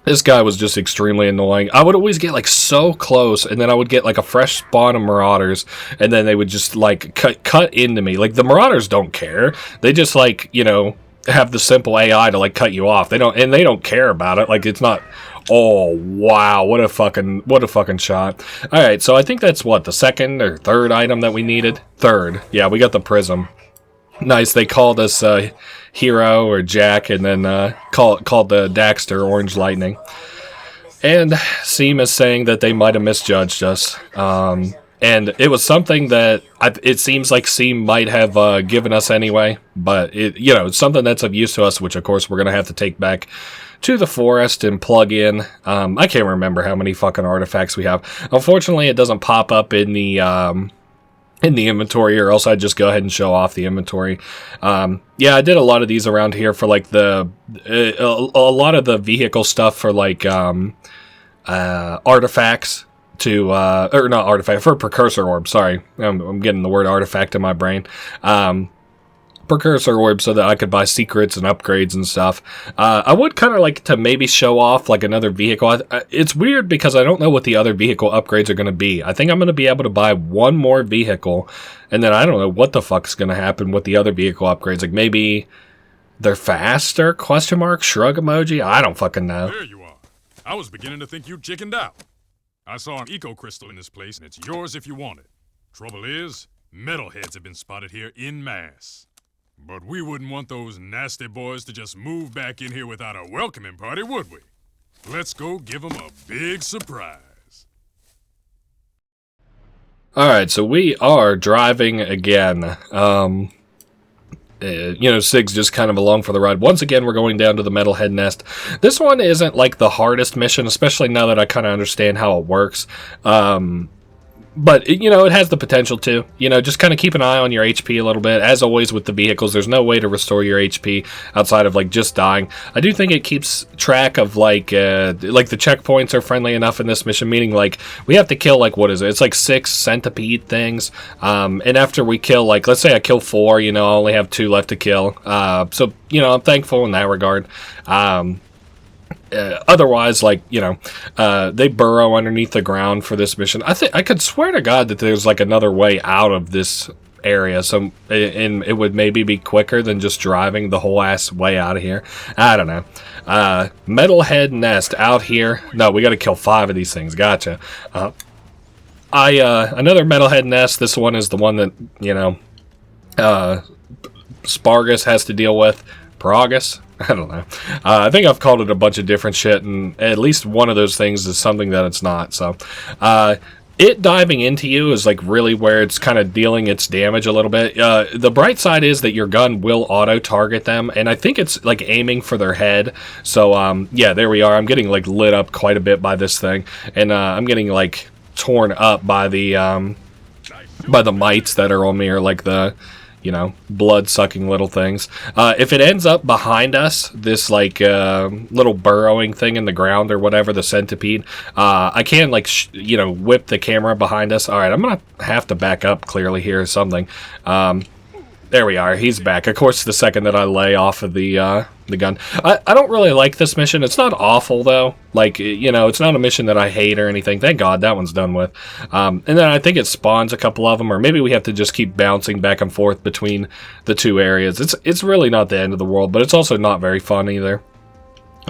This guy was just extremely annoying. I would always get, like, so close, and then I would get, like, a fresh spawn of Marauders, and then they would just, like, cut into me. Like, the Marauders don't care. They just, like, you know, have the simple AI to, like, cut you off. They don't care about it. Like, it's not... Oh, wow, what a fucking shot. Alright, so I think that's, what, the second or third item that we needed? Third. Yeah, we got the prism. Nice, they called us, Hero or Jack, and then called the Daxter Orange Lightning. And Seam is saying that they might have misjudged us. And it was something that it seems like Seam might have given us anyway, but it's something that's of use to us, which of course we're gonna have to take back to the forest and plug in. I can't remember how many fucking artifacts we have. Unfortunately, it doesn't pop up in the inventory, or else I'd just go ahead and show off the inventory. Yeah, I did a lot of these around here for, like, a lot of the vehicle stuff for, like, artifacts to, or not artifact, for precursor orbs, sorry. I'm getting the word artifact in my brain. Precursor orbs so that I could buy secrets and upgrades and stuff. I would kind of like to maybe show off, like, another vehicle. It's weird because I don't know what the other vehicle upgrades are going to be. I think I'm going to be able to buy one more vehicle, and then I don't know what the fuck's going to happen with the other vehicle upgrades. Like, maybe they're faster? Question mark? Shrug emoji? I don't fucking know. There you are. I was beginning to think you chickened out. I saw an eco crystal in this place, and it's yours if you want it. Trouble is, metalheads have been spotted here en masse. But we wouldn't want those nasty boys to just move back in here without a welcoming party, would we? Let's go give them a big surprise. Alright, so we are driving again. Sig's just kind of along for the ride. Once again, we're going down to the Metalhead Nest. This one isn't, like, the hardest mission, especially now that I kind of understand how it works. But, it has the potential to. Just kind of keep an eye on your HP a little bit. As always with the vehicles, there's no way to restore your HP outside of, like, just dying. I do think it keeps track of, like the checkpoints are friendly enough in this mission, meaning, like, we have to kill, like, what is it? It's, like, 6 centipede things. And after we kill, like, let's say I kill 4, I only have 2 left to kill. So, I'm thankful in that regard. Otherwise, like, they burrow underneath the ground for this mission. I could swear to God that there's, like, another way out of this area, so and it would maybe be quicker than just driving the whole ass way out of here. I don't know. Metalhead nest out here. No, we got to kill 5 of these things. Gotcha. Another metalhead nest. This one is the one that, you know, Spargus has to deal with. Paragus? I don't know. I think I've called it a bunch of different shit, and at least one of those things is something that it's not. So, it diving into you is like really where it's kind of dealing its damage a little bit. The bright side is that your gun will auto-target them, and I think it's like aiming for their head. So, yeah, there we are. I'm getting like lit up quite a bit by this thing, and I'm getting like torn up by the mites that are on me, or like the, you know, blood-sucking little things. If it ends up behind us, this, like, little burrowing thing in the ground or whatever, the centipede, I can, like, you know, whip the camera behind us. Alright, I'm gonna have to back up clearly here or something. There we are. He's back. Of course, the second that I lay off of the gun. I don't really like this mission. It's not awful, though. Like, you know, it's not a mission that I hate or anything. Thank God that one's done with. And then I think it spawns a couple of them, or maybe we have to just keep bouncing back and forth between the two areas. It's really not the end of the world, but it's also not very fun either.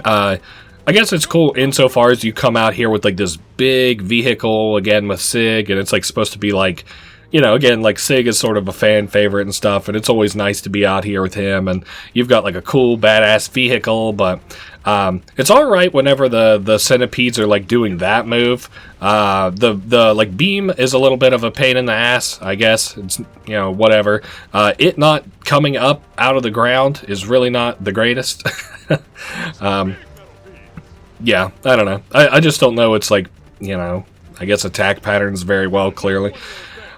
I guess it's cool insofar as you come out here with, like, this big vehicle, again, with Sig, and it's, like, supposed to be, like, you know, again, like, Sig is sort of a fan favorite and stuff, and it's always nice to be out here with him, and you've got, like, a cool, badass vehicle, but it's alright whenever the centipedes are, like, doing that move. The like, beam is a little bit of a pain in the ass, I guess. It's, you know, whatever. It not coming up out of the ground is really not the greatest. Yeah, I don't know. I just don't know. It's, like, you know, I guess attack patterns very well, clearly.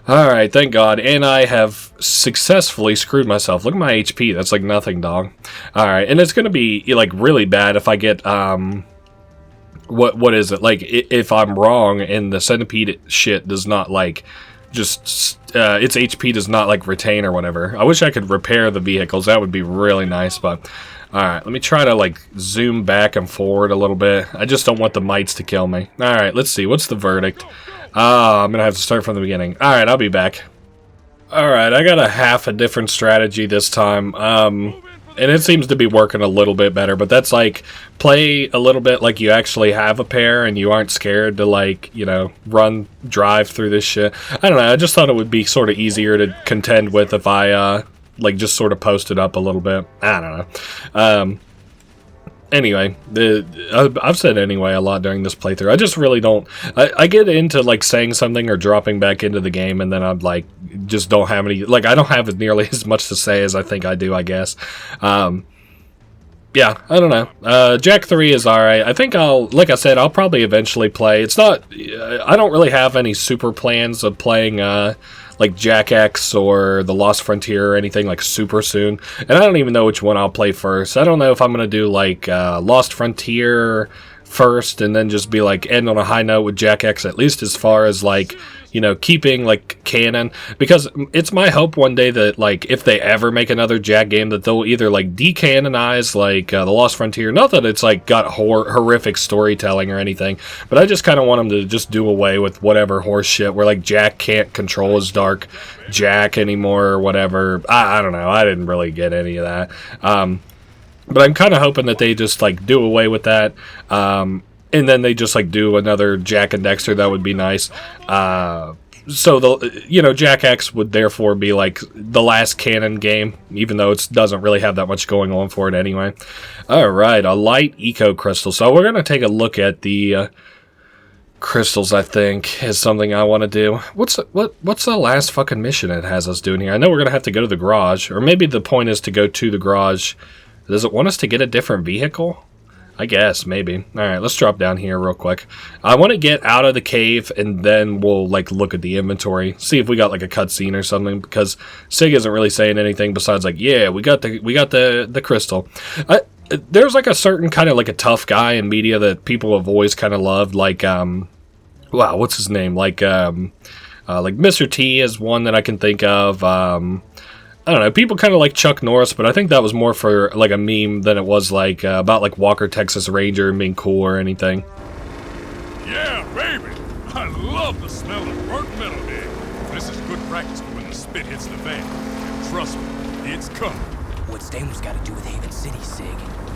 Alright, thank God. And I have successfully screwed myself. Look at my HP. That's like nothing, dog. Alright, and it's going to be, like, really bad if I get, what is it? Like, if I'm wrong and the centipede shit does not, like, just, its HP does not, like, retain or whatever. I wish I could repair the vehicles. That would be really nice, but... Alright, let me try to, like, zoom back and forward a little bit. I just don't want the mites to kill me. Alright, let's see. What's the verdict? I'm gonna have to start from the beginning. Alright, I'll be back. Alright, I got a half a different strategy this time. And it seems to be working a little bit better, but that's like, play a little bit like you actually have a pair and you aren't scared to, like, you know, drive through this shit. I don't know, I just thought it would be sort of easier to contend with if I, like, just sort of posted up a little bit. I don't know. Anyway, I've said anyway a lot during this playthrough. I just really don't... I get into, like, saying something or dropping back into the game, and then I'm, like, just don't have any... Like, I don't have nearly as much to say as I think I do, I guess. Yeah, I don't know. Jak 3 is alright. I think like I said, I'll probably eventually play. It's not... I don't really have any super plans of playing, like Jak X or The Lost Frontier or anything, like, super soon. And I don't even know which one I'll play first. I don't know if I'm going to do, like, Lost Frontier first and then just be, like, end on a high note with Jak X, at least as far as, like, you know, keeping, like, canon. Because it's my hope one day that, like, if they ever make another Jak game, that they'll either, like, decanonize, like, The Lost Frontier. Not that it's, like, got horrific storytelling or anything, but I just kind of want them to just do away with whatever horse shit where, like, Jak can't control his dark Jak anymore or whatever. I don't know. I didn't really get any of that. But I'm kind of hoping that they just, like, do away with that. And then they just, like, do another Jak and Daxter. That would be nice. So, you know, Jak X would therefore be, like, the last canon game, even though it doesn't really have that much going on for it anyway. Alright, a light eco crystal. So we're going to take a look at the crystals, I think, is something I want to do. What's the last fucking mission it has us doing here? I know we're going to have to go to the garage, or maybe the point is to go to the garage. Does it want us to get a different vehicle? I guess, maybe. Alright, let's drop down here real quick. I want to get out of the cave, and then we'll, like, look at the inventory. See if we got, like, a cutscene or something, because Sig isn't really saying anything besides, like, yeah, we got the crystal. There's, like, a certain kind of, like, a tough guy in media that people have always kind of loved, like, wow, what's his name? Like Mr. T is one that I can think of. I don't know, people kind of like Chuck Norris, but I think that was more for, like, a meme than it was, like, about, like, Walker, Texas Ranger and being cool or anything. Yeah, baby! I love the smell of burnt metal, man. This is good practice for when the spit hits the fan. And trust me, it's coming. What's Damer's got to do with Haven City, Sig?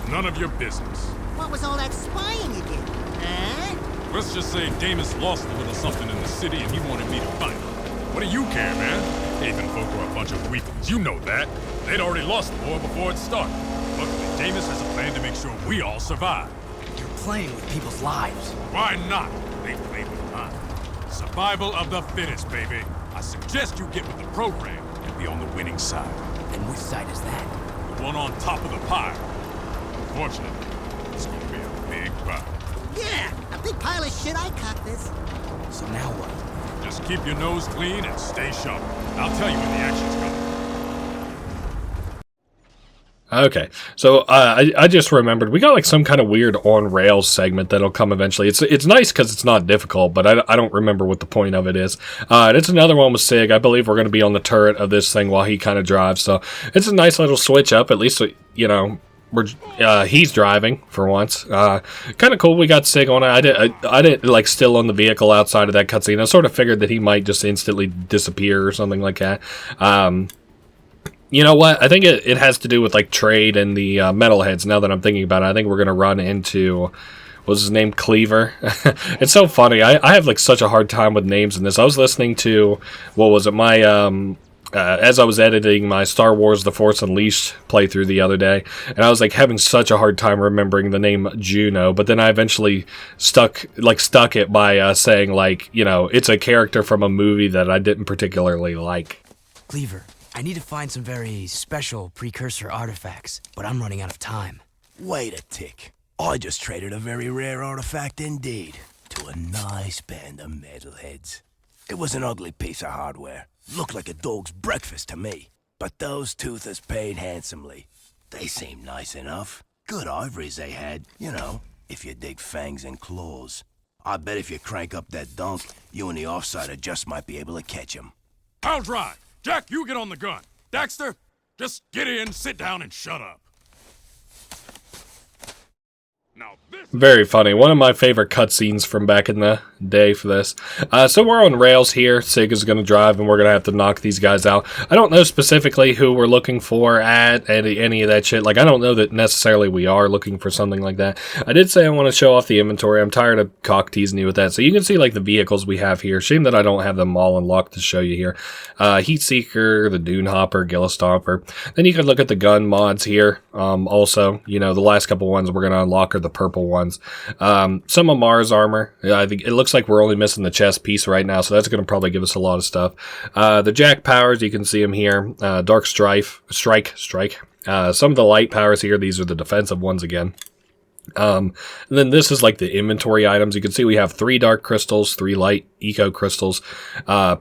none of your business. What was all that spying you did? Huh? Let's just say Damus lost a little something in the city and he wanted me to fight it. What do you care, man? Haven folk are a bunch of weaklings, you know that. They'd already lost the war before it started. Luckily, Damus has a plan to make sure we all survive. You're playing with people's lives. Why not? They play with mine. Survival of the fittest, baby. I suggest you get with the program and be on the winning side. And which side is that? The one on top of the pile. Unfortunately, it's gonna be a big pile. Yeah, a big pile of shit. I caught this. So now what? Just keep your nose clean and stay sharp. I'll tell you when the action's coming. Okay, so I just remembered we got like some kind of weird on rails segment that'll come eventually. It's nice because it's not difficult, but I don't remember what the point of it is. It's another one with Sig. I believe we're going to be on the turret of this thing while he kind of drives, so it's a nice little switch up. At least he's driving for once. Kind of cool. We got Sig on it. I didn't like still on the vehicle outside of that cutscene. I sort of figured that he might just instantly disappear or something like that. You know what? I think it has to do with like trade and the metalheads. Now that I'm thinking about it, I think we're gonna run into what's his name, Cleaver. It's so funny. I have like such a hard time with names in this. I was listening to my as I was editing my Star Wars The Force Unleashed playthrough the other day, and I was like having such a hard time remembering the name Juno, but then I eventually stuck it by saying like, you know, it's a character from a movie that I didn't particularly like. Cleaver, I need to find some very special precursor artifacts, but I'm running out of time. Wait a tick. I just traded a very rare artifact indeed to a nice band of metalheads. It was an ugly piece of hardware. Looked like a dog's breakfast to me. But those toothers paid handsomely. They seemed nice enough. Good ivories they had, you know, if you dig fangs and claws. I bet if you crank up that dunk, you and the offsider just might be able to catch him. I'll drive. Jack, you get on the gun. Daxter, just get in, sit down, and shut up. Now this... Very funny. One of my favorite cutscenes from back in the day for this. So we're on rails here. Sig is going to drive, and we're going to have to knock these guys out. I don't know specifically who we're looking for at any of that shit. Like, I don't know that necessarily we are looking for something like that. I did say I want to show off the inventory. I'm tired of cock teasing you with that. So you can see, like, the vehicles we have here. Shame that I don't have them all unlocked to show you here. Heat Seeker, the Dune Hopper, Gilla Stomper. Then you can look at the gun mods here. Also, you know, the last couple ones we're going to unlock are the purple ones. Some of Mars armor. I think it looks like we're only missing the chest piece right now, so that's going to probably give us a lot of stuff. The Jack powers, you can see them here. Dark Strike. Some of the light powers here, these are the defensive ones again. And then this is like the inventory items. You can see we have 3 dark crystals, 3 light eco crystals,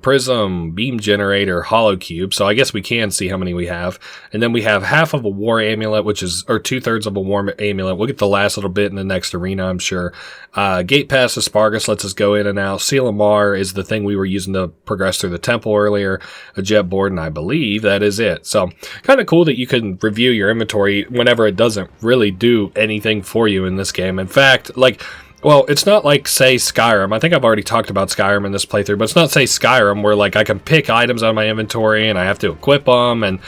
prism, beam generator, hollow cube. So I guess we can see how many we have. And then we have half of a war amulet, or 2/3 of a war amulet. We'll get the last little bit in the next arena, I'm sure. Gate Pass Asparagus lets us go in and out. Seal of Mar is the thing we were using to progress through the temple earlier. A jet board, and I believe that is it. So kind of cool that you can review your inventory whenever it doesn't really do anything for you in this game. In fact, like, well, it's not like, say, Skyrim. I think I've already talked about Skyrim in this playthrough, but it's not, say, Skyrim where, like, I can pick items out of my inventory and I have to equip them, and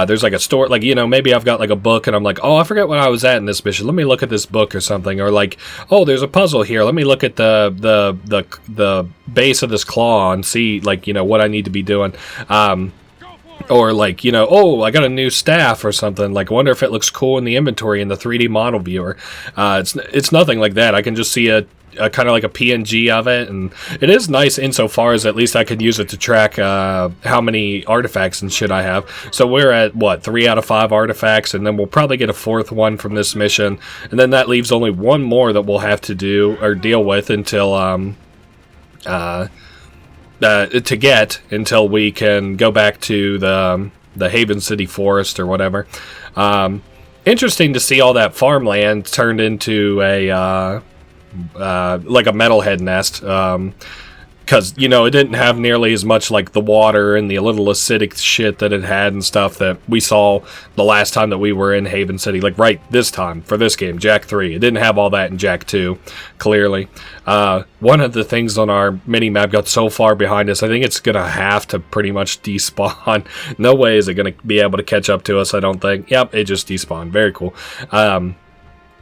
there's, like, a store, like, you know, maybe I've got, like, a book and I'm like, oh, I forget when I was at in this mission. Let me look at this book or something. Or, like, oh, there's a puzzle here. Let me look at the base of this claw and see, like, you know, what I need to be doing. Or like, you know, oh, I got a new staff or something. Like, I wonder if it looks cool in the inventory in the 3D model viewer. It's nothing like that. I can just see a kind of like a PNG of it, and it is nice insofar as at least I could use it to track how many artifacts and shit I have. So we're at, what, 3 out of 5 artifacts, and then we'll probably get a 4th one from this mission, and then that leaves only 1 more that we'll have to do or deal with until until we can go back to the Haven City Forest or whatever. Interesting to see all that farmland turned into a like a metalhead nest. Because, you know, it didn't have nearly as much, like, the water and the little acidic shit that it had and stuff that we saw the last time that we were in Haven City. Like, right this time, for this game, Jak 3. It didn't have all that in Jak 2, clearly. One of the things on our mini-map got so far behind us, I think it's going to have to pretty much despawn. No way is it going to be able to catch up to us, I don't think. Yep, it just despawned. Very cool.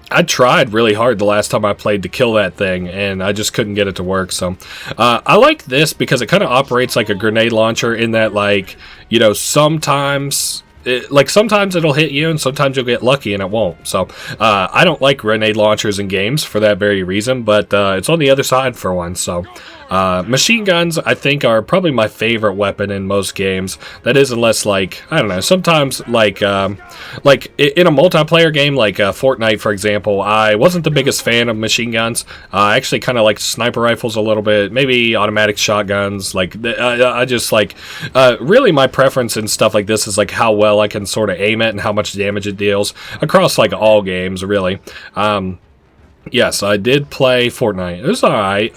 I tried really hard the last time I played to kill that thing, and I just couldn't get it to work. So I like this because it kind of operates like a grenade launcher in that, like, you know, sometimes it'll hit you and sometimes you'll get lucky and it won't. So I don't like grenade launchers in games for that very reason, but it's on the other side for one. So machine guns, I think, are probably my favorite weapon in most games. That is, unless, like, I don't know, sometimes, like in a multiplayer game like Fortnite, for example, I wasn't the biggest fan of machine guns. I actually kind of like sniper rifles a little bit, maybe automatic shotguns. Like, I just, like, really my preference in stuff like this is, like, how well I can sort of aim it and how much damage it deals across, like, all games, really. Yes, I did play Fortnite. It was alright.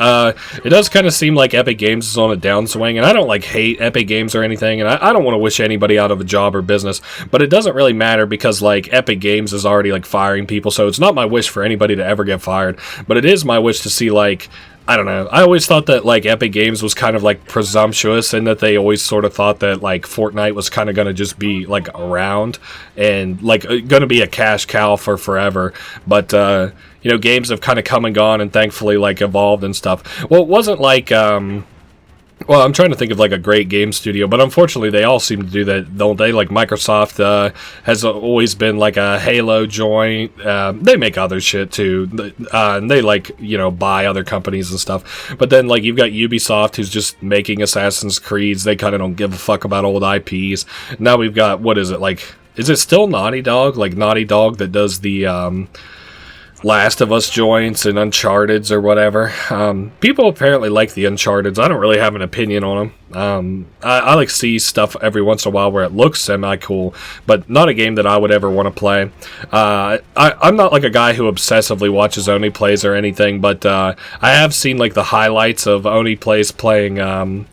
It does kind of seem like Epic Games is on a downswing, and I don't, like, hate Epic Games or anything, and I don't want to wish anybody out of a job or business, but it doesn't really matter because, like, Epic Games is already, like, firing people, so it's not my wish for anybody to ever get fired, but it is my wish to see, like, I don't know. I always thought that, like, Epic Games was kind of, like, presumptuous and that they always sort of thought that, like, Fortnite was kind of going to just be, like, around and, like, going to be a cash cow for forever. But, you know, games have kind of come and gone and thankfully, like, evolved and stuff. Well, it wasn't like, well, I'm trying to think of, like, a great game studio, but unfortunately they all seem to do that, don't they? Like, Microsoft has always been, like, a Halo joint. They make other shit, too. And they, like, you know, buy other companies and stuff. But then, like, you've got Ubisoft, who's just making Assassin's Creeds. They kind of don't give a fuck about old IPs. Now we've got, what is it, like, is it still Naughty Dog? Like, Naughty Dog that does the, Last of Us joints and Uncharted's or whatever. People apparently like the Uncharted's. I don't really have an opinion on them. I like see stuff every once in a while where it looks semi-cool, but not a game that I would ever want to play. I'm not like a guy who obsessively watches Oni plays or anything, but I have seen like the highlights of Oni plays playing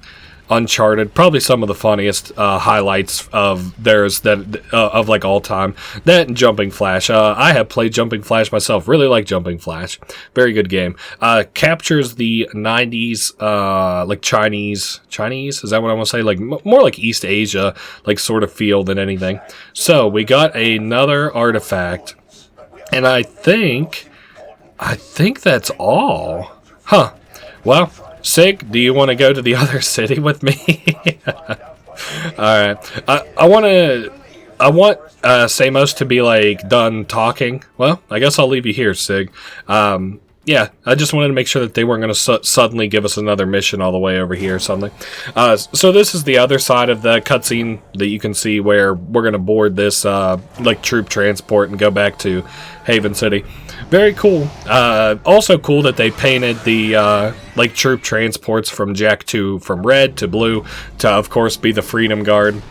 Uncharted, probably some of the funniest highlights of theirs that of like all time. That and Jumping Flash. I have played Jumping Flash myself. Really like Jumping Flash. Very good game. Captures the 90s, like Chinese. Is that what I want to say? Like more like East Asia, like sort of feel than anything. So we got another artifact, and I think that's all. Huh. Well. Sig, do you want to go to the other city with me? Alright. I want Samos to be, like, done talking. Well, I guess I'll leave you here, Sig. Yeah, I just wanted to make sure that they weren't going to suddenly give us another mission all the way over here or something. So this is the other side of the cutscene that you can see where we're going to board this, like, troop transport and go back to Haven City. Very cool. Also cool that they painted the, like, troop transports from from red to blue to, of course, be the Freedom Guard.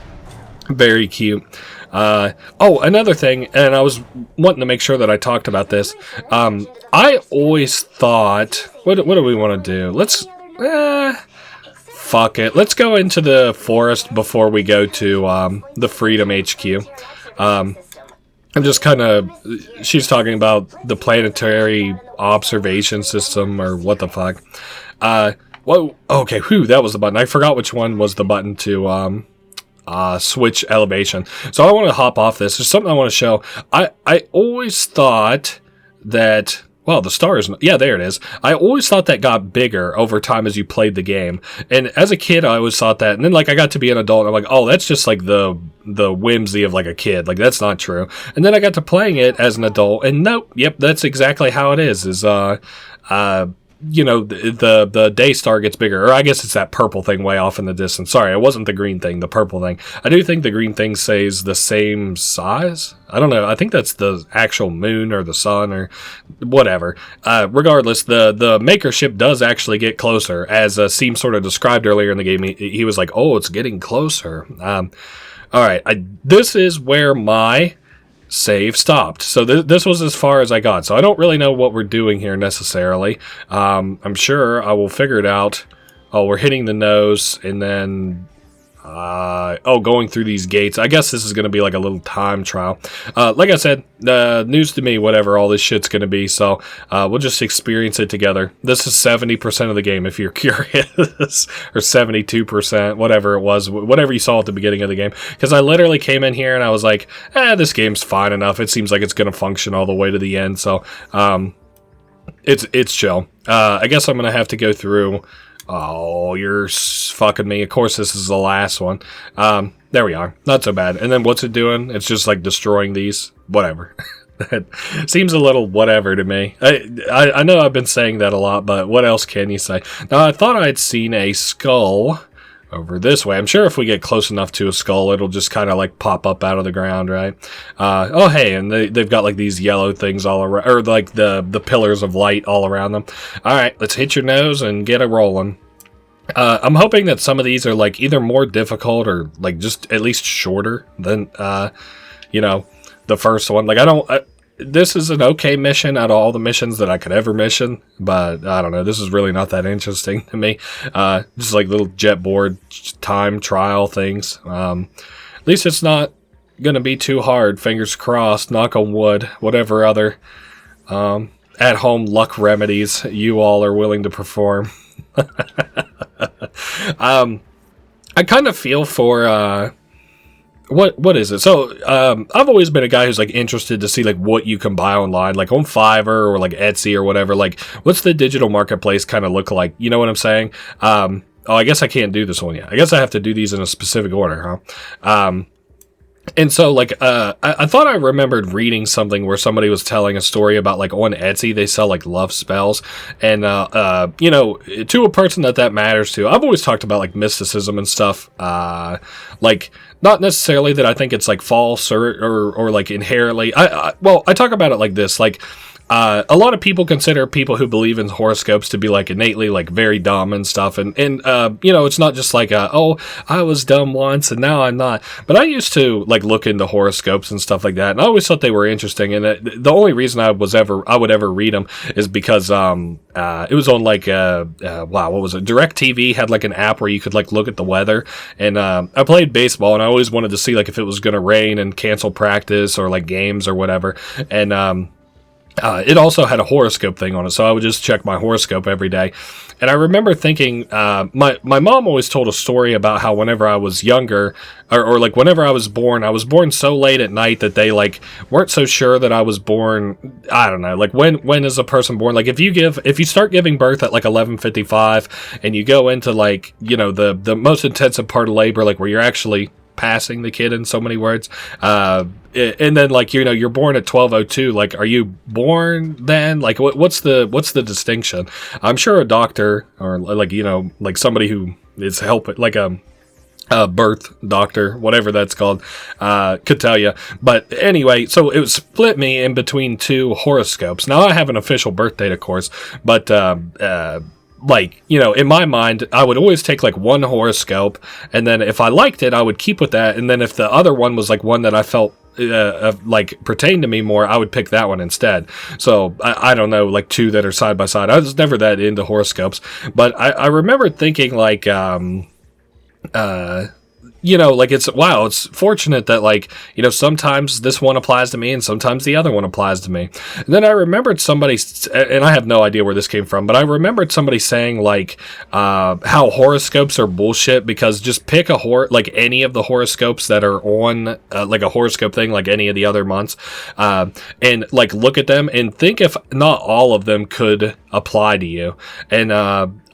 Very cute. Oh, another thing, and I was wanting to make sure that I talked about this. I always thought, what do we want to do? Let's, fuck it. Let's go into the forest before we go to, the Freedom HQ. I'm just kind of, she's talking about the planetary observation system, or what the fuck. Whoa, okay, whew, that was the button. I forgot which one was the button to, switch elevation. So I want to hop off this. There's something I want to show. I always thought that, well, the stars, yeah, there it is. I always thought that got bigger over time as you played the game. And as a kid, I always thought that. And then, like, I got to be an adult, and I'm like, oh, that's just, like, the whimsy of, like, a kid. Like, that's not true. And then I got to playing it as an adult, and nope, yep, that's exactly how it is, you know, the day star gets bigger, or I guess it's that purple thing way off in the distance. Sorry, it wasn't the green thing, the purple thing. I do think the green thing stays the same size. I don't know. I think that's the actual moon or the sun or whatever. Regardless, the maker ship does actually get closer, as Seam sort of described earlier in the game. He was like, oh, it's getting closer. All right, this is where my save stopped. So this was as far as I got. So I don't really know what we're doing here necessarily. I'm sure I will figure it out. Oh, we're hitting the nose, and then going through these gates. I guess this is going to be like a little time trial. Like I said, news to me, whatever all this shit's going to be. So we'll just experience it together. This is 70% of the game, if you're curious, or 72%, whatever it was, whatever you saw at the beginning of the game. Because I literally came in here and I was like, this game's fine enough. It seems like it's going to function all the way to the end. So it's chill. I guess I'm going to have to go through. Oh, you're fucking me. Of course, this is the last one. There we are. Not so bad. And then what's it doing? It's just like destroying these. Whatever. That seems a little whatever to me. I know I've been saying that a lot, but what else can you say? Now, I thought I'd seen a skull over this way. I'm sure if we get close enough to a skull, it'll just kind of like pop up out of the ground, right? Oh, hey, and they've got like these yellow things all around, or like the pillars of light all around them. All right, let's hit your nose and get it rolling. I'm hoping that some of these are like either more difficult or like just at least shorter than, the first one. Like this is an okay mission out of all the missions that I could ever mission, but I don't know. This is really not that interesting to me. Just like little jet board time trial things. At least it's not going to be too hard. Fingers crossed, knock on wood, whatever other at-home luck remedies you all are willing to perform. I kind of feel for... What is it? So, I've always been a guy who's like interested to see like what you can buy online, like on Fiverr or like Etsy or whatever. Like, what's the digital marketplace kind of look like? You know what I'm saying? I guess I can't do this one yet. I guess I have to do these in a specific order, huh? And so, like, I thought I remembered reading something where somebody was telling a story about, like, on Etsy, they sell, like, love spells. And, to a person that matters to, I've always talked about, like, mysticism and stuff. Like, not necessarily that I think it's, like, false or like, inherently. I talk about it like this, like, a lot of people consider people who believe in horoscopes to be like innately like very dumb and stuff. And it's not just like, I was dumb once and now I'm not. But I used to like look into horoscopes and stuff like that. And I always thought they were interesting. And the only reason I would ever read them is because, it was on like, what was it? DirecTV had like an app where you could like look at the weather. And, I played baseball and I always wanted to see like if it was going to rain and cancel practice or like games or whatever. And, it also had a horoscope thing on it, so I would just check my horoscope every day. And I remember thinking, my mom always told a story about how whenever I was younger, or like whenever I was born so late at night that they like weren't so sure that I was born. I don't know, like when is a person born? Like if you start giving birth at like 11:55 and you go into like, the most intensive part of labor, like where you're actually passing the kid in so many words, and then like you're born at 12:02. Like, are you born then? Like, what's the distinction? I'm sure a doctor or like somebody who is helping, like a birth doctor, whatever that's called, could tell you. But anyway, so it split me in between two horoscopes. Now I have an official birth date, of course, but in my mind, I would always take like one horoscope, and then if I liked it, I would keep with that. And then if the other one was like one that I felt like pertained to me more, I would pick that one instead. So I don't know, like two that are side by side. I was never that into horoscopes, but I remember thinking like, like it's fortunate that like, sometimes this one applies to me and sometimes the other one applies to me. And then I remembered somebody, and I have no idea where this came from, but I remembered somebody saying like, how horoscopes are bullshit because just pick like any of the horoscopes that are on like a horoscope thing, like any of the other months, and like look at them and think if not all of them could apply to you. And,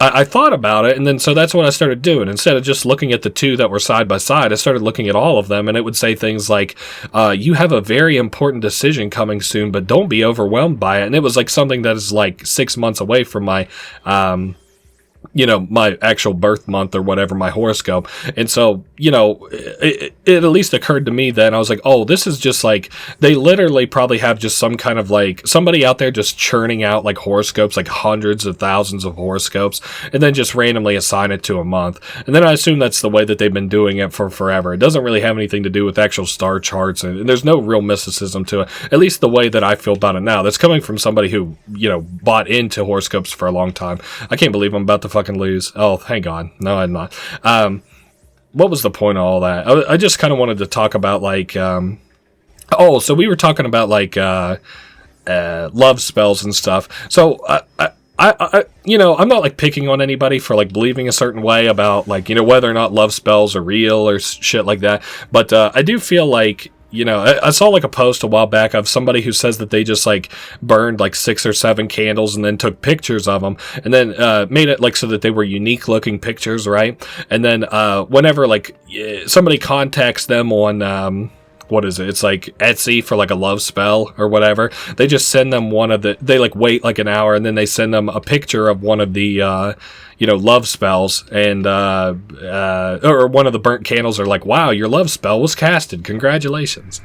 I thought about it, and then so that's what I started doing. Instead of just looking at the two that were side by side, I started looking at all of them, and it would say things like, you have a very important decision coming soon, but don't be overwhelmed by it. And it was like something that is like 6 months away from my my actual birth month or whatever, my horoscope. And so, it at least occurred to me then, I was like, oh, this is just like, they literally probably have just some kind of like, somebody out there just churning out like horoscopes, like hundreds of thousands of horoscopes, and then just randomly assign it to a month. And then I assume that's the way that they've been doing it for forever. It doesn't really have anything to do with actual star charts, and there's no real mysticism to it, at least the way that I feel about it now. That's coming from somebody who, bought into horoscopes for a long time. I can't believe I'm about to fucking lose. Oh, thank God. No, I'm not. what was the point of all that? I just kind of wanted to talk about like, so we were talking about like love spells and stuff. So I I'm not like picking on anybody for like believing a certain way about like, whether or not love spells are real or shit like that. But I do feel like, I saw like a post a while back of somebody who says that they just like burned like 6 or 7 candles and then took pictures of them and then made it like so that they were unique looking pictures, right? And then whenever like somebody contacts them on what is it? It's like Etsy for like a love spell or whatever. They just send them they like wait like an hour and then they send them a picture of one of the love spells and or one of the burnt candles are like, wow, your love spell was casted. Congratulations.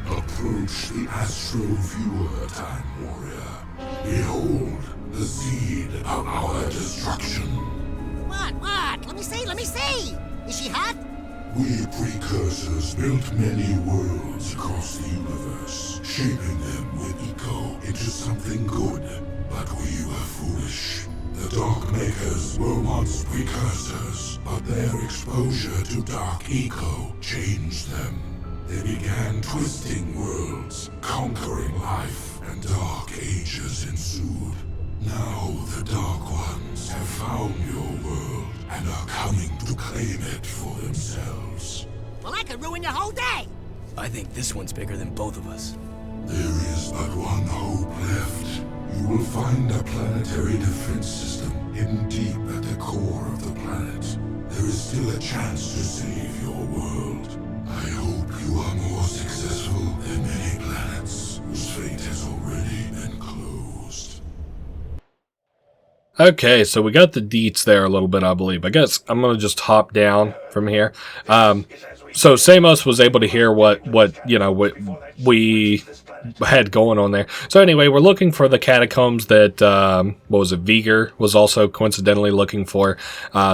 Approach the astral viewer, Time Warrior. Behold the seed of our destruction. What? Let me see. Is she hot? We precursors built many worlds across the universe, shaping them with eco into something good. But we were foolish. The Dark Makers were once precursors, but their exposure to Dark Eco changed them. They began twisting worlds, conquering life, and Dark Ages ensued. Now the Dark Ones have found your world and are coming to claim it for themselves. Well, I could ruin your whole day. I think this one's bigger than both of us. There is but one hope left. You will find a planetary defense system hidden deep at the core of the planet. There is still a chance to save your world. I hope you are more successful than many planets whose fate has already been closed. Okay, so we got the deets there a little bit, I believe. I guess I'm going to just hop down from here. So Samos was able to hear what we had going on there. So anyway, we're looking for the catacombs that, Vigor was also coincidentally looking for,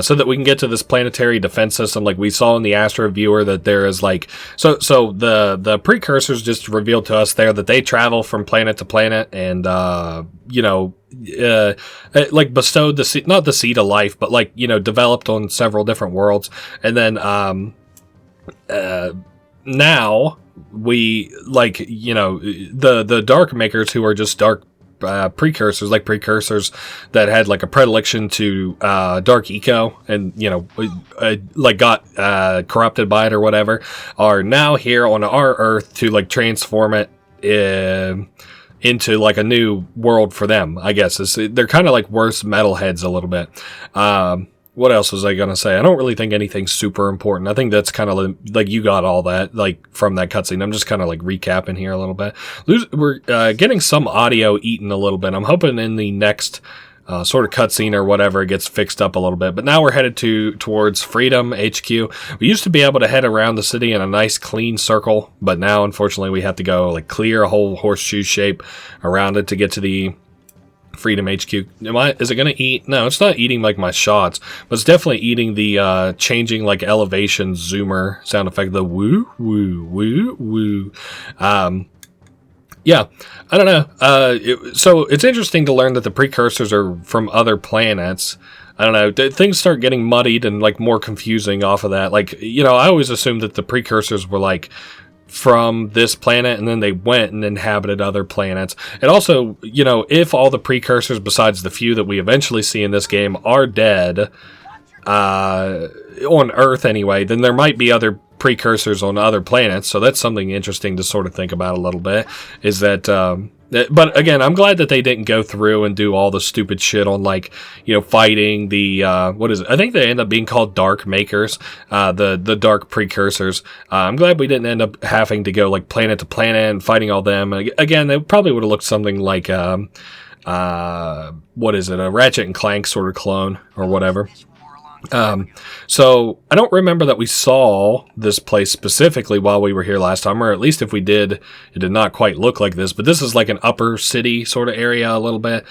so that we can get to this planetary defense system. Like we saw in the Astro Viewer that there is like, so the precursors just revealed to us there that they travel from planet to planet and, like bestowed the seed, not the seed of life, but like, developed on several different worlds. And then, now we like, the Dark Makers who are just dark precursors, like precursors that had like a predilection to dark eco and like got corrupted by it or whatever, are now here on our Earth to like transform it into like a new world for them, I guess. They're kind of like worse metalheads a little bit. What else was I going to say? I don't really think anything's super important. I think that's kind of like you got all that like from that cutscene. I'm just kind of like recapping here a little bit. We're getting some audio eaten a little bit. I'm hoping in the next sort of cutscene or whatever it gets fixed up a little bit. But now we're headed towards Freedom HQ. We used to be able to head around the city in a nice clean circle, but now unfortunately we have to go like clear a whole horseshoe shape around it to get to the Freedom HQ. Is it going to eat? No, it's not eating like my shots, but it's definitely eating the changing like elevation zoomer sound effect, the woo, woo, woo, woo. Yeah, I don't know. So it's interesting to learn that the precursors are from other planets. I don't know. Things start getting muddied and like more confusing off of that. Like, I always assumed that the precursors were like from this planet and then they went and inhabited other planets. And also, if all the precursors besides the few that we eventually see in this game are dead, on Earth anyway, then there might be other precursors on other planets. So that's something interesting to sort of think about a little bit, is that, but again, I'm glad that they didn't go through and do all the stupid shit on like, fighting the, what is it? I think they end up being called Dark Makers, the Dark Precursors. I'm glad we didn't end up having to go like planet to planet and fighting all them. Again, they probably would have looked something like, what is it? A Ratchet and Clank sort of clone or whatever. So I don't remember that we saw this place specifically while we were here last time, or at least if we did, it did not quite look like this, but this is like an upper city sort of area a little bit,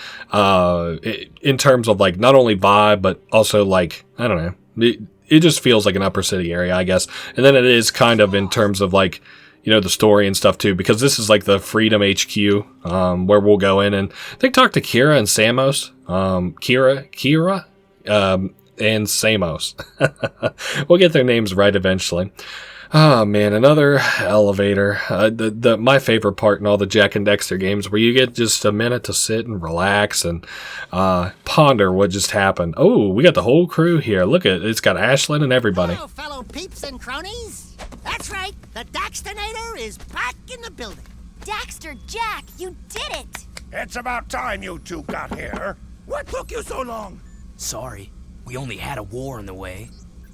in terms of like not only vibe, but also like, I don't know, it just feels like an upper city area, I guess. And then it is kind of in terms of like, the story and stuff too, because this is like the Freedom HQ, where we'll go in and I think talk to Kira and Samos, Kira, and Samos. We'll get their names right eventually. Oh man, another elevator. My favorite part in all the Jak and Daxter games, where you get just a minute to sit and relax and ponder what just happened. Oh, we got the whole crew here. Look at it. It's got Ashlyn and everybody. Hello, fellow peeps and cronies. That's right. The Daxternator is back in the building. Daxter, Jak, you did it! It's about time you two got here. What took you so long? Sorry, we only had a war in the way.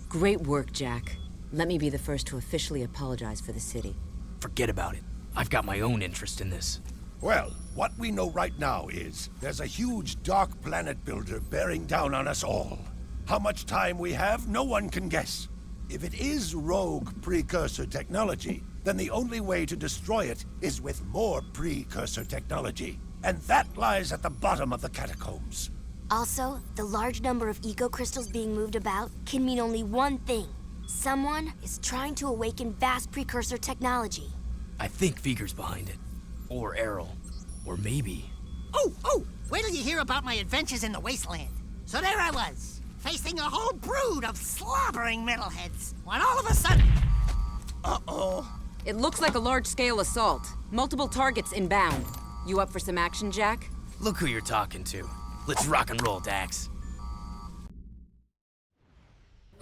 Great work, Jak. Let me be the first to officially apologize for the city. Forget about it. I've got my own interest in this. Well, what we know right now is there's a huge dark planet builder bearing down on us all. How much time we have, no one can guess. If it is rogue precursor technology, then the only way to destroy it is with more precursor technology. And that lies at the bottom of the catacombs. Also, the large number of eco-crystals being moved about can mean only one thing. Someone is trying to awaken vast precursor technology. I think Vigor's behind it. Or Errol. Or maybe... Oh! Wait till you hear about my adventures in the wasteland. So there I was, facing a whole brood of slobbering metalheads, when all of a sudden... Uh-oh. It looks like a large-scale assault. Multiple targets inbound. You up for some action, Jak? Look who you're talking to. Let's rock and roll, Dax.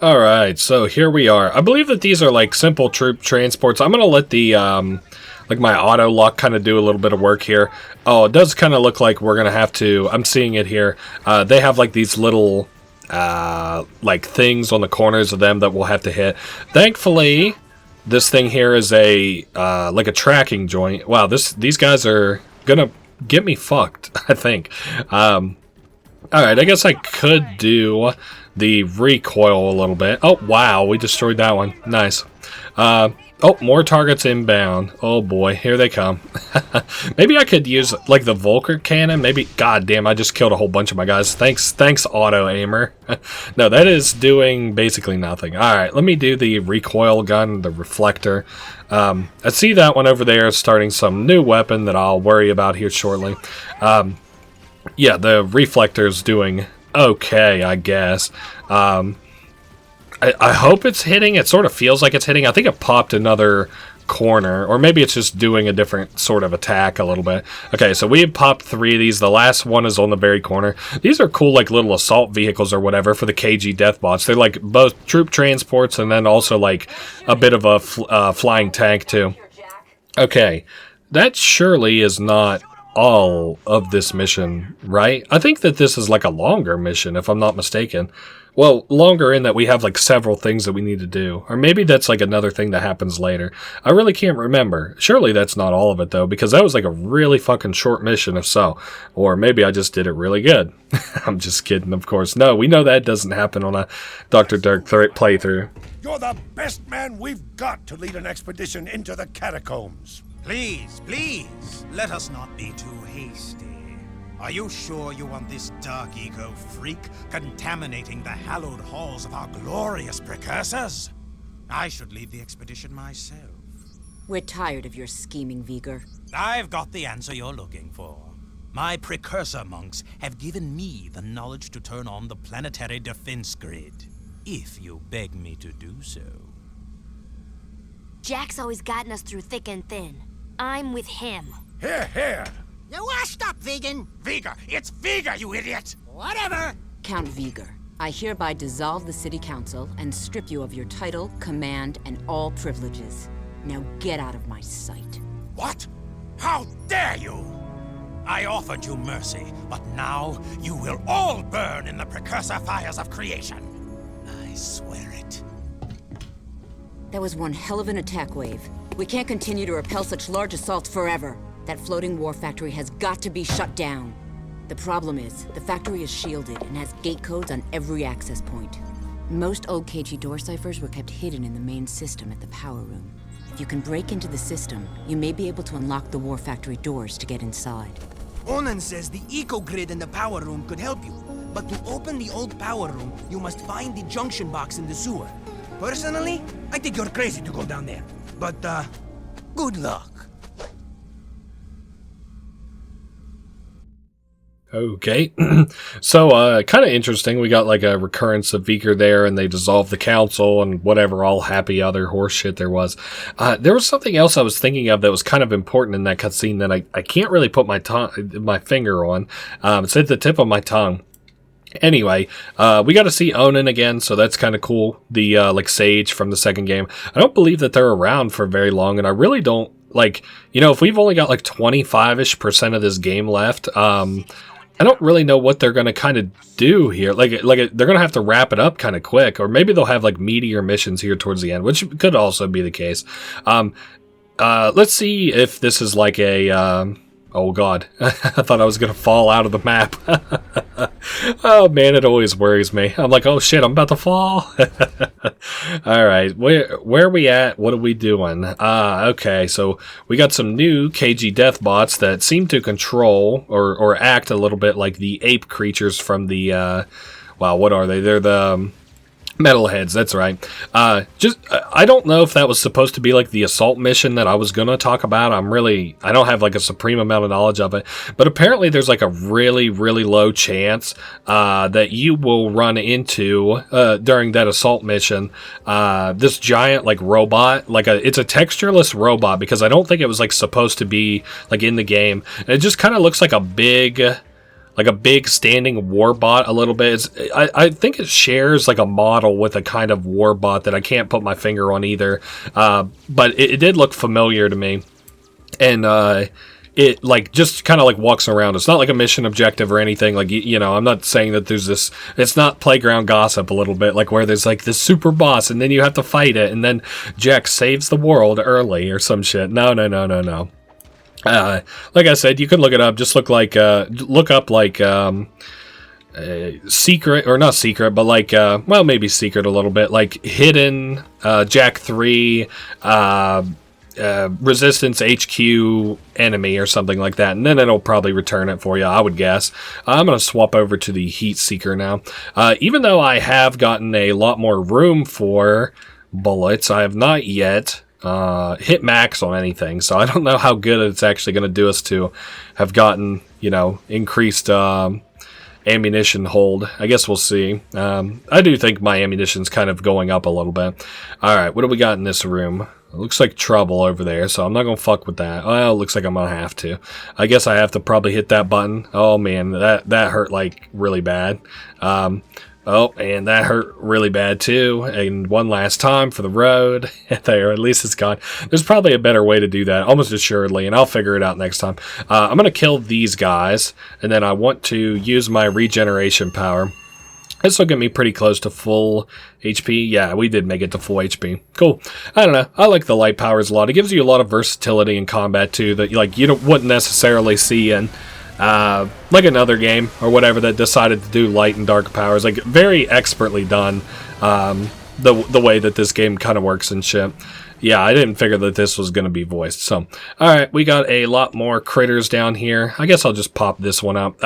Alright, so here we are. I believe that these are like simple troop transports. I'm gonna let the like my auto lock kind of do a little bit of work here. Oh, it does kind of look like we're gonna have to, I'm seeing it here. They have like these little like things on the corners of them that we'll have to hit. Thankfully, this thing here is a like a tracking joint. Wow, these guys are gonna get me fucked, I think. Alright, I guess I could do the recoil a little bit. Oh, wow, we destroyed that one. Nice. Oh, more targets inbound. Oh boy, here they come. Maybe I could use like the Volker cannon. Maybe, god damn, I just killed a whole bunch of my guys. Thanks auto aimer. No, that is doing basically nothing. Alright, let me do the recoil gun, the reflector. I see that one over there starting some new weapon that I'll worry about here shortly. Yeah, the reflector's doing okay, I guess. I hope it's hitting. It sort of feels like it's hitting. I think it popped another corner, or maybe it's just doing a different sort of attack a little bit. Okay, so we have popped 3 of these. The last one is on the very corner. These are cool, like little assault vehicles or whatever for the KG Deathbots. They're like both troop transports and then also like a bit of a flying tank too. Okay, that surely is not all of this mission, right? I think that this is like a longer mission, if I'm not mistaken. Well, longer in that we have like several things that we need to do. Or maybe that's like another thing that happens later. I really can't remember. Surely that's not all of it though, because that was like a really fucking short mission if so. Or maybe I just did it really good. I'm just kidding, of course. No, we know that doesn't happen on a Dr. Dirk playthrough. You're the best man we've got to lead an expedition into the catacombs. Please, let us not be too hasty. Are you sure you want this dark eco-freak contaminating the hallowed halls of our glorious precursors? I should lead the expedition myself. We're tired of your scheming, Vigor. I've got the answer you're looking for. My precursor monks have given me the knowledge to turn on the planetary defense grid, if you beg me to do so. Jak's always gotten us through thick and thin. I'm with him. Here. You're washed up, Vegan. Vigor! It's Vigor, you idiot! Whatever. Count Vigor, I hereby dissolve the City Council and strip you of your title, command, and all privileges. Now get out of my sight. What? How dare you! I offered you mercy, but now you will all burn in the precursor fires of creation. I swear it. That was one hell of an attack wave. We can't continue to repel such large assaults forever. That floating war factory has got to be shut down. The problem is, the factory is shielded and has gate codes on every access point. Most old KG door ciphers were kept hidden in the main system at the power room. If you can break into the system, you may be able to unlock the war factory doors to get inside. Onan says the eco-grid in the power room could help you. But to open the old power room, you must find the junction box in the sewer. Personally, I think you're crazy to go down there. But, good luck. Okay. So, kind of interesting. We got like a recurrence of Vika there, and they dissolved the council and whatever all happy other horse shit there was. There was something else I was thinking of that was kind of important in that cutscene that I can't really put my finger on. It's at the tip of my tongue. Anyway, we got to see Onin again, so that's kind of cool. The, like, sage from the second game. I don't believe that they're around for very long, and I really don't, like, you know, if we've only got, like, 25-ish% of this game left, I don't really know what they're going to kind of do here. Like they're going to have to wrap it up kind of quick, or maybe they'll have, like, meatier missions here towards the end, which could also be the case. Let's see if this is like a, oh god, I thought I was going to fall out of the map. Oh man, it always worries me. I'm like, oh shit, I'm about to fall. Alright, where are we at? What are we doing? Okay, so we got some new KG death bots that seem to control or act a little bit like the ape creatures from the, wow, what are they? They're the metalheads, that's right. I don't know if that was supposed to be like the assault mission that I was gonna talk about. I don't have like a supreme amount of knowledge of it, but apparently there's like a really, really low chance that you will run into during that assault mission this giant like robot, it's a textureless robot, because I don't think it was like supposed to be like in the game. And it just kind of looks like a big standing warbot a little bit. I think it shares like a model with a kind of warbot that I can't put my finger on either. But it did look familiar to me. And it like just kind of like walks around. It's not like a mission objective or anything. Like, you know, I'm not saying that there's this, it's not playground gossip a little bit, like where there's like this super boss and then you have to fight it and then Jack saves the world early or some shit. No. Like I said, you can look it up. Just look up like secret, or not secret, but like well, maybe secret a little bit, like hidden Jak 3 resistance HQ enemy or something like that, and then it'll probably return it for you, I would guess. I'm gonna swap over to the heat seeker now. Even though I have gotten a lot more room for bullets, I have not yet hit max on anything, so I don't know how good it's actually going to do us to have gotten, you know, increased ammunition hold. I guess we'll see. I do think my ammunition's kind of going up a little bit. Alright, what do we got in this room? It looks like trouble over there, so I'm not going to fuck with that. Well, it looks like I'm going to have to. I guess I have to probably hit that button. Oh man, that hurt like really bad. Oh, and that hurt really bad too. And one last time for the road. There, at least it's gone. There's probably a better way to do that, almost assuredly, and I'll figure it out next time. I'm going to kill these guys, and then I want to use my regeneration power. This will get me pretty close to full HP. Yeah, we did make it to full HP. Cool. I don't know. I like the light powers a lot. It gives you a lot of versatility in combat too that you wouldn't necessarily see in like another game or whatever that decided to do light and dark powers. Like, very expertly done, the way that this game kind of works and shit. Yeah, I didn't figure that this was going to be voiced. So, alright, we got a lot more critters down here. I guess I'll just pop this one up.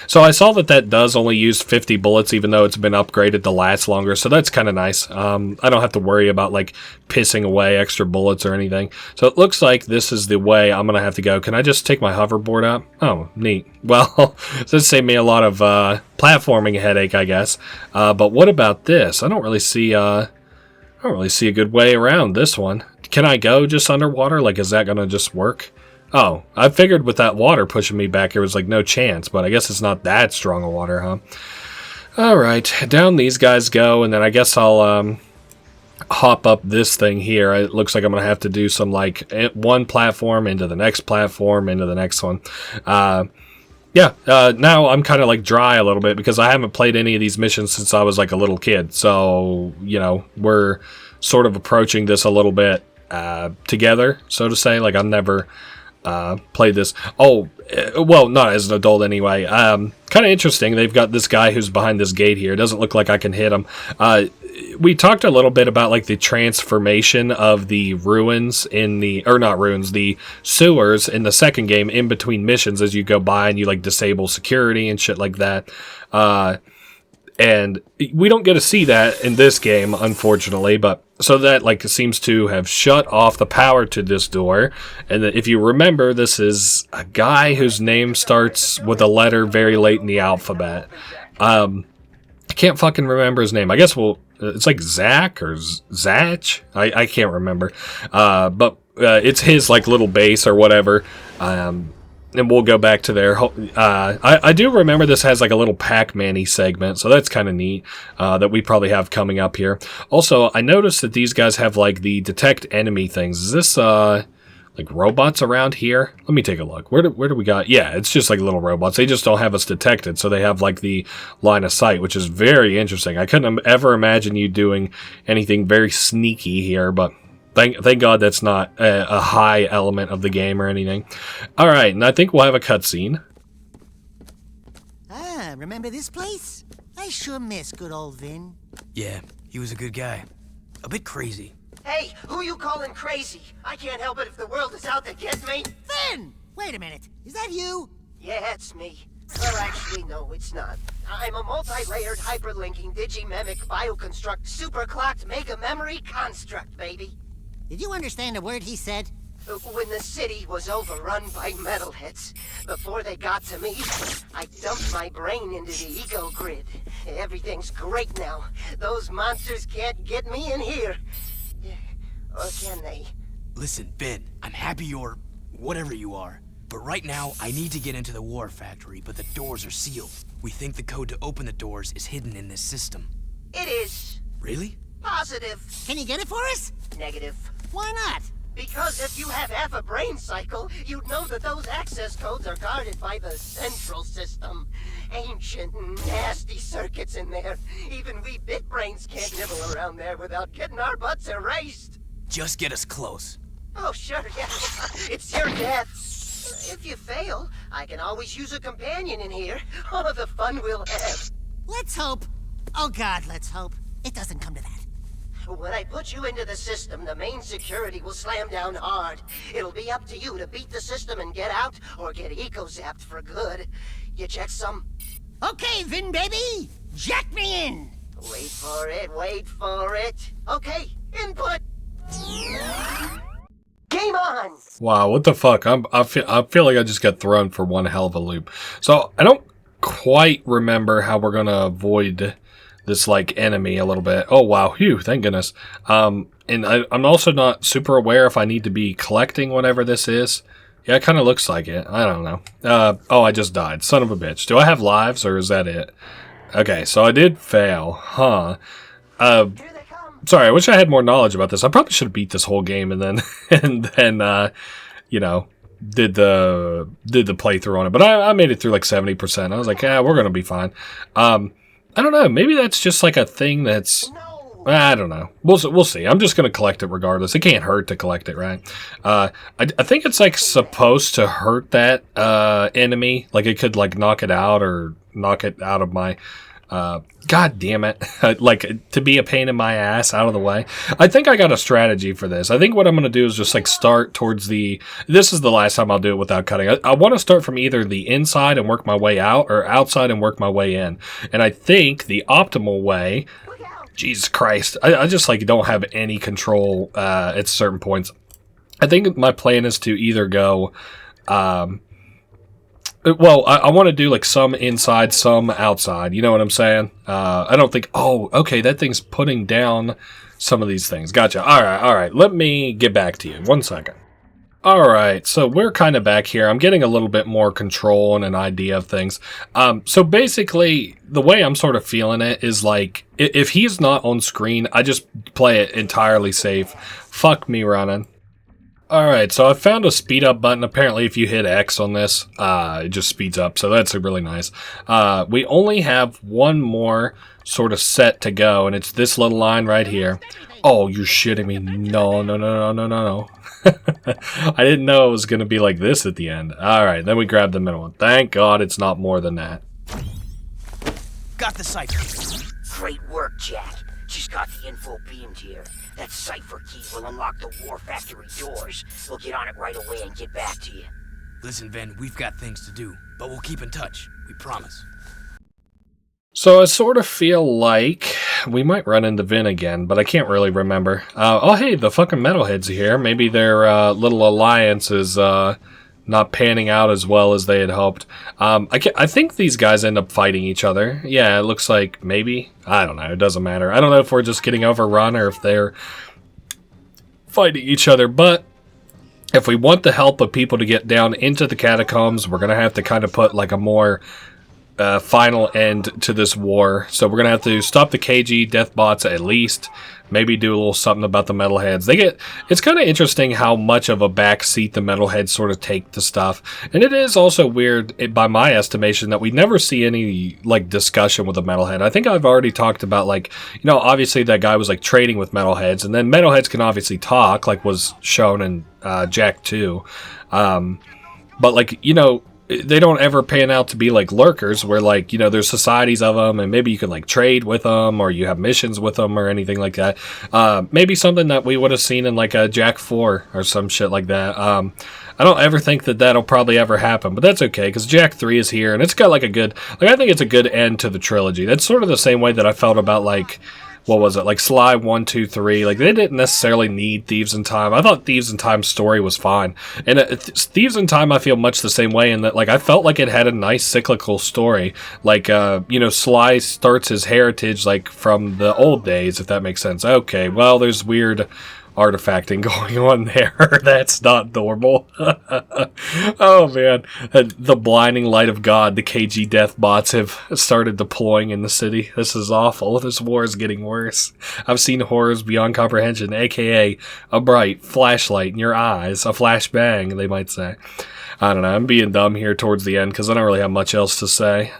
So I saw that does only use 50 bullets, even though it's been upgraded to last longer. So that's kind of nice. I don't have to worry about, like, pissing away extra bullets or anything. So it looks like this is the way I'm going to have to go. Can I just take my hoverboard up? Oh, neat. Well, this saved me a lot of platforming headache, I guess. But what about this? I don't really see a good way around this one. Can I go just underwater? Like, is that gonna just work? Oh, I figured with that water pushing me back, there was like no chance, but I guess it's not that strong a water, huh? Alright, down these guys go, and then I guess I'll hop up this thing here. It looks like I'm gonna have to do some like one platform into the next platform into the next one. Yeah, now I'm kind of like dry a little bit because I haven't played any of these missions since I was like a little kid. So, you know, we're sort of approaching this a little bit together, so to say. Like, I've never played this. Oh, well, not as an adult anyway. Kind of interesting. They've got this guy who's behind this gate here. It doesn't look like I can hit him. We talked a little bit about like the transformation of the ruins in the sewers in the second game in between missions as you go by and you like disable security and shit like that. And we don't get to see that in this game, unfortunately, but so that like seems to have shut off the power to this door. And if you remember, this is a guy whose name starts with a letter very late in the alphabet. I can't fucking remember his name. I guess it's like Zach or Zach. I can't remember. But it's his like little base or whatever. And we'll go back to there. I do remember this has like a little Pac-Man-y segment, so that's kind of neat that we probably have coming up here. Also, I noticed that these guys have like the detect enemy things. Is this like robots around here? Let me take a look. Where do we got? Yeah, it's just like little robots. They just don't have us detected, so they have like the line of sight, which is very interesting. I couldn't ever imagine you doing anything very sneaky here, but Thank God that's not a high element of the game or anything. All right, and I think we'll have a cutscene. Ah, remember this place? I sure miss good old Vin. Yeah, he was a good guy. A bit crazy. Hey, who you calling crazy? I can't help it if the world is out to get me. Vin! Wait a minute, is that you? Yeah, it's me. Well, actually, no, it's not. I'm a multi-layered hyperlinking digimemic bioconstruct superclocked mega memory construct, baby. Did you understand a word he said? When the city was overrun by metalheads, before they got to me, I dumped my brain into the eco grid. Everything's great now. Those monsters can't get me in here. Or can they? Listen, Ben, I'm happy you're whatever you are. But right now, I need to get into the war factory, but the doors are sealed. We think the code to open the doors is hidden in this system. It is. Really? Positive. Can you get it for us? Negative. Why not? Because if you have half a brain cycle, you'd know that those access codes are guarded by the central system. Ancient, nasty circuits in there. Even we bit brains can't nibble around there without getting our butts erased. Just get us close. Oh, sure, yeah. It's your death. If you fail, I can always use a companion in here. Oh, the fun we'll have. Let's hope. Oh, God, let's hope. It doesn't come to that. When I put you into the system, the main security will slam down hard. It'll be up to you to beat the system and get out, or get eco-zapped for good. You check some? Okay, Vin, baby! Jack me in! Wait for it, wait for it. Okay, input! Game on! Wow, what the fuck? I feel like I just got thrown for one hell of a loop. So, I don't quite remember how we're gonna avoid this like enemy a little bit. Oh wow, phew, thank goodness. And I'm also not super aware if I need to be collecting whatever this is. Yeah, it kind of looks like it. I don't know. Oh, I just died. Son of a bitch. Do I have lives or is that it? Okay, so I did fail. Huh. Sorry, I wish I had more knowledge about this. I probably should have beat this whole game and then you know, did the playthrough on it. But I made it through like 70%. I was like, yeah, we're gonna be fine. I don't know. Maybe that's just like a thing that's... I don't know. We'll see. I'm just going to collect it regardless. It can't hurt to collect it, right? I think it's like supposed to hurt that enemy. Like it could like knock it out or knock it out of my... God damn it. Like to be a pain in my ass out of the way. I think I got a strategy for this. I think what I'm going to do is just like start towards the... This is the last time I'll do it without cutting. I want to start from either the inside and work my way out or outside and work my way in. And I think the optimal way... Jesus Christ. I just like don't have any control at certain points. I think my plan is to either go... Well, I want to do like some inside, some outside. You know what I'm saying? I don't think... Oh, okay, that thing's putting down some of these things. Gotcha. All right. Let me get back to you. 1 second. All right, so we're kind of back here. I'm getting a little bit more control and an idea of things. So basically, the way I'm sort of feeling it is like, if he's not on screen, I just play it entirely safe. Fuck me running. Alright, so I found a speed up button. Apparently if you hit X on this, it just speeds up, so that's really nice. We only have one more sort of set to go, and it's this little line right here. Oh, you're shitting me. No. I didn't know it was going to be like this at the end. Alright, then we grab the middle one. Thank God it's not more than that. Got the cipher. Great work, Jack. Just got the info beamed here. That cipher key will unlock the war factory doors. We'll get on it right away and get back to you. Listen, Ben, we've got things to do, but we'll keep in touch. We promise. So I sort of feel like we might run into Vin again, but I can't really remember. Oh, hey, the fucking metalheads here. Maybe their little alliance is not panning out as well as they had hoped. I think these guys end up fighting each other. Yeah, it looks like maybe. I don't know. It doesn't matter. I don't know if we're just getting overrun or if they're fighting each other, but if we want the help of people to get down into the catacombs, we're going to have to kind of put like a more final end to this war. So we're going to have to stop the KG death bots at least. Maybe do a little something about the metalheads. It's kind of interesting how much of a backseat the metalheads sort of take to stuff. And it is also weird, by my estimation, that we never see any, like, discussion with the metalhead. I think I've already talked about, like, you know, obviously that guy was, like, trading with metalheads. And then metalheads can obviously talk, like was shown in Jak 2. But, like, you know, they don't ever pan out to be like lurkers where, like, you know, there's societies of them and maybe you can like trade with them or you have missions with them or anything like that. Maybe something that we would have seen in like a Jak 4 or some shit like that. I don't ever think that that'll probably ever happen, but that's okay because Jak 3 is here and it's got like a good, like, I think it's a good end to the trilogy. That's sort of the same way that I felt about like, what was it, like Sly 1, 2, 3, like they didn't necessarily need Thieves in Time. I thought Thieves in Time's story was fine. And Thieves in Time I feel much the same way in that, like, I felt like it had a nice cyclical story. Like, you know, Sly starts his heritage, like, from the old days, if that makes sense. Okay, well, there's weird artifacting going on there. That's not normal. Oh man, the blinding light of God, the KG death bots have started deploying in the city. This is awful. This war is getting worse. I've seen horrors beyond comprehension, aka a bright flashlight in your eyes, a flashbang, they might say. I don't know, I'm being dumb here towards the end because I don't really have much else to say.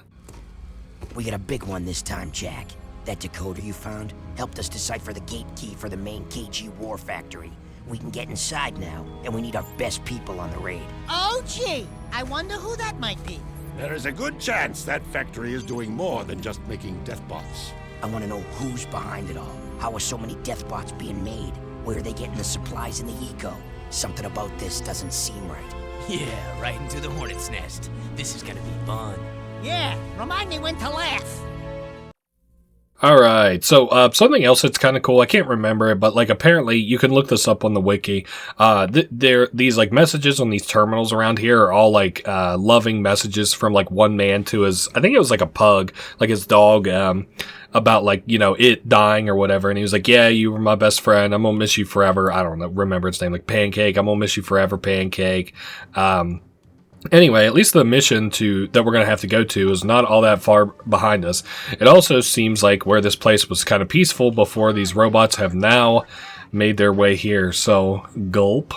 We got a big one this time, Jak. That decoder you found helped us decipher the gate key for the main KG war factory. We can get inside now, and we need our best people on the raid. Oh, gee. I wonder who that might be. There is a good chance that factory is doing more than just making death bots. I want to know who's behind it all. How are so many death bots being made? Where are they getting the supplies in the eco? Something about this doesn't seem right. Yeah, right into the hornet's nest. This is gonna be fun. Yeah, remind me when to laugh. Alright, so something else that's kind of cool, I can't remember it, but like apparently you can look this up on the wiki. These like messages on these terminals around here are all like loving messages from like one man to his, I think it was like a pug, like his dog, about like, you know, it dying or whatever. And he was like, yeah, you were my best friend. I'm gonna miss you forever. I don't know, remember its name, like Pancake. I'm gonna miss you forever, Pancake. Anyway, at least the mission that we're going to have to go to is not all that far behind us. It also seems like where this place was kind of peaceful before, these robots have now made their way here. So, gulp.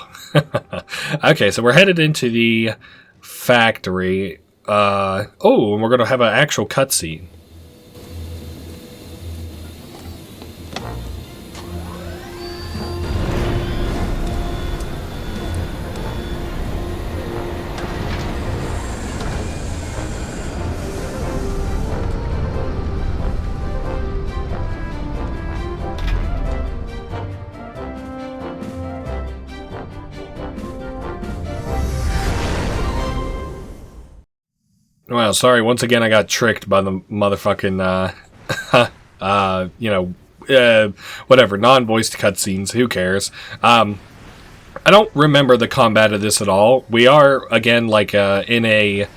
Okay, so we're headed into the factory. Oh, and we're going to have an actual cutscene. Well, sorry, once again I got tricked by the motherfucking, whatever, non-voiced cutscenes, who cares. I don't remember the combat of this at all. We are, again, like, in a,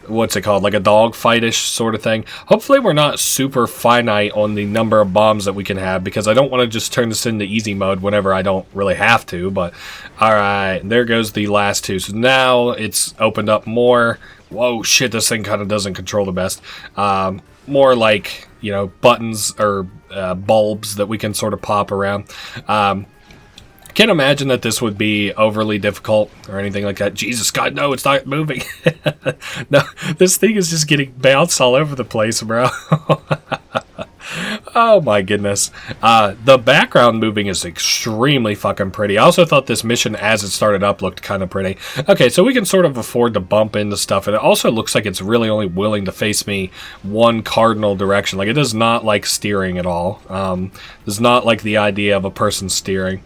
what's it called, like a dogfight-ish sort of thing. Hopefully we're not super finite on the number of bombs that we can have, because I don't want to just turn this into easy mode whenever I don't really have to, but, alright, there goes the last two. So now it's opened up more. Whoa, shit, this thing kind of doesn't control the best. More like, you know, buttons or bulbs that we can sort of pop around. Can't imagine that this would be overly difficult or anything like that. Jesus, God, no, it's not moving. No, this thing is just getting bounced all over the place, bro. Oh my goodness. The background moving is extremely fucking pretty. I also thought this mission as it started up looked kind of pretty. Okay, so we can sort of afford to bump into stuff, and it also looks like it's really only willing to face me one cardinal direction. Like, it does not like steering at all. Does not like the idea of a person steering.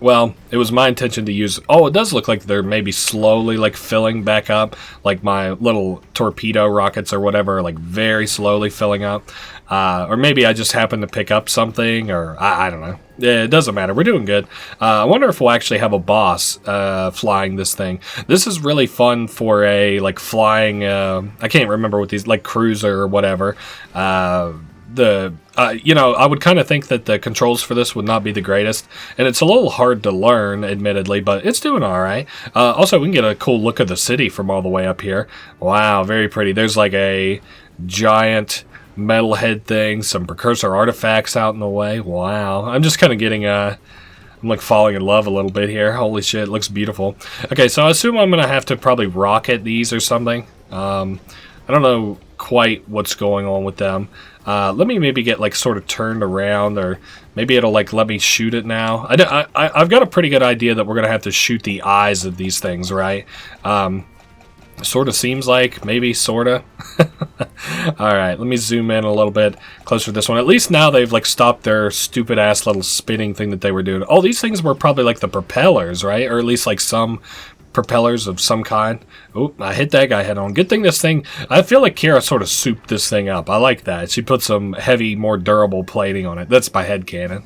well, it was my intention to use... Oh, it does look like they're maybe slowly, like, filling back up. Like, my little torpedo rockets or whatever are, like, very slowly filling up. Or maybe I just happened to pick up something, or I don't know. It doesn't matter. We're doing good. I wonder if we'll actually have a boss flying this thing. This is really fun for a, like, flying... I can't remember what these... Like, cruiser or whatever. You know, I would kind of think that the controls for this would not be the greatest, and it's a little hard to learn, admittedly, but it's doing all right. Also, we can get a cool look of the city from all the way up here. Wow, very pretty. There's like a giant metal head thing, some precursor artifacts out in the way. Wow, I'm just kind of getting I'm like falling in love a little bit here. Holy shit, it looks beautiful. Okay, so I assume I'm gonna have to probably rocket these or something. I don't know quite what's going on with them. Let me maybe get like sort of turned around, or maybe it'll like let me shoot it now. I've got a pretty good idea that we're gonna have to shoot the eyes of these things, right? Sort of seems like, maybe, sorta. Alright, let me zoom in a little bit closer to this one. At least now they've like stopped their stupid ass little spinning thing that they were doing. Oh, these things were probably like the propellers, right? Or at least like some propellers of some kind. Oh, I hit that guy head on. Good thing this thing... I feel like Kira sort of souped this thing up. I like that. She put some heavy, more durable plating on it. That's my headcanon.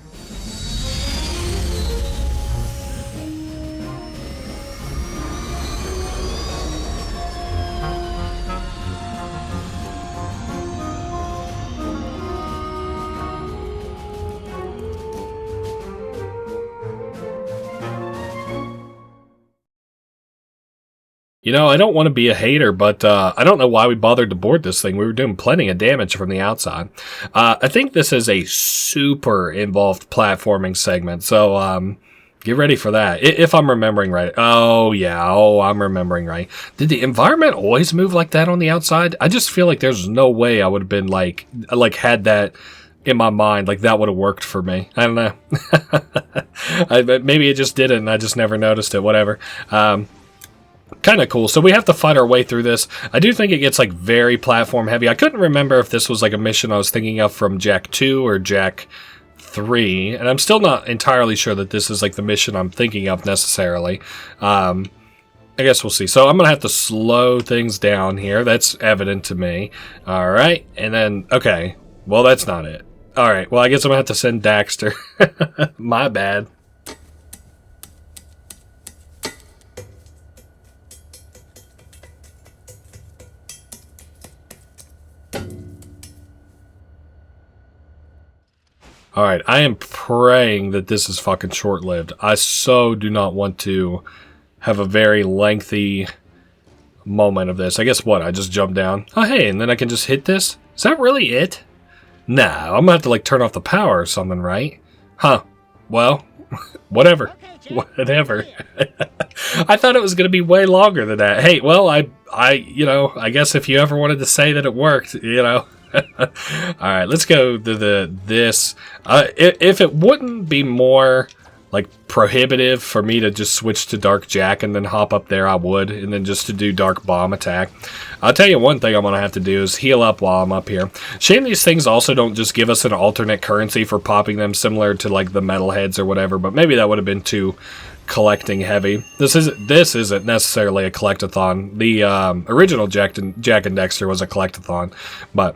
You know, I don't want to be a hater, but I don't know why we bothered to board this thing. We were doing plenty of damage from the outside. I think this is a super involved platforming segment, so get ready for that, if I'm remembering right. Oh, yeah, I'm remembering right. Did the environment always move like that on the outside? I just feel like there's no way I would have been like had that in my mind, like that would have worked for me. I don't know. Maybe it just didn't, and I just never noticed it, whatever. Kind of cool. So we have to fight our way through this. I do think it gets like very platform heavy. I couldn't remember if this was like a mission I was thinking of from Jak 2 or Jak 3, and I'm still not entirely sure that this is like the mission I'm thinking of necessarily. I guess we'll see. So I'm gonna have to slow things down here. That's evident to me. All right, and then okay. Well, that's not it. All right. Well, I guess I'm gonna have to send Daxter. My bad. Alright, I am praying that this is fucking short-lived. I so do not want to have a very lengthy moment of this. I guess what? I just jump down. Oh, hey, and then I can just hit this? Is that really it? Nah, I'm gonna have to, like, turn off the power or something, right? Huh. Well, whatever. Whatever. I thought it was gonna be way longer than that. Hey, well, you know, I guess if you ever wanted to say that it worked, you know... Alright, let's go to this. If it wouldn't be more like prohibitive for me to just switch to Dark Jak and then hop up there, I would, and then just to do Dark Bomb attack. I'll tell you one thing I'm gonna have to do is heal up while I'm up here. Shame these things also don't just give us an alternate currency for popping them, similar to like the metal heads or whatever, but maybe that would have been too collecting heavy. This isn't necessarily a collectathon. The original Jak and Daxter was a collectathon, but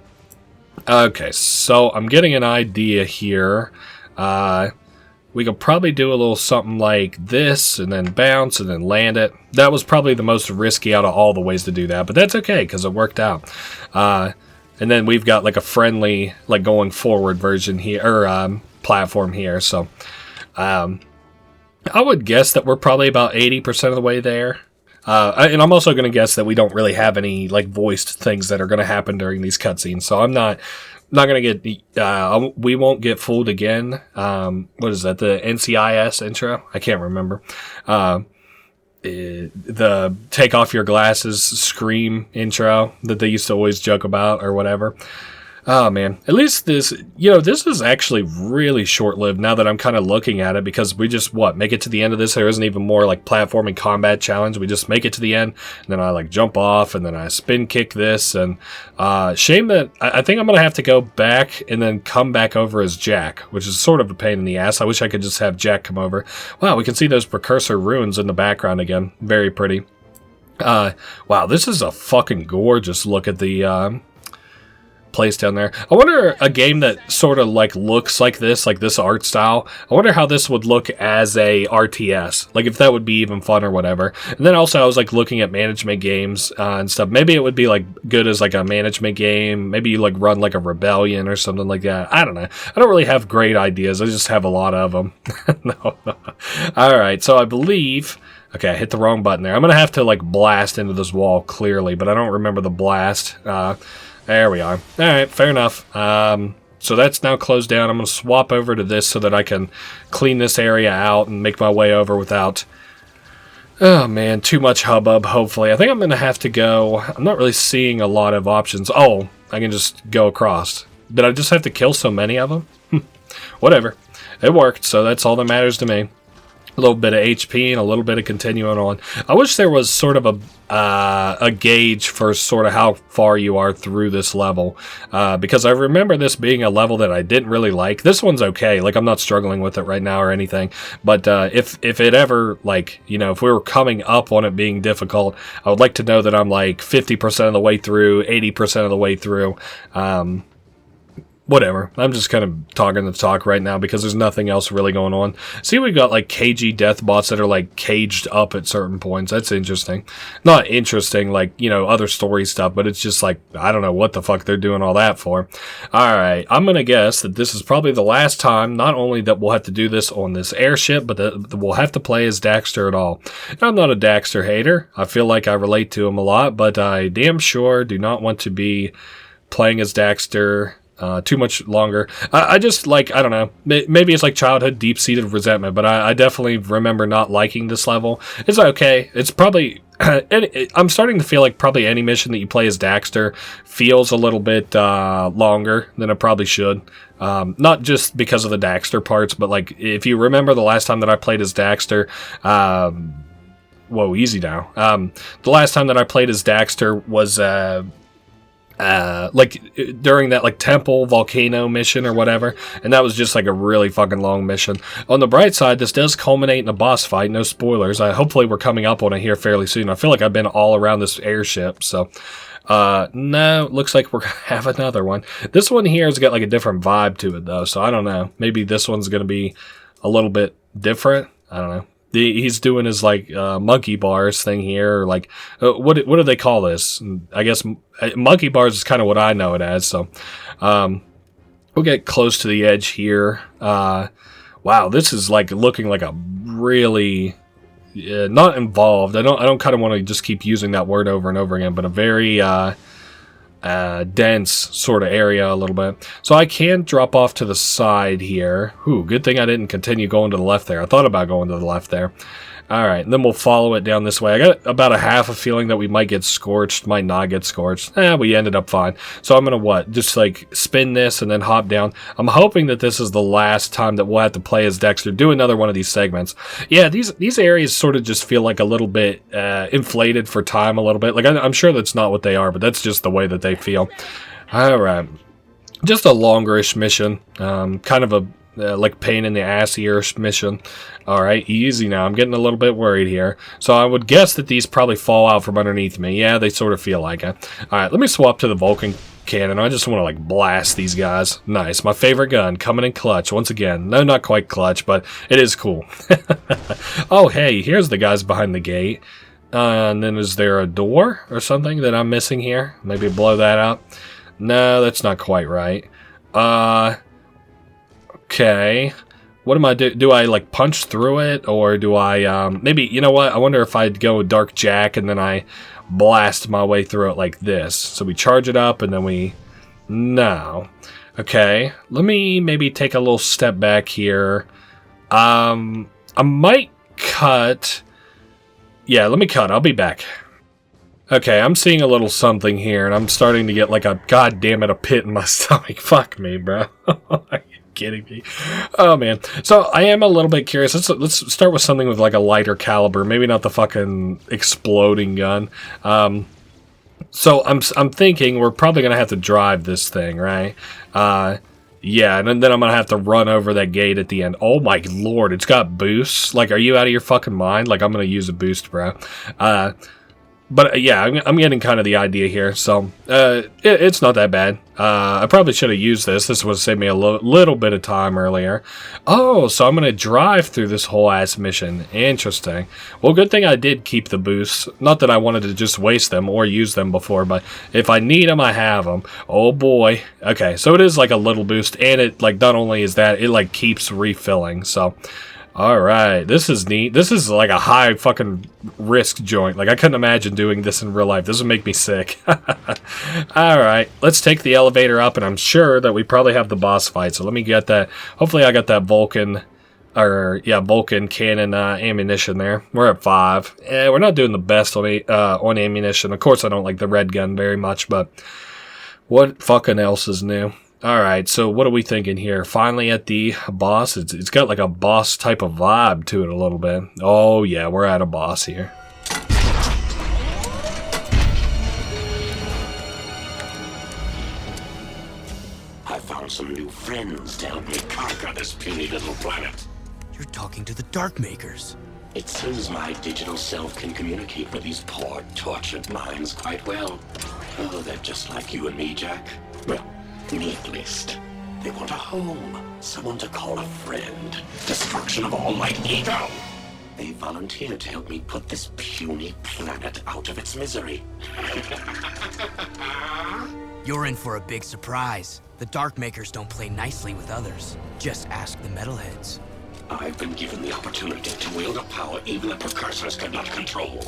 okay, so I'm getting an idea here. We could probably do a little something like this, and then bounce, and then land it. That was probably the most risky out of all the ways to do that, but that's okay, because it worked out. And then we've got like a friendly, like going forward version here, or platform here, so I would guess that we're probably about 80% of the way there. And I'm also going to guess that we don't really have any like voiced things that are going to happen during these cutscenes, so I'm not going to get, we won't get fooled again. What is that, the NCIS intro? I can't remember. The take off your glasses scream intro that they used to always joke about or whatever. Oh man, at least this, this is actually really short-lived now that I'm kind of looking at it, because we just, make it to the end of this. There isn't even more like platforming combat challenge. We just make it to the end, and then I like jump off, and then I spin kick this, and shame that I think I'm going to have to go back and then come back over as Jak, which is sort of a pain in the ass. I wish I could just have Jak come over. Wow, we can see those precursor ruins in the background again. Very pretty. Wow, this is a fucking gorgeous look at the, place down there. I wonder a game that sort of like looks like this art style. I wonder how this would look as a RTS. Like if that would be even fun or whatever. And then also I was like looking at management games and stuff. Maybe it would be like good as like a management game. Maybe you like run like a rebellion or something like that. I don't know. I don't really have great ideas. I just have a lot of them. No. All right. So I believe. Okay, I hit the wrong button there. I'm gonna have to like blast into this wall clearly, but I don't remember the blast. There we are. Alright, fair enough. So that's now closed down. I'm going to swap over to this so that I can clean this area out and make my way over without, oh man, too much hubbub, hopefully. I think I'm going to have to go. I'm not really seeing a lot of options. Oh, I can just go across. Did I just have to kill so many of them? Whatever. It worked, so that's all that matters to me. A little bit of HP and a little bit of continuing on. I wish there was sort of a gauge for sort of how far you are through this level, because I remember this being a level that I didn't really like. This one's okay, like I'm not struggling with it right now or anything, but if it ever, like, if we were coming up on it being difficult, I would like to know that I'm like 50% of the way through, 80% of the way through. Whatever. I'm just kind of talking the talk right now because there's nothing else really going on. See, we've got like KG death bots that are like caged up at certain points. That's interesting. Not interesting like, other story stuff, but it's just like, I don't know what the fuck they're doing all that for. Alright, I'm going to guess that this is probably the last time, not only that we'll have to do this on this airship, but that we'll have to play as Daxter at all. And I'm not a Daxter hater. I feel like I relate to him a lot, but I damn sure do not want to be playing as Daxter too much longer. I just like, I don't know, maybe it's like childhood deep-seated resentment, but I definitely remember not liking this level. It's okay. It's probably, I'm starting to feel like probably any mission that you play as Daxter feels a little bit longer than it probably should. Not just because of the Daxter parts, but like if you remember the last time that I played as Daxter, whoa, easy now. The last time that I played as Daxter was like during that like temple volcano mission or whatever, and that was just like a really fucking long mission. On the bright side, this does culminate in a boss fight. No spoilers. Hopefully we're coming up on it here fairly soon. I feel like I've been all around this airship, so no, looks like we're gonna have another one. This one here has got like a different vibe to it though, so I don't know, maybe this one's gonna be a little bit different. I don't know. He's doing his like monkey bars thing here, or like what do they call this? I guess monkey bars is kind of what I know it as. So we'll get close to the edge here. Wow, this is like looking like a really not involved. I don't kind of want to just keep using that word over and over again, but a very dense sort of area a little bit. So I can drop off to the side here. Ooh, good thing I didn't continue going to the left there. I thought about going to the left there. Alright, and then we'll follow it down this way. I got about a half a feeling that we might get scorched, might not get scorched. We ended up fine. So I'm gonna just like spin this and then hop down. I'm hoping that this is the last time that we'll have to play as Daxter, do another one of these segments. Yeah, these areas sort of just feel like a little bit inflated for time a little bit. Like I'm sure that's not what they are, but that's just the way that they feel. Alright. Just a longer-ish mission. Kind of a like pain in the ass-ish mission. Alright, easy now. I'm getting a little bit worried here. So I would guess that these probably fall out from underneath me. Yeah, they sort of feel like it. Alright, let me swap to the Vulcan cannon. I just want to like blast these guys. Nice. My favorite gun, coming in clutch once again. No, not quite clutch, but it is cool. Oh, hey, here's the guys behind the gate. And then is there a door or something that I'm missing here? Maybe blow that up. No, that's not quite right. Okay. What am I do? Do I like punch through it, or do I maybe, you know what? I wonder if I'd go Dark Jak and then I blast my way through it like this. So we charge it up and then we no. Okay. Let me maybe take a little step back here. I might cut. Yeah, let me cut. I'll be back. Okay, I'm seeing a little something here, and I'm starting to get like a goddamn it a pit in my stomach. Fuck me, bro. Are you kidding me? Oh man. So I am a little bit curious. Let's start with something with like a lighter caliber. Maybe not the fucking exploding gun. So I'm thinking we're probably gonna have to drive this thing, right? Yeah, and then I'm gonna have to run over that gate at the end. Oh my lord, it's got boosts. Like, are you out of your fucking mind? Like, I'm gonna use a boost, bro. But yeah, I'm getting kind of the idea here, so it's not that bad. I probably should have used this. This would save me a little bit of time earlier. Oh, so I'm going to drive through this whole ass mission. Interesting. Well, good thing I did keep the boosts. Not that I wanted to just waste them or use them before, but if I need them, I have them. Oh boy. Okay, so it is like a little boost, and it, like, not only is that, it, like, keeps refilling, so... Alright, this is neat. This is like a high fucking risk joint. Like, I couldn't imagine doing this in real life. This would make me sick. Alright, let's take the elevator up, and I'm sure that we probably have the boss fight. So let me get that. Hopefully I got that Vulcan cannon ammunition there. We're at 5. We're not doing the best on ammunition. Of course, I don't like the red gun very much, but what fucking else is new? Alright, so what are we thinking here? Finally at the boss. It's got like a boss type of vibe to it a little bit. Oh yeah, we're at a boss here. I found some new friends to help me conquer this puny little planet. You're talking to the Darkmakers. It seems my digital self can communicate with these poor, tortured minds quite well. Oh, they're just like you and me, Jack. Well, me at least. They want a home, someone to call a friend. Destruction of all like ego. They volunteered to help me put this puny planet out of its misery. You're in for a big surprise. The Darkmakers don't play nicely with others. Just ask the Metalheads. I've been given the opportunity to wield a power even the precursors could not control.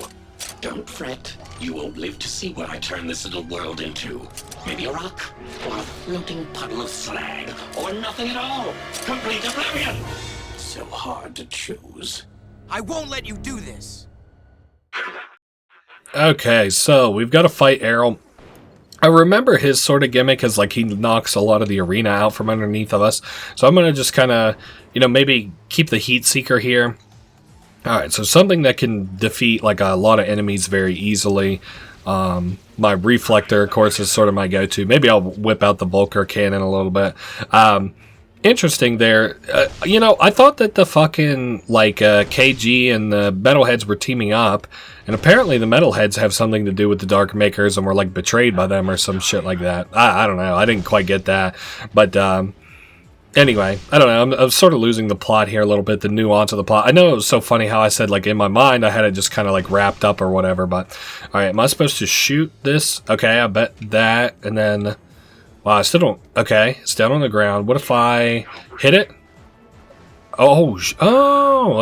Don't fret. You won't live to see what I turn this little world into. Maybe a rock, or a floating puddle of slag, or nothing at all. Complete oblivion! So hard to choose. I won't let you do this. Okay, so we've got to fight Errol. I remember his sort of gimmick is like he knocks a lot of the arena out from underneath of us. So I'm going to just kind of, maybe keep the Heat Seeker here. Alright, so something that can defeat like a lot of enemies very easily. My Reflector, of course, is sort of my go-to. Maybe I'll whip out the Volker cannon a little bit. Interesting there. I thought that the fucking, KG and the Metalheads were teaming up. And apparently the Metalheads have something to do with the Darkmakers and were, betrayed by them or some shit like that. I don't know. I didn't quite get that. But, anyway, I don't know. I'm sort of losing the plot here a little bit, the nuance of the plot. I know it was so funny how I said, in my mind, I had it just kind of, wrapped up or whatever. But, alright, am I supposed to shoot this? Okay, I bet that. And then... Wow, I still don't... Okay, it's down on the ground. What if I hit it? Oh,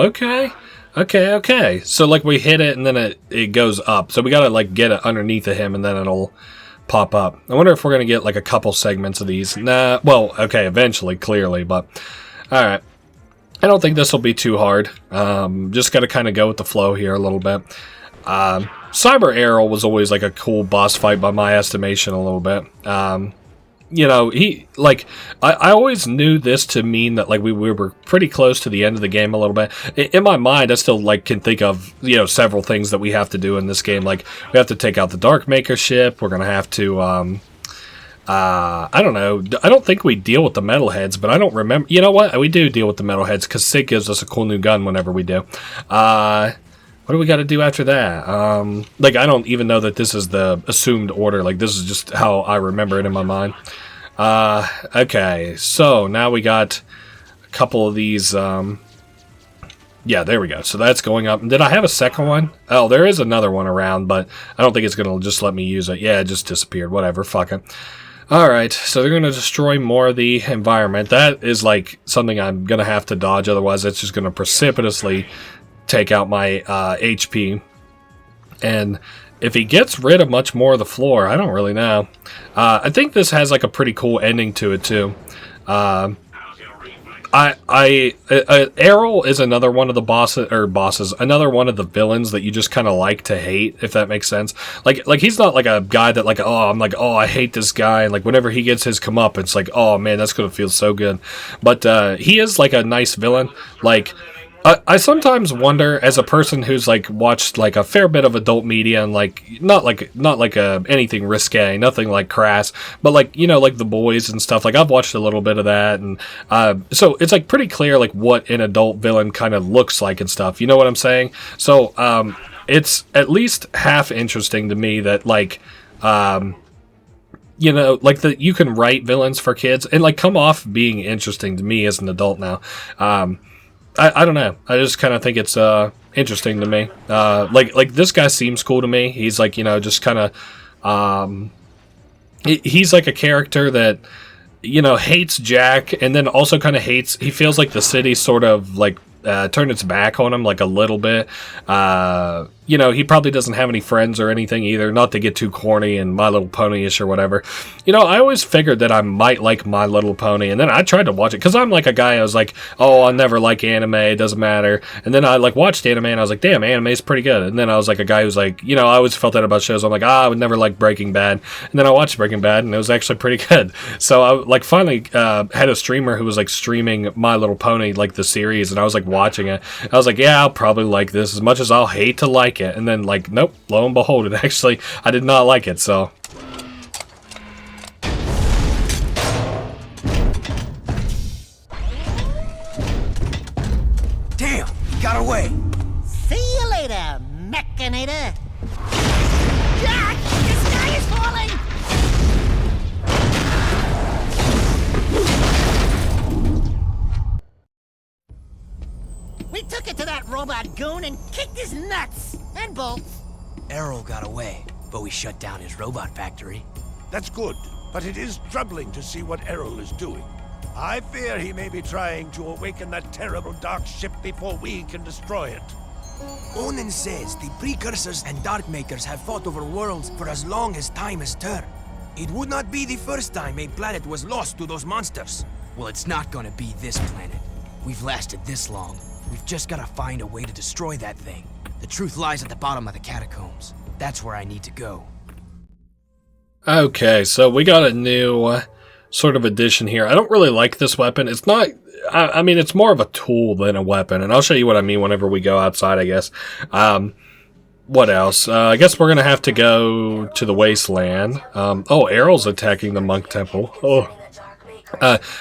okay. Okay. So, we hit it, and then it goes up. So we gotta, get it underneath of him, and then it'll pop up. I wonder if we're gonna get, a couple segments of these. Nah, well, okay, eventually, clearly, but... Alright. I don't think this will be too hard. Just gotta kind of go with the flow here a little bit. Cyber Errol was always, a cool boss fight by my estimation a little bit. I always knew this to mean that, we were pretty close to the end of the game a little bit. In my mind, I still, can think of, several things that we have to do in this game. We have to take out the Darkmaker ship. We're going to have to, I don't know. I don't think we deal with the Metalheads, but I don't remember. You know what? We do deal with the Metalheads, because Sid gives us a cool new gun whenever we do. What do we got to do after that? I don't even know that this is the assumed order. This is just how I remember it in my mind. Okay, so now we got a couple of these, yeah, there we go. So that's going up. Did I have a second one? Oh, there is another one around, but I don't think it's going to just let me use it. Yeah, it just disappeared. Whatever, fuck it. Alright, so they're going to destroy more of the environment. That is, something I'm going to have to dodge, otherwise it's just going to precipitously take out my HP. And if he gets rid of much more of the floor, I don't really know. I think this has a pretty cool ending to it too. Errol is another one of the bosses, another one of the villains that you just kind of like to hate, if that makes sense. Like he's not like a guy that like, oh, I'm like, oh, I hate this guy, and like whenever he gets his come up, it's like, oh man, that's gonna feel so good. But he is like a nice villain. Like I sometimes wonder, as a person who's like watched like a fair bit of adult media and like not like anything risque, nothing like crass, but like, you know, like The Boys and stuff. Like I've watched a little bit of that, and so it's like pretty clear like what an adult villain kind of looks like and stuff. You know what I'm saying? So it's at least half interesting to me that like you know, like that you can write villains for kids and like come off being interesting to me as an adult now. I don't know. I just kind of think it's interesting to me. Like this guy seems cool to me. He's like, you know, just kind of he's like a character that, you know, hates Jack, and then also kind of hates. He feels like the city sort of like turned its back on him like a little bit. You know, he probably doesn't have any friends or anything either, not to get too corny and My Little Pony-ish or whatever. You know, I always figured that I might like My Little Pony, and then I tried to watch it, because I'm like a guy, I was like, oh, I'll never like anime, it doesn't matter. And then I like watched anime, and I was like, damn, anime's pretty good. And then I was like a guy who's like, you know, I always felt that about shows. I'm like, I would never like Breaking Bad. And then I watched Breaking Bad, and it was actually pretty good. So I like finally had a streamer who was like streaming My Little Pony, like the series, and I was like watching it. I was like, yeah, I'll probably like this as much as I'll hate to like it. And then like, nope, lo and behold, it actually, I did not like it, so. Damn, he got away. See you later, Mechanator. Jack, the sky is falling. We took it to that robot goon and kicked his nuts and bolts. Errol got away, but we shut down his robot factory. That's good, but it is troubling to see what Errol is doing. I fear he may be trying to awaken that terrible dark ship before we can destroy it. Onan says the Precursors and Darkmakers have fought over worlds for as long as time has turned. It would not be the first time a planet was lost to those monsters. Well, it's not gonna be this planet. We've lasted this long. We've just gotta find a way to destroy that thing. The truth lies at the bottom of the catacombs. That's where I need to go. Okay, so we got a new sort of addition here. I don't really like this weapon. It's not... I mean, it's more of a tool than a weapon, and I'll show you what I mean whenever we go outside, I guess. What else? I guess we're going to have to go to the wasteland. Oh, Errol's attacking the monk temple. Oh.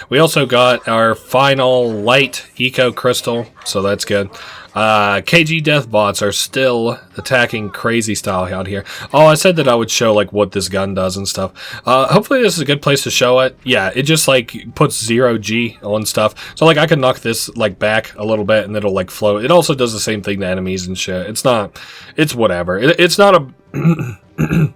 We also got our final light eco crystal, so that's good. KG death bots are still attacking crazy style out here. Oh, I said that I would show like what this gun does and stuff. Hopefully this is a good place to show it. Yeah, it just like puts 0G on stuff. So like I can knock this like back a little bit and it'll like float. It also does the same thing to enemies and shit. It's whatever. It's not a...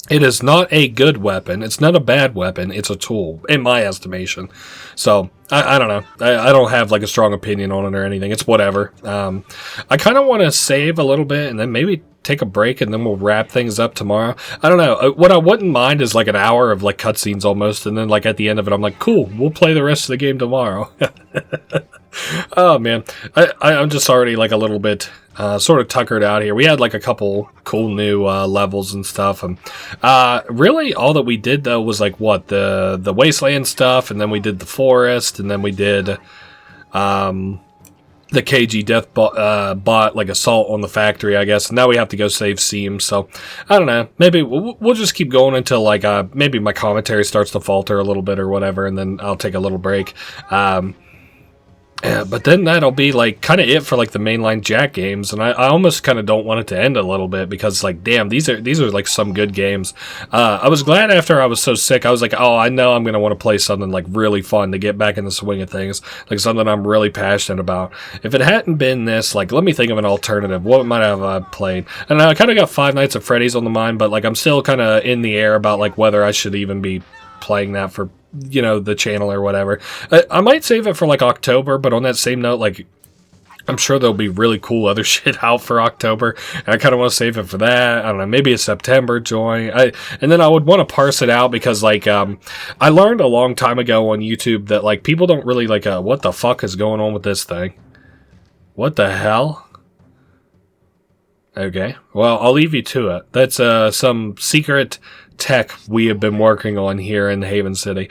It is not a good weapon. It's not a bad weapon. It's a tool, in my estimation. So, I don't know. I don't have, like, a strong opinion on it or anything. It's whatever. I kind of want to save a little bit and then maybe take a break and then we'll wrap things up tomorrow. I don't know. What I wouldn't mind is, like, an hour of, like, cutscenes almost. And then, like, at the end of it, I'm like, cool, we'll play the rest of the game tomorrow. Oh, man. I'm just already, like, a little bit... sort of tuckered out here. We had like a couple cool new levels and stuff, and really all that we did though was like what the wasteland stuff, and then we did the forest, and then we did the KG death bot like assault on the factory, I guess. And now we have to go save Seam. So I don't know. Maybe we'll just keep going until like maybe my commentary starts to falter a little bit or whatever, and then I'll take a little break. Yeah, but then that'll be like kind of it for like the mainline Jak games, and I almost kind of don't want it to end a little bit because like damn, these are like some good games. I was glad after I was so sick. I was like, oh, I know I'm gonna want to play something like really fun to get back in the swing of things, like something I'm really passionate about. If it hadn't been this, like let me think of an alternative. What might have I played? And I kind of got Five Nights at Freddy's on the mind, but like I'm still kind of in the air about like whether I should even be playing that for, you know, the channel or whatever. I might save it for like October, but on that same note, like I'm sure there'll be really cool other shit out for October, and I kind of want to save it for that. I don't know, maybe a September join. And then I would want to parse it out because, like, I learned a long time ago on YouTube that, like, people don't really, like, what the fuck is going on with this thing? What the hell? Okay, well, I'll leave you to it. That's some secret tech we have been working on here in Haven City.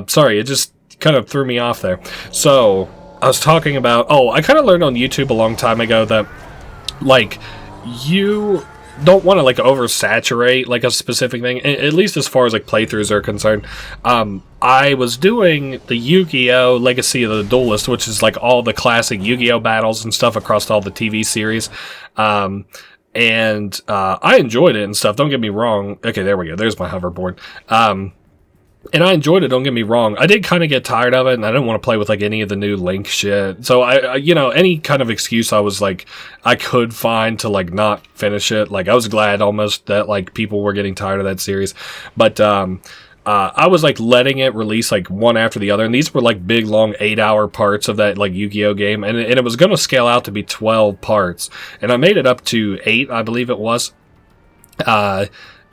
Sorry, it just kind of threw me off there. So I was talking about, I kind of learned on YouTube a long time ago that, like, you don't want to, like, oversaturate, like, a specific thing, at least as far as, like, playthroughs are concerned. I was doing the Yu-Gi-Oh! Legacy of the Duelist, which is, like, all the classic Yu-Gi-Oh! Battles and stuff across all the TV series. And I enjoyed it and stuff, don't get me wrong. Okay, there we go, there's my hoverboard. And I enjoyed it, don't get me wrong. I did kind of get tired of it, and I didn't want to play with, like, any of the new Link shit. So, I you know, any kind of excuse I was, like, I could find to, like, not finish it. Like, I was glad almost that, like, people were getting tired of that series. But, I was, like, letting it release, like, one after the other. And these were, like, big, long 8-hour parts of that, like, Yu-Gi-Oh! Game. And it was going to scale out to be 12 parts. And I made it up to 8, I believe it was.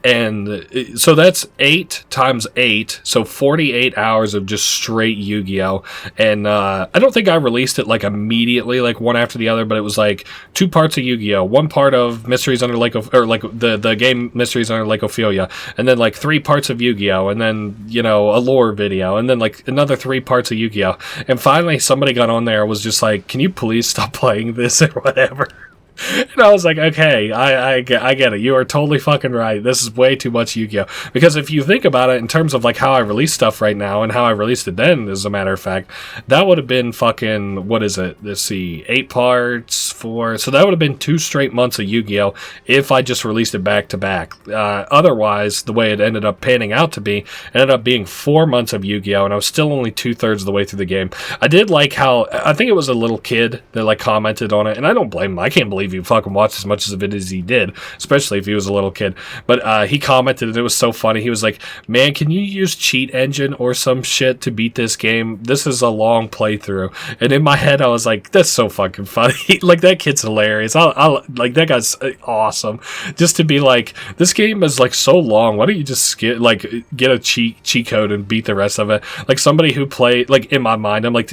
And so that's 8 times 8, so 48 hours of just straight Yu-Gi-Oh! And I don't think I released it, like, immediately, like, one after the other, but it was, like, 2 parts of Yu-Gi-Oh! 1 part of Mysteries Under Lake of, or, like, the game Mysteries Under Lake Ophelia, and then, like, 3 parts of Yu-Gi-Oh! And then, you know, a lore video, and then, like, another 3 parts of Yu-Gi-Oh! And finally somebody got on there and was just like, can you please stop playing this or whatever? And I was like, okay, I get it. You are totally fucking right. This is way too much Yu-Gi-Oh! Because if you think about it in terms of, like, how I release stuff right now and how I released it then, as a matter of fact, that would have been fucking, what is it? Let's see, 8 parts, 4. So that would have been 2 straight months of Yu-Gi-Oh! If I just released it back to back. Otherwise, the way it ended up panning out to be, ended up being 4 months of Yu-Gi-Oh! And I was still only 2/3 of the way through the game. I did like how, I think it was a little kid that, like, commented on it, and I don't blame him. I can't believe he fucking watched as much of it as he did, especially if he was a little kid. But he commented, and it was so funny. He was like, man, can you use Cheat Engine or some shit to beat this game? This is a long playthrough. And in my head, I was like, that's so fucking funny. Like, that kid's hilarious. I like, that guy's awesome. Just to be like, this game is, like, so long. Why don't you just get a cheat code and beat the rest of it? Like, somebody who played, like, in my mind, I'm like,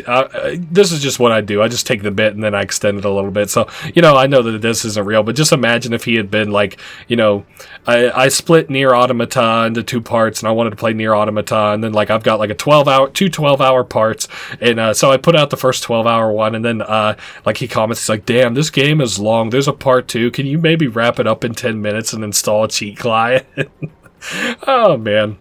this is just what I do. I just take the bit and then I extend it a little bit. So, you know, I know that this isn't real, but just imagine if he had been like, you know, I split Nier Automata into 2 parts, and I wanted to play Nier Automata, and then, like, I've got, like, two 12-hour parts, and so I put out the first 12-hour one, and then like, he comments, he's like, damn, this game is long, there's a part 2, can you maybe wrap it up in 10 minutes and install a cheat client? Oh man,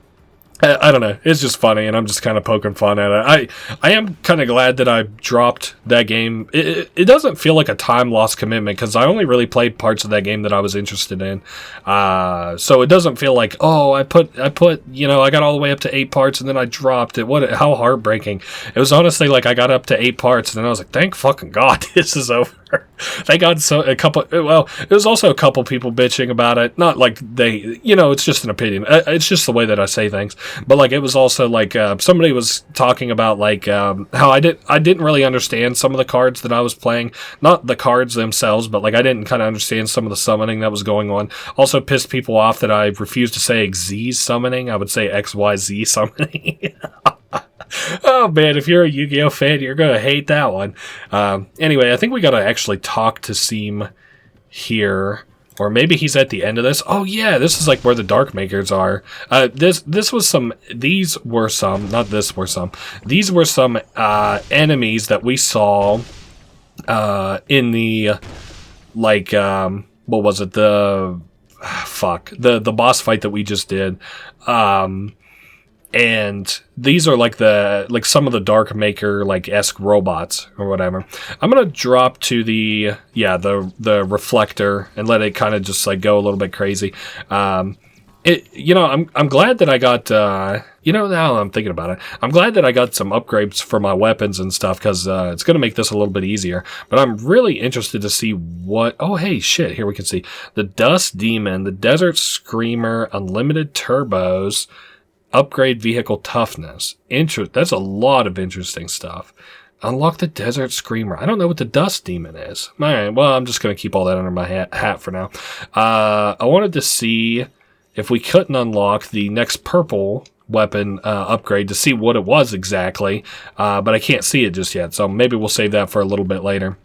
I don't know. It's just funny, and I'm just kind of poking fun at it. I am kind of glad that I dropped that game. It doesn't feel like a time lost commitment, because I only really played parts of that game that I was interested in. So it doesn't feel like, I put, you know, I got all the way up to 8 parts and then I dropped it. How heartbreaking. It was honestly like I got up to 8 parts and then I was like, thank fucking God this is over. Thank God. It was also a couple people bitching about it. Not like they, you know, it's just an opinion. It's just the way that I say things. But, like, it was also like somebody was talking about, like, how I didn't really understand some of the cards that I was playing. Not the cards themselves, but, like, I didn't kind of understand some of the summoning that was going on. Also pissed people off that I refused to say XZ summoning. I would say XYZ summoning. Oh man, if you're a Yu-Gi-Oh fan, you're gonna hate that one. Anyway, I think we gotta actually talk to Seam here. Or maybe he's at the end of this. Oh yeah, this is like where the Dark Makers are. These were some enemies that we saw in the, like, what was it? The boss fight that we just did. And these are like some of the Dark Maker esque robots or whatever. I'm gonna drop to the reflector and let it kind of just like go a little bit crazy. I'm glad that I got now I'm thinking about it. I'm glad that I got some upgrades for my weapons and stuff, because it's gonna make this a little bit easier. But I'm really interested to see what. Oh hey shit! Here we can see the Dust Demon, the Desert Screamer, unlimited turbos. Upgrade vehicle toughness. That's a lot of interesting stuff. Unlock the Desert Screamer. I don't know what the Dust Demon is. All right, well, I'm just going to keep all that under my hat for now. I wanted to see if we couldn't unlock the next purple weapon upgrade to see what it was exactly, but I can't see it just yet, so maybe we'll save that for a little bit later.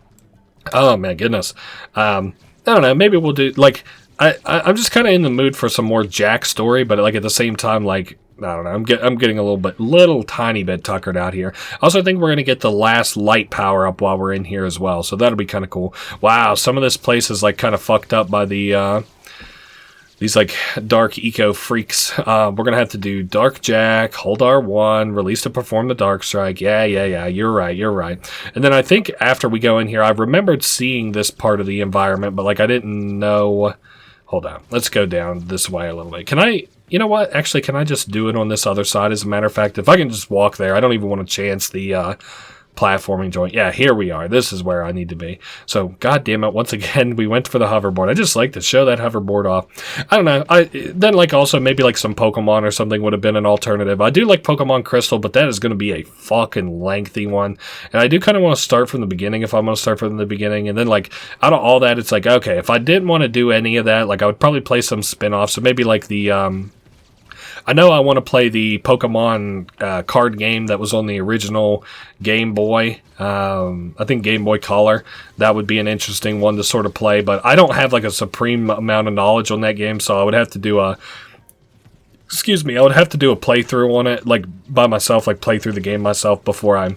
Oh, my goodness. I don't know, maybe we'll do, like, I'm just kind of in the mood for some more Jak story, but, like, at the same time, like, I don't know. I'm getting a little tiny bit tuckered out here. I also think we're going to get the last light power up while we're in here as well. So that'll be kind of cool. Wow, some of this place is like kind of fucked up by the these like dark eco freaks. We're going to have to do Dark Jak, hold R1, release to perform the Dark Strike. Yeah. You're right. And then I think after we go in here, I remembered seeing this part of the environment, but like I didn't know. Hold on. Let's go down this way a little bit. Can I... You know what? Actually, can I just do it on this other side? As a matter of fact, if I can just walk there, I don't even want to chance the platforming joint. Yeah, here we are. This is where I need to be. So, god damn it, once again, we went for the hoverboard. I just like to show that hoverboard off. I don't know. Then, like, also, maybe, like, some Pokemon or something would have been an alternative. I do like Pokemon Crystal, but that is going to be a fucking lengthy one. And I do kind of want to start from the beginning if I'm going to start from the beginning. And then, like, out of all that, it's like, okay, if I didn't want to do any of that, like, I would probably play some spin-offs. So maybe, like, the, I know I want to play the Pokemon card game that was on the original Game Boy. I think Game Boy Color. That would be an interesting one to sort of play, but I don't have like a supreme amount of knowledge on that game, so I would have to do a... Excuse me, I would have to do a playthrough on it, like by myself, like play through the game myself before I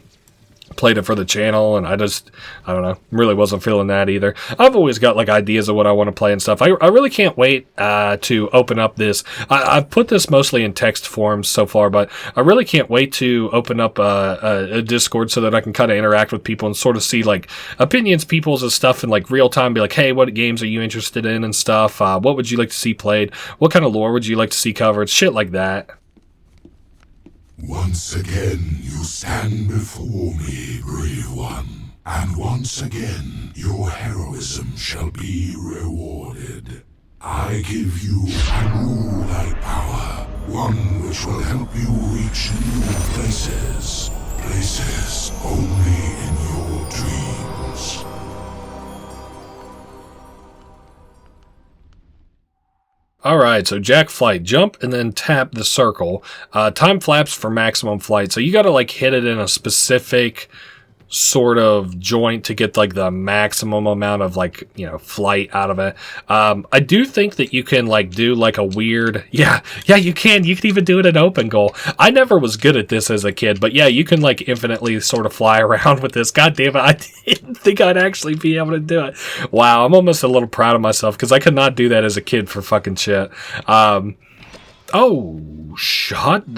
played it for the channel, and I don't know, really wasn't feeling that either. I've always got like ideas of what I want to play and stuff. I really can't wait to open up this. I've put this mostly in text forms so far, but I really can't wait to open up a Discord so that I can kind of interact with people and sort of see like opinions, people's and stuff in like real time. Be like, hey, what games are you interested in and stuff? What would you like to see played? What kind of lore would you like to see covered? Shit like that. Once again you stand before me, brave one, and once again your heroism shall be rewarded. I give you a new light power, one which will help you reach new places, places only in your dreams. Alright, so Jak flight, jump and then tap the circle. Time flaps for maximum flight. So you gotta like hit it in a specific sort of joint to get like the maximum amount of like, you know, flight out of it. I do think that you can like do like a weird, yeah, you can even do it in open goal. I never was good at this as a kid, but yeah, you can like infinitely sort of fly around with this. God damn it, I didn't think I'd actually be able to do it. Wow, I'm almost a little proud of myself because I could not do that as a kid for fucking shit. Oh, hot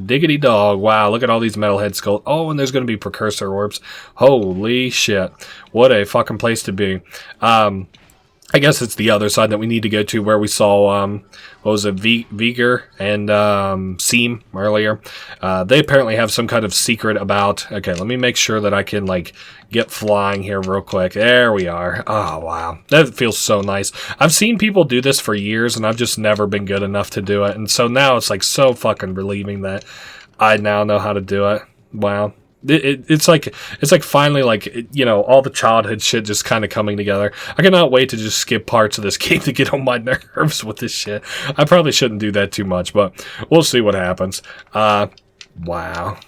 diggity dog. Wow, look at all these metalhead skulls. Oh, and there's going to be precursor orbs. Holy shit. What a fucking place to be. I guess it's the other side that we need to go to where we saw, what was it, Vigor and Seam earlier. They apparently have some kind of secret about... Okay, let me make sure that I can, like, get flying here real quick. There we are. Oh, wow. That feels so nice. I've seen people do this for years, and I've just never been good enough to do it. And so now it's, like, so fucking relieving that I now know how to do it. Wow. It's like finally, like, you know, all the childhood shit just kind of coming together. I cannot wait to just skip parts of this game to get on my nerves with this shit. I probably shouldn't do that too much, but we'll see what happens. Wow.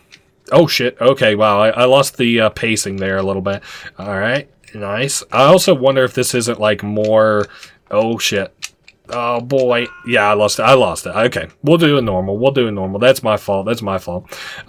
Oh shit. Okay, wow. I lost the pacing there a little bit. Alright, nice. I also wonder if this isn't like more... Oh shit. Oh boy. Yeah, I lost it. Okay. We'll do it normal. That's my fault.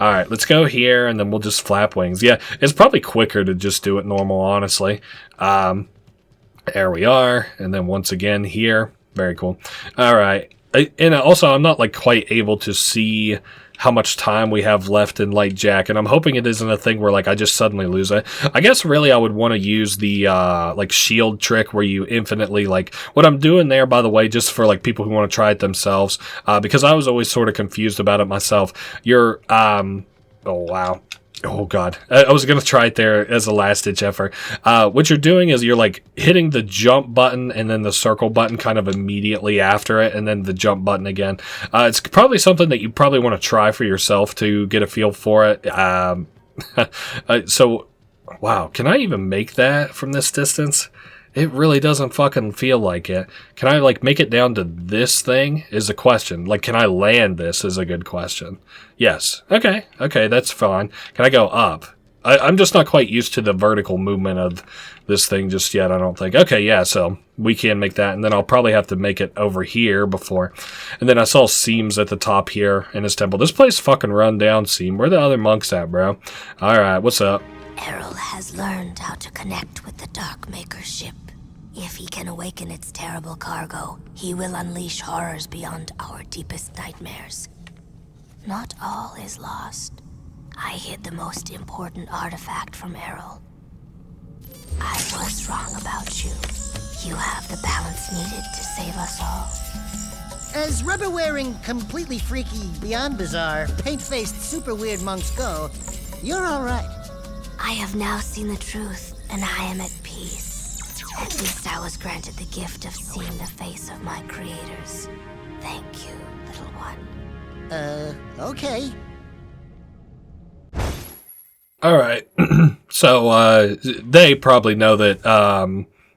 Alright, let's go here and then we'll just flap wings. Yeah, it's probably quicker to just do it normal, honestly. There we are. And then once again here. Very cool. Alright. And also, I'm not like quite able to see how much time we have left in Light Jak, and I'm hoping it isn't a thing where like I just suddenly lose it. I guess really I would want to use the like shield trick where you infinitely, like what I'm doing there, by the way, just for like people who want to try it themselves, because I was always sort of confused about it myself. You're oh wow. Oh god, I was gonna try it there as a last-ditch effort. What you're doing is you're like hitting the jump button and then the circle button kind of immediately after it, and then the jump button again. It's probably something that you probably want to try for yourself to get a feel for it. So, wow, can I even make that from this distance? It really doesn't fucking feel like it. Can I, like, make it down to this thing is a question. Like, can I land this is a good question. Yes. Okay, that's fine. Can I go up? I'm just not quite used to the vertical movement of this thing just yet, I don't think. Okay, yeah, so we can make that, and then I'll probably have to make it over here before. And then I saw Seams at the top here in his temple. This place fucking run down, Seam. Where the other monks at, bro? Alright, what's up? Errol has learned how to connect with the Darkmaker ship. If he can awaken its terrible cargo, he will unleash horrors beyond our deepest nightmares. Not all is lost. I hid the most important artifact from Errol. I was wrong about you. You have the balance needed to save us all. As rubber-wearing, completely freaky, beyond bizarre, paint-faced, super weird monks go, you're all right. I have now seen the truth, and I am at peace. At least I was granted the gift of seeing the face of my creators. Thank you, little one. Okay. Alright. So, they probably know that,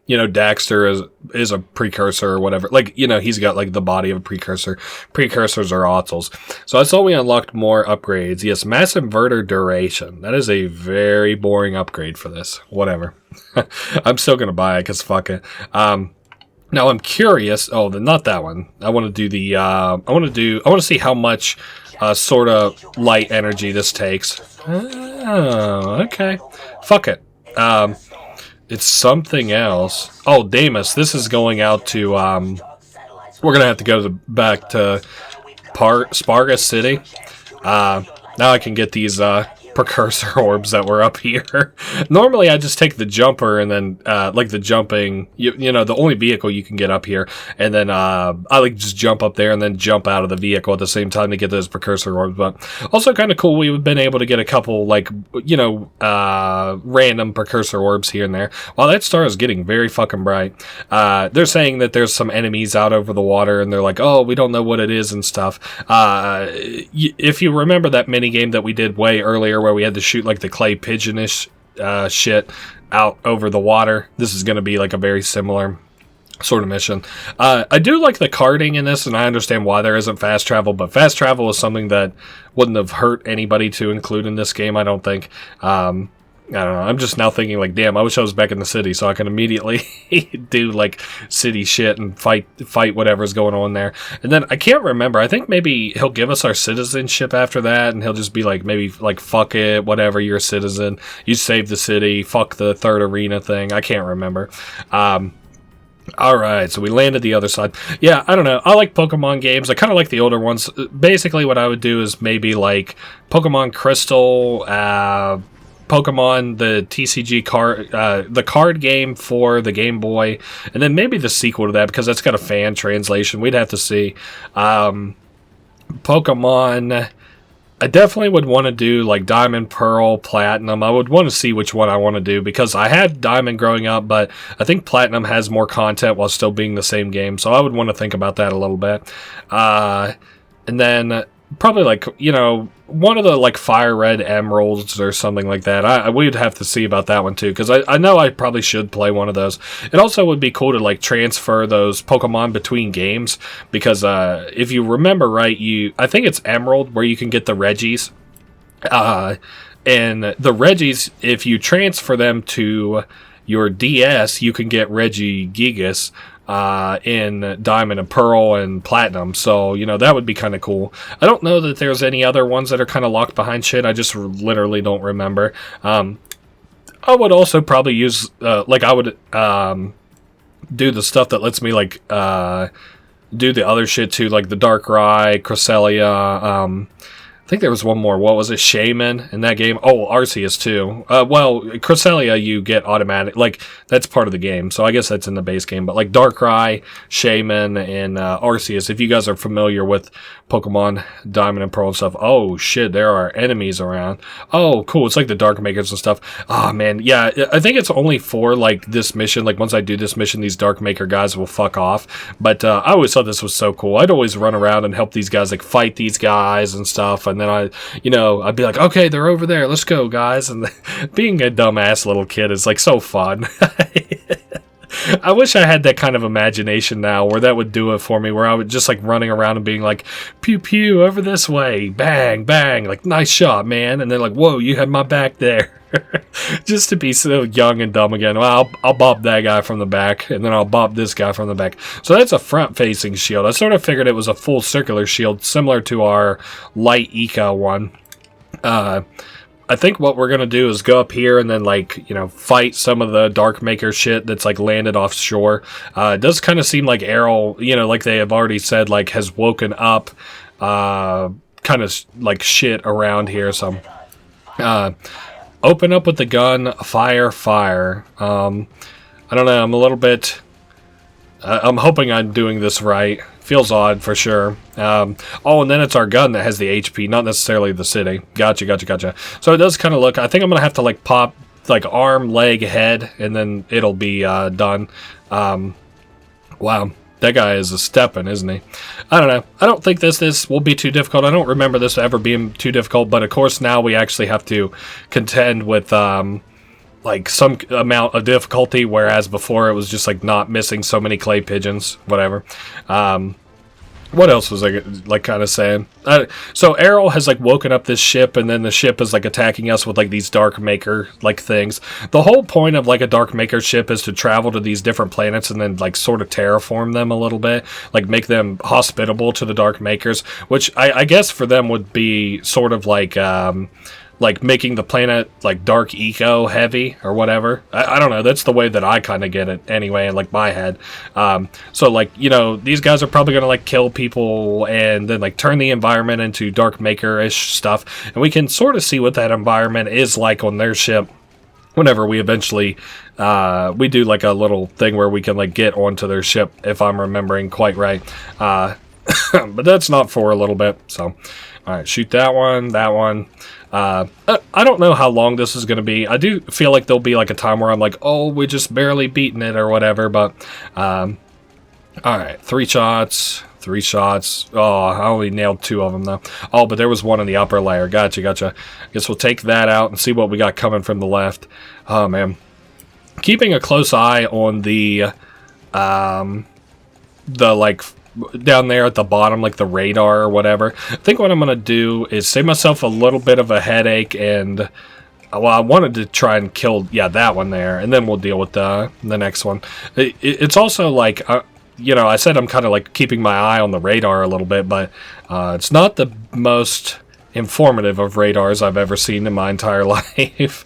Daxter is a precursor or whatever. Like, he's got, like, the body of a precursor. Precursors are Otzels. So I saw we unlocked more upgrades. Yes, mass inverter duration. That is a very boring upgrade for this. Whatever. I'm still gonna buy it, because fuck it. Now I'm curious. Oh, not that one. I want to do the, I want to see how much, sort of light energy this takes. Oh, okay. Fuck it. It's something else. Oh, Damus, this is going out to, we're gonna have to go back to Sparga City. Now I can get these, precursor orbs that were up here. Normally I just take the jumper and then like the jumping, the only vehicle you can get up here, and then I like just jump up there and then jump out of the vehicle at the same time to get those precursor orbs. But also kind of cool, we've been able to get a couple like random precursor orbs here and there. While that star is getting very fucking bright, they're saying that there's some enemies out over the water, and they're like, oh, we don't know what it is and stuff. If you remember that mini game that we did way earlier where we had to shoot like the clay pigeonish shit out over the water, this is going to be like a very similar sort of mission. I do like the karting in this, and I understand why there isn't fast travel, but fast travel is something that wouldn't have hurt anybody to include in this game, I don't think. I don't know, I'm just now thinking like, damn, I wish I was back in the city so I can immediately do like city shit and fight whatever's going on there. And then I can't remember, I think maybe he'll give us our citizenship after that, and he'll just be like, maybe like, fuck it, whatever, you're a citizen, you saved the city, fuck the third arena thing, I can't remember. Alright, so we landed the other side. Yeah, I don't know, I like Pokemon games, I kind of like the older ones. Basically what I would do is maybe like Pokemon Crystal, Pokemon, the TCG card, the card game for the Game Boy, and then maybe the sequel to that, because that's got a fan translation. We'd have to see. Pokemon, I definitely would want to do like Diamond, Pearl, Platinum. I would want to see which one I want to do, because I had Diamond growing up, but I think Platinum has more content while still being the same game, so I would want to think about that a little bit. And then probably like, one of the like Fire Red Emeralds or something like that. We'd have to see about that one too, because I know I probably should play one of those. It also would be cool to like transfer those Pokemon between games, because if you remember right, I think it's Emerald where you can get the Regis. And the Regis, if you transfer them to your DS, you can get Regigigas in Diamond and Pearl and Platinum, so that would be kind of cool. I don't know that there's any other ones that are kind of locked behind shit. I just literally don't remember. I would also probably use I would do the stuff that lets me like do the other shit too, like the Darkrai, Cresselia, I think there was one more. What was it? Shaman in that game? Oh, Arceus too. Well, Cresselia you get automatic. Like, that's part of the game, so I guess that's in the base game. But like Darkrai, Shaman, and Arceus, if you guys are familiar with Pokemon Diamond and Pearl and stuff, oh shit, there are enemies around. Oh, cool. It's like the Dark Makers and stuff. Oh man, yeah, I think it's only for like this mission. Like, once I do this mission, these Dark Maker guys will fuck off. But I always thought this was so cool. I'd always run around and help these guys, like fight these guys and stuff. and then I'd be like, okay, they're over there, let's go, guys. And being a dumbass little kid is like so fun. I wish I had that kind of imagination now where that would do it for me, where I would just like running around and being like, pew pew, over this way, bang, bang, like, nice shot, man. And then like, whoa, you had my back there. Just to be so young and dumb again. Well, I'll bop that guy from the back, and then I'll bop this guy from the back. So that's a front-facing shield. I sort of figured it was a full circular shield, similar to our light eco one. I think what we're going to do is go up here and then, like, fight some of the Dark Maker shit that's, like, landed offshore. It does kind of seem like Errol, like they have already said, like, has woken up kind of, like, shit around here. So, open up with the gun, fire. I don't know, I'm a little bit... I'm hoping I'm doing this right. Feels odd, for sure. And then it's our gun that has the HP, not necessarily the city. Gotcha. So it does kind of look... I think I'm going to have to, like, pop, like, arm, leg, head, and then it'll be done. Wow. That guy is a steppin', isn't he? I don't know. I don't think this will be too difficult. I don't remember this ever being too difficult, but of course now we actually have to contend with... like some amount of difficulty, whereas before it was just like not missing so many clay pigeons, whatever. What else was I like kind of saying? So Errol has like woken up this ship, and then the ship is like attacking us with like these Dark Maker like things. The whole point of like a Dark Maker ship is to travel to these different planets and then like sort of terraform them a little bit, like make them hospitable to the Dark Makers, which I guess for them would be sort of like making the planet like dark eco heavy or whatever. I don't know. That's the way that I kind of get it anyway in like my head. So like, these guys are probably going to like kill people and then like turn the environment into Dark Maker-ish stuff. And we can sort of see what that environment is like on their ship whenever we eventually, we do like a little thing where we can like get onto their ship, if I'm remembering quite right. But that's not for a little bit. So, all right, shoot that one. I don't know how long this is going to be. I do feel like there'll be like a time where I'm like, oh, we just barely beaten it or whatever. But, all right, 3 shots. Oh, I only nailed 2 of them though. Oh, but there was one in the upper layer. Gotcha. Guess we'll take that out and see what we got coming from the left. Oh, man. Keeping a close eye on the like... down there at the bottom, like the radar or whatever. I think what I'm going to do is save myself a little bit of a headache, and well, I wanted to try and kill that one there, and then we'll deal with the next one. It's also like I said I'm kind of like keeping my eye on the radar a little bit, but it's not the most informative of radars I've ever seen in my entire life.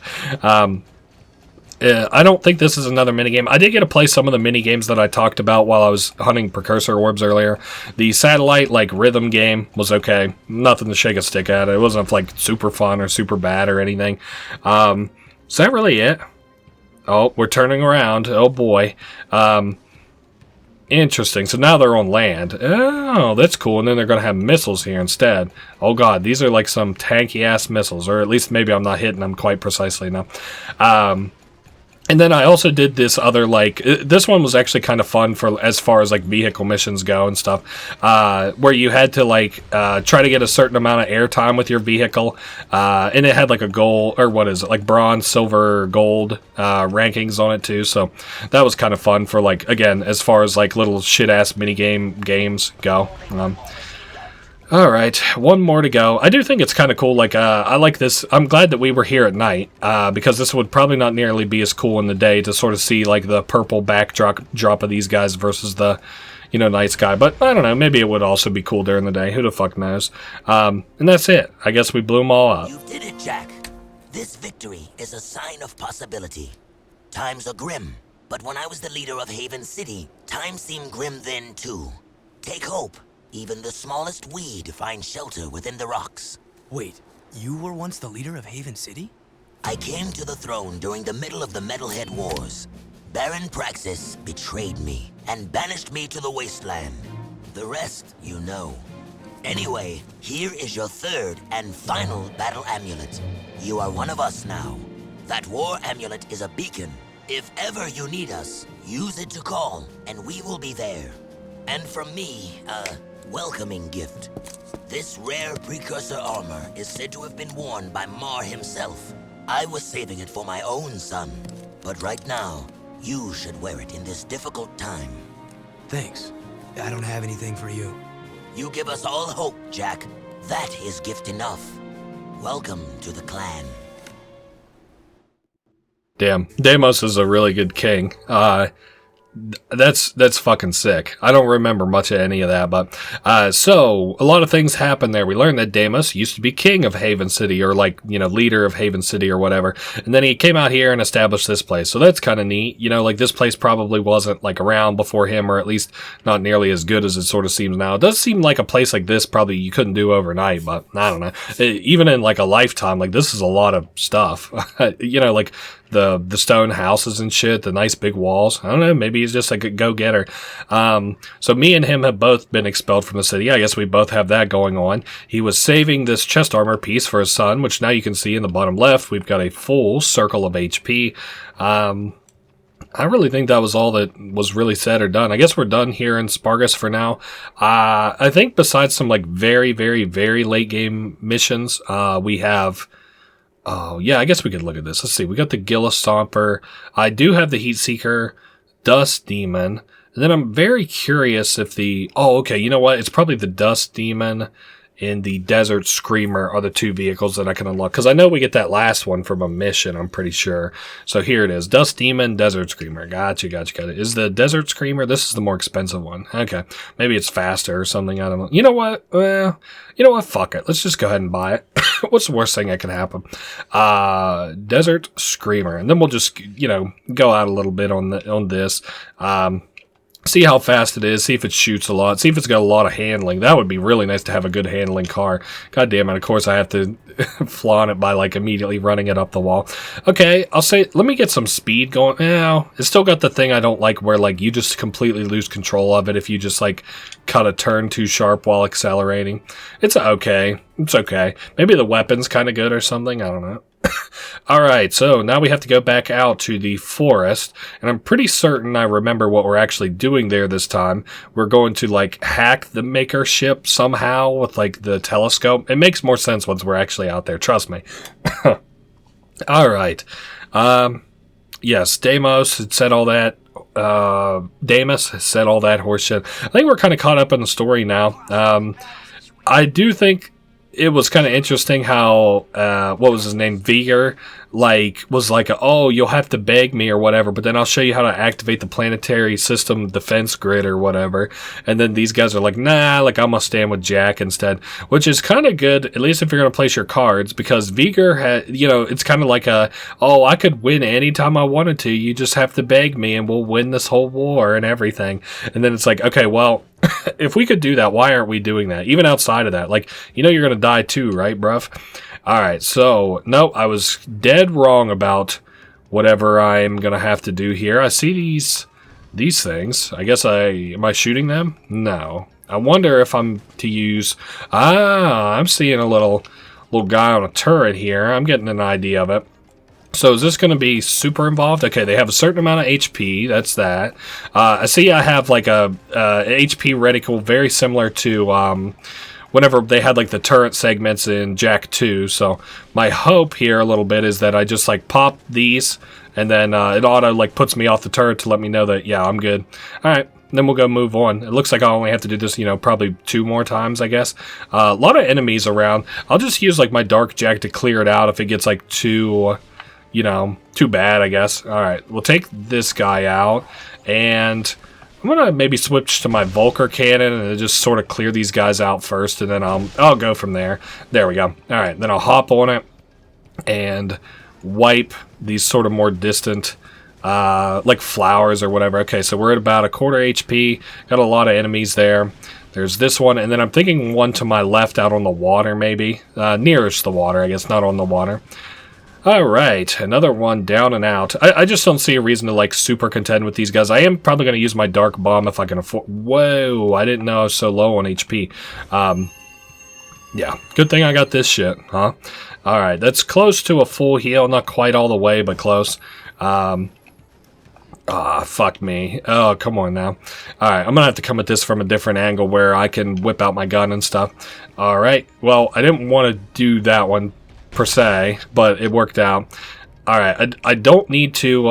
I don't think this is another minigame. I did get to play some of the minigames that I talked about while I was hunting precursor orbs earlier. The satellite, like, rhythm game was okay. Nothing to shake a stick at. It wasn't, like, super fun or super bad or anything. Is that really it? Oh, we're turning around. Oh, boy. Interesting. So now they're on land. Oh, that's cool. And then they're going to have missiles here instead. Oh, God. These are, like, some tanky-ass missiles. Or at least maybe I'm not hitting them quite precisely enough. And then I also did this other, like, this one was actually kind of fun for as far as, like, vehicle missions go and stuff, where you had to, like, try to get a certain amount of airtime with your vehicle, and it had, like, a gold, or what is it, like, bronze, silver, gold rankings on it, too, so that was kind of fun for, like, again, as far as, like, little shit-ass minigame games go. Alright, one more to go. I do think it's kind of cool, like, I like this. I'm glad that we were here at night, because this would probably not nearly be as cool in the day to sort of see, like, the purple backdrop of these guys versus the, night sky. But, I don't know, maybe it would also be cool during the day. Who the fuck knows? And that's it. I guess we blew them all up. You did it, Jak. This victory is a sign of possibility. Times are grim, but when I was the leader of Haven City, times seemed grim then, too. Take hope. Even the smallest weed finds shelter within the rocks. Wait, you were once the leader of Haven City? I came to the throne during the middle of the Metalhead Wars. Baron Praxis betrayed me and banished me to the wasteland. The rest, you know. Anyway, here is your 3rd and final battle amulet. You are one of us now. That war amulet is a beacon. If ever you need us, use it to call, and we will be there. And from me, welcoming gift. This rare precursor armor is said to have been worn by Mar himself. I was saving it for my own son, but right now, you should wear it in this difficult time. Thanks. I don't have anything for you. You give us all hope, Jak. That is gift enough. Welcome to the clan. Damn, Deimos is a really good king. That's fucking sick. I don't remember much of any of that, but so a lot of things happen there. We learned that Deimos used to be king of Haven City, or like, you know, leader of Haven City or whatever, and then he came out here and established this place. So that's kind of neat. You know, like this place probably wasn't like around before him, or at least not nearly as good as it sort of seems now. It does seem like a place like this probably you couldn't do overnight, but I don't know. Even in like a lifetime, like this is a lot of stuff. You know, like the stone houses and shit, the nice big walls. I don't know, maybe he's just like a go-getter. So me and him have both been expelled from the city. I guess we both have that going on. He was saving this chest armor piece for his son, which now you can see in the bottom left, we've got a full circle of HP. I really think that was all that was really said or done. I guess we're done here in Spargus for now. I think besides some like very, very, very late game missions, we have... Oh, yeah, I guess we could look at this. Let's see. We got the Gillis Stomper. I do have the Heat Seeker, Dust Demon. And then I'm very curious if the... Oh, okay, you know what? It's probably the Dust Demon and the Desert Screamer are the two vehicles that I can unlock. Because I know we get that last one from a mission, I'm pretty sure. So here it is. Dust Demon, Desert Screamer. Gotcha. Is the Desert Screamer... This is the more expensive one. Okay. Maybe it's faster or something. I don't know. You know what? Well, you know what? Fuck it. Let's just go ahead and buy it. What's the worst thing that could happen? Desert Screamer. And then we'll just, you know, go out a little bit on this. See how fast it is, see if it shoots a lot, see if it's got a lot of handling. That would be really nice to have a good handling car. God damn it, of course I have to flaunt it by like immediately running it up the wall. Okay, I'll say, let me get some speed going. Now, it's still got the thing I don't like where like you just completely lose control of it if you just like cut a turn too sharp while accelerating. It's okay. Maybe the weapon's kind of good or something, I don't know. Alright, so now we have to go back out to the forest, and I'm pretty certain I remember what we're actually doing there this time. We're going to, like, hack the Maker ship somehow with, like, the telescope. It makes more sense once we're actually out there, trust me. Alright. Yes, Deimos had said all that. Deimos has said all that horseshit. I think we're kind of caught up in the story now. I do think it was kind of interesting how, what was his name, Vigor, like, was like, oh, you'll have to beg me or whatever, but then I'll show you how to activate the planetary system defense grid or whatever. And then these guys are like, nah, like, I'm gonna stand with Jak instead, which is kind of good, at least if you're gonna place your cards, because Vigor had, you know, it's kind of like a, oh, I could win anytime I wanted to, you just have to beg me and we'll win this whole war and everything. And then it's like, okay, well, if we could do that, why aren't we doing that? Even outside of that, like, you know you're gonna die too, right, bruv? Alright, so, no, I was dead wrong about whatever I'm gonna have to do here. I see these things. I guess am I shooting them? No. I wonder if I'm to use... I'm seeing a little guy on a turret here. I'm getting an idea of it. So is this going to be super involved? Okay, they have a certain amount of HP. That's that. I see I have like a HP reticle very similar to whenever they had like the turret segments in Jak 2. So my hope here a little bit is that I just like pop these and then it auto like puts me off the turret to let me know that, yeah, I'm good. All right. Then we'll go move on. It looks like I only have to do this, you know, probably 2 more times, I guess. A lot of enemies around. I'll just use like my Dark Jak to clear it out if it gets like too... you know, too bad, I guess. Alright, we'll take this guy out, and I'm gonna maybe switch to my Volker cannon and just sort of clear these guys out first, and then I'll go from there. There we go. Alright, then I'll hop on it and wipe these sort of more distant, like flowers or whatever. Okay, so we're at about a quarter HP. Got a lot of enemies there. There's this one, and then I'm thinking one to my left out on the water, maybe. Nearest the water, I guess, not on the water. Alright, another one down and out. I just don't see a reason to, like, super contend with these guys. I am probably going to use my Dark Bomb if I can afford... Whoa, I didn't know I was so low on HP. Yeah, good thing I got this shit, huh? Alright, that's close to a full heal. Not quite all the way, but close. Ah, fuck me. Oh, come on now. Alright, I'm gonna have to come at this from a different angle where I can whip out my gun and stuff. Alright, well, I didn't want to do that one per se, but it worked out. Alright, I don't need to,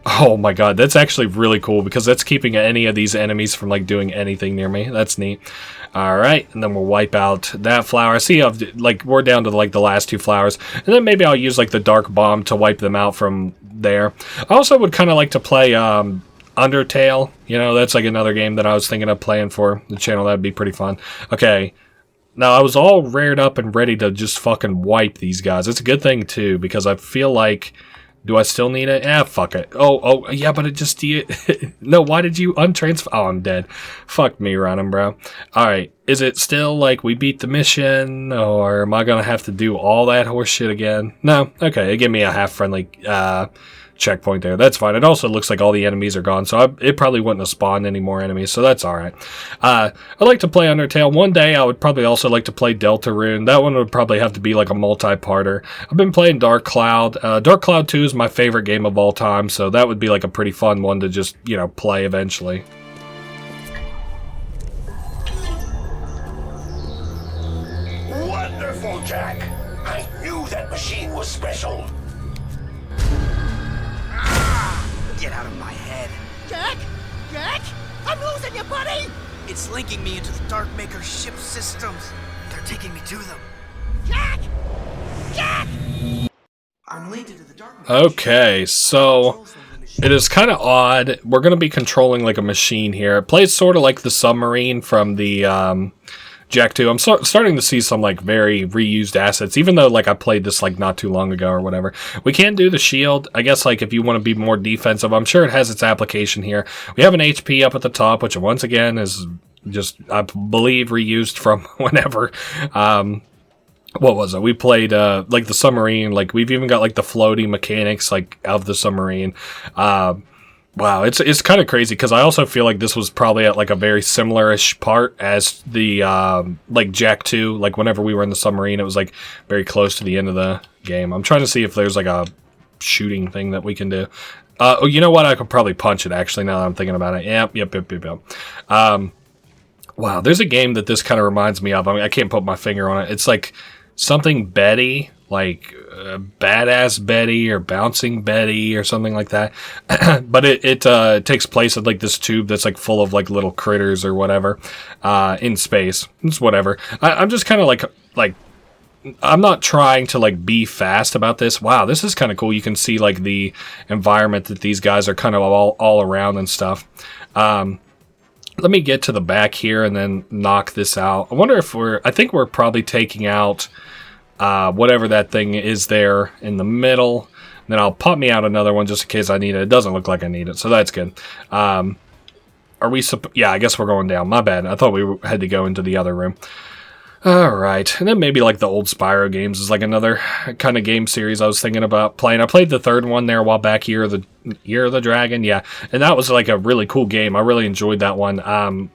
oh my god, that's actually really cool because that's keeping any of these enemies from, like, doing anything near me. That's neat. Alright, and then we'll wipe out that flower. See, like, we're down to, like, the last 2 flowers. And then maybe I'll use, like, the dark bomb to wipe them out from there. I also would kind of like to play, Undertale. You know, that's, like, another game that I was thinking of playing for the channel. That'd be pretty fun. Okay. Now, I was all rared up and ready to just fucking wipe these guys. It's a good thing, too, because I feel like... Do I still need it? Ah, fuck it. Oh, yeah, but it just... No, why did you untransfer? Oh, I'm dead. Fuck me running, bro. Alright, is it still like we beat the mission? Or am I gonna have to do all that horse shit again? No? Okay, it gave me a half-friendly checkpoint there. That's fine. It also looks like all the enemies are gone, so it probably wouldn't have spawned any more enemies, so that's alright. I like to play Undertale. One day I would probably also like to play Deltarune. That one would probably have to be like a multi-parter. I've been playing Dark Cloud. Dark Cloud 2 is my favorite game of all time, so that would be like a pretty fun one to just, you know, play eventually. Wonderful, Jak. I knew that machine was special. Get out of my head. Jak? Jak? I'm losing you, buddy! It's linking me into the Darkmaker ship systems. They're taking me to them. Jak! Jak! I'm linked into the Darkmaker. Okay, so it is kind of odd. We're going to be controlling like a machine here. It plays sort of like the submarine from the Jak 2. I'm starting to see some like very reused assets, even though like I played this like not too long ago or whatever. We can do the shield. I guess like if you want to be more defensive, I'm sure it has its application here. We have an HP up at the top, which once again is just, I believe, reused from whenever. What was it? We played like the submarine. Like we've even got like the floaty mechanics like of the submarine. Wow, it's kind of crazy because I also feel like this was probably at like a very similar-ish part as the like Jak 2. Like whenever we were in the submarine, it was like very close to the end of the game. I'm trying to see if there's like a shooting thing that we can do. Oh, you know what? I could probably punch it actually now that I'm thinking about it. Yep. Wow, there's a game that this kind of reminds me of. I mean, I can't put my finger on it. It's like something Betty, like Badass Betty or Bouncing Betty or something like that. But it takes place at like this tube that's like full of like little critters or whatever in space. It's whatever. I'm just kind of like I'm not trying to like be fast about this. Wow, this is kind of cool. You can see like the environment that these guys are kind of all around and stuff. Let me get to the back here and then knock this out. I wonder if I think we're probably taking out whatever that thing is there in the middle. Then I'll pop me out another one just in case I need it. It doesn't look like I need it, so that's good. Are we... Yeah, I guess we're going down. My bad. I thought we had to go into the other room. Alright, and then maybe like the old Spyro games is like another kind of game series I was thinking about playing. I played the third one there a while back, Year of the Dragon, yeah. And that was like a really cool game. I really enjoyed that one. I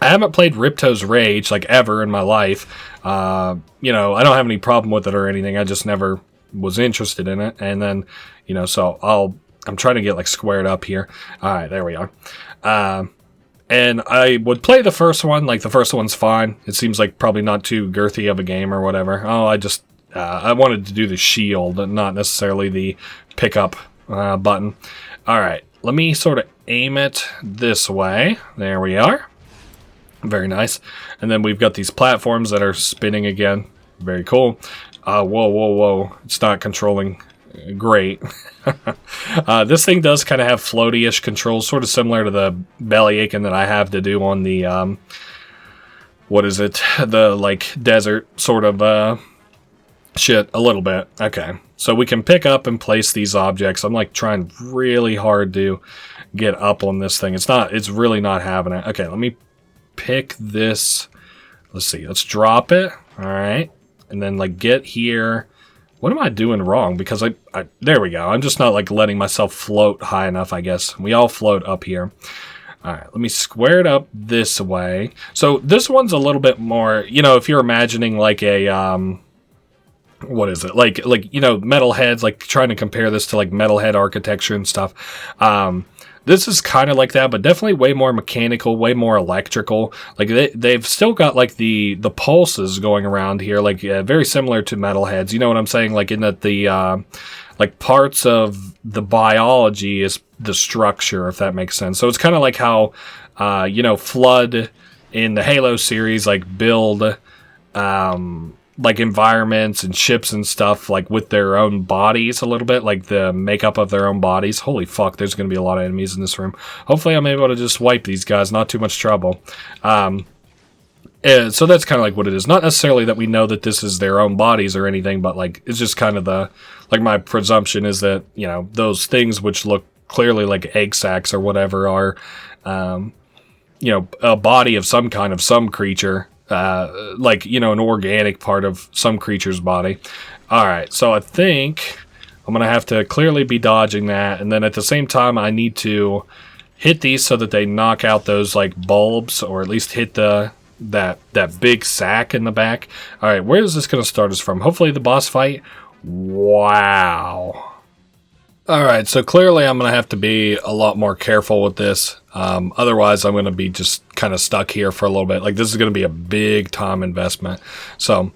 haven't played Ripto's Rage like ever in my life. You know, I don't have any problem with it or anything. I just never was interested in it. And then, you know, so I'm trying to get like squared up here. Alright, there we are. And I would play the first one, like the first one's fine. It seems like probably not too girthy of a game or whatever. Oh, I wanted to do the shield, not necessarily the pickup button. Alright, let me sort of aim it this way. There we are. Very nice. And then we've got these platforms that are spinning again. Very cool. Whoa. It's not controlling great. This thing does kind of have floaty-ish controls, sort of similar to the belly aching that I have to do on the, what is it? The, like, desert sort of, shit, a little bit. Okay. So we can pick up and place these objects. I'm, like, trying really hard to get up on this thing. It's really not having it. Okay, let me pick this. Let's see. Let's drop it. All right. And then, like, get here. What am I doing wrong? Because there we go. I'm just not like letting myself float high enough, I guess. We all float up here. All right, let me square it up this way. So this one's a little bit more, you know, if you're imagining like a what is it? Like, you know, metalheads, like trying to compare this to like metalhead architecture and stuff. This is kind of like that, but definitely way more mechanical, way more electrical. Like they've still got like the pulses going around here, like very similar to metalheads. You know what I'm saying? Like in that the like parts of the biology is the structure, if that makes sense. So it's kind of like how you know, Flood in the Halo series like build like environments and ships and stuff like with their own bodies a little bit, like the makeup of their own bodies. Holy fuck, there's going to be a lot of enemies in this room. Hopefully I'm able to just wipe these guys, not too much trouble. So that's kind of like what it is. Not necessarily that we know that this is their own bodies or anything, but like it's just kind of the, like my presumption is that, you know, those things which look clearly like egg sacs or whatever are, you know, a body of some kind of some creature. Like, you know, an organic part of some creature's body. Alright, so I think I'm going to have to clearly be dodging that, and then at the same time I need to hit these so that they knock out those, like, bulbs, or at least hit that big sack in the back. Alright, where is this going to start us from? Hopefully the boss fight? Wow. Alright, so clearly I'm going to have to be a lot more careful with this. Otherwise, I'm going to be just kind of stuck here for a little bit. Like, this is going to be a big time investment. So,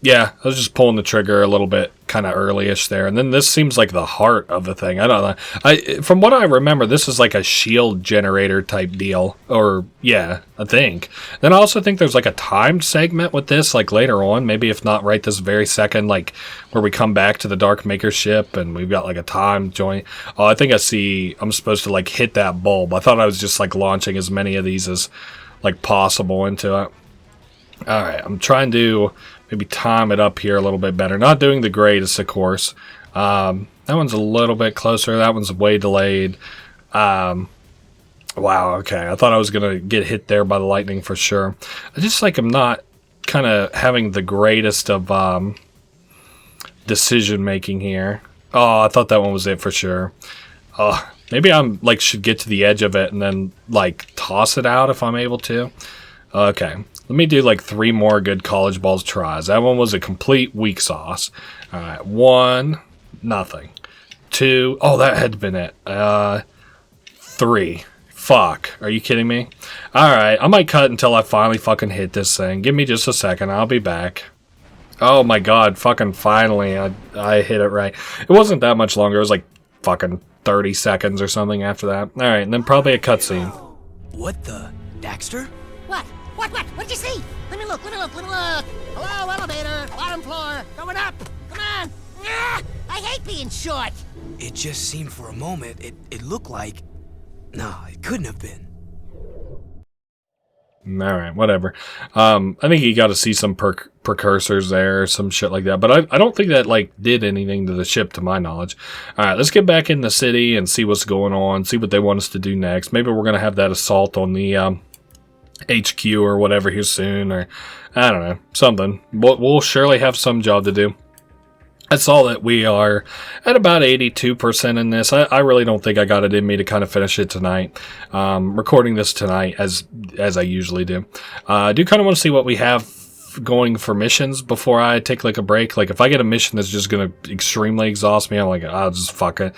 yeah, I was just pulling the trigger a little bit kind of early-ish there. And then this seems like the heart of the thing. I don't know. From what I remember, this is like a shield generator type deal. Or, yeah, I think. Then I also think there's like a timed segment with this, like later on. Maybe if not right this very second, like where we come back to the Dark Maker ship and we've got like a timed joint. Oh, I think I see I'm supposed to like hit that bulb. I thought I was just like launching as many of these as like possible into it. Alright, I'm trying to maybe time it up here a little bit better. Not doing the greatest, of course. That one's a little bit closer. That one's way delayed. Wow, okay. I thought I was going to get hit there by the lightning for sure. I just like I'm not kind of having the greatest of decision making here. Oh, I thought that one was it for sure. Maybe I'm like should get to the edge of it and then like toss it out if I'm able to. Okay. Let me do like 3 more good college balls tries. That one was a complete weak sauce. Alright, 1, nothing. 2, oh, that had been it. 3. Fuck, are you kidding me? Alright, I might cut until I finally fucking hit this thing. Give me just a second, I'll be back. Oh my god, fucking finally, I hit it right. It wasn't that much longer, it was like fucking 30 seconds or something after that. Alright, and then probably a cutscene. What the? Daxter? What? What'd you see? Let me look. Hello, elevator, bottom floor, going up. Come on. Ah, I hate being short. It just seemed for a moment, it looked like... No, it couldn't have been. Alright, whatever. I think you got to see some precursors there, or some shit like that. But I don't think that, like, did anything to the ship, to my knowledge. Alright, let's get back in the city and see what's going on, see what they want us to do next. Maybe we're going to have that assault on the HQ or whatever here soon, or I don't know, something. We'll surely have some job to do. I saw that we are at about 82% in this. I really don't think I got it in me to kind of finish it tonight. Recording this tonight as I usually do. I do kind of want to see what we have going for missions before I take like a break. Like if I get a mission that's just going to extremely exhaust me, I'm like, I'll just fuck it.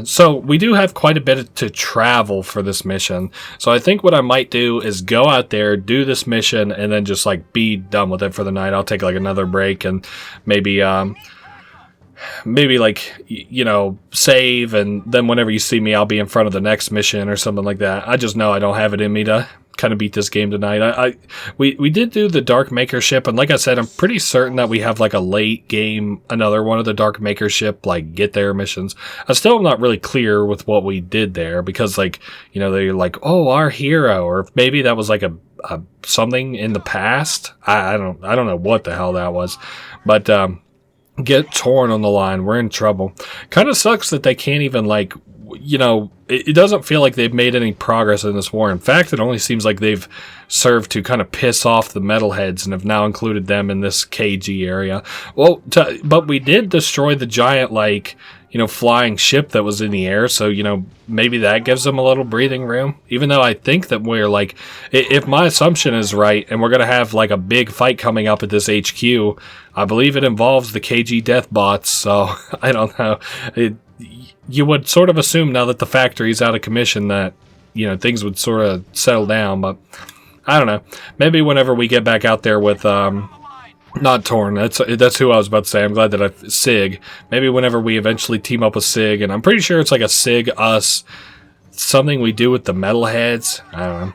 So we do have quite a bit to travel for this mission. So I think what I might do is go out there, do this mission, and then just like be done with it for the night. I'll take like another break and maybe like, you know, save, and then whenever you see me, I'll be in front of the next mission or something like that. I just know I don't have it in me to kind of beat this game tonight. We did do the Dark Maker ship, and like I said, I'm pretty certain that we have like a late game, another one of the Dark Maker ship, like get there missions. I still am not really clear with what we did there, because like, you know, they're like, oh, our hero, or maybe that was like a something in the past. I don't know what the hell that was, but get torn on the line. We're in trouble. Kind of sucks that they can't even like, you know, it doesn't feel like they've made any progress in this war. In fact, it only seems like they've served to kind of piss off the metalheads and have now included them in this KG area. Well, but we did destroy the giant, like, flying ship that was in the air. So, maybe that gives them a little breathing room. Even though I think that we're like, if my assumption is right, and we're going to have like a big fight coming up at this HQ, I believe it involves the KG death bots. So, I don't know. You would sort of assume now that the factory's out of commission that, things would sort of settle down. But I don't know. Maybe whenever we get back out there with, not Torn, that's who I was about to say. I'm glad that Sig. Maybe whenever we eventually team up with Sig, and I'm pretty sure it's like a Sig us something we do with the metalheads. I don't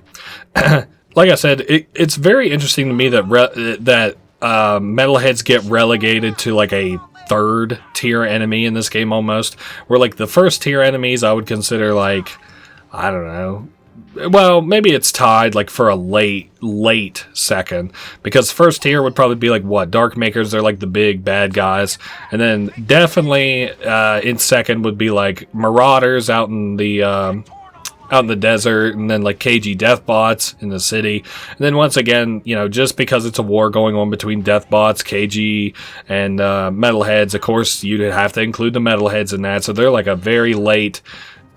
know. Like I said, it's very interesting to me that metalheads get relegated to like a third tier enemy in this game almost. Where like the first tier enemies I would consider like, I don't know. Well, maybe it's tied like for a late second, because first tier would probably be like Dark Makers. They're like the big bad guys, and then definitely in second would be like Marauders out in the desert, and then like KG Deathbots in the city. And then once again, just because it's a war going on between Deathbots, KG, and Metalheads, of course you'd have to include the Metalheads in that. So they're like a very late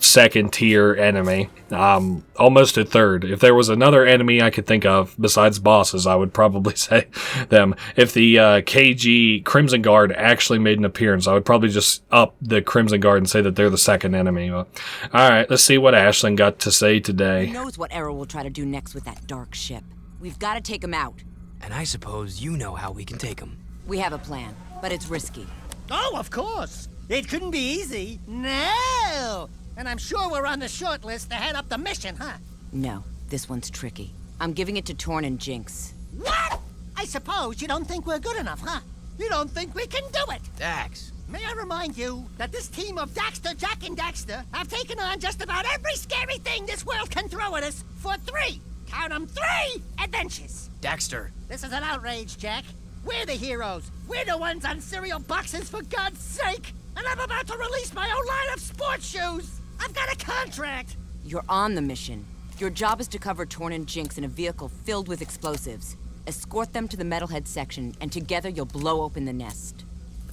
second tier enemy, almost a third. If there was another enemy I could think of besides bosses, I would probably say them. If the KG Crimson Guard actually made an appearance, I would probably just up the Crimson Guard and say that they're the second enemy. But, all right, let's see what Ashlyn got to say today. Who knows what Arrow will try to do next with that dark ship? We've got to take him out. And I suppose you know how we can take him. We have a plan, but it's risky. Oh, of course. It couldn't be easy. No. And I'm sure we're on the short list to head up the mission, huh? No, this one's tricky. I'm giving it to Torn and Jinx. What? I suppose you don't think we're good enough, huh? You don't think we can do it? Dax. May I remind you that this team of Daxter, Jak and Daxter have taken on just about every scary thing this world can throw at us for 3, count 'em, 3 adventures. Daxter. This is an outrage, Jack. We're the heroes. We're the ones on cereal boxes, for God's sake. And I'm about to release my own line of sports shoes. I've got a contract! You're on the mission. Your job is to cover Torn and Jinx in a vehicle filled with explosives. Escort them to the Metalhead section, and together you'll blow open the nest.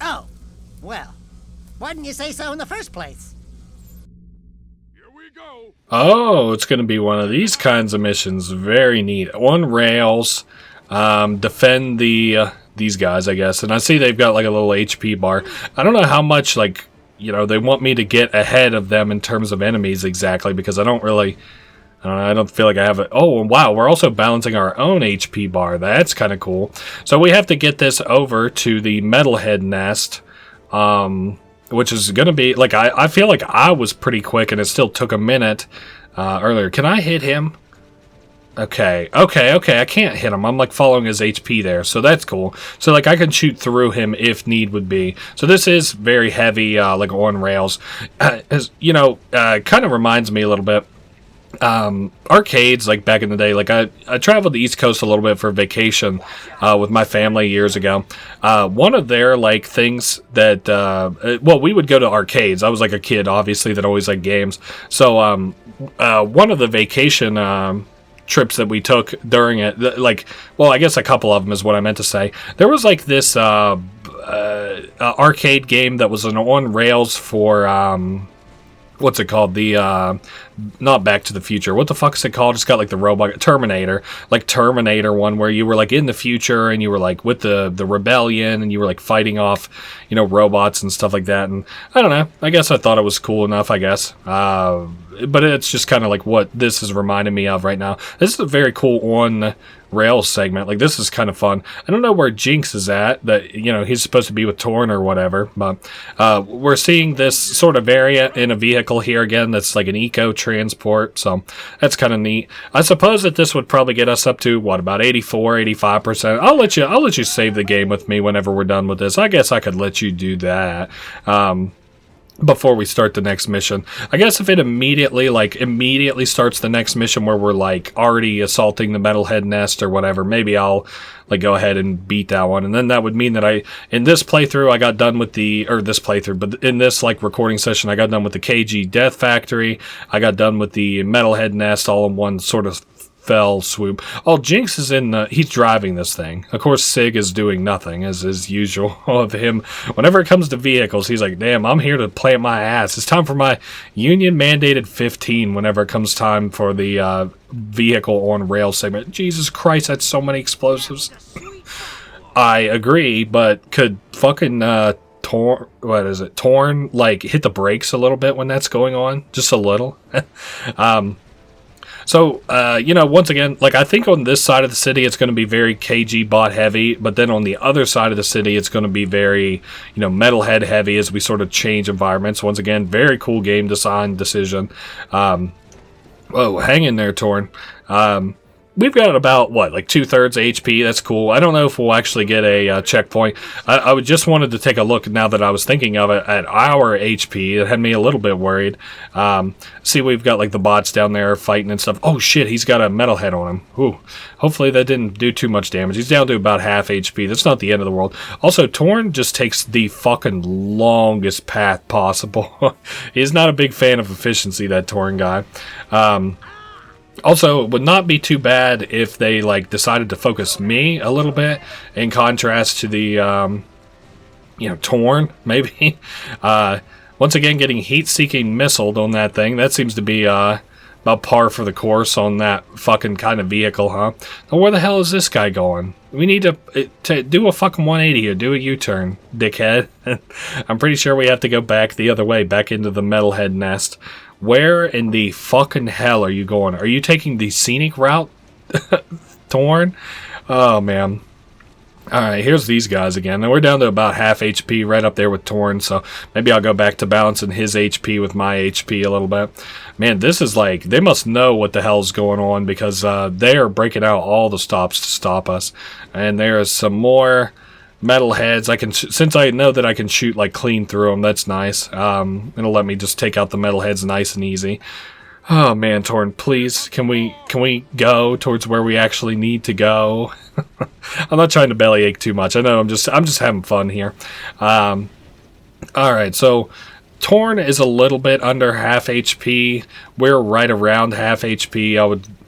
Oh, well, why didn't you say so in the first place? Here we go. Oh, it's going to be one of these kinds of missions. Very neat. On rails, defend these guys, I guess. And I see they've got like a little HP bar. I don't know how much like they want me to get ahead of them in terms of enemies exactly, because I don't feel like I have it. Oh, wow, we're also balancing our own HP bar. That's kind of cool. So we have to get this over to the Metalhead nest, which is going to be, like, I feel like I was pretty quick and it still took a minute earlier. Can I hit him? Okay, I can't hit him. I'm like following his HP there, so that's cool. So like I can shoot through him if need would be. So this is very heavy, like on rails. Kind of reminds me a little bit. Arcades, like back in the day, like I traveled the East Coast a little bit for vacation with my family years ago. One of their like things that we would go to arcades. I was like a kid, obviously, that always liked games. So one of the vacation trips that we took during it, I guess a couple of them is what I meant to say. There was like this arcade game that was on rails for what's it called? The not Back to the Future. What the fuck is it called? It's got like the robot Terminator, like Terminator one, where you were like in the future and you were like with the rebellion and you were like fighting off, robots and stuff like that. And I don't know. I guess I thought it was cool enough. I guess. But it's just kind of like what this is reminding me of right now. This is a very cool on rails segment. Like, this is kind of fun. I don't know where Jinx is at, that he's supposed to be with Torn or whatever, but we're seeing this sort of variant in a vehicle here again that's like an eco transport, so that's kind of neat. I suppose that this would probably get us up to about 84-85%. I'll let you save the game with me whenever we're done with this. I guess I could let you do that before we start the next mission. I guess if it immediately starts the next mission where we're like already assaulting the Metalhead nest or whatever, maybe I'll like go ahead and beat that one. And then that would mean that in this playthrough I got done with but in this like recording session I got done with the KG Death Factory. I got done with the Metalhead nest all in one sort of fell swoop. Oh, Jinx is he's driving this thing. Of course, Sig is doing nothing, as is usual of him. Whenever it comes to vehicles, he's like, damn, I'm here to plant my ass. It's time for my union-mandated 15 whenever it comes time for the vehicle on rail segment. Jesus Christ, that's so many explosives. I agree, but could fucking Torn, like, hit the brakes a little bit when that's going on? Just a little. Once again, like, I think on this side of the city, it's going to be very KG bot heavy, but then on the other side of the city, it's going to be very, metalhead heavy as we sort of change environments. Once again, very cool game design decision. Whoa, hang in there, Torn. We've got about, like 2/3 HP. That's cool. I don't know if we'll actually get a checkpoint. I just wanted to take a look, now that I was thinking of it, at our HP. It had me a little bit worried. See, we've got, like, the bots down there fighting and stuff. Oh, shit, he's got a metalhead on him. Ooh. Hopefully that didn't do too much damage. He's down to about half HP. That's not the end of the world. Also, Torn just takes the fucking longest path possible. He's not a big fan of efficiency, that Torn guy. Also, it would not be too bad if they, like, decided to focus me a little bit in contrast to the, Torn, maybe. Once again, getting heat-seeking missiled on that thing. That seems to be, about par for the course on that fucking kind of vehicle, huh? Now, where the hell is this guy going? We need to do a fucking 180 here. Do a U-turn, dickhead. I'm pretty sure we have to go back the other way, back into the metalhead nest. Where in the fucking hell are you going? Are you taking the scenic route, Torn? Oh, man. Alright, here's these guys again. Now we're down to about half HP, right up there with Torn, so maybe I'll go back to balancing his HP with my HP a little bit. Man, this is like, they must know what the hell's going on, because they are breaking out all the stops to stop us. And there is some more metalheads. I can, since I know that I can shoot like clean through them, that's nice. It'll let me just take out the metalheads nice and easy. Oh man, Torn, please, can we go towards where we actually need to go? I'm not trying to bellyache too much. I know I'm just having fun here. All right, so Torn is a little bit under half HP. We're right around half HP.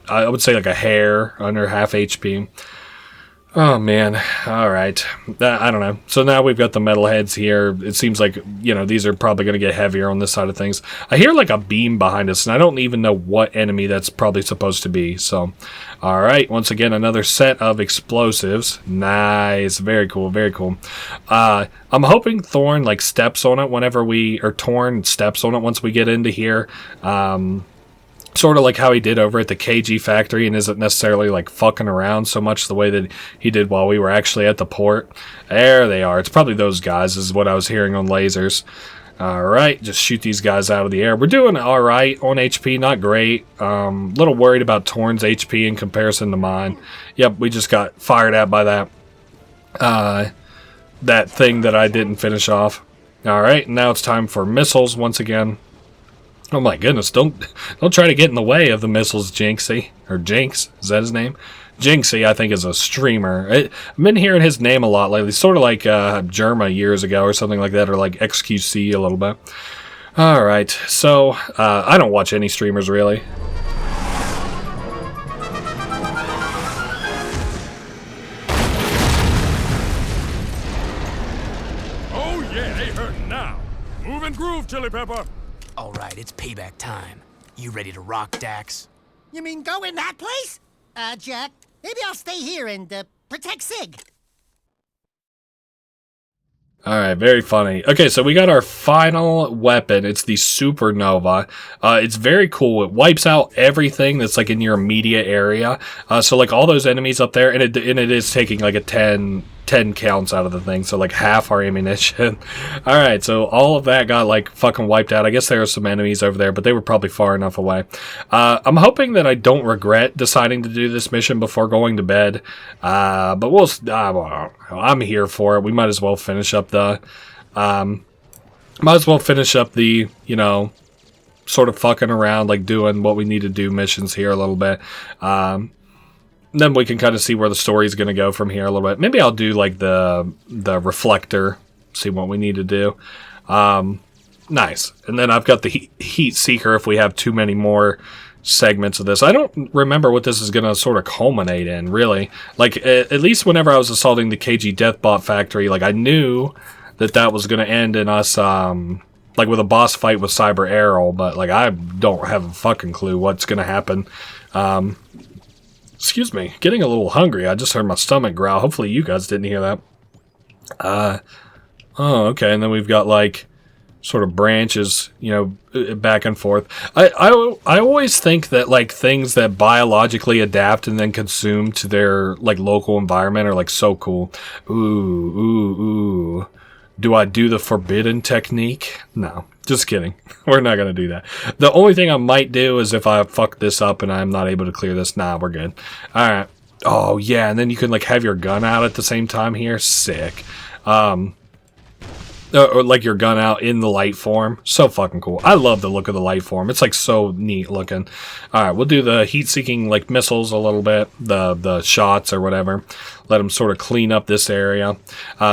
I would say like a hair under half HP. Oh, man. All right. I don't know. So now we've got the metalheads here. It seems like, these are probably going to get heavier on this side of things. I hear like a beam behind us, and I don't even know what enemy that's probably supposed to be. So, all right. Once again, another set of explosives. Nice. Very cool. Very cool. I'm hoping Torn like steps on it whenever Torn steps on it once we get into here. Sort of like how he did over at the KG factory, and isn't necessarily like fucking around so much the way that he did while we were actually at the port. There they are. It's probably those guys, is what I was hearing on lasers. Alright, just shoot these guys out of the air. We're doing alright on HP, not great. Little worried about Torn's HP in comparison to mine. Yep, we just got fired at by that thing that I didn't finish off. Alright, now it's time for missiles once again. Oh my goodness, don't try to get in the way of the missiles, Jinxie. Or Jinx, is that his name? Jinxie, I think, is a streamer. I've been hearing his name a lot lately, sort of like Germa years ago or something like that, or like XQC a little bit. Alright, so I don't watch any streamers really. Oh yeah, they hurting now. Move and groove, Chili Pepper. Alright, it's payback time. You ready to rock, Dax? You mean go in that place? Jack, maybe I'll stay here and protect Sig. Alright, very funny. Okay, so we got our final weapon. It's the Supernova. It's very cool. It wipes out everything that's like in your immediate area. So like all those enemies up there, and it is taking like a 10 counts out of the thing, so like half our ammunition. Alright, so all of that got like fucking wiped out. I guess there are some enemies over there, but they were probably far enough away. I'm hoping that I don't regret deciding to do this mission before going to bed. But we'll, I'm here for it. We might as well finish up the, sort of fucking around, like doing what we need to do missions here a little bit. Then we can kind of see where the story's going to go from here a little bit. Maybe I'll do like the reflector, see what we need to do. Nice. And then I've got the heat seeker if we have too many more segments of this. I don't remember what this is going to sort of culminate in, really. Like, at least whenever I was assaulting the KG Deathbot factory, like, I knew that was going to end in us, like, with a boss fight with Cyber Arrow, but, like, I don't have a fucking clue what's going to happen. Excuse me, getting a little hungry. I just heard my stomach growl. Hopefully you guys didn't hear that. Oh, okay, and then we've got, like, sort of branches, you know, back and forth. I always think that, like, things that biologically adapt and then consume to their, like, local environment are, like, so cool. Ooh. Do I do the forbidden technique? No, just kidding. We're not going to do that. The only thing I might do is if I fuck this up and I'm not able to clear this. Nah, we're good. All right. Oh, yeah, and then you can, like, have your gun out at the same time here. Sick. Or, like, your gun out in the light form. So fucking cool. I love the look of the light form. It's, like, so neat looking. All right, we'll do the heat-seeking, like, missiles a little bit. The shots or whatever. Let them sort of clean up this area.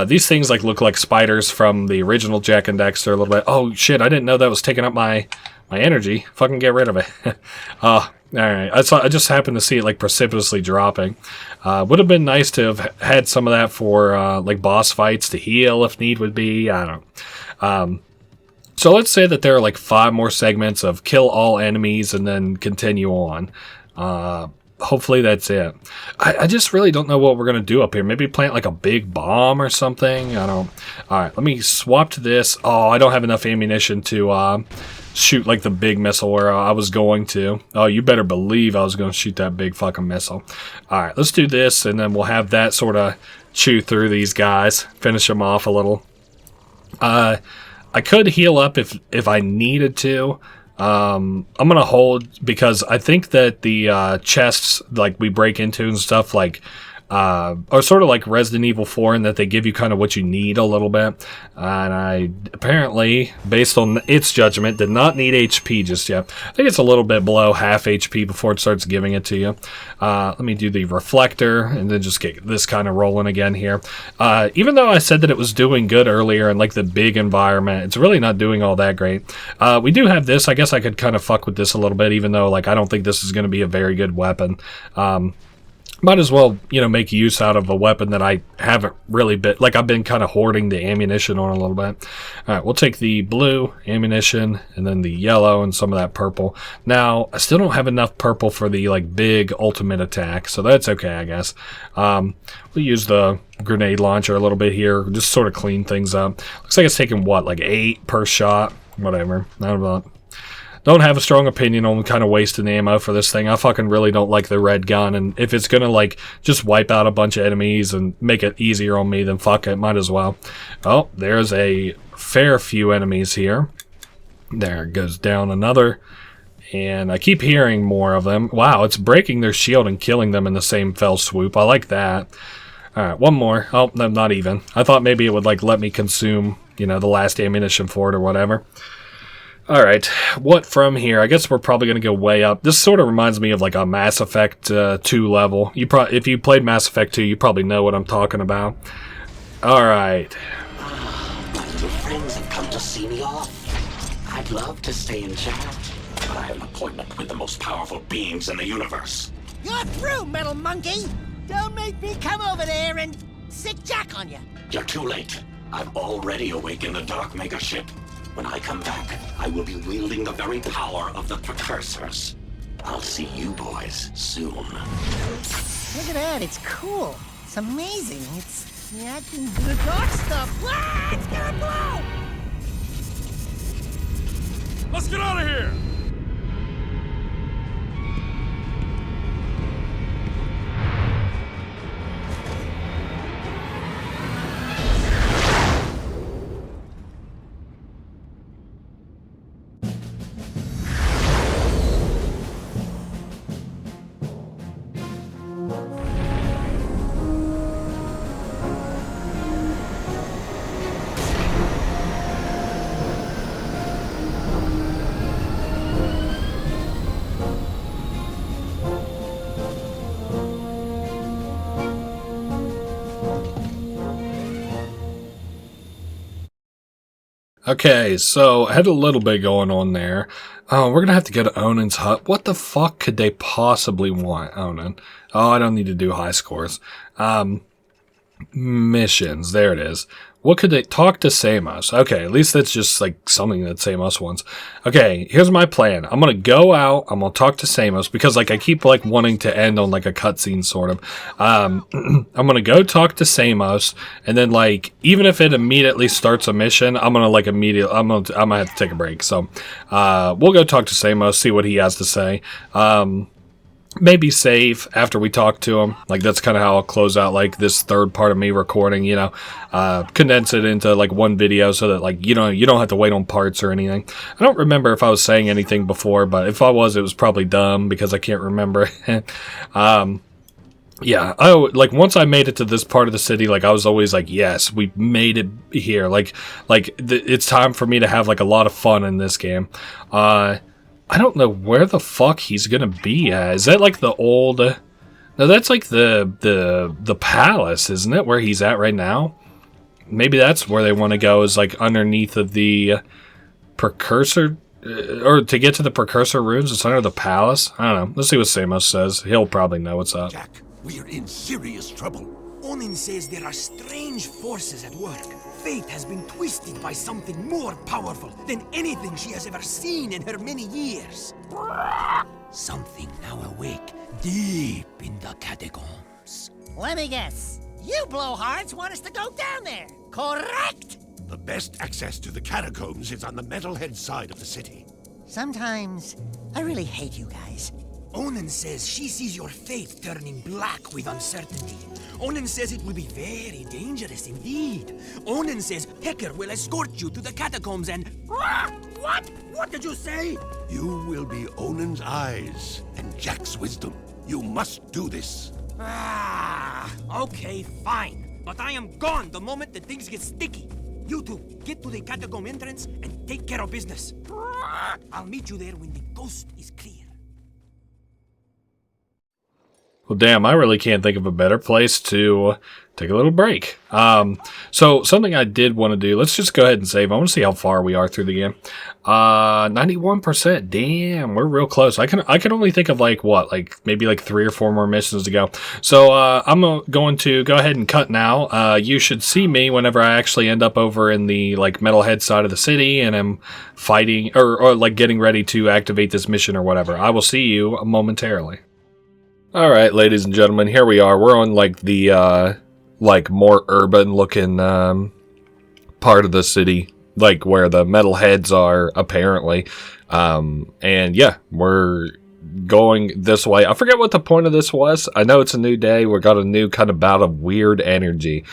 These things, like, look like spiders from the original Jak and Daxter a little bit. Oh, shit, I didn't know that was taking up my energy. Fucking get rid of it. Alright, I just happened to see it, like, precipitously dropping. Would have been nice to have had some of that for, like, boss fights to heal if need would be. I don't know. So let's say that there are, like, 5 more segments of kill all enemies and then continue on. Hopefully that's it. I just really don't know what we're going to do up here. Maybe plant, like, a big bomb or something? I don't... Alright, let me swap to this. Oh, I don't have enough ammunition to, shoot, like, the big missile where I was going to. Oh, you better believe I was going to shoot that big fucking missile. Alright, let's do this, and then we'll have that sort of chew through these guys. Finish them off a little. I could heal up if I needed to. I'm going to hold, because I think that the chests, like, we break into and stuff, like, are sort of like Resident Evil 4 in that they give you kind of what you need a little bit. And I apparently, based on its judgment, did not need HP just yet. I think it's a little bit below half HP before it starts giving it to you. Let me do the reflector and then just get this kind of rolling again here. Even though I said that it was doing good earlier in, like, the big environment, it's really not doing all that great. We do have this. I guess I could kind of fuck with this a little bit, even though, like, I don't think this is going to be a very good weapon. Might as well, you know, make use out of a weapon that I haven't really been... Like, I've been kind of hoarding the ammunition on a little bit. Alright, we'll take the blue ammunition, and then the yellow, and some of that purple. Now, I still don't have enough purple for the, like, big ultimate attack, so that's okay, I guess. We'll use the grenade launcher a little bit here, just sort of clean things up. Looks like it's taking, what, like 8 per shot? Whatever. Don't have a strong opinion on kind of wasting ammo for this thing. I fucking really don't like the red gun, and if it's gonna, like, just wipe out a bunch of enemies and make it easier on me, then fuck it, might as well. Oh, there's a fair few enemies here. There goes down another, and I keep hearing more of them. Wow, it's breaking their shield and killing them in the same fell swoop. I like that. Alright, one more. Oh, no, not even. I thought maybe it would, like, let me consume, you know, the last ammunition for it or whatever. Alright, what from here? I guess we're probably going to go way up. This sort of reminds me of, like, a Mass Effect 2 level. If you played Mass Effect 2, you probably know what I'm talking about. Alright. My little friends have come to see me off. I'd love to stay and chat, but I have an appointment with the most powerful beings in the universe. You're through, metal monkey! Don't make me come over there and sick Jack on you. You're too late. I've already awakened the Dark Mega Ship. When I come back, I will be wielding the very power of the precursors. I'll see you boys soon. Look at that, it's cool. It's amazing. It's reacting to the dark stuff. Ah, it's gonna blow! Let's get out of here! Okay, so I had a little bit going on there. Oh, we're gonna have to go to Onan's hut. What the fuck could they possibly want, Onan? Oh, I don't need to do high scores. Missions, there it is. What could they talk to Samos? Okay, at least that's just like something that Samos wants. Okay, here's my plan. I'm gonna go out, I'm gonna talk to Samos because like I keep like wanting to end on like a cutscene sort of. I'm gonna go talk to Samos, and then like even if it immediately starts a mission, I'm gonna have to take a break. So we'll go talk to Samos, see what he has to say. Maybe save after we talk to him. Like, that's kind of how I'll close out, like, this third part of me recording, you know. Condense it into, like, one video so that, like, you don't have to wait on parts or anything. I don't remember if I was saying anything before, but if I was, it was probably dumb because I can't remember. Yeah, like, once I made it to this part of the city, like, I was always like, yes, we made it here. It's time for me to have, like, a lot of fun in this game. I don't know where the fuck he's gonna be at. Is that like the old... No, that's like the palace, isn't it? Where he's at right now? Maybe that's where they want to go, is like underneath of the precursor... or to get to the precursor runes, it's under the palace? I don't know. Let's see what Samos says. He'll probably know what's up. Jack, we're in serious trouble. Onan says there are strange forces at work. Fate has been twisted by something more powerful than anything she has ever seen in her many years. Something now awake deep in the catacombs. Let me guess. You blowhards want us to go down there, correct? The best access to the catacombs is on the metalhead side of the city. Sometimes I really hate you guys. Onan says she sees your fate turning black with uncertainty. Onan says it will be very dangerous indeed. Onan says Hecker will escort you to the catacombs and... What? What did you say? You will be Onan's eyes and Jack's wisdom. You must do this. Okay, fine. But I am gone the moment that things get sticky. You two, get to the catacomb entrance and take care of business. I'll meet you there when the ghost is clear. Well, damn, I really can't think of a better place to take a little break. So something I did want to do, let's just go ahead and save. I want to see how far we are through the game. 91%. Damn, we're real close. I can only think of maybe 3 or 4 more missions to go. So I'm going to go ahead and cut now. You should see me whenever I actually end up over in the metalhead side of the city and I'm fighting or getting ready to activate this mission or whatever. I will see you momentarily. All right, ladies and gentlemen, here we are. We're on the more urban looking part of the city, where the metalheads are apparently. And yeah, we're going this way. I forget what the point of this was. I know it's a new day. We got a new kind of bout of weird energy.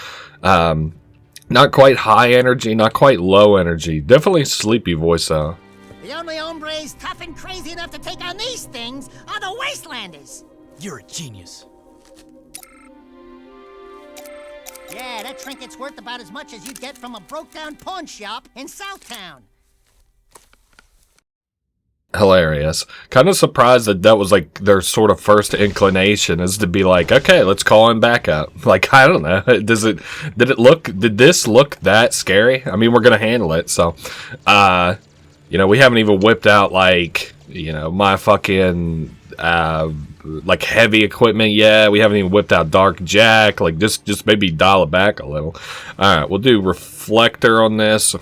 Not quite high energy, not quite low energy. Definitely sleepy voice though. The only hombres tough and crazy enough to take on these things are the wastelanders. You're a genius. Yeah, that trinket's worth about as much as you'd get from a broke-down pawn shop in Southtown. Hilarious. Kind of surprised that was their sort of first inclination is to be okay, let's call him back up. I don't know. Did this look that scary? I mean, we're gonna handle it. So, we haven't even whipped out my fucking heavy equipment yet. We haven't even whipped out Dark Jack. Just maybe dial it back a little. Alright, we'll do Reflector on this.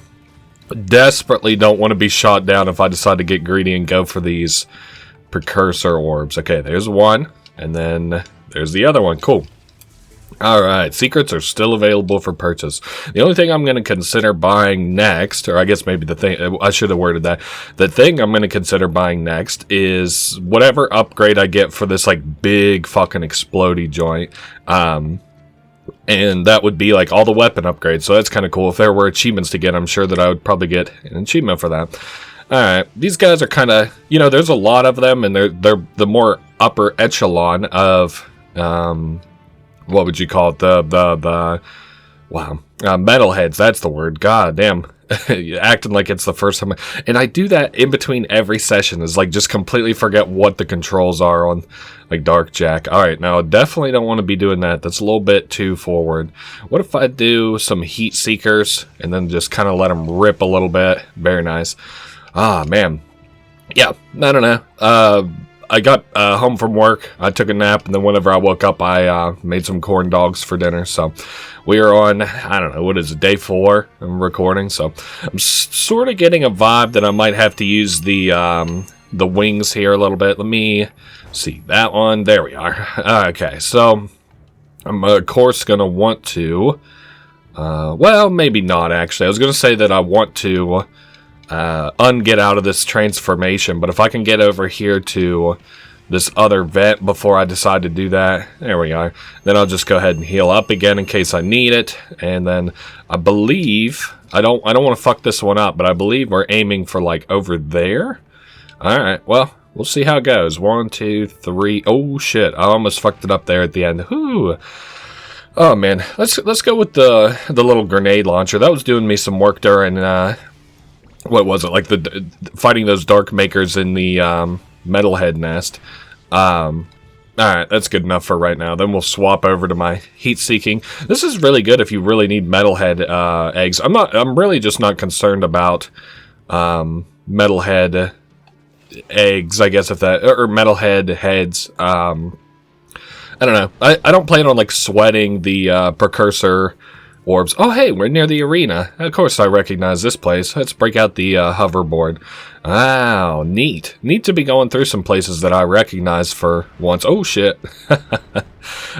Desperately don't want to be shot down if I decide to get greedy and go for these precursor orbs. Okay, there's one, and then there's the other one. Cool. Alright, secrets are still available for purchase. The only thing I'm going to consider buying next, or I guess maybe the thing, I should have worded that. The thing I'm going to consider buying next is whatever upgrade I get for this big fucking explodey joint. And that would be all the weapon upgrades. So that's kind of cool. If there were achievements to get, I'm sure that I would probably get an achievement for that. Alright, these guys are kind of, there's a lot of them, and they're the more upper echelon of, what would you call it? Wow. Metalheads, that's the word. God damn. acting like it's the first time. And I do that in between every session, is like just completely forget what the controls are on like Dark Jak. Alright, now I definitely don't want to be doing that. That's a little bit too forward. What if I do some heat seekers and then just kind of let them rip a little bit? Very nice. Ah, man. Yeah, I don't know. I got home from work, I took a nap, and then whenever I woke up, I made some corn dogs for dinner. So we are on, I don't know, what is it, day 4 I'm recording. So I'm sort of getting a vibe that I might have to use the wings here a little bit. Let me see, that one, there we are. Okay, so I'm of course going to want to, well, maybe not actually. I was going to say that I want to unget out of this transformation, but if I can get over here to this other vent before I decide to do that, there we are, then I'll just go ahead and heal up again in case I need it. And then I believe I don't want to fuck this one up, but I believe we're aiming for like over there. Alright, well, we'll see how it goes. 1, 2, 3. Oh shit, I almost fucked it up there at the end. Whew. Oh man, let's go with the little grenade launcher. That was doing me some work during what was it, like the fighting those dark makers in the metalhead nest. Alright, that's good enough for right now. Then we'll swap over to my heat seeking. This is really good if you really need metalhead eggs. I'm really just not concerned about metalhead eggs, I guess, if that, or metalhead heads. I don't know. I don't plan on like sweating the precursor orbs. Oh, hey, we're near the arena. Of course I recognize this place. Let's break out the hoverboard. Wow, neat. Neat to be going through some places that I recognize for once. Oh, shit.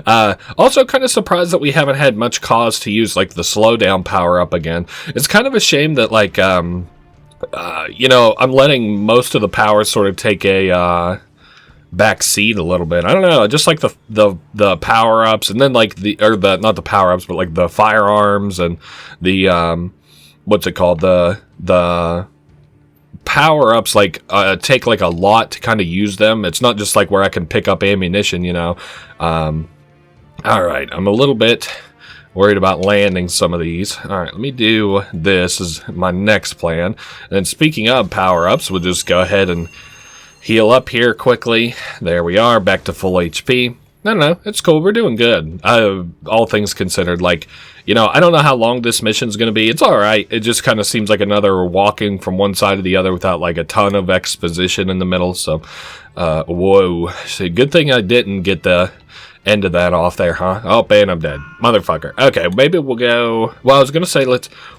Also kind of surprised that we haven't had much cause to use, like, the slowdown power-up again. It's kind of a shame that, like, you know, I'm letting most of the power sort of take a, back seat a little bit. I don't know, just like the power-ups, and then like not the power-ups, but like the firearms and the what's it called, the power-ups, like take like a lot to kind of use them. It's not just like where I can pick up ammunition, you know. Alright, I'm a little bit worried about landing some of these. Alright, let me do this as my next plan. And speaking of power-ups, we'll just go ahead and heal up here quickly. There we are, back to full HP. I don't know, it's cool, we're doing good. All things considered, like, you know, I don't know how long this mission's gonna be. It's alright, it just kind of seems like another walking from one side to the other without, like, a ton of exposition in the middle, so, whoa. So, good thing I didn't get the end of that off there, huh? Oh, and I'm dead. Motherfucker. Okay, maybe we'll go, well, I was gonna say,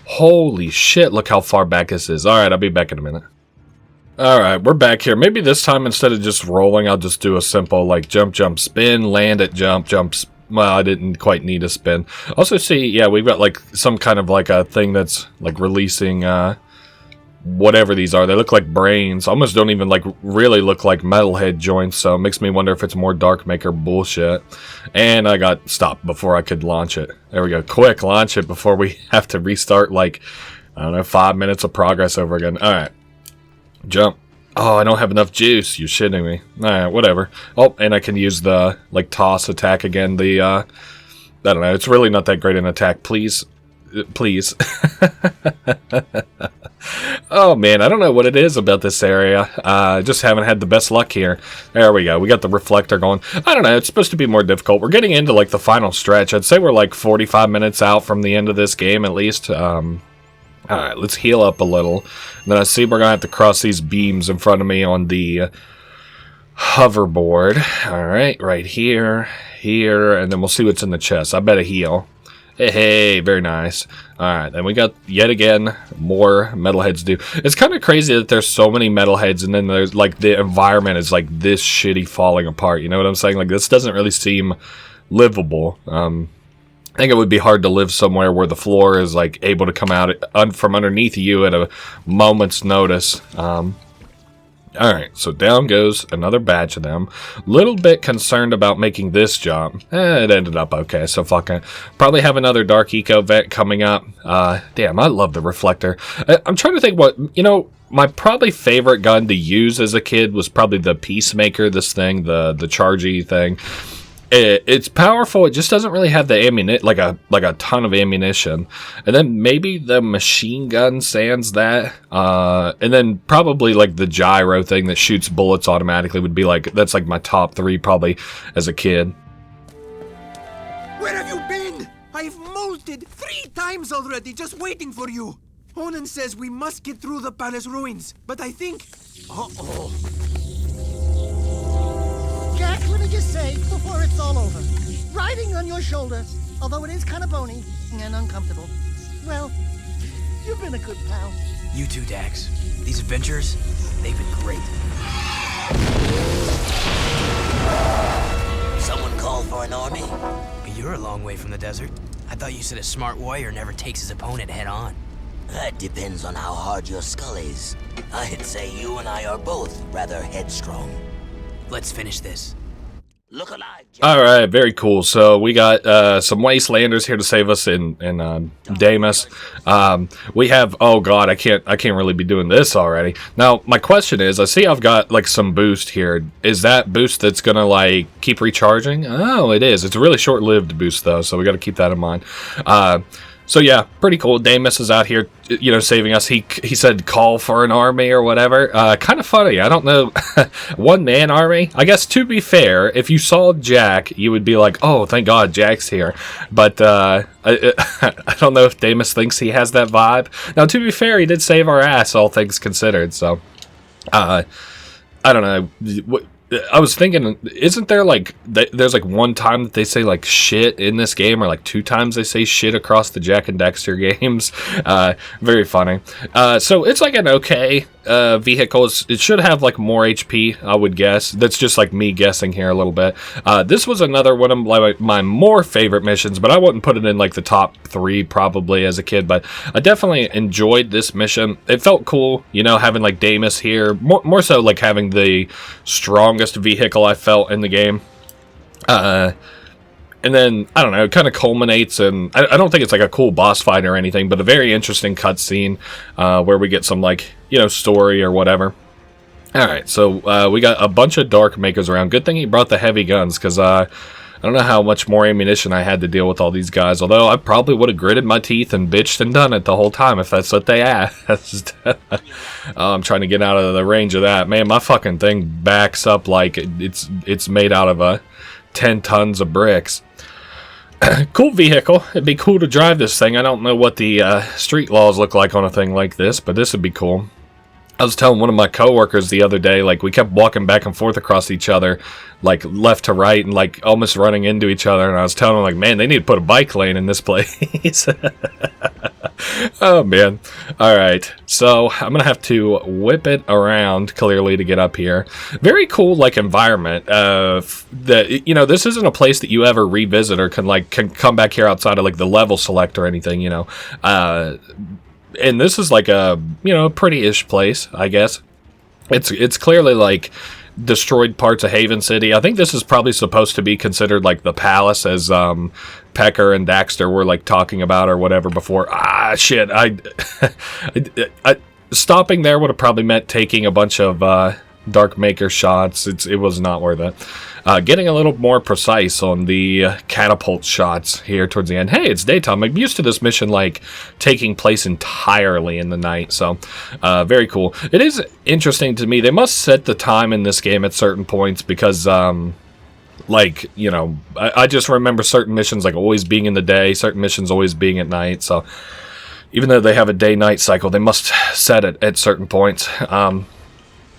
holy shit, look how far back this is. Alright, I'll be back in a minute. Alright, we're back here. Maybe this time instead of just rolling, I'll just do a simple, like, jump, jump, spin, land it, jump, jump, well, I didn't quite need a spin. Also, see, yeah, we've got, like, some kind of, like, a thing that's, like, releasing, whatever these are. They look like brains. Almost don't even, like, really look like metalhead joints, so it makes me wonder if it's more Dark Maker bullshit. And I got stopped before I could launch it. There we go. Quick, launch it before we have to restart, like, I don't know, 5 minutes of progress over again. Alright. Jump. Oh, I don't have enough juice. You're shitting me. Alright, whatever. Oh, and I can use the, like, toss attack again. The, I don't know. It's really not that great an attack. Please. Please. Oh, man. I don't know what it is about this area. Just haven't had the best luck here. There we go. We got the reflector going. I don't know. It's supposed to be more difficult. We're getting into, like, the final stretch. I'd say we're, like, 45 minutes out from the end of this game, at least. Alright, let's heal up a little. And then I see we're going to have to cross these beams in front of me on the hoverboard. Alright, right here, here, and then we'll see what's in the chest. I better heal. Hey, very nice. Alright, then we got, yet again, more metalheads do. It's kind of crazy that there's so many metalheads, and then there's, like, the environment is, like, this shitty falling apart. You know what I'm saying? Like, this doesn't really seem livable. I think it would be hard to live somewhere where the floor is, like, able to come out from underneath you at a moment's notice. Alright, so down goes another batch of them. Little bit concerned about making this jump. It ended up okay, so fucking probably have another Dark Eco Vet coming up. Damn, I love the reflector. I'm trying to think what, you know, my probably favorite gun to use as a kid was probably the Peacemaker, this thing, the chargy thing. It's powerful. It just doesn't really have the ammunition, like a ton of ammunition. And then maybe the machine gun sans that. And then probably like the gyro thing that shoots bullets automatically would be like, that's like my top 3 probably as a kid. Where have you been? I've molted 3 times already, just waiting for you. Onan says we must get through the palace ruins, but I think... Uh-oh. Jack, let me just say, before it's all over, riding on your shoulder, although it is kind of bony and uncomfortable, well, you've been a good pal. You too, Dax. These adventures, they've been great. Someone call for an army? But you're a long way from the desert. I thought you said a smart warrior never takes his opponent head on. That depends on how hard your skull is. I'd say you and I are both rather headstrong. Let's finish this. Look alive, Jack. All right, very cool. So we got some wastelanders here to save us in Damas. We have, oh god, I can't really be doing this already. Now my question is, I see I've got like some boost here. Is that boost that's gonna like keep recharging? Oh, it is. It's a really short-lived boost though, so we got to keep that in mind. So yeah, pretty cool. Damas is out here, you know, saving us. He said call for an army or whatever. Kind of funny. I don't know. One-man army? I guess to be fair, if you saw Jack, you would be like, oh, thank God Jack's here. But I don't know if Damas thinks he has that vibe. Now, to be fair, he did save our ass, all things considered. So, I don't know. I was thinking, isn't there like, there's like one time that they say like shit in this game, or like 2 times they say shit across the Jak and Daxter games? Very funny. So it's like an okay vehicle. It should have like more HP, I would guess. That's just like me guessing here a little bit. This was another one of like my more favorite missions, but I wouldn't put it in like the top 3 probably as a kid, but I definitely enjoyed this mission. It felt cool, you know, having like Damas here, more so like having the strongest vehicle I felt in the game. And then, I don't know, it kind of culminates, and I don't think it's like a cool boss fight or anything, but a very interesting cutscene where we get some, like, you know, story or whatever. Alright, so we got a bunch of dark makers around. Good thing he brought the heavy guns, because I don't know how much more ammunition I had to deal with all these guys, although I probably would have gritted my teeth and bitched and done it the whole time if that's what they asked. I'm trying to get out of the range of that. Man, my fucking thing backs up like it's made out of 10 tons of bricks. Cool vehicle. It'd be cool to drive this thing. I don't know what the street laws look like on a thing like this, but this would be cool. I was telling one of my coworkers the other day, like, we kept walking back and forth across each other, like, left to right, and, like, almost running into each other, and I was telling him, like, man, they need to put a bike lane in this place. Oh, man. Alright, so I'm gonna have to whip it around, clearly, to get up here. Very cool, like, environment. That, you know, this isn't a place that you ever revisit or can come back here outside of, like, the level select or anything, you know. And this is like a, you know, pretty-ish place, I guess. It's clearly like destroyed parts of Haven City. I think this is probably supposed to be considered like the palace, as Pecker and Daxter were like talking about or whatever before. Ah, shit. I stopping there would have probably meant taking a bunch of Dark Maker shots. It was not worth it. Getting a little more precise on the catapult shots here towards the end. Hey, it's daytime. I'm used to this mission like taking place entirely in the night, so very cool. It is interesting to me. They must set the time in this game at certain points because like, you know, I just remember certain missions like always being in the day, certain missions always being at night, so even though they have a day-night cycle, they must set it at certain points.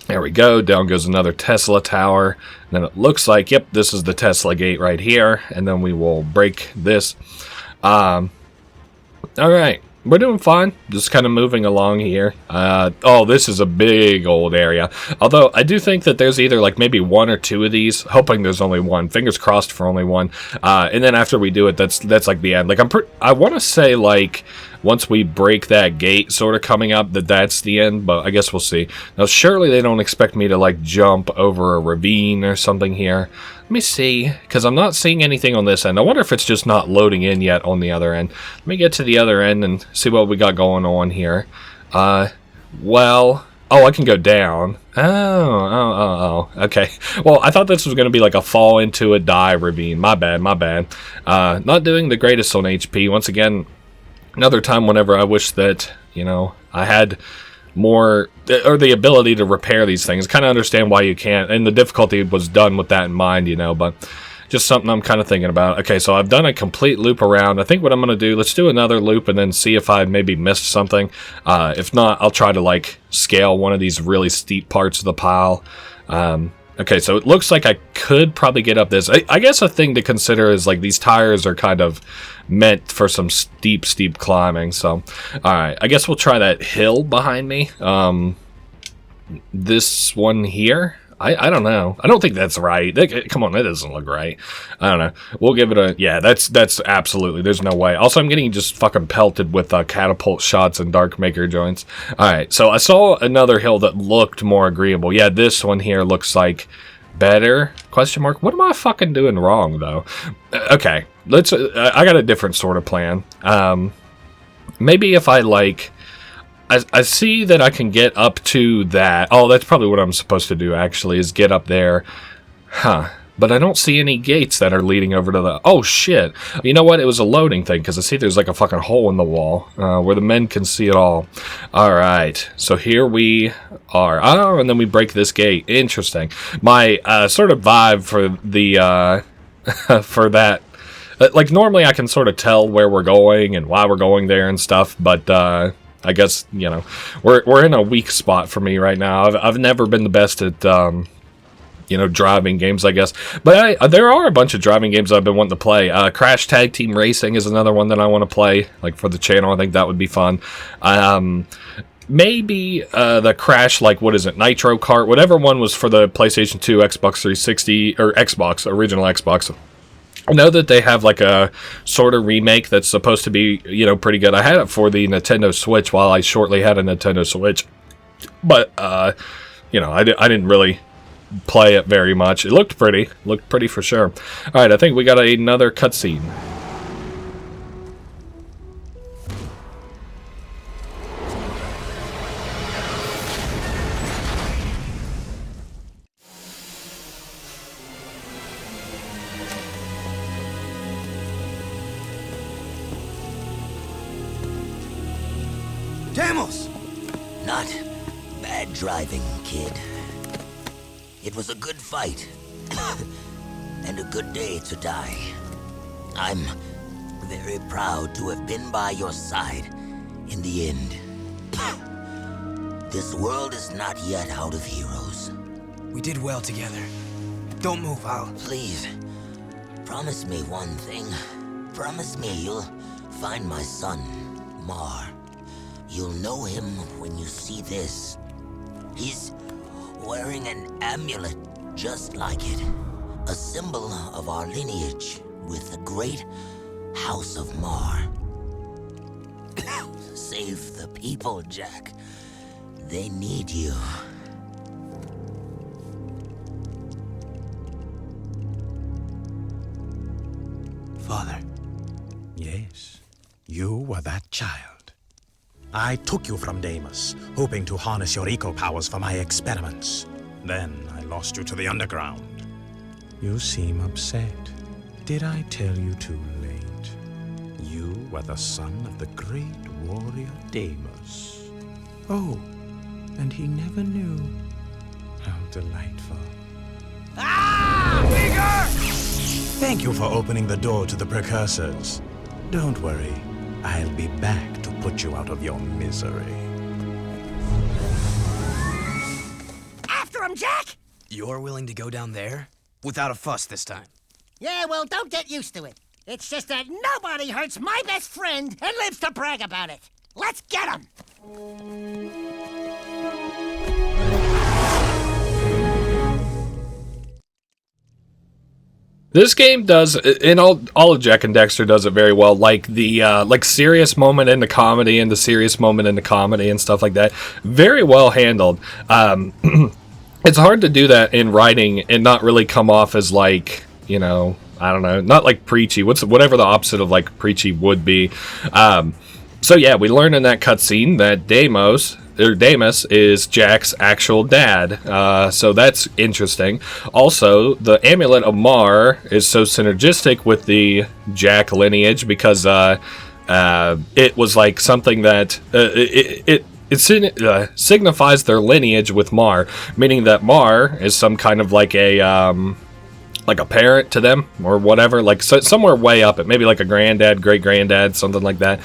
There we go. Down goes another Tesla tower. And then it looks like, yep, this is the Tesla gate right here. And then we will break this. All right. We're doing fine. Just kind of moving along here. Oh, this is a big old area. Although, I do think that there's either like maybe 1 or 2 of these. Hoping there's only 1. Fingers crossed for only 1. And then after we do it, that's like the end. Like, I want to say like once we break that gate sort of coming up, that's the end, but I guess we'll see. Now, surely they don't expect me to like jump over a ravine or something here. Let me see, because I'm not seeing anything on this end. I wonder if it's just not loading in yet on the other end. Let me get to the other end and see what we got going on here. Well, Oh, I can go down. Oh. Okay. Well, I thought this was going to be like a fall into a die ravine. My bad. Not doing the greatest on HP. Once again, another time whenever I wish that, I had more, or the ability to repair these things. Kind of understand why you can't, and the difficulty was done with that in mind, but just something I'm kind of thinking about. Okay, so I've done a complete loop around. I think what I'm going to do, let's do another loop and then see if I maybe missed something. If not, I'll try to like scale one of these really steep parts of the pile. Okay, so it looks like I could probably get up this. I guess a thing to consider is like these tires are kind of meant for some steep climbing. So, alright, I guess we'll try that hill behind me. This one here. I don't know. I don't think that's right. Come on, that doesn't look right. I don't know. We'll give it a... Yeah, that's absolutely... There's no way. Also, I'm getting just fucking pelted with catapult shots and dark maker joints. Alright, so I saw another hill that looked more agreeable. Yeah, this one here looks like better? Question mark? What am I fucking doing wrong, though? Okay, let's... I got a different sort of plan. Maybe if I, like... I see that I can get up to that. Oh, that's probably what I'm supposed to do, actually, is get up there. Huh. But I don't see any gates that are leading over to the... Oh, shit. You know what? It was a loading thing, because I see there's like a fucking hole in the wall where the men can see it all. Alright. So here we are. Oh, and then we break this gate. Interesting. My sort of vibe for the... for that... Like, normally I can sort of tell where we're going and why we're going there and stuff, but... I guess, we're in a weak spot for me right now. I've never been the best at, driving games, I guess. But there are a bunch of driving games I've been wanting to play. Crash Tag Team Racing is another one that I want to play, like, for the channel. I think that would be fun. Maybe the Crash, like, what is it, Nitro Kart? Whatever one was for the PlayStation 2, Xbox 360, or Xbox, original Xbox. I know that they have like a sort of remake that's supposed to be, pretty good. I had it for the Nintendo Switch while I shortly had a Nintendo Switch. But, I didn't really play it very much. It looked pretty for sure. Alright, I think we got another cutscene. Not bad driving, kid. It was a good fight. And a good day to die. I'm very proud to have been by your side in the end. This world is not yet out of heroes. We did well together. Don't move, Al. Please, promise me one thing. Promise me you'll find my son, Mar. You'll know him when you see this. He's wearing an amulet just like it. A symbol of our lineage with the great House of Mar. Save the people, Jak. They need you. Father. Yes, you were that child. I took you from Deimos, hoping to harness your eco powers for my experiments. Then I lost you to the underground. You seem upset. Did I tell you too late? You were the son of the great warrior Deimos. Oh, and he never knew. How delightful. Ah! Vigor! Thank you for opening the door to the precursors. Don't worry, I'll be back to put you out of your misery. After him, Jak! You're willing to go down there? Without a fuss this time. Yeah, well, don't get used to it. It's just that nobody hurts my best friend and lives to brag about it. Let's get him! This game does, and all of Jak and Daxter does it very well, like the serious moment in the comedy and the serious moment in the comedy and stuff like that. Very well handled. It's hard to do that in writing and not really come off as like, I don't know, not like preachy. Whatever the opposite of like preachy would be. So yeah, we learn in that cutscene that Deimos, Damus is Jack's actual dad. So that's interesting. Also, the Amulet of Mar is so synergistic with the Jack lineage because it was like something that it signifies their lineage with Mar, meaning that Mar is some kind of like a parent to them or whatever, like somewhere way up it, maybe like a granddad, great granddad, something like that.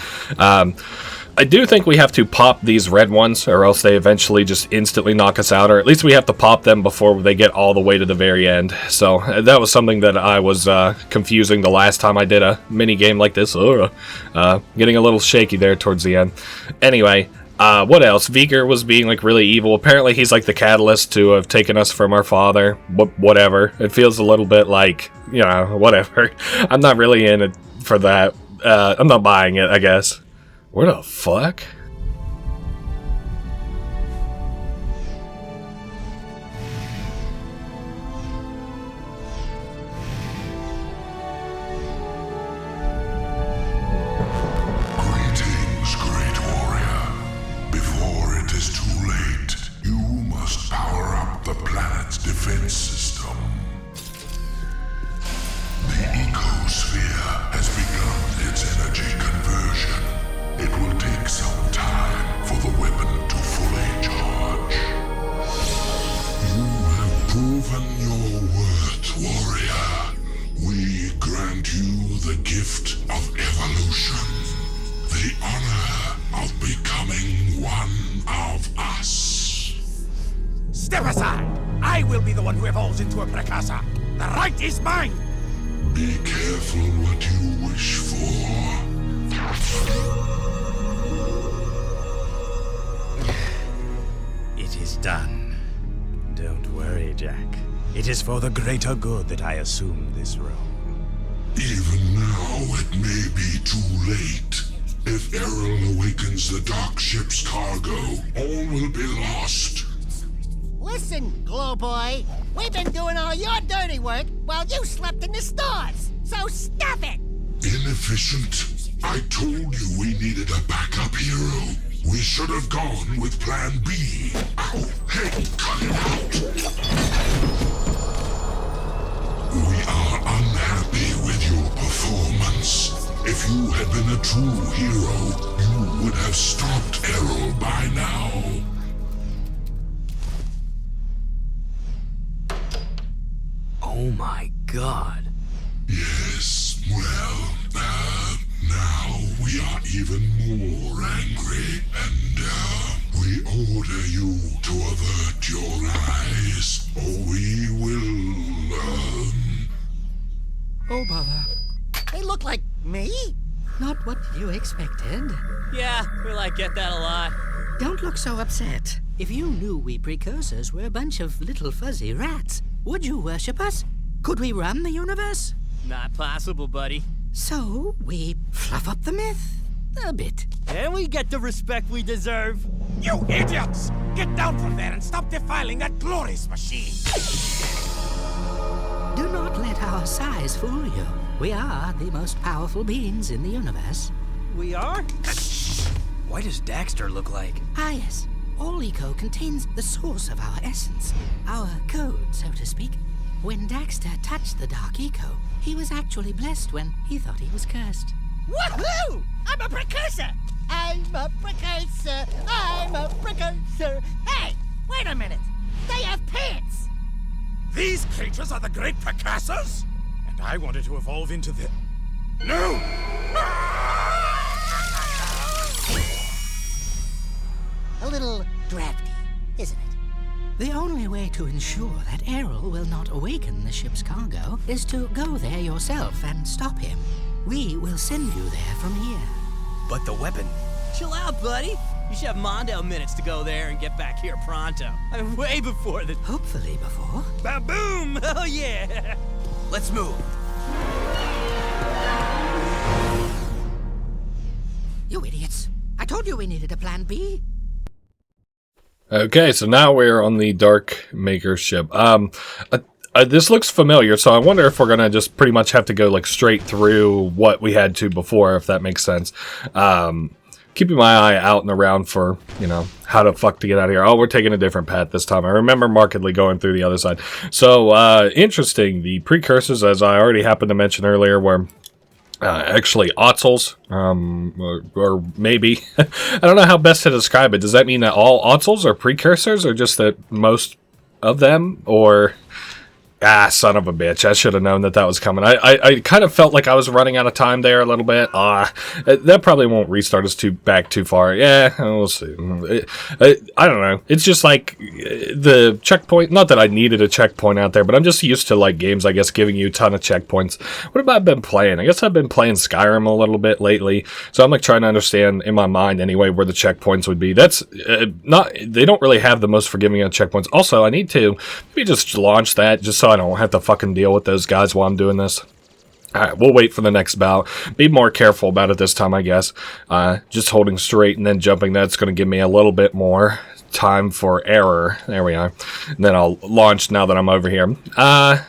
I do think we have to pop these red ones, or else they eventually just instantly knock us out, or at least we have to pop them before they get all the way to the very end. So that was something that I was confusing the last time I did a mini game like this. Getting a little shaky there towards the end. Anyway, what else? Vigor was being like really evil. Apparently he's like the catalyst to have taken us from our father. Whatever. It feels a little bit like, you know, whatever. I'm not really in it for that. I'm not buying it, I guess. What the fuck? Greetings, great warrior. Before it is too late, you must power up the planet's defense system. The ecosphere has begun its energy conversion. It will take some time for the weapon to fully charge. You have proven your worth, warrior. We grant you the gift of evolution. The honor of becoming one of us. Step aside! I will be the one who evolves into a precursor. The right is mine! Be careful what you wish for. It is done. Don't worry, Jack. It is for the greater good that I assume this role. Even now, it may be too late. If Errol awakens the dark ship's cargo, all will be lost. Listen, Glow Boy. We've been doing all your dirty work while you slept in the stores. So stop it! Inefficient. I told you we needed a backup hero. We should have gone with Plan B. Ow! Hey, cut it out! We are unhappy with your performance. If you had been a true hero, you would have stopped Errol by now. Oh my god. Yes, well, now we are even more angry, and we order you to avert your eyes, or we will, Oh, bother. They look like me? Not what you expected. Yeah, we get that a lot. Don't look so upset. If you knew we precursors were a bunch of little fuzzy rats, would you worship us? Could we run the universe? Not possible, buddy. So, we fluff up the myth a bit. And we get the respect we deserve. You idiots! Get down from there and stop defiling that glorious machine! Do not let our size fool you. We are the most powerful beings in the universe. We are? Why does Daxter look like? Ah, yes. All eco contains the source of our essence. Our code, so to speak. When Daxter touched the dark eco, he was actually blessed when he thought he was cursed. Woohoo! I'm a precursor! I'm a precursor! I'm a precursor! Hey! Wait a minute! They have pants! These creatures are the great precursors? And I wanted to evolve into the... No! A little drafty, isn't it? The only way to ensure that Errol will not awaken the ship's cargo is to go there yourself and stop him. We will send you there from here. But the weapon... Chill out, buddy. You should have Mondale minutes to go there and get back here pronto. I mean, way before the... Hopefully before. Ba-boom! Oh, yeah! Let's move. You idiots. I told you we needed a plan B. Okay, so now we're on the Dark Maker ship. This looks familiar, so I wonder if we're gonna just pretty much have to go like straight through what we had to before, if that makes sense. Keeping my eye out and around for, you know, how the fuck to get out of here. Oh, we're taking a different path this time. I remember markedly going through the other side. So, interesting. The precursors, as I already happened to mention earlier, were actually Otzels, or maybe. I don't know how best to describe it. Does that mean that all Otzels are precursors, or just that most of them, or... son of a bitch. I should have known that was coming. I kind of felt like I was running out of time there a little bit. That probably won't restart us back too far. Yeah, we'll see. I don't know. It's just like the checkpoint. Not that I needed a checkpoint out there, but I'm just used to like games, I guess, giving you a ton of checkpoints. What have I been playing? I guess I've been playing Skyrim a little bit lately. So I'm like trying to understand in my mind anyway where the checkpoints would be. That's not, they don't really have the most forgiving of checkpoints. Also, I need to maybe just launch that just so I don't have to fucking deal with those guys while I'm doing this. Alright, we'll wait for the next bout. Be more careful about it this time, I guess. Just holding straight and then jumping, that's going to give me a little bit more time for error. There we are. And then I'll launch now that I'm over here. I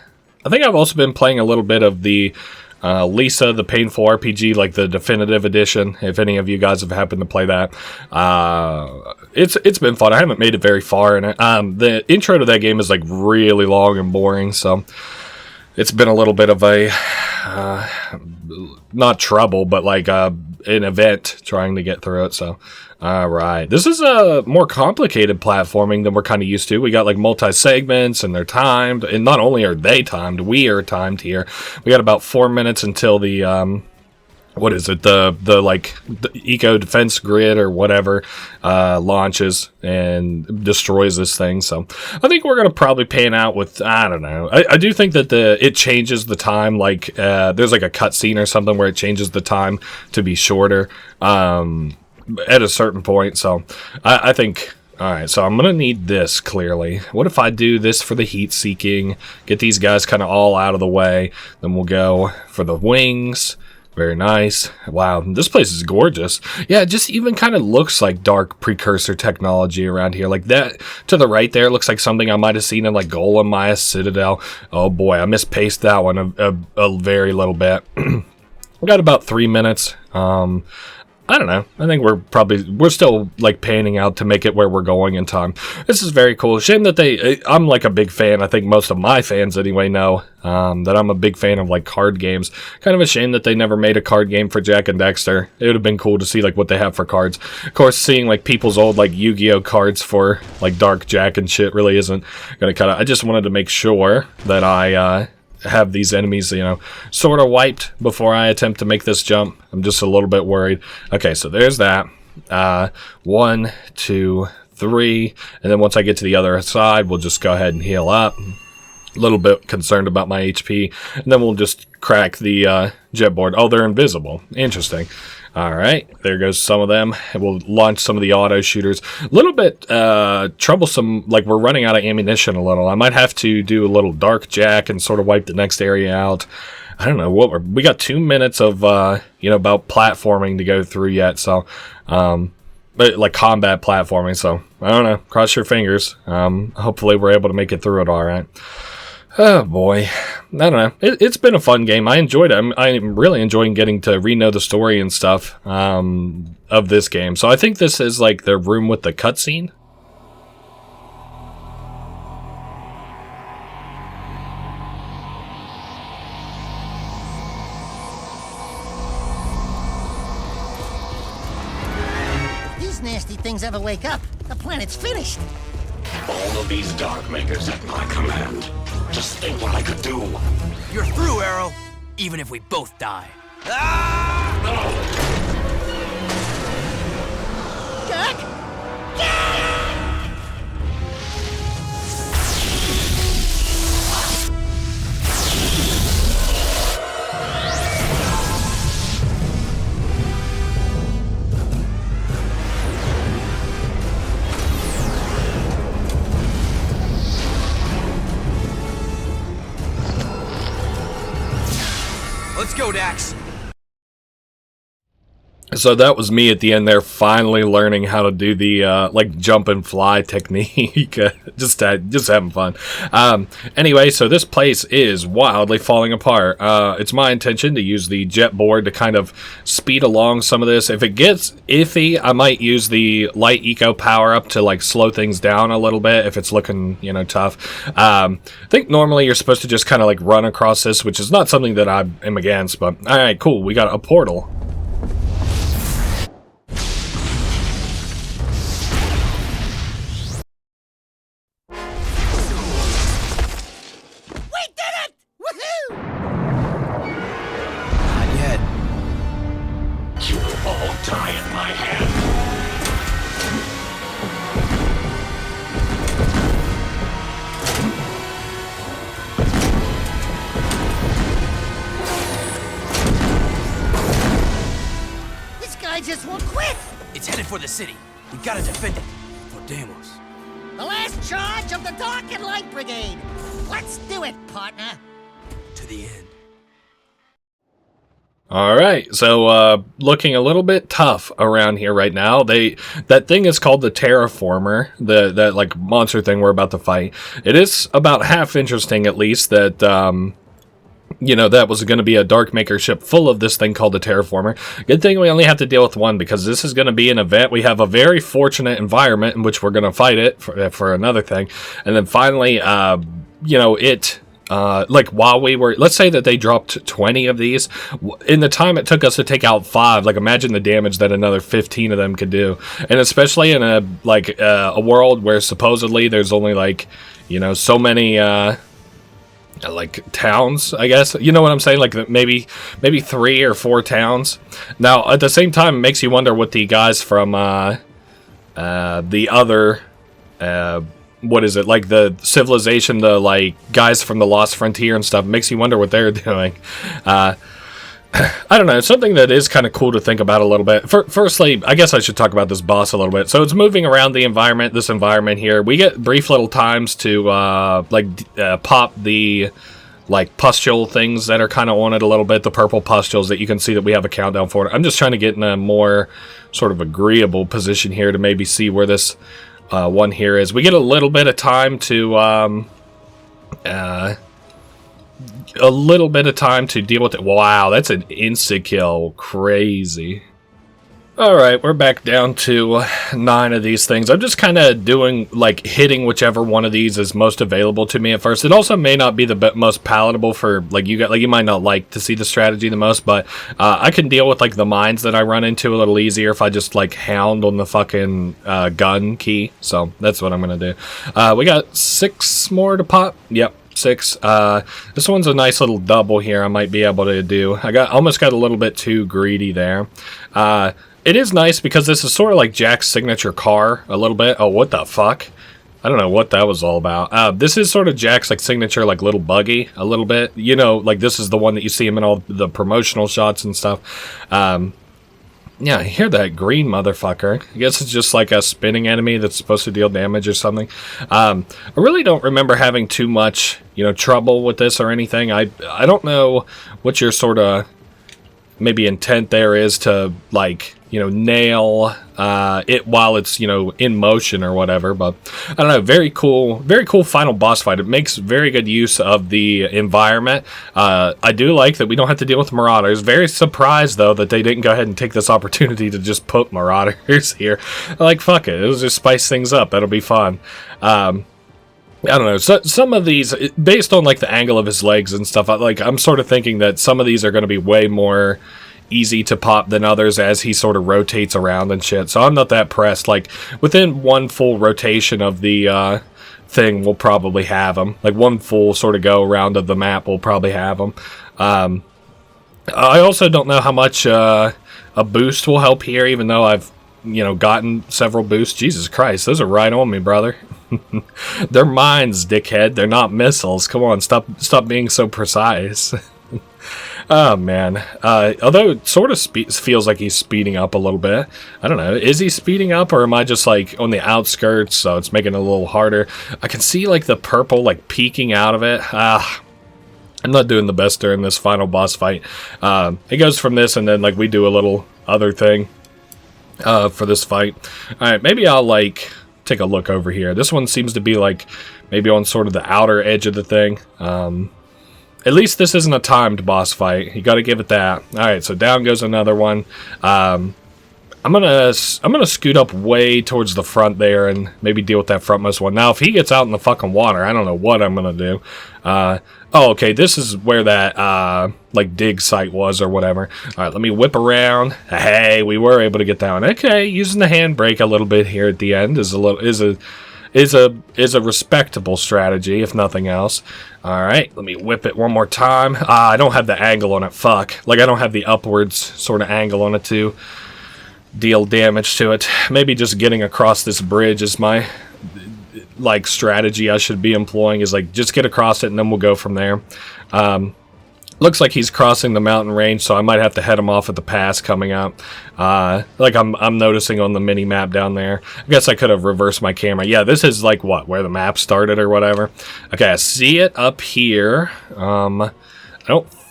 think I've also been playing a little bit of the Lisa, the Painful RPG, like the definitive edition, if any of you guys have happened to play that. It's been fun. I haven't made it very far in it. The intro to that game is like really long and boring, so it's been a little bit of a not trouble, but like an event trying to get through it. So alright, this is a more complicated platforming than we're kind of used to. We got like multi-segments and they're timed, and not only are they timed, we are timed here. We got about 4 minutes until the what is it, the eco defense grid or whatever launches and destroys this thing. So I think we're gonna probably pan out with, I don't know, I do think that it changes the time, like there's like a cutscene or something where it changes the time to be shorter at a certain point. So I think, alright, so I'm gonna need this clearly. What if I do this for the heat seeking, get these guys kind of all out of the way, then we'll go for the wings. Very nice. Wow, this place is gorgeous. Yeah, it just even kind of looks like dark precursor technology around here. Like that to the right there looks like something I might have seen in like Golem Maya Citadel. Oh boy, I mispaced that one a very little bit. We got about 3 minutes. I don't know. I think we're still like panning out to make it where we're going in time. This is very cool. Shame that I'm like a big fan. I think most of my fans anyway know that I'm a big fan of like card games. Kind of a shame that they never made a card game for Jak and Daxter. It would have been cool to see like what they have for cards. Of course, seeing like people's old like Yu-Gi-Oh cards for like Dark Jak and shit really isn't gonna cut it. I just wanted to make sure that I have these enemies, you know, sort of wiped before I attempt to make this jump. I'm just a little bit worried. Okay, so there's that. 1, 2, 3, and then once I get to the other side, we'll just go ahead and heal up. A little bit concerned about my HP, and then we'll just crack the jet board. Oh, they're invisible. Interesting. Alright, there goes some of them. And we'll launch some of the auto shooters. A little bit troublesome, like we're running out of ammunition a little. I might have to do a little Dark Jak and sort of wipe the next area out. I don't know what we got 2 minutes of about platforming to go through yet, so but like combat platforming, so I don't know, cross your fingers. Hopefully we're able to make it through it all right. Oh boy, I don't know. It's been a fun game. I enjoyed it. I'm really enjoying getting to re-know the story and stuff of this game. So I think this is like the room with the cutscene. These nasty things ever wake up, the planet's finished. All of these Dark Makers at my command. Just think what I could do. You're through, Arrow. Even if we both die. Jak? Let's go, Dax. So that was me at the end there, finally learning how to do the like jump and fly technique. just having fun. Anyway, so this place is wildly falling apart. It's my intention to use the jet board to kind of speed along some of this. If it gets iffy, I might use the light eco power up to like slow things down a little bit if it's looking, you know, tough. I think normally you're supposed to just kind of like run across this, which is not something that I am against. But all right, cool. We got a portal. Just won't quit! It's headed for the city. We gotta defend it. For Deimos. The last charge of the Dark and Light Brigade! Let's do it, partner! To the end. Alright, so looking a little bit tough around here right now. That thing is called the Terraformer, that like monster thing we're about to fight. It is about half interesting at least that you know, that was going to be a Darkmaker ship full of this thing called the Terraformer. Good thing we only have to deal with one, because this is going to be an event. We have a very fortunate environment in which we're going to fight it for another thing. And then finally, you know, like while we were, let's say that they dropped 20 of these, in the time it took us to take out 5, like imagine the damage that another 15 of them could do. And especially in a, like, a world where supposedly there's only like, you know, so many, like towns, I guess, you know what I'm saying, like maybe 3 or 4 towns. Now at the same time, it makes you wonder what the guys from the other what is it, like the civilization, the like guys from the Lost Frontier and stuff, makes you wonder what they're doing. I don't know, it's something that is kind of cool to think about a little bit. Firstly, I guess I should talk about this boss a little bit. So it's moving around the environment, this environment here. We get brief little times to pop the like pustule things that are kind of on it a little bit, the purple pustules that you can see that we have a countdown for. I'm just trying to get in a more sort of agreeable position here to maybe see where this one here is. We get a little bit of time to deal with it. Wow, that's an insta-kill. Crazy. Alright, we're back down to 9 of these things. I'm just kind of doing, like, hitting whichever one of these is most available to me at first. It also may not be the most palatable for, like, you might not like to see the strategy the most, but I can deal with, like, the mines that I run into a little easier if I just, like, hound on the fucking gun key. So, that's what I'm gonna do. We got 6 more to pop. Yep. 6. This one's a nice little double here I might be able to do. I almost got a little bit too greedy there. It is nice because this is sort of like Jack's signature car a little bit. Oh, what the fuck? I don't know what that was all about. This is sort of Jack's like signature like little buggy a little bit. You know, like this is the one that you see him in all the promotional shots and stuff. Yeah, I hear that green motherfucker. I guess it's just like a spinning enemy that's supposed to deal damage or something. I really don't remember having too much, you know, trouble with this or anything. I don't know what your sort of maybe intent there is to, like, you know, nail it while it's, you know, in motion or whatever. But I don't know, very cool final boss fight. It makes very good use of the environment. I do like that we don't have to deal with marauders. Very surprised though that they didn't go ahead and take this opportunity to just put marauders here. Like, fuck it, it'll just spice things up. That'll be fun. I don't know, so, some of these, based on like the angle of his legs and stuff, I'm sort of thinking that some of these are going to be way more easy to pop than others as he sort of rotates around and shit. So I'm not that pressed. Like, within one full rotation of the thing, we'll probably have him. Like, one full sort of go around of the map, we'll probably have him. I also don't know how much a boost will help here, even though I've, you know, gotten several boosts. Jesus Christ, those are right on me, brother. They're mines, dickhead. They're not missiles. Come on, stop being so precise. Oh, man. Although it sort of feels like he's speeding up a little bit. I don't know. Is he speeding up, or am I just, like, on the outskirts, so it's making it a little harder? I can see, like, the purple, like, peeking out of it. I'm not doing the best during this final boss fight. It goes from this, and then, like, we do a little other thing for this fight. Alright, maybe I'll, like, take a look over here. This one seems to be, like, maybe on sort of the outer edge of the thing. At least this isn't a timed boss fight. You gotta give it that. Alright, so down goes another one. I'm gonna scoot up way towards the front there and maybe deal with that frontmost one. Now, if he gets out in the fucking water, I don't know what I'm gonna do. Oh, okay, this is where that, like, dig site was or whatever. Alright, let me whip around. Hey, we were able to get that one. Okay, using the handbrake a little bit here at the end is a respectable strategy, if nothing else. Alright, let me whip it one more time. I don't have the angle on it, fuck. Like, I don't have the upwards sort of angle on it to deal damage to it. Maybe just getting across this bridge is my, like, strategy I should be employing, is, like, just get across it and then we'll go from there. Looks like he's crossing the mountain range, so I might have to head him off at the pass coming up. Like I'm noticing on the mini map down there. I guess I could have reversed my camera. Yeah, this is like what, where the map started or whatever. Okay, I see it up here. I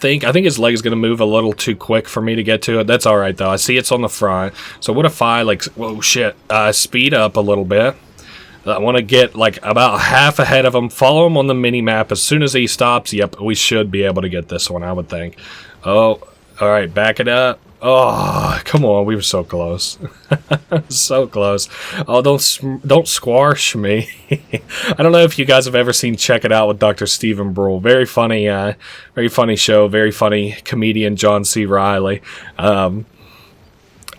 think his leg's gonna move a little too quick for me to get to it. That's all right though. I see it's on the front. So what if I, like, whoa shit, speed up a little bit. I want to get, like, about half ahead of him, follow him on the mini-map. As soon as he stops, yep, we should be able to get this one, I would think. Oh, alright, back it up. Oh, come on, we were so close. So close. Oh, don't squash me. I don't know if you guys have ever seen Check It Out with Dr. Stephen Brule. Very funny show, very funny comedian John C. Reilly.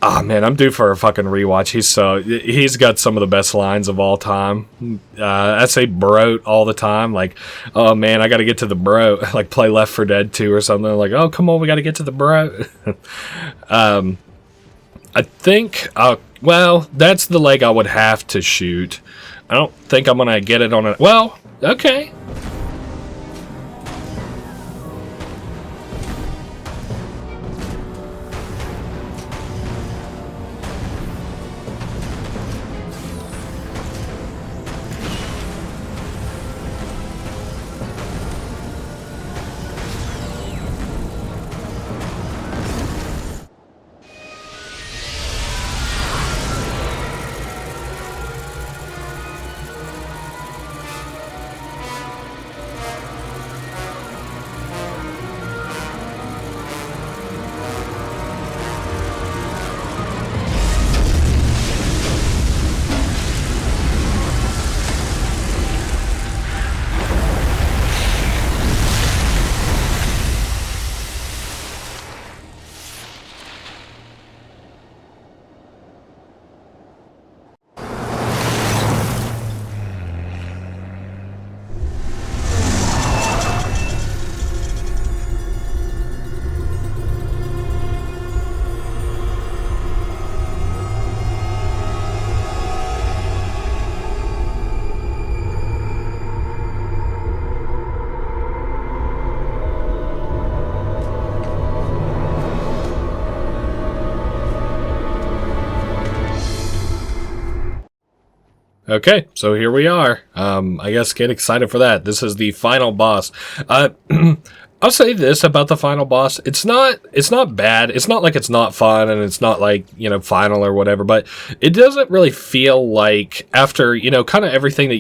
Oh man, I'm due for a fucking rewatch. He's got some of the best lines of all time. I say broat all the time. Like, oh man, I gotta get to the broat. Like, play Left 4 Dead 2 or something. Like, oh come on, we gotta get to the broat. I think, well, that's the leg I would have to shoot. I don't think I'm gonna get it on it. Well, okay. Okay, so here we are. I guess get excited for that. This is the final boss. I'll say this about the final boss. It's not bad. It's not like it's not fun, and it's not like, you know, final or whatever, but it doesn't really feel like, after, you know, kind of everything that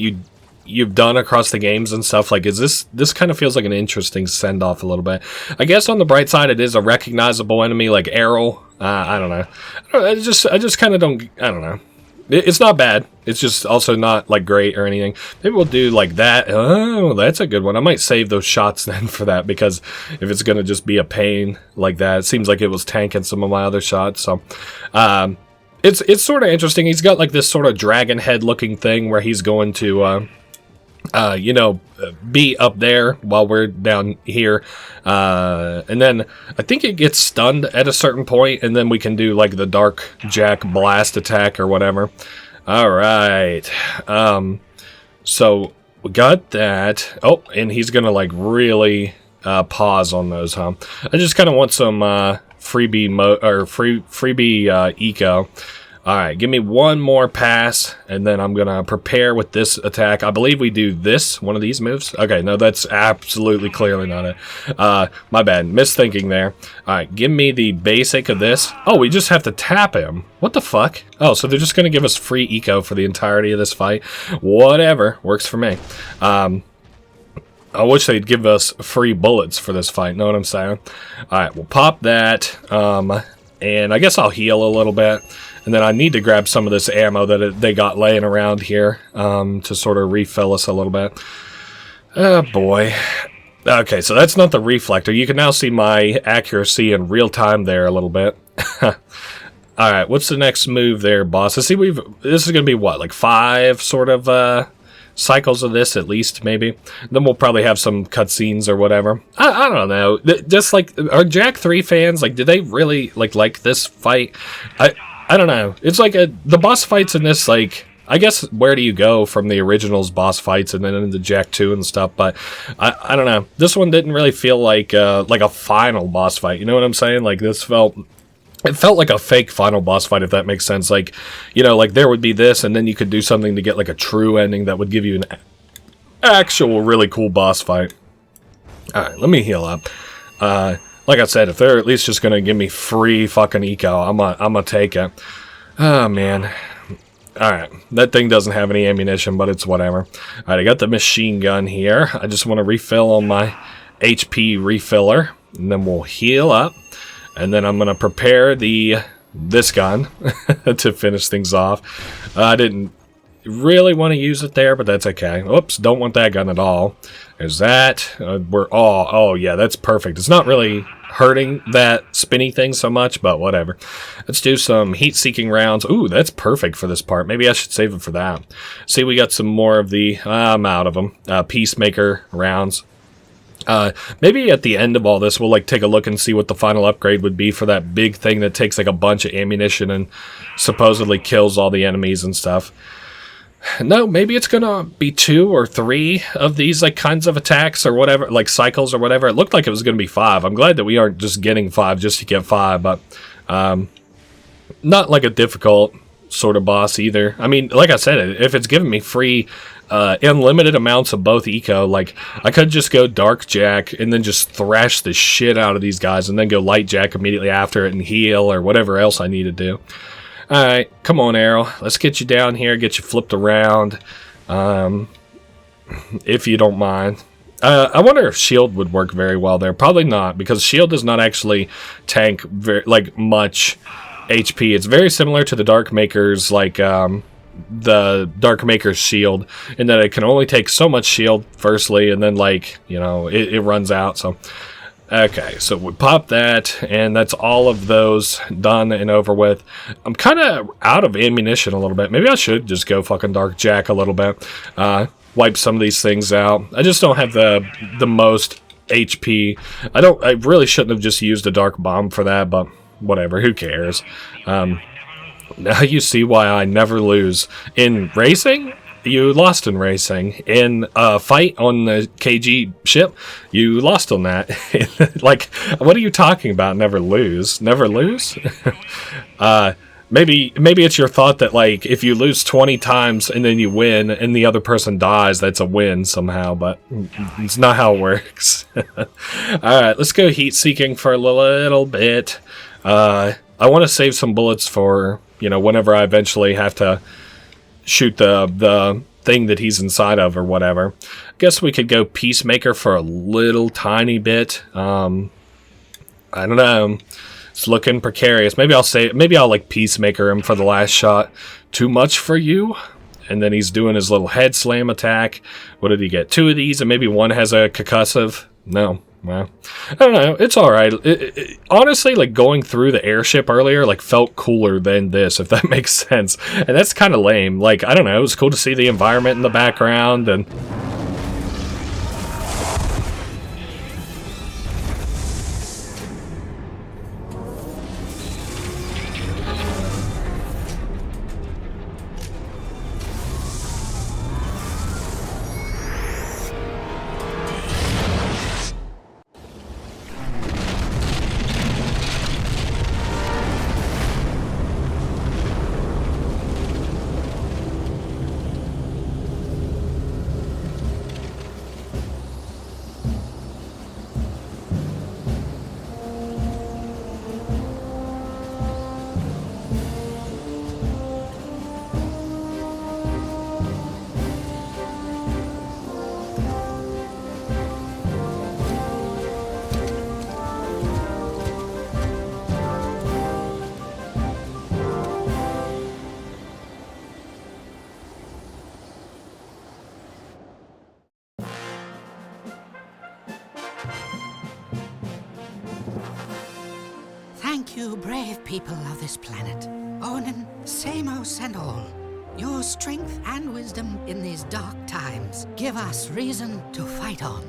you've done across the games and stuff, like, this kind of feels like an interesting send-off a little bit. I guess on the bright side, it is a recognizable enemy like Errol. I don't know. I just kind of don't, I don't know. It's not bad. It's just also not, like, great or anything. Maybe we'll do, like, that. Oh, that's a good one. I might save those shots then for that, because if it's going to just be a pain like that, it seems like it was tanking some of my other shots. So, it's sort of interesting. He's got, like, this sort of dragon head looking thing where he's going to, you know, be up there while we're down here. And then I think it gets stunned at a certain point, and then we can do, like, the Dark Jack blast attack or whatever. Alright. So we got that. Oh, and he's gonna, like, really pause on those, huh? I just kind of want some freebie eco. Alright, give me one more pass, and then I'm gonna prepare with this attack. I believe we do this, one of these moves. Okay, no, that's absolutely clearly not it. My bad, misthinking there. Alright, give me the basic of this. Oh, we just have to tap him. What the fuck? Oh, so they're just gonna give us free eco for the entirety of this fight. Whatever, works for me. I wish they'd give us free bullets for this fight, know what I'm saying? Alright, we'll pop that, and I guess I'll heal a little bit. And then I need to grab some of this ammo that they got laying around here to sort of refill us a little bit. Oh, boy. Okay, so that's not the reflector. You can now see my accuracy in real time there a little bit. Alright, what's the next move there, boss? I see this is going to be, what, like 5 sort of cycles of this at least, maybe? Then we'll probably have some cutscenes or whatever. I don't know. Just like, are Jak 3 fans, like, do they really like this fight? I don't know. It's like the boss fights in this, like, I guess where do you go from the originals boss fights and then into Jak 2 and stuff, but I don't know. This one didn't really feel like a final boss fight, you know what I'm saying? Like, it felt like a fake final boss fight, if that makes sense. Like, you know, like there would be this, and then you could do something to get like a true ending that would give you an actual really cool boss fight. Alright, let me heal up. Like I said, if they're at least just gonna give me free fucking eco, I'm gonna take it. Oh, man. Alright, that thing doesn't have any ammunition, but it's whatever. Alright, I got the machine gun here. I just want to refill on my HP refiller, and then we'll heal up. And then I'm gonna prepare this gun to finish things off. I didn't really want to use it there, but that's okay. Oops, don't want that gun at all. There's that. Oh yeah, that's perfect. It's not really hurting that spinny thing so much, but whatever. Let's do some heat-seeking rounds. Ooh, that's perfect for this part. Maybe I should save it for that. See, we got some more of the, I'm out of them, peacemaker rounds. Maybe at the end of all this, we'll like take a look and see what the final upgrade would be for that big thing that takes like a bunch of ammunition and supposedly kills all the enemies and stuff. No, maybe it's gonna be 2 or 3 of these like kinds of attacks or whatever, like cycles or whatever. It looked like it was gonna be 5. I'm glad that we aren't just getting 5 just to get 5, but not like a difficult sort of boss either. I mean, like I said, if it's giving me free unlimited amounts of both eco, like I could just go dark Jak and then just thrash the shit out of these guys and then go light Jak immediately after it and heal or whatever else I need to do. Alright, come on, Arrow. Let's get you down here, get you flipped around, if you don't mind. I wonder if shield would work very well there. Probably not, because shield does not actually tank very much HP. It's very similar to the Dark Maker's, like, the Dark Maker's shield, in that it can only take so much shield, firstly, and then, like, you know, it runs out, so... Okay, so we pop that, and that's all of those done and over with. I'm kind of out of ammunition a little bit. Maybe I should just go fucking Dark Jak a little bit. Wipe some of these things out. I just don't have the most HP. I really shouldn't have just used a Dark Bomb for that, but whatever, who cares? Now you see why I never lose. In racing, you lost in racing. In a fight on the KG ship, you lost on that. Like, what are you talking about? Never lose? Never lose? Maybe it's your thought that, like, if you lose 20 times and then you win and the other person dies, that's a win somehow, but it's not how it works. Alright, let's go heat-seeking for a little bit. I want to save some bullets for, you know, whenever I eventually have to shoot the thing that he's inside of or whatever. I guess we could go Peacemaker for a little tiny bit. I don't know. It's looking precarious. Maybe I'll like Peacemaker him for the last shot. Too much for you? And then he's doing his little head slam attack. What did he get? 2 of these, and maybe one has a concussive? No. Well, I don't know. It's alright. Honestly, like, going through the airship earlier, like, felt cooler than this, if that makes sense. And that's kind of lame. Like, I don't know. It was cool to see the environment in the background, and... you brave people of this planet, Onin, Samos and all, your strength and wisdom in these dark times give us reason to fight on.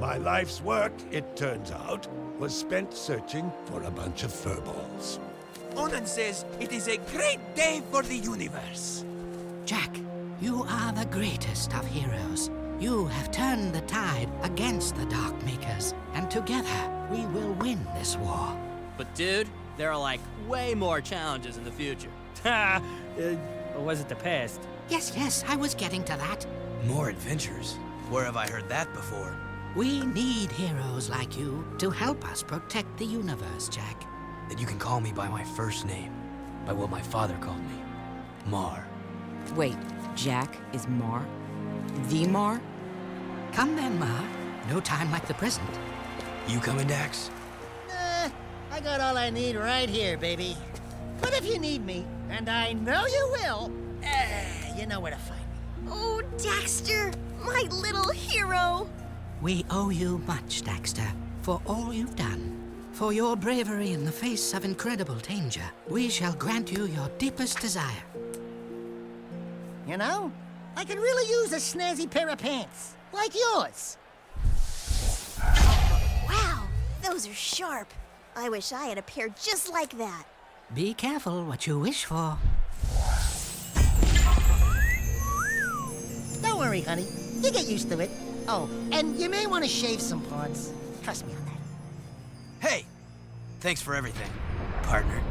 My life's work, it turns out, was spent searching for a bunch of furballs. Onan says it is a great day for the universe. Jak, you are the greatest of heroes. You have turned the tide against the Dark Makers, and together we will win this war. But dude, there are like way more challenges in the future. Ha! Or was it the past? Yes, I was getting to that. More adventures? Where have I heard that before? We need heroes like you to help us protect the universe, Jak. Then you can call me by my first name, by what my father called me, Mar. Wait, Jak is Mar? The Mar? Come then, Mar. No time like the present. You coming, Dax? I got all I need right here, baby. But if you need me, and I know you will, you know where to find me. Oh, Daxter, my little hero. We owe you much, Daxter, for all you've done. For your bravery in the face of incredible danger, we shall grant you your deepest desire. You know, I could really use a snazzy pair of pants, like yours. Wow, those are sharp. I wish I had a pair just like that. Be careful what you wish for. Don't worry, honey. You get used to it. Oh, and you may want to shave some parts. Trust me on that. Hey! Thanks for everything, partner.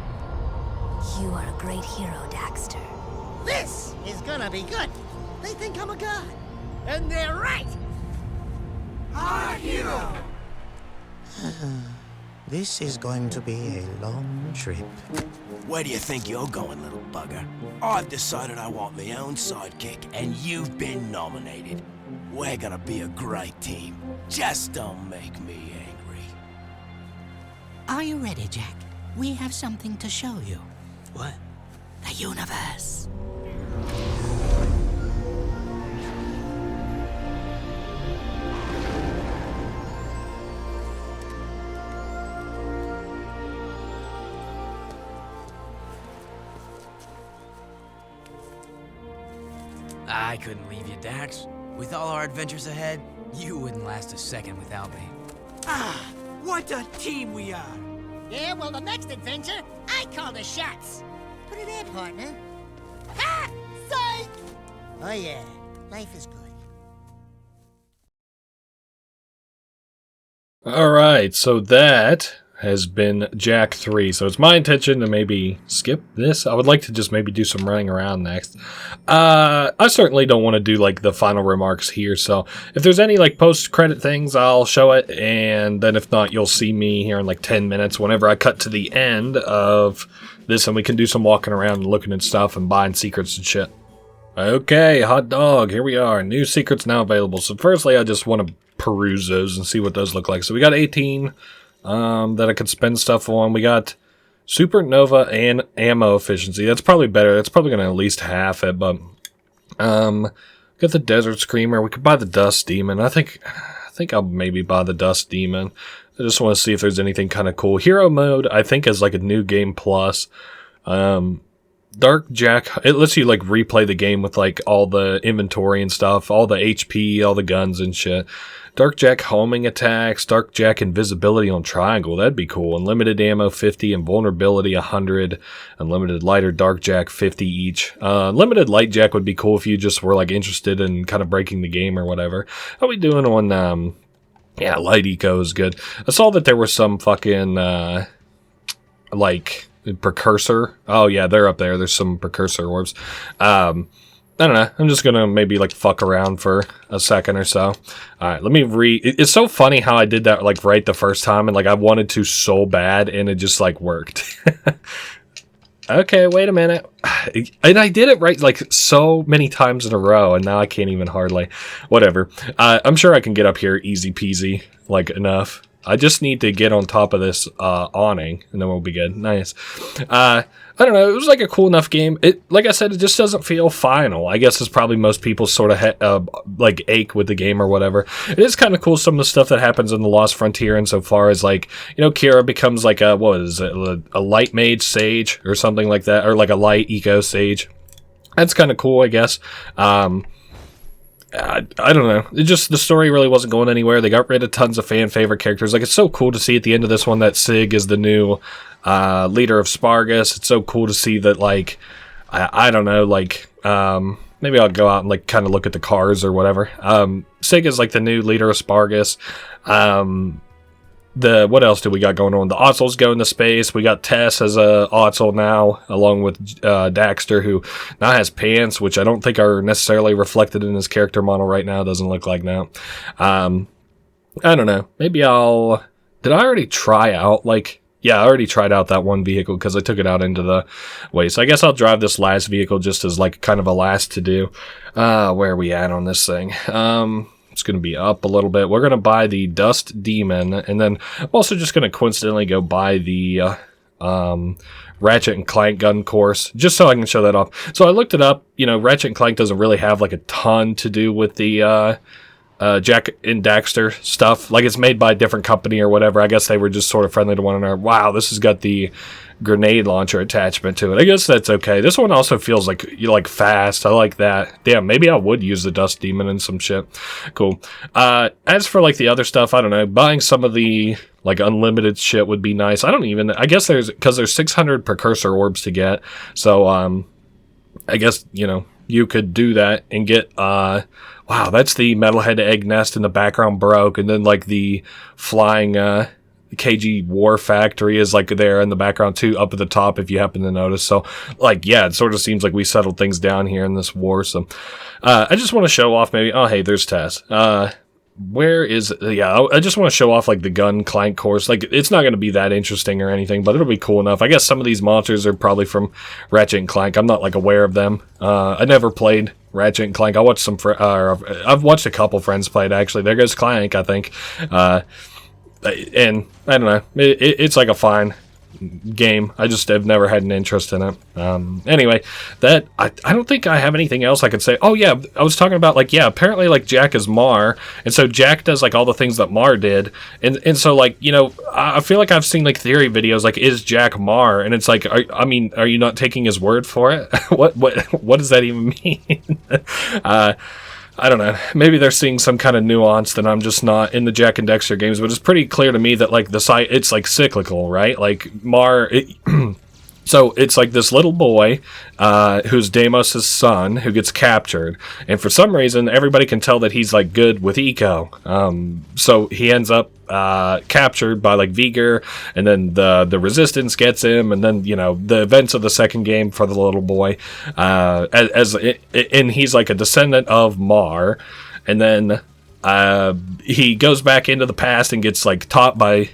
You are a great hero, Daxter. This is gonna be good. They think I'm a god. And they're right. Our hero! This is going to be a long trip. Where do you think you're going, little bugger? I've decided I want my own sidekick, and you've been nominated. We're gonna be a great team. Just don't make me angry. Are you ready, Jak? We have something to show you. What? The universe. I couldn't leave you, Dax. With all our adventures ahead, you wouldn't last a second without me. Ah, what a team we are! Yeah, well, the next adventure, I call the shots. Put it in, partner. Ha! Psych! Oh, yeah. Life is good. Alright, so that has been Jak 3. So it's my intention to maybe skip this. I would like to just maybe do some running around next. I certainly don't want to do like the final remarks here, so if there's any like post-credit things, I'll show it, and then if not, you'll see me here in like 10 minutes whenever I cut to the end of this, and we can do some walking around and looking at stuff and buying secrets and shit. Okay, hot dog, here we are. New secrets now available. So firstly, I just want to peruse those and see what those look like. So we got 18 that I could spend stuff on. We got supernova and ammo efficiency. That's probably better. That's probably going to at least half it, but got the desert screamer. We could buy the dust demon. I think I'll maybe buy the dust demon. I just want to see if there's anything kind of cool. Hero mode, I think, is like a new game plus. Dark Jak, it lets you like replay the game with like all the inventory and stuff, all the HP, all the guns and shit. Dark Jak homing attacks, Dark Jak invisibility on triangle, that'd be cool. Unlimited ammo 50, invulnerability 100, unlimited lighter Dark Jak 50 each. Limited light Jak would be cool if you just were like interested in kind of breaking the game or whatever. How we doing on yeah, light eco is good. I saw that there was some fucking like precursor. Oh yeah, they're up there. There's some precursor orbs. I don't know. I'm just gonna maybe like fuck around for a second or so. Alright, let me it's so funny how I did that like right the first time, and like I wanted to so bad and it just like worked. Okay, wait a minute. And I did it right like so many times in a row, and now I can't even hardly. Whatever. I'm sure I can get up here easy peasy, like enough. I just need to get on top of this awning, and then we'll be good. Nice. I don't know. It was like a cool enough game. It, like I said, it just doesn't feel final. I guess it's probably most people sort of like ache with the game or whatever. It is kind of cool, some of the stuff that happens in the Lost Frontier, insofar as like, you know, Kira becomes like a, what is it, a light mage sage or something like that, or like a light eco sage. That's kind of cool, I guess. I don't know. It just, the story really wasn't going anywhere. They got rid of tons of fan favorite characters. Like, it's so cool to see at the end of this one that Sig is the new leader of Spargus. It's so cool to see that, like, I don't know, like, maybe I'll go out and like kind of look at the cars or whatever. Sig is like the new leader of Spargus. What else do we got going on? The Otzel's going to space. We got Tess as a Otzel now, along with Daxter, who now has pants, which I don't think are necessarily reflected in his character model right now. Doesn't look like now. I don't know. Maybe I'll... Did I already try out, like... Yeah, I already tried out that one vehicle because I took it out into the way. So I guess I'll drive this last vehicle just as like kind of a last to do. Where are we at on this thing? It's going to be up a little bit. We're going to buy the Dust Demon, and then I'm also just going to coincidentally go buy the Ratchet and Clank gun course, just so I can show that off. So I looked it up. You know, Ratchet and Clank doesn't really have like a ton to do with the Jak and Daxter stuff. Like, it's made by a different company or whatever. I guess they were just sort of friendly to one another. Wow, this has got the grenade launcher attachment to it. I guess that's okay. This one also feels like fast. I like that. Damn, maybe I would use the Dust Demon and some shit. Cool. As for like the other stuff, I don't know. Buying some of the like unlimited shit would be nice. I guess because there's 600 precursor orbs to get. So I guess, you know, you could do that and get wow, that's the metalhead egg nest in the background broke, and then like the flying KG War Factory is like there in the background too, up at the top if you happen to notice. So like, yeah, it sort of seems like we settled things down here in this war. So I just want to show off maybe, oh hey, there's Tess. Where is it? Yeah, I just want to show off like the gun clank course. Like, it's not going to be that interesting or anything, but it'll be cool enough. I guess some of these monsters are probably from Ratchet and Clank. I'm not like aware of them. I never played Ratchet and Clank. I watched I've watched a couple friends play it actually. There goes Clank, I think. And I don't know. It's like a fine game. I just have never had an interest in it. Anyway, that I don't think I have anything else I could say. Oh yeah, I was talking about like, yeah, apparently like Jak is Mar, and so Jak does like all the things that Mar did, and so like, you know, I feel like I've seen like theory videos like, is Jak Mar, and it's like, are you not taking his word for it? what does that even mean? I don't know. Maybe they're seeing some kind of nuance that I'm just not in the Jak and Daxter games, but it's pretty clear to me that like the site, it's like cyclical, right? Like Mar, so it's like this little boy who's Deimos' son who gets captured, and for some reason everybody can tell that he's like good with eco. So he ends up captured by like Vigor, and then the Resistance gets him, and then, you know, the events of the second game for the little boy, and he's like a descendant of Mar, and then he goes back into the past and gets like taught by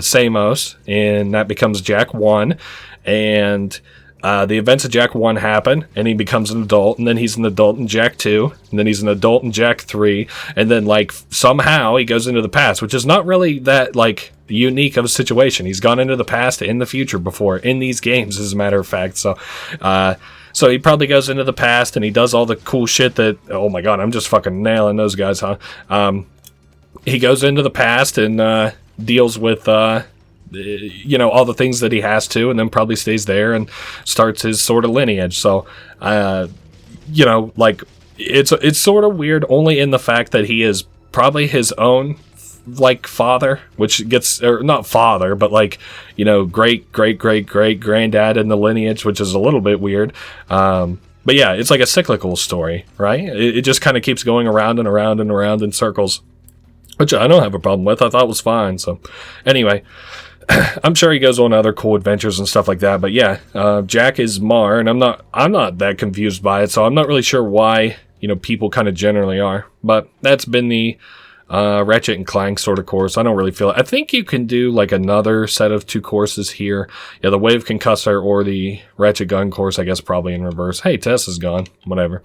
Samos, and that becomes Jak 1, and the events of Jak 1 happen, and he becomes an adult, and then he's an adult in Jak 2, and then he's an adult in Jak 3, and then, like, somehow he goes into the past, which is not really that, like, unique of a situation. He's gone into the past and the future before, in these games, as a matter of fact, so he probably goes into the past, and he does all the cool shit that, oh my god, I'm just fucking nailing those guys, huh? He goes into the past and deals with you know, all the things that he has to, and then probably stays there and starts his sort of lineage. So, you know, like, it's sort of weird only in the fact that he is probably his own, like, father, which gets, or not father, but like, you know, great granddad in the lineage, which is a little bit weird. But yeah, it's like a cyclical story, right? It just kind of keeps going around and around and around in circles, which I don't have a problem with. I thought was fine. So anyway, I'm sure he goes on other cool adventures and stuff like that, but yeah, Jak is Mar, and I'm not that confused by it, so I'm not really sure why, you know, people kind of generally are, but that's been the Ratchet and Clank sort of course. I don't really feel it. I think you can do like another set of 2 courses here. Yeah, the Wave Concussor or the Ratchet Gun course, I guess probably in reverse. Hey, Tess is gone. Whatever.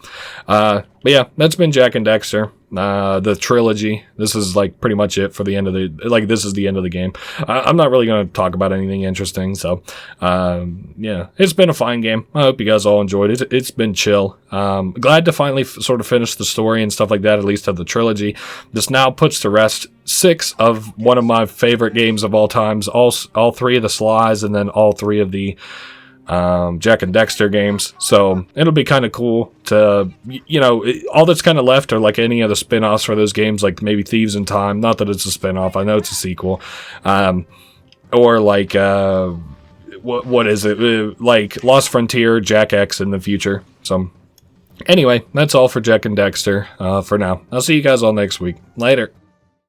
But yeah, that's been Jak and Daxter. the trilogy. This is like pretty much it for the end of the, like, this is the end of the game. I'm not really going to talk about anything interesting. So, yeah, it's been a fine game. I hope you guys all enjoyed it. It's been chill. Glad to finally sort of finish the story and stuff like that, at least of the trilogy. This now puts to rest 6 of one of my favorite games of all times, all 3 of the Slies, and then all 3 of the Jak and Daxter games. So it'll be kind of cool to, you know, all that's kind of left are like any of the spin-offs for those games, like maybe Thieves in Time. Not that it's a spin-off, I know it's a sequel. Or like what is it, like Lost Frontier, Jak X in the future. So anyway, that's all for Jak and Daxter for now. I'll see you guys all next week. Later.